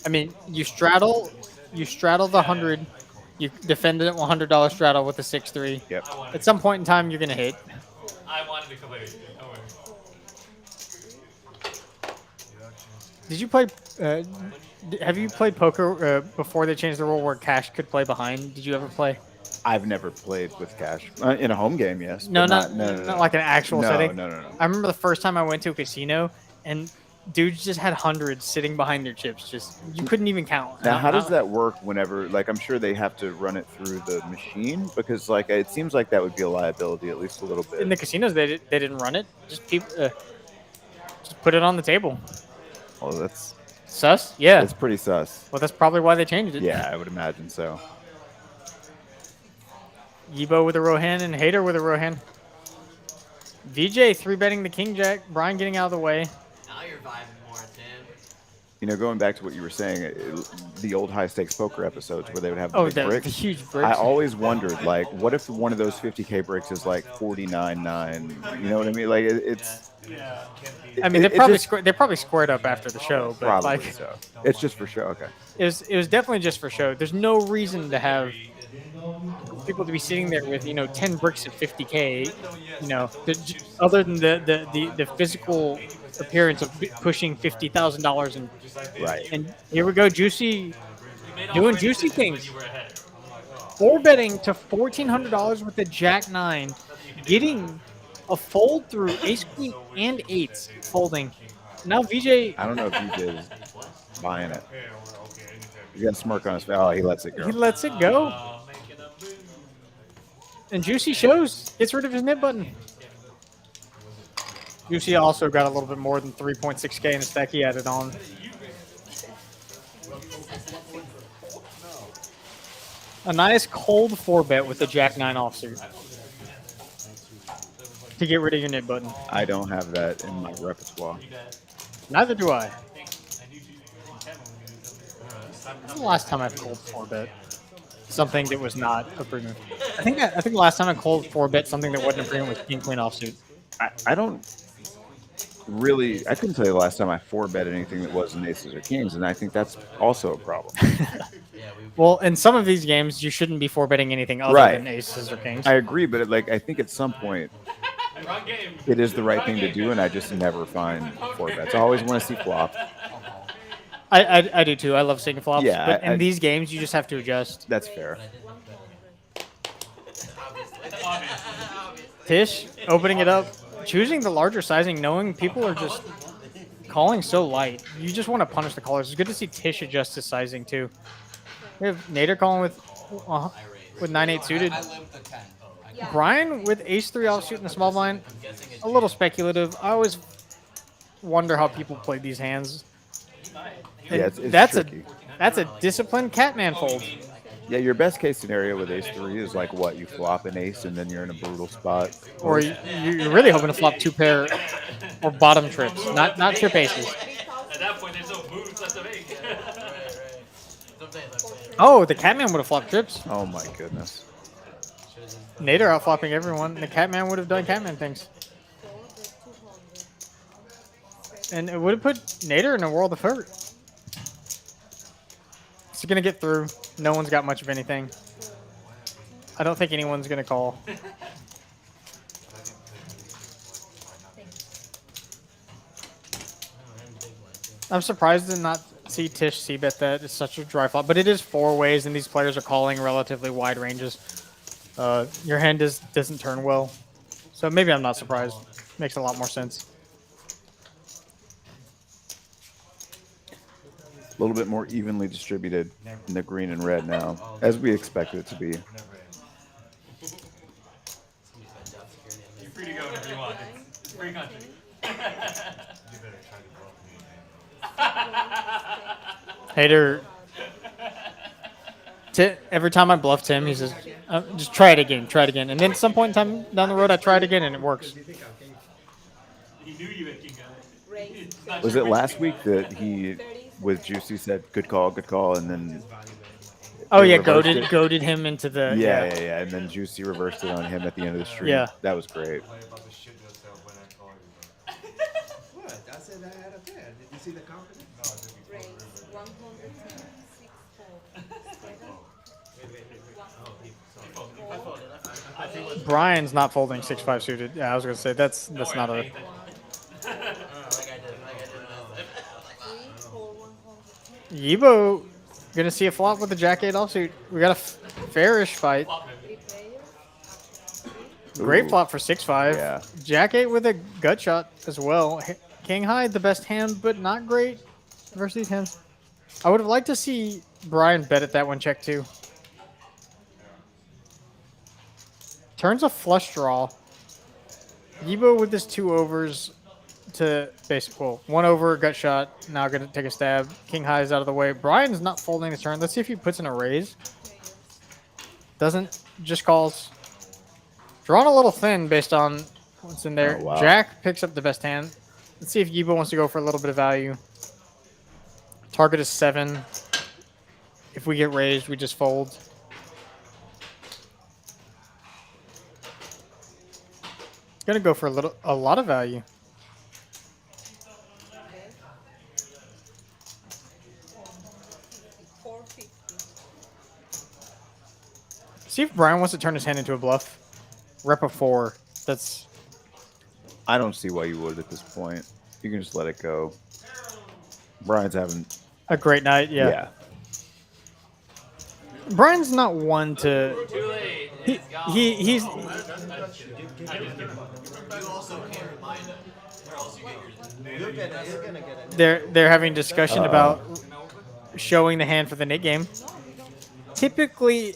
Speaker 4: I mean, you straddle the 100, you defend it $100 straddle with a 6-3.
Speaker 5: Yep.
Speaker 4: At some point in time, you're gonna hit.
Speaker 1: I wanted to clear you. Don't worry.
Speaker 4: Did you play? Have you played poker before they changed the rule where cash could play behind? Did you ever play?
Speaker 5: I've never played with cash in a home game. Yes.
Speaker 4: No,
Speaker 5: but
Speaker 4: not like an actual
Speaker 5: No,
Speaker 4: setting.
Speaker 5: no.
Speaker 4: I remember the first time I went to a casino and dudes just had hundreds sitting behind their chips. Just you couldn't even count.
Speaker 5: Now, how does that work? Whenever, like, I'm sure they have to run it through the machine because, like, it seems like that would be a liability at least a little bit.
Speaker 4: In the casinos, they didn't run it. Just people, just put it on the table.
Speaker 5: Well, that's
Speaker 4: Sus? Yeah.
Speaker 5: pretty sus.
Speaker 4: Well, that's probably why they changed it.
Speaker 5: Yeah, I would imagine so.
Speaker 4: Yibo with a Rohan and Hater with a Rohan. VJ 3-betting the King Jack. Brian getting out of the way.
Speaker 3: Now you're vibing more, Tim.
Speaker 5: going back to what you were saying, the old high stakes poker episodes where they would have the
Speaker 4: Oh,
Speaker 5: big
Speaker 4: the
Speaker 5: bricks.
Speaker 4: huge bricks.
Speaker 5: I always wondered, like, what if one of those 50K bricks is like 49.9? You know what I mean? Like, it's.
Speaker 4: I mean,
Speaker 5: they
Speaker 4: they probably squared up after the show, but
Speaker 5: probably
Speaker 4: like,
Speaker 5: so. It's just for show. Okay.
Speaker 4: it was definitely just for show. There's no reason to have people to be sitting there with 10 bricks at 50K. Other than the physical appearance of pushing $50,000 and
Speaker 5: Right.
Speaker 4: And here we go, Juicy doing juicy things. 4-betting to $1,400 with the Jack 9, getting a fold through Ace Queen and eights folding. Now VJ.
Speaker 5: I don't know if VJ is buying it. He's got a smirk on his face. Oh, he lets it go.
Speaker 4: He lets it go. And Juicy shows, gets rid of his nib button. Juicy also got a little bit more than 3.6K in the stack he added on. A nice cold 4-bet with the Jack 9 offsuit to get rid of your nib button.
Speaker 5: I don't have that in my repertoire.
Speaker 4: Neither do I. When's the last time I've cold 4-bet something that was not a premium? I think the last time I cold 4-bet something that wasn't a premium was King Queen offsuit.
Speaker 5: I don't really. I couldn't tell you the last time I 4-bet anything that wasn't aces or kings, and I think that's also a problem.
Speaker 4: Well, in some of these games, you shouldn't be 4-betting anything other
Speaker 5: Right.
Speaker 4: than aces or kings.
Speaker 5: I agree, but I think at some point it is the right thing to do, and I just never find 4-bets. I always want to see flop.
Speaker 4: I do too. I love seeing flops.
Speaker 5: Yeah,
Speaker 4: but in these games, you just have to adjust.
Speaker 5: That's fair.
Speaker 4: Tish opening it up, choosing the larger sizing, knowing people are just calling so light. You just want to punish the callers. It's good to see Tish adjust his sizing too. We have Nader calling with 9-8 suited.
Speaker 6: I limped the 10.
Speaker 4: Brian with ace-3 offsuit in the small blind. A little speculative. I always wonder how people play these hands. And
Speaker 5: Yeah, it's
Speaker 4: that's
Speaker 5: tricky.
Speaker 4: a disciplined Catman fold.
Speaker 5: Yeah, your best case scenario with ace-3 is like what? You flop an ace, and then you're in a brutal spot.
Speaker 4: Or you're really hoping to flop 2 pair or bottom trips, not trip aces.
Speaker 1: At that point, there's no moves left to make.
Speaker 4: Oh, the Catman would have flopped trips.
Speaker 5: Oh my goodness.
Speaker 4: Nader outflopping everyone. The Catman would have done Catman things. And it would have put Nader in a world of hurt. He's going to get through. No one's got much of anything. I don't think anyone's going to call. I'm surprised to not see Tish c-bet that. It's such a dry flop. But it is 4 ways, and these players are calling relatively wide ranges. Your hand doesn't turn well. So maybe I'm not surprised. Makes a lot more sense.
Speaker 5: A little bit more evenly distributed in the green and red now, as we expected it to be.
Speaker 1: You're free to go whenever you want. It's free country.
Speaker 4: Hater. Every time I bluffed him, he says, just try it again, try it again. And then at some point in time down the road, I tried again, and it works.
Speaker 1: He knew you had king guy.
Speaker 5: Was it last week that he, with Juicy, said good call, and then
Speaker 4: Oh
Speaker 5: they
Speaker 4: yeah,
Speaker 5: reversed
Speaker 4: goaded him into the
Speaker 5: yeah, and then Juicy reversed it on him at the end of the stream.
Speaker 4: Yeah.
Speaker 5: That was great.
Speaker 7: What? I said I had a pair. Did you see the confidence?
Speaker 4: Brian's not folding 6-5 suited. Yeah, I was gonna say that's not a. Yibo gonna see a flop with the Jack 8 offsuit. We got a fairish fight. Great
Speaker 5: Ooh.
Speaker 4: flop for 6-5.
Speaker 5: Yeah.
Speaker 4: Jack 8 with a gut shot as well. King high, the best hand, but not great versus these hands. I would have liked to see Brian bet at that one check too. Turns a flush draw. Yibo with his 2 overs to basic. Well, 1 over, gut shot. Now going to take a stab. King high is out of the way. Brian's not folding the turn. Let's see if he puts in a raise. Doesn't. Just calls. Drawn a little thin based on what's in there.
Speaker 5: Oh, wow.
Speaker 4: Jack picks up the best hand. Let's see if Yibo wants to go for a little bit of value. Target is 7. If we get raised, we just fold. Gonna go for a lot of value. See if Brian wants to turn his hand into a bluff. Rep a 4. That's.
Speaker 5: I don't see why you would at this point. You can just let it go. Brian's having
Speaker 4: A great night, yeah. Brian's not one to.
Speaker 1: Too late.
Speaker 4: He's.
Speaker 3: You also can't remind him, or else you get your.
Speaker 7: You're gonna get it.
Speaker 4: They're having discussion about showing the hand for the Nick game. Typically,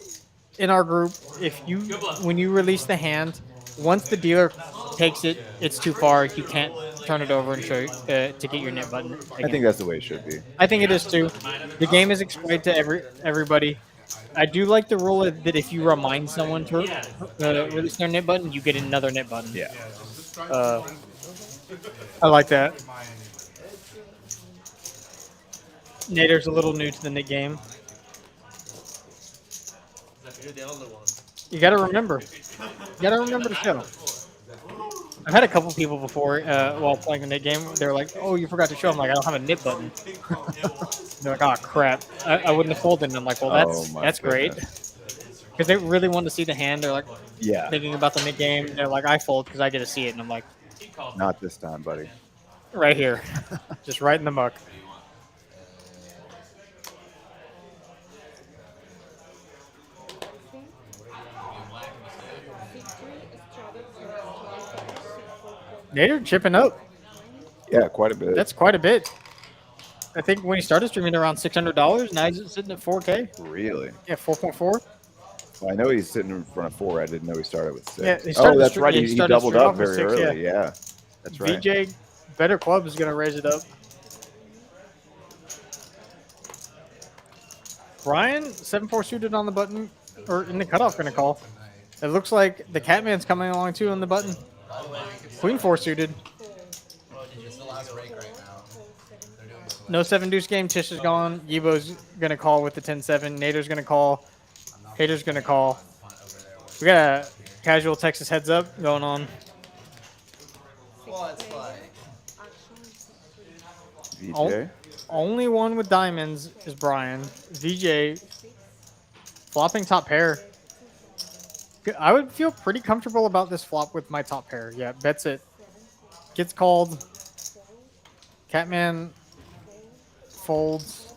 Speaker 4: in our group, when you release the hand, once the dealer takes it, it's too far. You can't turn it over and show to get your knit button.
Speaker 5: I think that's the way it should be.
Speaker 4: I think it is too. The game is explained to everybody. I do like the rule that if you remind someone to release their knit button, you get another knit button.
Speaker 5: Yeah.
Speaker 4: I like that. Nader's a little new to the knit game.
Speaker 6: You're the only one.
Speaker 4: You gotta remember. You gotta remember to show. I've had a couple people before while playing the knit game. They're like, "Oh, you forgot to show." I'm like, "I don't have a knit button." They're like, "Oh crap! I wouldn't have folded." And I'm like, "Well, that's great." Because they really want to see the hand. They're like,
Speaker 5: Yeah.
Speaker 4: thinking about the knit game. They're like, "I fold because I get to see it." And I'm like,
Speaker 5: Not this time, buddy.
Speaker 4: "Right here, just right in the muck." Nader chipping up.
Speaker 5: Yeah, quite a bit.
Speaker 4: That's quite a bit. I think when he started streaming around $600, now he's sitting at 4K.
Speaker 5: Really?
Speaker 4: Yeah, 4.4.
Speaker 5: Well, I know he's sitting in front of 4. I didn't know he started with 6.
Speaker 4: Yeah, he started
Speaker 5: that's
Speaker 4: the
Speaker 5: right.
Speaker 4: he
Speaker 5: He
Speaker 4: started
Speaker 5: doubled
Speaker 4: straight
Speaker 5: up
Speaker 4: off with
Speaker 5: very
Speaker 4: 6,
Speaker 5: early. Yeah. That's right.
Speaker 4: VJ, better club is going to raise it up. Brian, 7-4 suited on the button, or in the cutoff, going to call. It looks like the Catman's coming along too on the button. Queen 4 suited.
Speaker 6: It's the last break right now. They're doing this
Speaker 4: No 7 deuce game. Tish is gone. Yibo's going to call with the 10-7. Nader's going to call. Hater's going to call. We got a casual Texas heads up going on.
Speaker 6: Well, it's like
Speaker 5: VJ.
Speaker 4: Only one with diamonds is Brian. VJ flopping top pair. I would feel pretty comfortable about this flop with my top pair. Yeah, bets it. Gets called. Catman folds.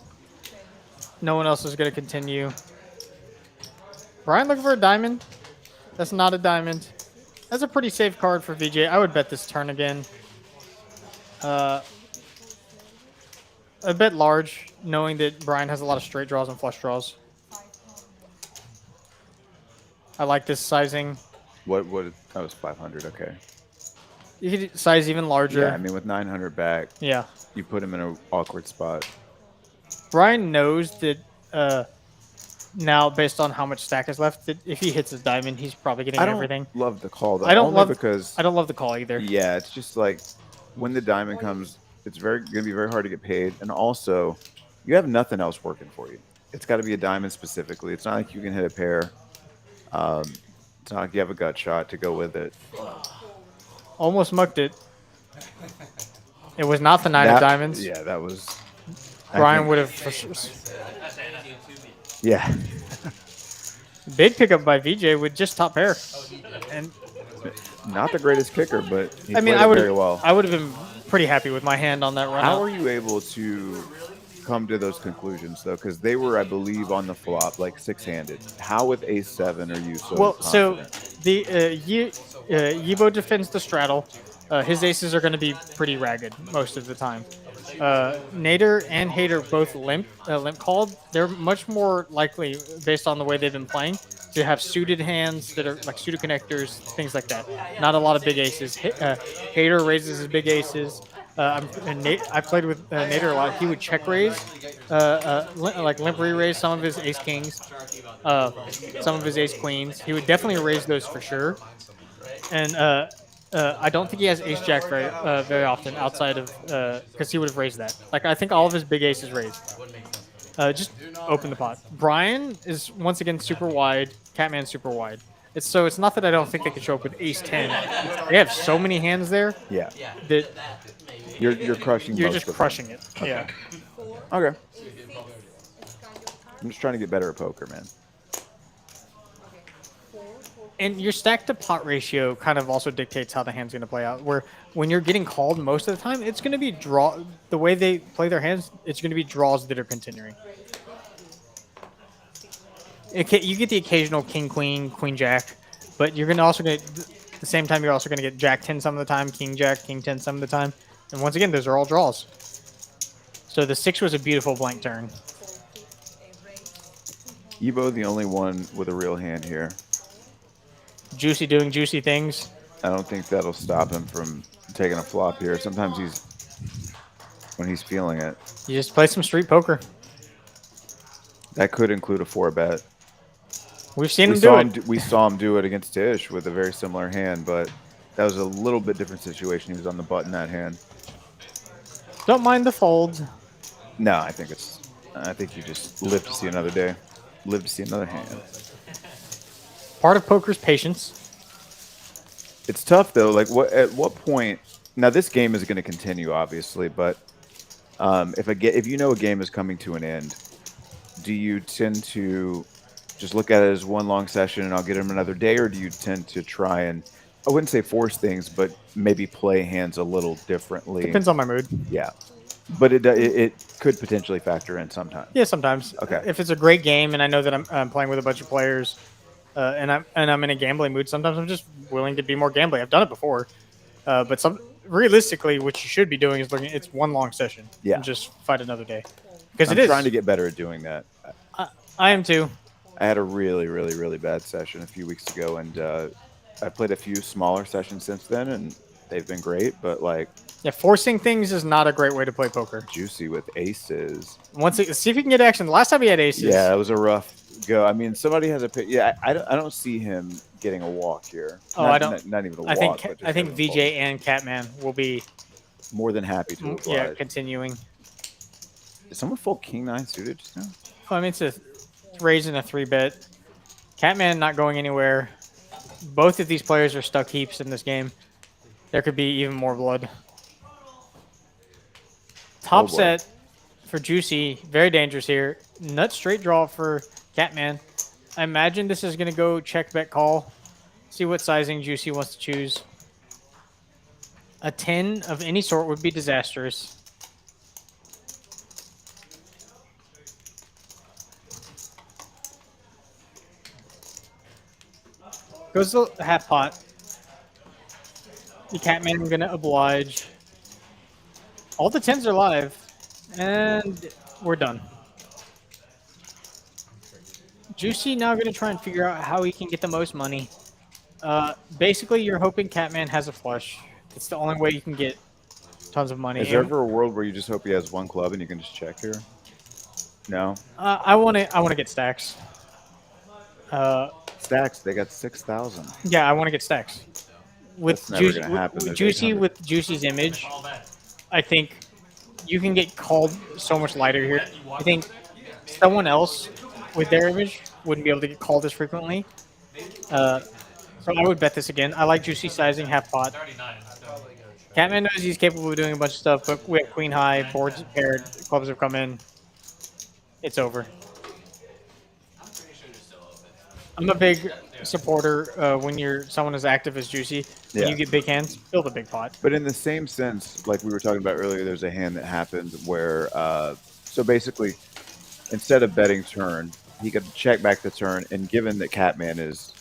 Speaker 4: No one else is going to continue. Brian looking for a diamond. That's not a diamond. That's a pretty safe card for VJ. I would bet this turn again. A bit large, knowing that Brian has a lot of straight draws and flush draws. I like this sizing.
Speaker 5: What? That was 500. Okay.
Speaker 4: You could size even larger.
Speaker 5: Yeah, I mean, with 900 back,
Speaker 4: Yeah.
Speaker 5: you put him in an awkward spot.
Speaker 4: Brian knows that now, based on how much stack is left, that if he hits his diamond, he's probably getting
Speaker 5: I don't
Speaker 4: everything.
Speaker 5: love the call, though.
Speaker 4: I don't
Speaker 5: only
Speaker 4: love
Speaker 5: because
Speaker 4: I don't love the call either.
Speaker 5: yeah, it's just like when the diamond comes, it's going to be very hard to get paid, and also you have nothing else working for you. It's got to be a diamond specifically. It's not like you can hit a pair. It's not like you have a gut shot to go with it.
Speaker 4: Almost mucked it. It was not the 9 of diamonds.
Speaker 5: Yeah, that was.
Speaker 4: Brian would have.
Speaker 5: Yeah.
Speaker 4: Big pickup by VJ with just top pair. And
Speaker 5: Not the greatest kicker, but he
Speaker 4: I mean,
Speaker 5: played
Speaker 4: I
Speaker 5: it
Speaker 4: would
Speaker 5: very well.
Speaker 4: I would have been pretty happy with my hand on that run.
Speaker 5: How are you able to come to those conclusions, though? Because they were, I believe, on the flop, like 6-handed. How with ace-7 are you so confident?
Speaker 4: So the Yibo defends the straddle. His aces are going to be pretty ragged most of the time. Nader and Hater both limp called. They're much more likely, based on the way they've been playing, to have suited hands that are like suited connectors, things like that. Not a lot of big aces. Hater raises his big aces. I played with Nader a lot. He would check raise, like limp re-raise some of his ace kings, some of his ace queens. He would definitely raise those for sure. And I don't think he has ace jack very often outside of because he would have raised that. Like I think all of his big aces raised. Just open the pot. Brian is once again super wide. Catman's super wide. It's not that I don't think they could show up with ace 10. They have so many hands there
Speaker 5: Yeah.
Speaker 4: that
Speaker 5: You're crushing.
Speaker 4: you're
Speaker 5: most
Speaker 4: just
Speaker 5: of them.
Speaker 4: crushing it. Yeah.
Speaker 5: Okay. I'm just trying to get better at poker, man.
Speaker 4: And your stack to pot ratio kind of also dictates how the hand's going to play out. Where when you're getting called most of the time, it's going to be draw. The way they play their hands, it's going to be draws that are continuing. You get the occasional king queen, queen jack, but you're going to also get at the same time you're also going to get jack 10 some of the time, king jack, king 10 some of the time, and once again those are all draws. So the 6 was a beautiful blank turn.
Speaker 5: Evo, the only one with a real hand here.
Speaker 4: Juicy doing juicy things.
Speaker 5: I don't think that'll stop him from taking a flop here. Sometimes when he's feeling it.
Speaker 4: You just play some street poker.
Speaker 5: That could include a 4-bet.
Speaker 4: We've seen him do it.
Speaker 5: We saw him do it against Tish with a very similar hand, but that was a little bit different situation. He was on the button that hand.
Speaker 4: Don't mind the folds.
Speaker 5: No, I think you just live to see another day. Live to see another hand.
Speaker 4: Part of poker's patience.
Speaker 5: It's tough though. Like at what point? Now this game is going to continue, obviously, but if you know a game is coming to an end, do you tend to just look at it as one long session and I'll get him another day, or do you tend to try and, I wouldn't say force things, but maybe play hands a little differently?
Speaker 4: Depends on my mood.
Speaker 5: Yeah, but it could potentially factor in sometimes.
Speaker 4: Yeah, sometimes.
Speaker 5: Okay.
Speaker 4: If it's a great game and I know that I'm playing with a bunch of players, and I'm in a gambling mood, sometimes I'm just willing to be more gambling. I've done it before, but realistically, what you should be doing is it's one long session.
Speaker 5: Yeah.
Speaker 4: And just fight another day. Because
Speaker 5: I'm trying to get better at doing that.
Speaker 4: I am too.
Speaker 5: I had a really, really, really bad session a few weeks ago, and I played a few smaller sessions since then, and they've been great. But like,
Speaker 4: yeah, forcing things is not a great way to play poker.
Speaker 5: Juicy with aces.
Speaker 4: See if you can get action. The last time he had aces.
Speaker 5: Yeah, it was a rough go. I mean, somebody has a pick. Yeah, I don't see him getting a walk here.
Speaker 4: I
Speaker 5: don't. Not even a walk.
Speaker 4: I think VJ and Catman will be
Speaker 5: more than happy to oblige.
Speaker 4: Yeah, continuing.
Speaker 5: Did someone fold king 9 suited just now?
Speaker 4: I mean, it's raising a 3-bet. Catman not going anywhere. Both of these players are stuck heaps in this game. There could be even more blood. Top set for Juicy. Very dangerous here. Nut straight draw for Catman. I imagine this is going to go check, bet, call. See what sizing Juicy wants to choose. A 10 of any sort would be disastrous. Goes the half pot. The Catman going to oblige. All the 10s are live. And we're done. Juicy now going to try and figure out how he can get the most money. Basically, you're hoping Catman has a flush. It's the only way you can get tons of money.
Speaker 5: Is there ever a world where you just hope he has one club and you can just check here? No?
Speaker 4: I want to get stacks.
Speaker 5: Stacks, they got 6,000.
Speaker 4: Yeah, I want to get stacks. With
Speaker 5: Juicy,
Speaker 4: with Juicy's image, I think you can get called so much lighter here. I think someone else with their image wouldn't be able to get called as frequently. So I would bet this again. I like Juicy sizing half pot. Catman knows he's capable of doing a bunch of stuff, but we have queen high, boards paired, clubs have come in. It's over. I'm a big supporter when someone as active as Juicy. When you get big hands, build a big pot.
Speaker 5: But in the same sense, like we were talking about earlier, there's a hand that happened where, so basically, instead of betting turn, he could check back the turn, and given that Catman is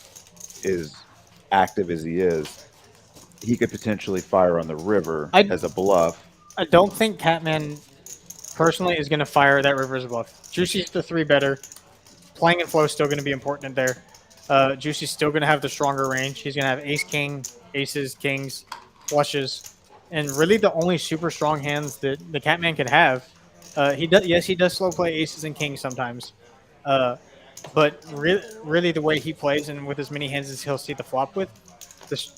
Speaker 5: active as he is, he could potentially fire on the river as a bluff.
Speaker 4: I don't think Catman personally is going to fire that river as a bluff. Juicy's the 3-better. Playing and flow is still going to be important there. Juicy's still going to have the stronger range. He's going to have ace-king, aces, kings, flushes, and really the only super strong hands that the Catman could have. He does slow play aces and kings sometimes. But really the way he plays and with as many hands as he'll see the flop with,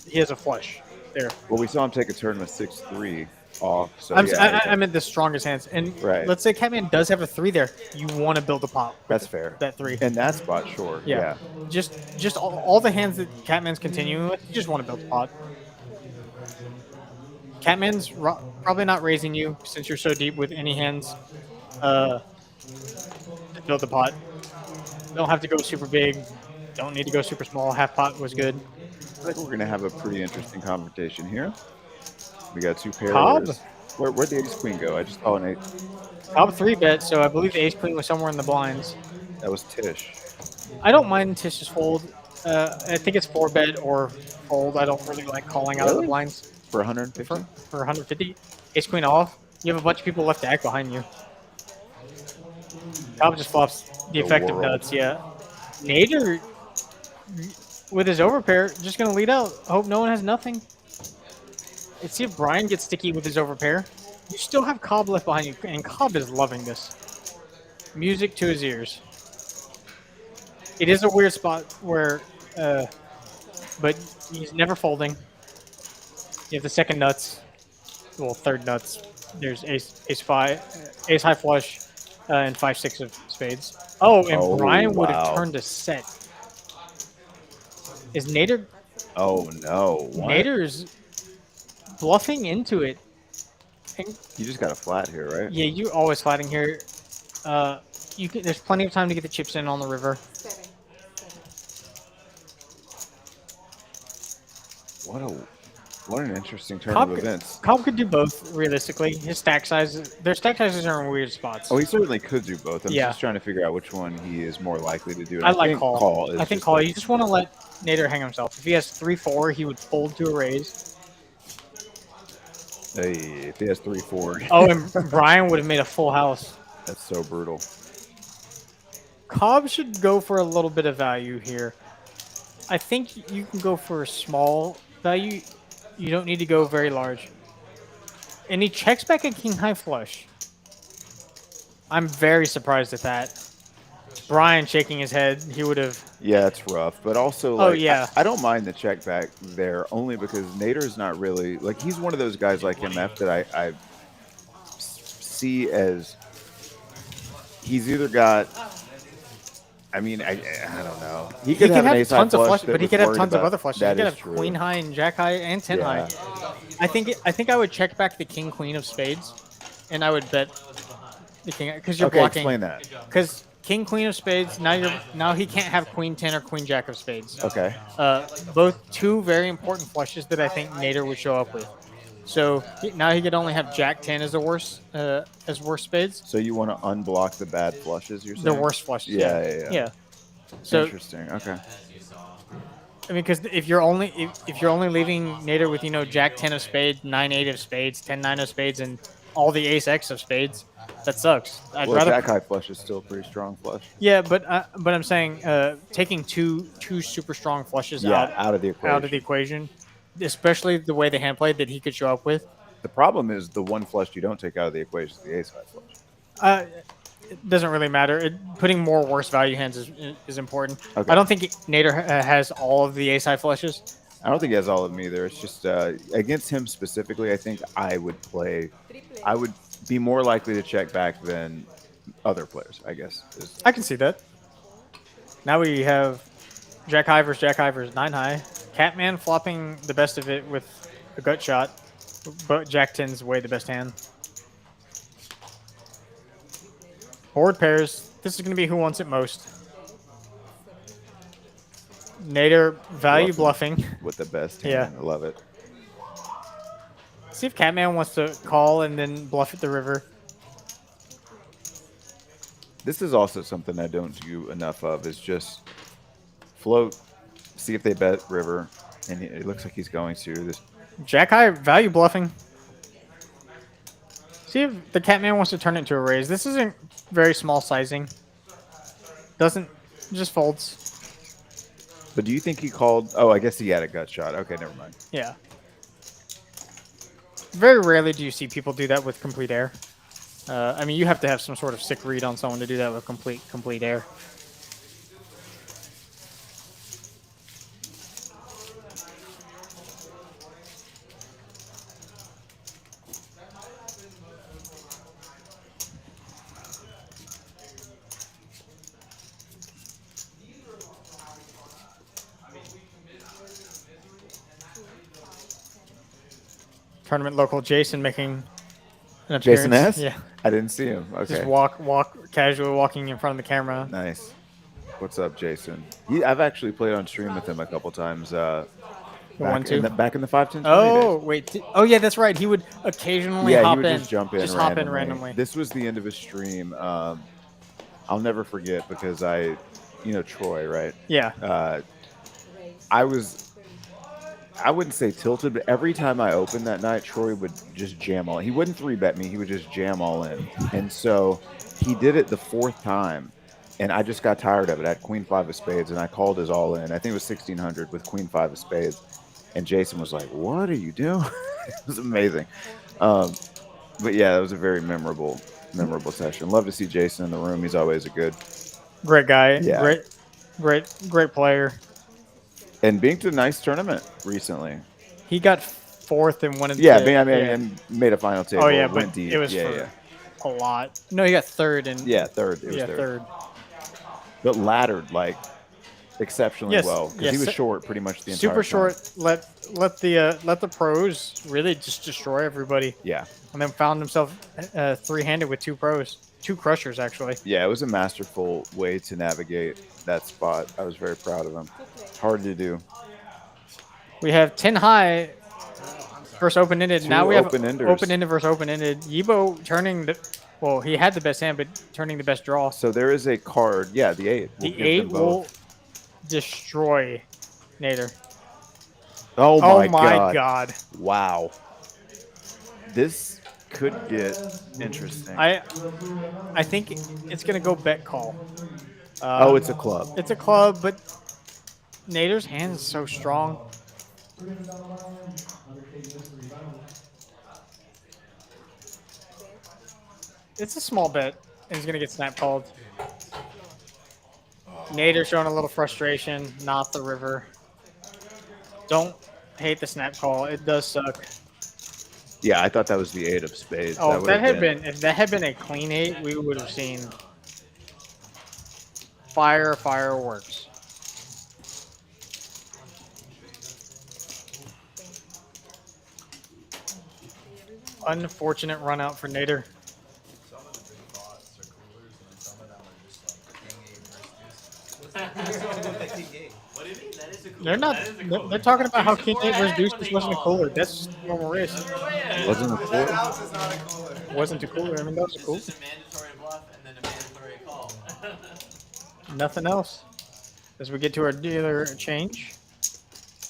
Speaker 4: he has a flush. there.
Speaker 5: Well, we saw him take a turn with 6-3 off. So
Speaker 4: I meant the strongest hands. And
Speaker 5: Right.
Speaker 4: let's say Catman does have a 3 there. You want to build a pot. with
Speaker 5: That's fair.
Speaker 4: That 3.
Speaker 5: In that spot, sure. Yeah.
Speaker 4: Just all the hands that Catman's continuing with, you just want to build a pot. Catman's probably not raising you since you're so deep with any hands. Build the pot. Don't have to go super big. Don't need to go super small. Half pot was good.
Speaker 5: I think we're going to have a pretty interesting confrontation here. We got 2 pairs.
Speaker 4: Cobb?
Speaker 5: Where'd the ace queen go? I just saw an 8.
Speaker 4: Cobb 3-bet, so I believe the ace queen was somewhere in the blinds.
Speaker 5: That was Tish.
Speaker 4: I don't mind Tish's fold. I think it's 4-bet or fold. I don't really like calling out of the blinds.
Speaker 5: For 150?
Speaker 4: For 150. Ace queen off. You have a bunch of people left to act behind you. Cobb just flops the effective
Speaker 5: world.
Speaker 4: nuts, yeah. Nader, with his overpair, just going to lead out. Hope no one has nothing. Let's see if Brian gets sticky with his overpair. You still have Cobb left behind you, and Cobb is loving this. Music to his ears. It is a weird spot where, but he's never folding. You have the second nuts, well, third nuts. There's ace high flush, and 5-6 of spades. Oh, and Brian would have turned a set. Is Nader?
Speaker 5: Oh no! What?
Speaker 4: Nader's bluffing into it. And
Speaker 5: You just got a flat here, right?
Speaker 4: yeah, you're always flatting here. There's plenty of time to get the chips in on the river.
Speaker 5: What an interesting turn of events.
Speaker 4: Cobb could do both realistically. His stack sizes, their stack sizes are in weird spots.
Speaker 5: Oh, he certainly could do both. I'm
Speaker 4: Yeah.
Speaker 5: just trying to figure out which one he is more likely to do. And
Speaker 4: I like
Speaker 5: think
Speaker 4: call.
Speaker 5: is
Speaker 4: I think
Speaker 5: just
Speaker 4: call.
Speaker 5: like-
Speaker 4: You just want to let Nader hang himself. If he has 3-4, he would fold to a raise.
Speaker 5: Hey, if he has 3-4,
Speaker 4: Oh, and Brian would have made a full house.
Speaker 5: that's so brutal.
Speaker 4: Cobb should go for a little bit of value here. I think you can go for a small value. You don't need to go very large. And he checks back a king high flush. I'm very surprised at that. Brian shaking his head. He would have.
Speaker 5: Yeah, it's rough, but also
Speaker 4: Oh,
Speaker 5: like,
Speaker 4: yeah.
Speaker 5: I don't mind the check back there only because Nader's not really like he's one of those guys like MF that I see as he's either got. I mean, I don't know. He could have an ace high
Speaker 4: tons of
Speaker 5: flush,
Speaker 4: flush,
Speaker 5: that
Speaker 4: but he
Speaker 5: was
Speaker 4: could have
Speaker 5: worried
Speaker 4: tons of
Speaker 5: about-
Speaker 4: other flushes. He
Speaker 5: That
Speaker 4: could
Speaker 5: is
Speaker 4: have
Speaker 5: true.
Speaker 4: queen high and jack high and 10 high. I think I would check back the king queen of spades, and I would bet the king because you're
Speaker 5: Okay,
Speaker 4: blocking.
Speaker 5: explain that.
Speaker 4: Because king queen of spades now he can't have queen 10 or queen jack of spades.
Speaker 5: Okay.
Speaker 4: Both two very important flushes that I think Nader would show up with. So now he could only have jack 10 as worst spades.
Speaker 5: So you want to unblock the bad flushes? You're saying
Speaker 4: The worst flushes.
Speaker 5: Yeah.
Speaker 4: So
Speaker 5: Interesting. Okay.
Speaker 4: I mean, because if you're only leaving Nader with jack 10 of spades, 9-8 of spades, 10-9 of spades, and all the ace X of spades, that sucks. I'd
Speaker 5: Well,
Speaker 4: rather.
Speaker 5: jack high flush is still a pretty strong flush.
Speaker 4: Yeah, but I'm saying taking two super strong flushes
Speaker 5: Out of the equation.
Speaker 4: especially the way the hand played that he could show up with.
Speaker 5: The problem is the one flush you don't take out of the equation is the ace high flush.
Speaker 4: It doesn't really matter. Putting more worse value hands is important.
Speaker 5: Okay.
Speaker 4: I don't think Nader has all of the ace high flushes.
Speaker 5: I don't think he has all of them either. It's just against him specifically, I think I would be more likely to check back than other players, I guess.
Speaker 4: I can see that. Now we have jack high versus 9 high. Catman flopping the best of it with a gut shot, but jack 10's way the best hand. Board pairs. This is going to be who wants it most. Nader value bluffing.
Speaker 5: With the best hand.
Speaker 4: Yeah.
Speaker 5: I love it.
Speaker 4: See if Catman wants to call and then bluff at the river.
Speaker 5: This is also something I don't do enough of is just float, see if they bet river, and it looks like he's going to. This
Speaker 4: Jack high value bluffing. See if the Catman wants to turn it into a raise. This isn't very small sizing. Just folds.
Speaker 5: But do you think he called? Oh, I guess he had a gut shot. Okay, never mind.
Speaker 4: Yeah. Very rarely do you see people do that with complete air. I mean, you have to have some sort of sick read on someone to do that with complete air. tournament local Jason making an appearance.
Speaker 5: Jason S?
Speaker 4: Yeah.
Speaker 5: I didn't see him. Okay.
Speaker 4: Just casually walking in front of the camera.
Speaker 5: Nice. What's up, Jason? I've actually played on stream with him a couple times. Back in the 5-10-20
Speaker 4: Oh,
Speaker 5: days.
Speaker 4: wait. Yeah, that's right. He would occasionally
Speaker 5: Yeah,
Speaker 4: hop
Speaker 5: he would
Speaker 4: in.
Speaker 5: just jump in
Speaker 4: Just
Speaker 5: randomly.
Speaker 4: hop in randomly.
Speaker 5: This was the end of his stream. I'll never forget because Troy, right?
Speaker 4: Yeah.
Speaker 5: I wouldn't say tilted, but every time I opened that night, Troy would just jam all in. He wouldn't 3-bet me. He would just jam all in. And so he did it the 4th time, and I just got tired of it. I had Queen 5 of spades, and I called his all in. I think it was 1,600 with Queen 5 of spades. And Jason was like, "What are you doing?" It was amazing. But yeah, it was a very memorable session. Love to see Jason in the room. He's always a
Speaker 4: great guy.
Speaker 5: Yeah.
Speaker 4: Great player.
Speaker 5: And being to a nice tournament recently.
Speaker 4: He got 4th in one of the.
Speaker 5: Yeah, and made a final table.
Speaker 4: Oh yeah,
Speaker 5: went
Speaker 4: but
Speaker 5: deep.
Speaker 4: it was for a lot. No, he got 3rd in.
Speaker 5: Yeah, 3rd. It was 3rd. But laddered exceptionally well because he was short pretty much the entire
Speaker 4: Super
Speaker 5: time.
Speaker 4: short. Let the pros really just destroy everybody.
Speaker 5: Yeah.
Speaker 4: And then found himself 3-handed with 2 pros, 2 crushers actually.
Speaker 5: Yeah, it was a masterful way to navigate that spot. I was very proud of him. Hard to do.
Speaker 4: We have 10 high versus open-ended. Now we have open-ended versus open-ended. Yibo turning he had the best hand, but turning the best draw.
Speaker 5: So there is a card. Yeah, the 8.
Speaker 4: The 8 will destroy Nader.
Speaker 5: Oh my
Speaker 4: god.
Speaker 5: Wow. This could get interesting.
Speaker 4: I think it's gonna go bet call.
Speaker 5: It's a club.
Speaker 4: It's a club, but Nader's hand is so strong. It's a small bet, and he's gonna get snap called. Nader showing a little frustration, not the river. Don't hate the snap call. It does suck.
Speaker 5: Yeah, I thought that was the 8 of spades.
Speaker 4: Oh, if that had been a clean 8, we would have seen fireworks. Unfortunate run out for Nader.
Speaker 6: Some of the big pots are coolers, and some of them are just like king 8 versus deuce.
Speaker 3: What do you mean? That is a cooler.
Speaker 4: They're not. They're talking about how king 8 versus deuce this wasn't a cooler. That's normal race.
Speaker 5: Wasn't a
Speaker 6: That
Speaker 5: cooler?
Speaker 6: house is not a cooler.
Speaker 4: Wasn't a cooler. I mean, that was cool.
Speaker 3: It's just a mandatory bluff and then a mandatory call.
Speaker 4: Nothing else. As we get to our dealer change.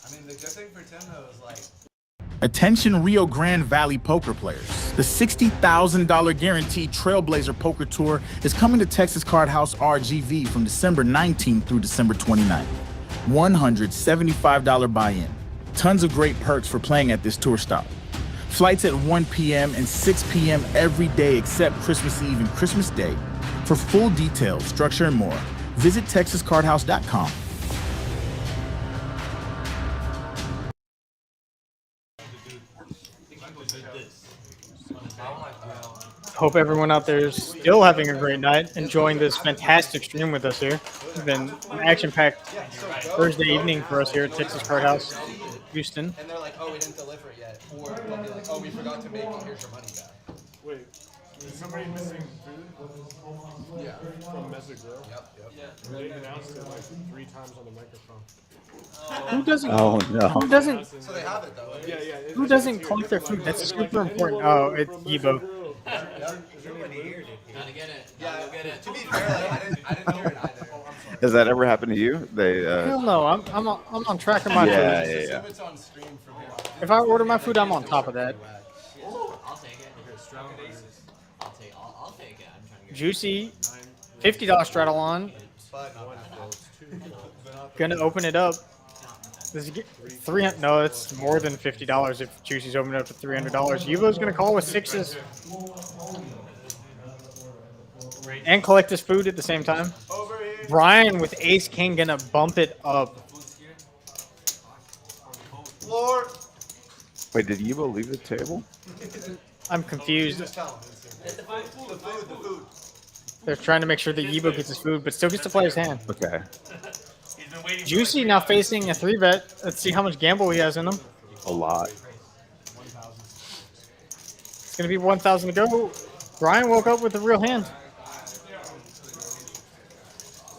Speaker 6: I mean, the good thing for Tim though is like.
Speaker 8: Attention Rio Grande Valley poker players. The $60,000 guaranteed Trailblazer Poker Tour is coming to Texas Card House RGV from December 19th through December 29th. $175 buy-in. Tons of great perks for playing at this tour stop. Flights at 1 p.m. and 6 p.m. every day except Christmas Eve and Christmas Day. For full details, structure, and more, visit TexasCardHouse.com.
Speaker 4: Hope everyone out there is still having a great night, enjoying this fantastic stream with us here. It's been an action-packed Thursday evening for us here at Texas Card House, Houston.
Speaker 6: And they're like, oh, we didn't deliver it yet. Or they'll be like, oh, we forgot to make it. Here's your money back.
Speaker 9: Wait, is somebody missing food?
Speaker 6: Yeah.
Speaker 9: From Message Grill?
Speaker 6: Yep.
Speaker 9: They announced it like 3 times on the microphone.
Speaker 4: Who doesn't?
Speaker 5: Oh no.
Speaker 4: Who doesn't?
Speaker 6: So they have it though.
Speaker 9: Yeah.
Speaker 4: Who doesn't collect their food? That's super important. Oh, it's Yibo.
Speaker 6: Nobody here did.
Speaker 3: Gotta get it.
Speaker 6: Yeah,
Speaker 3: Gotta get it.
Speaker 6: to be fair, like, I didn't hear it either.
Speaker 5: Has that ever happened to you? They
Speaker 4: Hell no, I'm on track of my
Speaker 5: Yeah,
Speaker 4: food.
Speaker 5: yeah,
Speaker 6: Assume
Speaker 5: yeah.
Speaker 6: it's on stream from here.
Speaker 4: If I order my food, I'm on top of that.
Speaker 3: I'll take it. I'll take it. I'm trying to get
Speaker 4: Juicy, $50 straddle on.
Speaker 6: But not
Speaker 4: Gonna open it up. Does it get 300? No, it's more than $50 if Juicy's opening it up to $300. Yuvo's gonna call with 6s and collect his food at the same time. Brian with Ace King gonna bump it up.
Speaker 6: Lord.
Speaker 5: Wait, did Yibo leave the table?
Speaker 4: I'm confused.
Speaker 6: Just tell him. The food.
Speaker 4: They're trying to make sure that Yibo gets his food, but still gets to play his hand.
Speaker 5: Okay.
Speaker 4: Juicy now facing a 3-bet. Let's see how much gamble he has in him.
Speaker 5: A lot.
Speaker 4: gonna be 1,000 to go. Brian woke up with a real hand.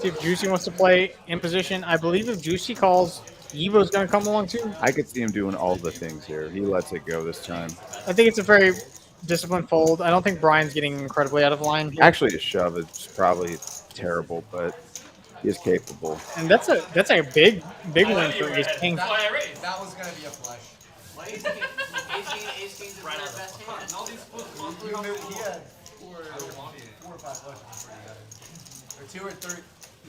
Speaker 4: See if Juicy wants to play in position. I believe if Juicy calls, Yibo's gonna come along too.
Speaker 5: I could see him doing all the things here. He lets it go this time.
Speaker 4: I think it's a very disciplined fold. I don't think Brian's getting incredibly out of line here.
Speaker 5: Actually, a shove is probably terrible, but he is capable.
Speaker 4: And that's a big win for Ace King.
Speaker 1: That's why I raised.
Speaker 6: That was gonna be a flush.
Speaker 3: Why is Ace King's right out of best hand?
Speaker 6: He had four or five flushes pretty good. Or 2 or 3.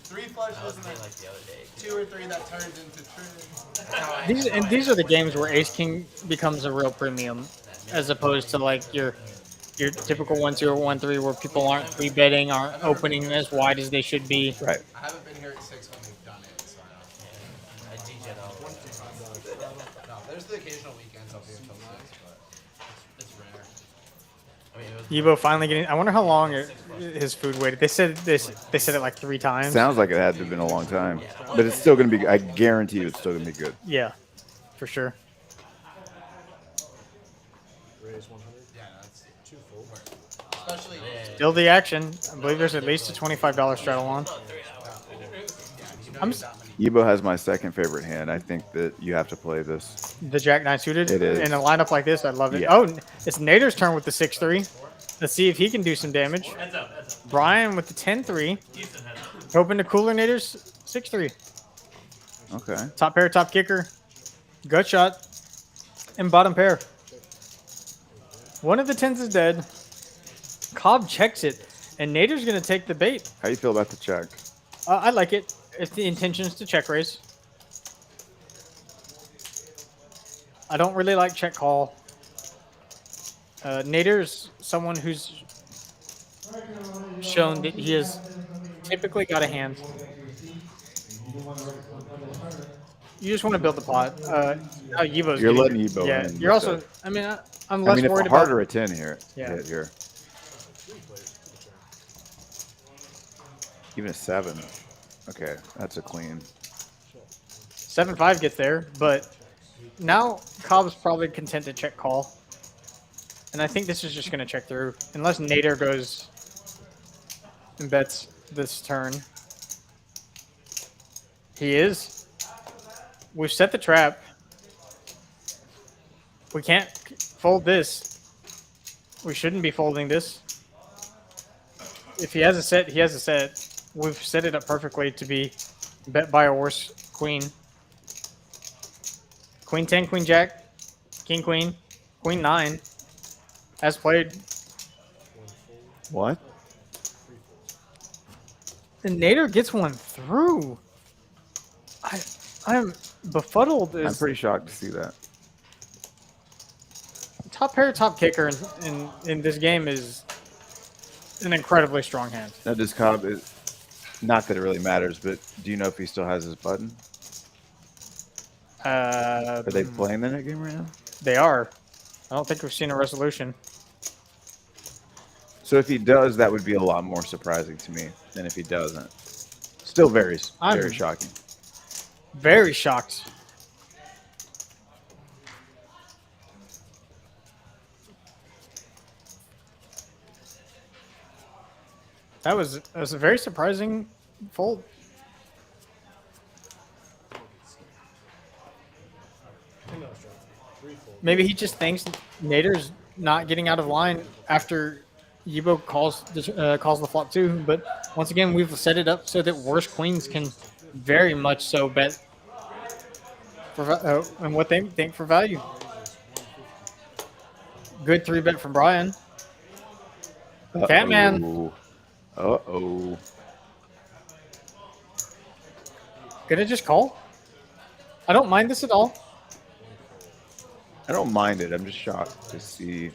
Speaker 6: 3 flushes and then
Speaker 3: Like the other day.
Speaker 6: 2 or 3 that turned into true.
Speaker 4: These are the games where Ace King becomes a real premium, as opposed to like your typical 1-2 or 1-3 where people aren't free betting, aren't opening as wide as they should be.
Speaker 5: Right.
Speaker 6: I haven't been here at 6 when they've done it, so I don't.
Speaker 3: I DJ though.
Speaker 6: No, there's the occasional weekends up here until 6, but it's rare.
Speaker 3: I mean, it was
Speaker 4: Yibo finally getting. I wonder how long his food waited. They said it like 3 times.
Speaker 5: Sounds like it had to have been a long time, but it's still going to be. I guarantee you, it's still going to be good.
Speaker 4: Yeah, for sure.
Speaker 9: Raise 100.
Speaker 6: Yeah, that's
Speaker 9: Two full.
Speaker 6: especially.
Speaker 4: Still the action. I believe there's at least a $25 straddle on. I'm
Speaker 5: Yibo has my second favorite hand. I think that you have to play this.
Speaker 4: the Jack 9 suited.
Speaker 5: It is.
Speaker 4: In a lineup like this, I love it.
Speaker 5: Yeah.
Speaker 4: Oh, it's Nader's turn with the 6-3. Let's see if he can do some damage.
Speaker 1: Heads up, heads up.
Speaker 4: Brian with the 10-3.
Speaker 1: Houston heads up.
Speaker 4: Hoping to cooler Nader's 6-3.
Speaker 5: Okay.
Speaker 4: Top pair, top kicker. Gut shot. And bottom pair. One of the 10s is dead. Cobb checks it. And Nader's going to take the bait.
Speaker 5: How you feel about the check?
Speaker 4: I like it. If the intention is to check raise. I don't really like check call. Nader's someone who's shown that he has typically got a hand. You just want to build the pot. Now Yibo's
Speaker 5: You're
Speaker 4: getting-
Speaker 5: letting Yibo
Speaker 4: Yeah,
Speaker 5: in
Speaker 4: you're
Speaker 5: with
Speaker 4: also.
Speaker 5: that.
Speaker 4: I mean, I'm less
Speaker 5: I mean, if
Speaker 4: worried
Speaker 5: a heart
Speaker 4: about.
Speaker 5: or a 10 here,
Speaker 4: Yeah.
Speaker 5: hit here. Even a 7. Okay, that's a clean.
Speaker 4: 7-5 gets there, but now Cobb's probably content to check call. And I think this is just going to check through. Unless Nader goes and bets this turn. He is. We've set the trap. We can't fold this. We shouldn't be folding this. If he has a set, he has a set. We've set it up perfectly to be bet by a worse queen. Queen 10, queen jack, king queen, queen 9. As played.
Speaker 5: What?
Speaker 4: And Nader gets one through. I'm befuddled.
Speaker 5: I'm pretty shocked to see that.
Speaker 4: Top pair, top kicker in this game is an incredibly strong hand.
Speaker 5: Now, does Cobb, not that it really matters, but do you know if he still has his button? Are they playing the net game right now?
Speaker 4: They are. I don't think we've seen a resolution.
Speaker 5: So if he does, that would be a lot more surprising to me than if he doesn't. Still very shocking.
Speaker 4: Very shocked. That was a very surprising fold. Maybe he just thinks Nader's not getting out of line after Yibo calls the flop too. But once again, we've set it up so that worse queens can very much so bet for and what they think for value. Good 3-bet from Brian. Catman.
Speaker 5: Uh-oh.
Speaker 4: Gonna just call? I don't mind this at all.
Speaker 5: I don't mind it. I'm just shocked to see.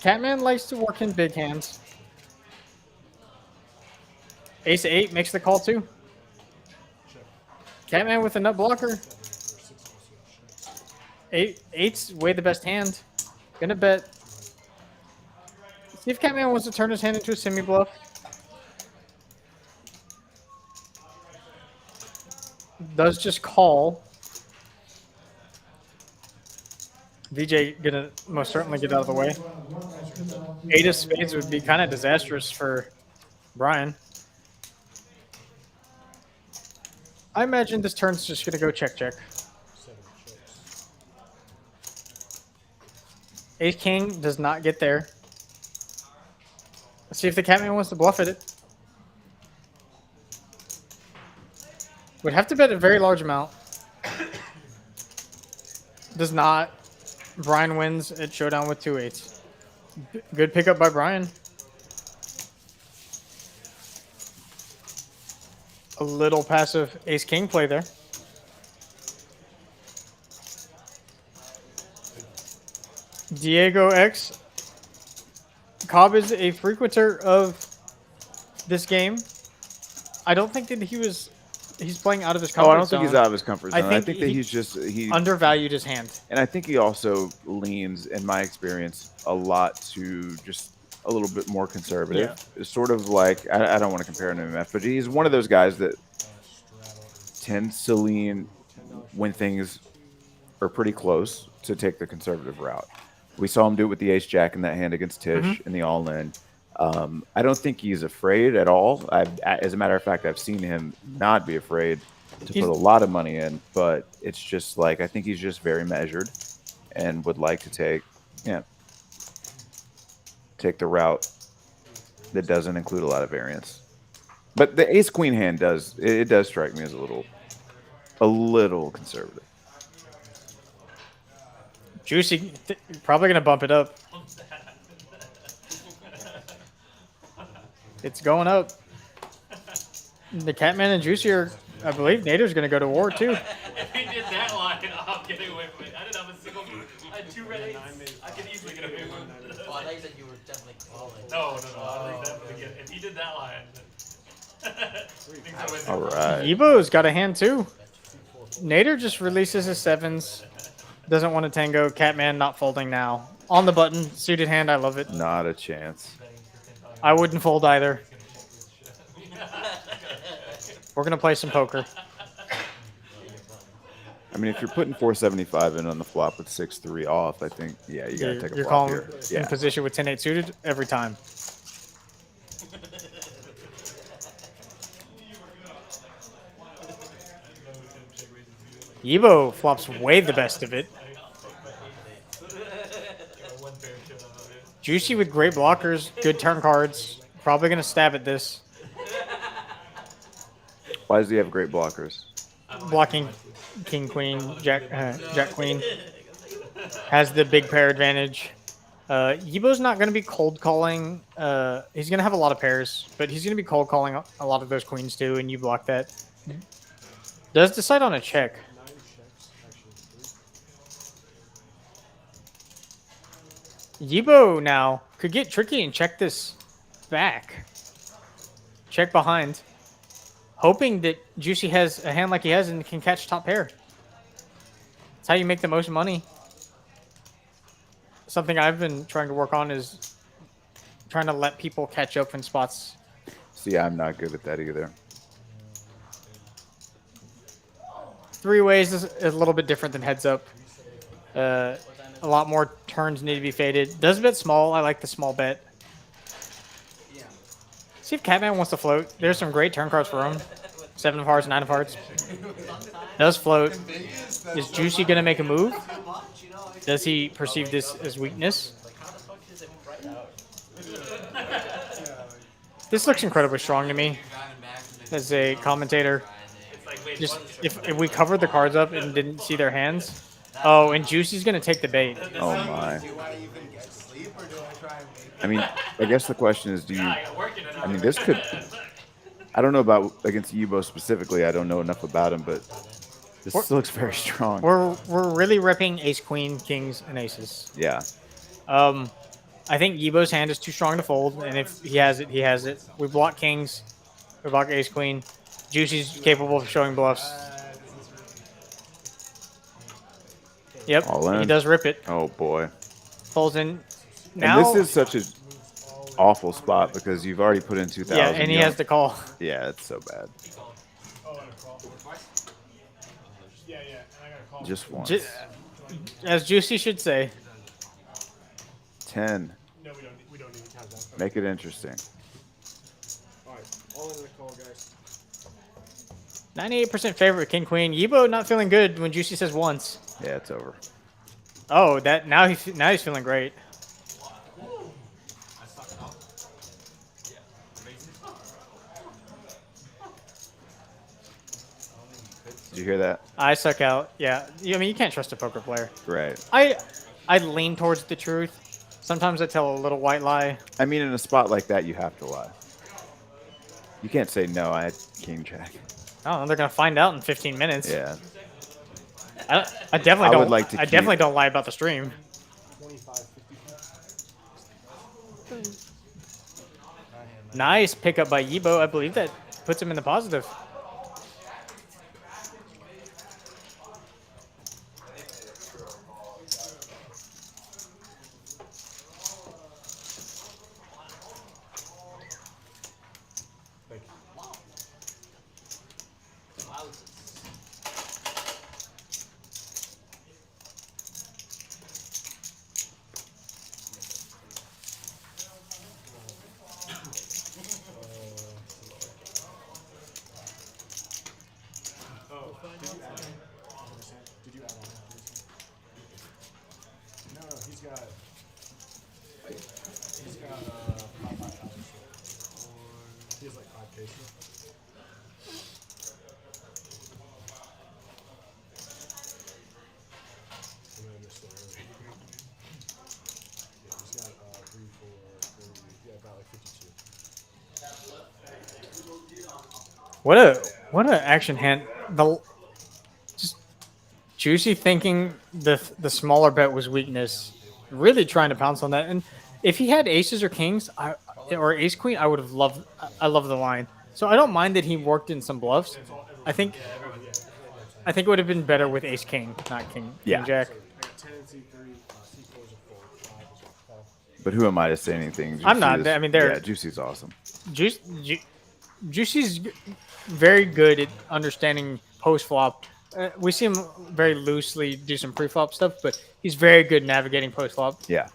Speaker 4: Catman likes to work in big hands. Ace 8 makes the call too. Catman with a nut blocker. 8's way the best hand. Gonna bet. See if Catman wants to turn his hand into a semi-bluff. Does just call. VJ gonna most certainly get out of the way. 8 of spades would be kind of disastrous for Brian. I imagine this turn's just gonna go check check. Ace King does not get there. Let's see if the Catman wants to bluff at it. Would have to bet a very large amount. Does not. Brian wins at showdown with 2 8s. Good pickup by Brian. A little passive Ace King play there. Diego X. Cobb is a frequenter of this game. I don't think that he's playing out of his comfort zone.
Speaker 5: I don't think he's out of his comfort zone. I think that he
Speaker 4: undervalued his hand.
Speaker 5: And I think he also leans, in my experience, a lot to just a little bit more conservative.
Speaker 4: Yeah.
Speaker 5: It's sort of like, I don't want to compare him to MF, but he's one of those guys that tends to lean when things are pretty close to take the conservative route. We saw him do it with the ace-jack in that hand against Tish in the all-in. I don't think he's afraid at all. As a matter of fact, I've seen him not be afraid to put a lot of money in, but it's just like, I think he's just very measured and would like to take the route that doesn't include a lot of variance. But the ace-queen hand does strike me as a little conservative.
Speaker 4: Juicy, probably going to bump it up. It's going up. The Catman and Juicy are, I believe, Nader's going to go to war, too.
Speaker 1: If he did that line, I'm getting away from it. I didn't have a single move. I had 2 red 8s. I could easily get away from it.
Speaker 3: Oh, I thought you said you were definitely calling.
Speaker 1: No. I think definitely get it. If he did that line,
Speaker 5: All right.
Speaker 4: Evo's got a hand, too. Nader just releases his 7s. Doesn't want to tango. Catman not folding now. On the button. Suited hand. I love it.
Speaker 5: Not a chance.
Speaker 4: I wouldn't fold either. We're going to play some poker.
Speaker 5: I mean, if you're putting 475 in on the flop with 6-3 off, I think, yeah, you got to take a
Speaker 4: You're
Speaker 5: flop
Speaker 4: calling
Speaker 5: here.
Speaker 4: in position with 10-8 suited every time. Evo flops way the best of it. Juicy with great blockers, good turn cards. Probably going to stab at this.
Speaker 5: Why does he have great blockers?
Speaker 4: Blocking king, queen, jack, queen. Has the big pair advantage. Yibo's not going to be cold calling. He's going to have a lot of pairs, but he's going to be cold calling a lot of those queens too, and you block that. Does decide on a check. Yibo now could get tricky and check this back. Check behind. Hoping that Juicy has a hand like he has and can catch top pair. That's how you make the most money. Something I've been trying to work on is trying to let people catch up in spots.
Speaker 5: See, I'm not good at that either.
Speaker 4: 3 ways is a little bit different than heads up. A lot more turns need to be faded. Does bet small. I like the small bet. See if Catman wants to float. There's some great turn cards for him. 7 of hearts, 9 of hearts. Does float. Is Juicy going to make a move? Does he perceive this as weakness? This looks incredibly strong to me as a commentator. Just if we covered the cards up and didn't see their hands. Oh, and Juicy's going to take the bait.
Speaker 5: Oh, my. I mean, I guess the question is, I mean, this could... I don't know about against Yibo specifically. I don't know enough about him, but this looks very strong.
Speaker 4: We're really ripping ace, queen, kings, and aces.
Speaker 5: Yeah.
Speaker 4: I think Yibo's hand is too strong to fold, and if he has it, he has it. We block kings. We block ace, queen. Juicy's capable of showing bluffs. Yep, he does rip it.
Speaker 5: Oh, boy.
Speaker 4: Folds in. Now,
Speaker 5: and this is such an awful spot because you've already put in 2,000.
Speaker 4: Yeah, and he has to call.
Speaker 5: Yeah, it's so bad. Just once.
Speaker 4: As Juicy should say.
Speaker 5: 10.
Speaker 9: No, we don't need to count that.
Speaker 5: Make it interesting.
Speaker 9: All right, all in the call, guys.
Speaker 4: 98% favorite King Queen. Yibo not feeling good when Juicy says once.
Speaker 5: Yeah, it's over.
Speaker 4: Oh, that now he's feeling great.
Speaker 5: Did you hear that?
Speaker 4: I suck out. Yeah. I mean, you can't trust a poker player.
Speaker 5: Right.
Speaker 4: I lean towards the truth. Sometimes I tell a little white lie.
Speaker 5: I mean, in a spot like that, you have to lie. You can't say, no, I had King Jack.
Speaker 4: Oh, they're gonna find out in 15 minutes.
Speaker 5: Yeah.
Speaker 4: I definitely don't.
Speaker 5: would like to
Speaker 4: I definitely don't lie about the stream.
Speaker 9: 25, 50.
Speaker 4: Nice pickup by Yibo. I believe that puts him in the positive.
Speaker 9: Did you add on? No, he's got 5,000. He has like 5K. And then this one earlier. Yeah, he's got 3, 4, 30. Yeah, about like 52.
Speaker 4: What a action hand. Just Juicy thinking the smaller bet was weakness, really trying to pounce on that. And if he had aces or kings, or ace queen, I would have loved. I love the line, so I don't mind that he worked in some bluffs. I think it would have been better with ace king, not king jack.
Speaker 9: I got 10 and C3, C4 is a 4, 5 is a 4.
Speaker 5: But who am I to say anything?
Speaker 4: I'm not. I mean, they're
Speaker 5: Juicy's awesome.
Speaker 4: Juicy's very good at understanding post flop. We see him very loosely do some pre flop stuff, but he's very good navigating post flop.
Speaker 5: Yeah.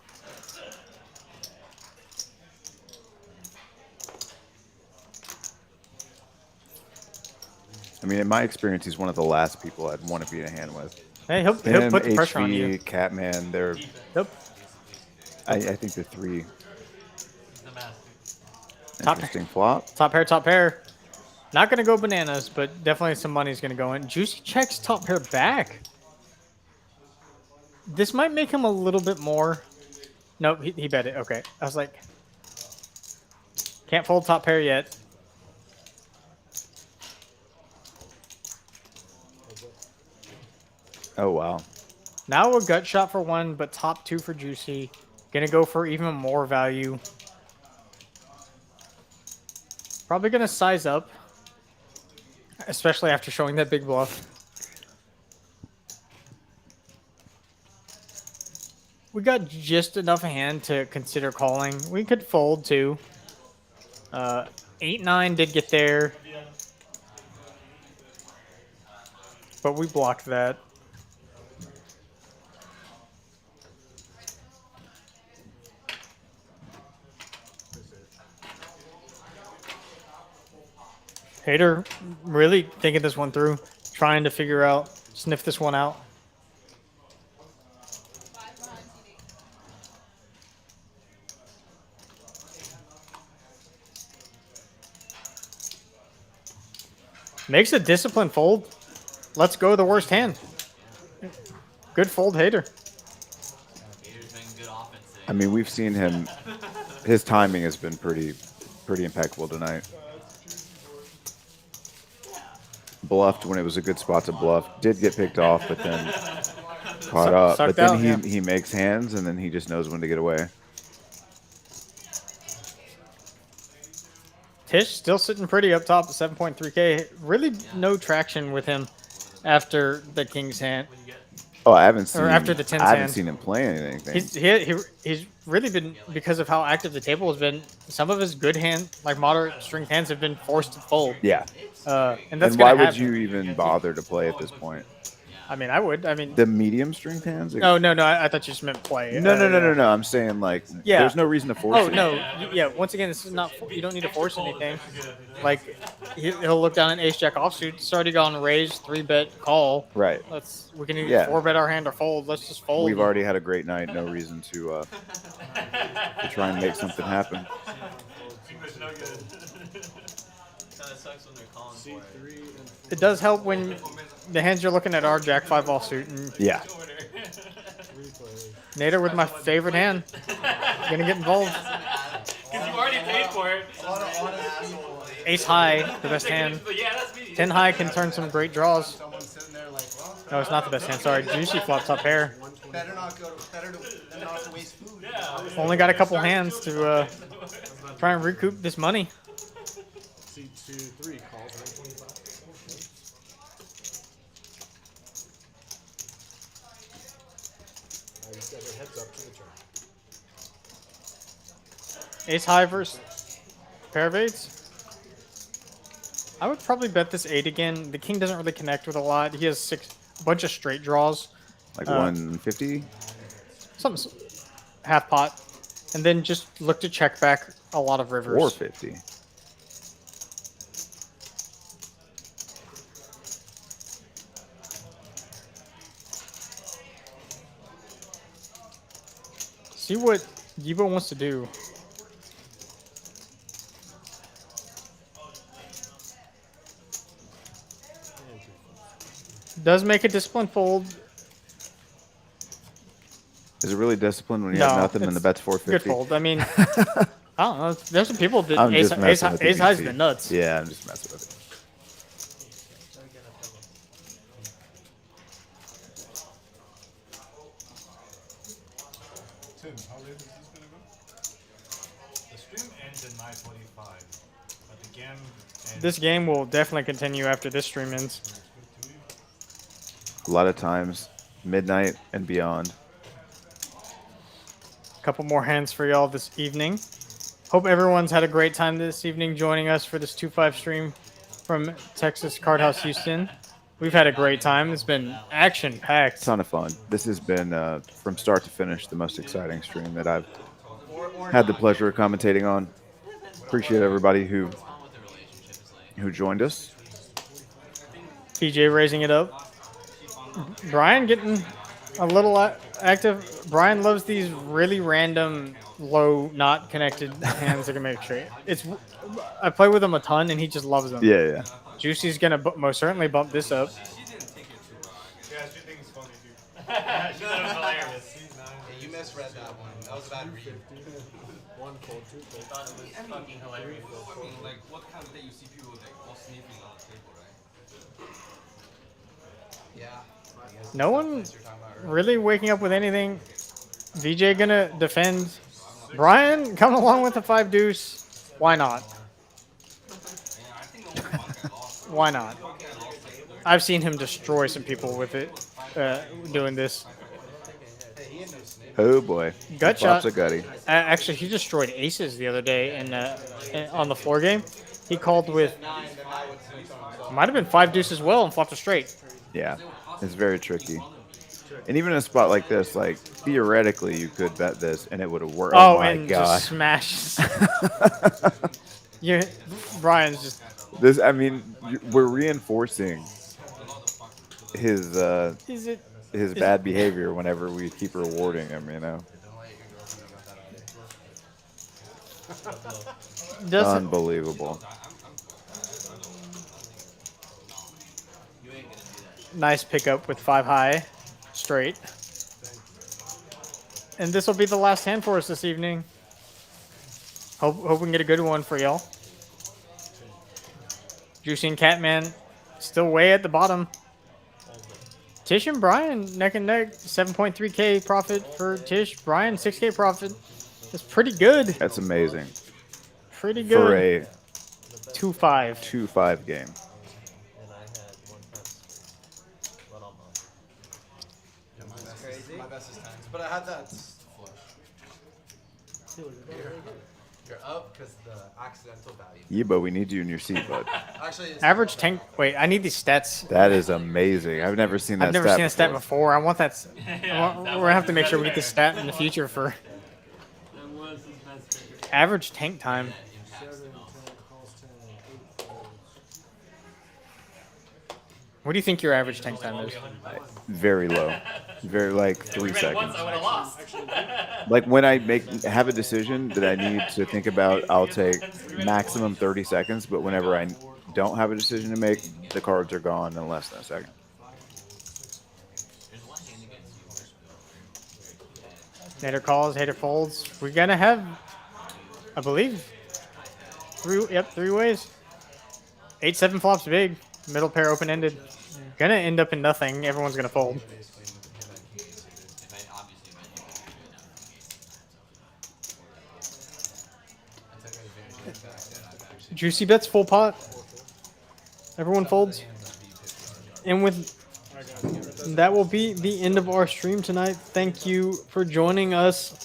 Speaker 5: I mean, in my experience, he's one of the last people I'd want to be in a hand with.
Speaker 4: Hey, he'll put the pressure on you.
Speaker 5: Catman, they're.
Speaker 4: Yep.
Speaker 5: I think the three.
Speaker 4: Top
Speaker 5: Interesting flop.
Speaker 4: Top pair. Not going to go bananas, but definitely some money's going to go in. Juicy checks top pair back. This might make him a little bit more. Nope, he bet it. Okay. I was like, can't fold top pair yet.
Speaker 5: Oh, wow.
Speaker 4: Now a gut shot for one, but top 2 for Juicy. Going to go for even more value. Probably going to size up, especially after showing that big bluff. We got just enough hand to consider calling. We could fold too. 8-9 did get there, but we blocked that. Hater really thinking this one through, trying to sniff this one out. Makes a disciplined fold. Let's go the worst hand. Good fold, Hater.
Speaker 5: I mean, we've seen him. His timing has been pretty impeccable tonight. Bluffed when it was a good spot to bluff. Did get picked off, but then caught up. But then he makes hands, and then he just knows when to get away.
Speaker 4: Tish still sitting pretty up top at 7.3K. Really no traction with him after the King's hand.
Speaker 5: Oh, I haven't seen.
Speaker 4: Or after the 10's
Speaker 5: I haven't
Speaker 4: hand.
Speaker 5: seen him play anything.
Speaker 4: He's really been, because of how active the table has been, some of his good hand, like moderate string hands, have been forced to fold.
Speaker 5: Yeah.
Speaker 4: And that's
Speaker 5: and why
Speaker 4: gonna
Speaker 5: would
Speaker 4: happen.
Speaker 5: you even bother to play at this point?
Speaker 4: I mean, I would. I mean,
Speaker 5: The medium strength hands?
Speaker 4: no. I thought you just meant play.
Speaker 5: No. I'm saying like,
Speaker 4: Yeah.
Speaker 5: there's no reason to force
Speaker 4: Oh
Speaker 5: it.
Speaker 4: no, yeah. Once again, this is not. You don't need to force anything. Like he'll look down at ace jack offsuit. It's already gone raise, 3-bet call.
Speaker 5: Right.
Speaker 4: We can either
Speaker 5: Yeah.
Speaker 4: 4-bet our hand or fold. Let's just fold.
Speaker 5: We've already had a great night. No reason to try and make something happen.
Speaker 1: English no good.
Speaker 3: Kinda sucks when they're calling for it.
Speaker 4: It does help when the hands you're looking at are jack 5 offsuit and
Speaker 5: Yeah.
Speaker 4: Nader with my favorite hand. Gonna get involved.
Speaker 1: Because you already paid for it.
Speaker 4: Ace high, the best hand.
Speaker 1: But yeah, that's me.
Speaker 4: 10 high can turn some great draws.
Speaker 6: Someone's sitting there like, well,
Speaker 4: No, it's not the best hand. Sorry, juicy flops up pair.
Speaker 6: better not to waste food.
Speaker 1: Yeah.
Speaker 4: Only got a couple hands to try and recoup this money.
Speaker 9: C2, 3 calls, 925. He's got a heads up to the turn.
Speaker 4: Ace high versus pair of eights. I would probably bet this 8 again. The king doesn't really connect with a lot. He has a bunch of straight draws.
Speaker 5: Like 150?
Speaker 4: Something half pot. And then just look to check back a lot of rivers.
Speaker 5: 450.
Speaker 4: See what Yibo wants to do. Does make a disciplined fold.
Speaker 5: Is it really disciplined when you
Speaker 4: No,
Speaker 5: have nothing and the
Speaker 4: it's
Speaker 5: bet's
Speaker 4: Good
Speaker 5: 450?
Speaker 4: fold. I mean, I don't know. There's some people that
Speaker 5: I'm
Speaker 4: ace,
Speaker 5: just
Speaker 4: ace,
Speaker 5: messing with the
Speaker 4: ace high's
Speaker 5: DC.
Speaker 4: the nuts.
Speaker 5: Yeah, I'm just messing with it.
Speaker 2: Tim, how late is this gonna go?
Speaker 9: The stream ends at 9:25, but the game ends.
Speaker 4: This game will definitely continue after this stream ends.
Speaker 5: A lot of times, midnight and beyond.
Speaker 4: Couple more hands for y'all this evening. Hope everyone's had a great time this evening joining us for this 2-5 stream from Texas Card House Houston. We've had a great time. It's been action-packed.
Speaker 5: Ton of fun. This has been, from start to finish, the most exciting stream that I've had the pleasure of commentating on. Appreciate everybody who joined us.
Speaker 4: PJ raising it up. Brian getting a little active. Brian loves these really random, low, not connected hands that can make straight. I play with him a ton, and he just loves them.
Speaker 5: Yeah.
Speaker 4: Juicy's gonna most certainly bump this up.
Speaker 2: Yeah, she thinks funny too.
Speaker 1: She thought it was hilarious.
Speaker 6: Yeah, you misread that one. That was a bad read.
Speaker 9: 1 cold, 2 cold.
Speaker 1: Thought it was fucking hilarious.
Speaker 3: I mean, like, what kind of day you see people like all sniffing on the table, right?
Speaker 6: Yeah.
Speaker 4: No one really waking up with anything. VJ gonna defend. Brian coming along with the 5 deuce. Why not? Why not? I've seen him destroy some people with it, doing this.
Speaker 5: Oh boy.
Speaker 4: Gut
Speaker 5: Flops
Speaker 4: shot.
Speaker 5: a gutty.
Speaker 4: Actually, he destroyed aces the other day on the floor game. He called with, might have been 5 deuce as well and flopped a straight.
Speaker 5: Yeah. It's very tricky. And even in a spot like this, like, theoretically, you could bet this and it would have worked. Oh my
Speaker 4: and
Speaker 5: god.
Speaker 4: just smashes. Brian's just.
Speaker 5: This, I mean, we're reinforcing his
Speaker 4: Is it?
Speaker 5: his bad behavior whenever we keep rewarding him, you know.
Speaker 4: Doesn't.
Speaker 5: Unbelievable.
Speaker 4: Nice pickup with 5 high, straight. And this will be the last hand for us this evening. Hope we can get a good one for y'all. Juicy and Catman still way at the bottom. Tish and Brian neck and neck. 7.3K profit for Tish. Brian 6K profit. That's pretty good.
Speaker 5: That's amazing
Speaker 4: Pretty
Speaker 5: for
Speaker 4: good.
Speaker 5: a
Speaker 4: 2-5.
Speaker 5: 2-5 game.
Speaker 6: My best is 10s, but I had that flush. You're up because the accidental value.
Speaker 5: Yeah, but we need you in your seat, bud.
Speaker 6: Actually, it's
Speaker 4: Average tank. Wait, I need these stats.
Speaker 5: That is amazing. I've never seen that
Speaker 4: I've never
Speaker 5: stat
Speaker 4: seen a stat
Speaker 5: before.
Speaker 4: before. I want that.
Speaker 1: Yeah,
Speaker 4: We're
Speaker 1: that
Speaker 4: gonna have
Speaker 1: was
Speaker 4: to make
Speaker 1: his
Speaker 4: sure we
Speaker 1: best
Speaker 4: get this
Speaker 1: figure.
Speaker 4: stat in the future for
Speaker 1: That was his best figure.
Speaker 4: average tank time. What do you think your average tank time is?
Speaker 5: Very low. Very like
Speaker 1: If
Speaker 5: 3
Speaker 1: we read it once,
Speaker 5: seconds.
Speaker 1: I would have lost.
Speaker 5: Like when I have a decision that I need to think about, I'll take maximum 30 seconds. But whenever I don't have a decision to make, the cards are gone in less than a second.
Speaker 4: Hater calls, hater folds. We're gonna have, I believe, three ways. 8-7 flops big. Middle pair open ended. Gonna end up in nothing. Everyone's gonna fold. Juicy bets full pot. Everyone folds. And with that will be the end of our stream tonight. Thank you for joining us.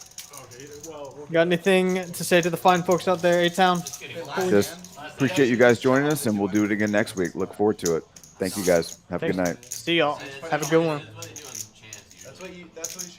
Speaker 4: Got anything to say to the fine folks out there, A-Town?
Speaker 5: Just appreciate you guys joining us, and we'll do it again next week. Look forward to it. Thank you guys. Have a good night.
Speaker 4: See y'all. Have a good one.
Speaker 2: That's what you should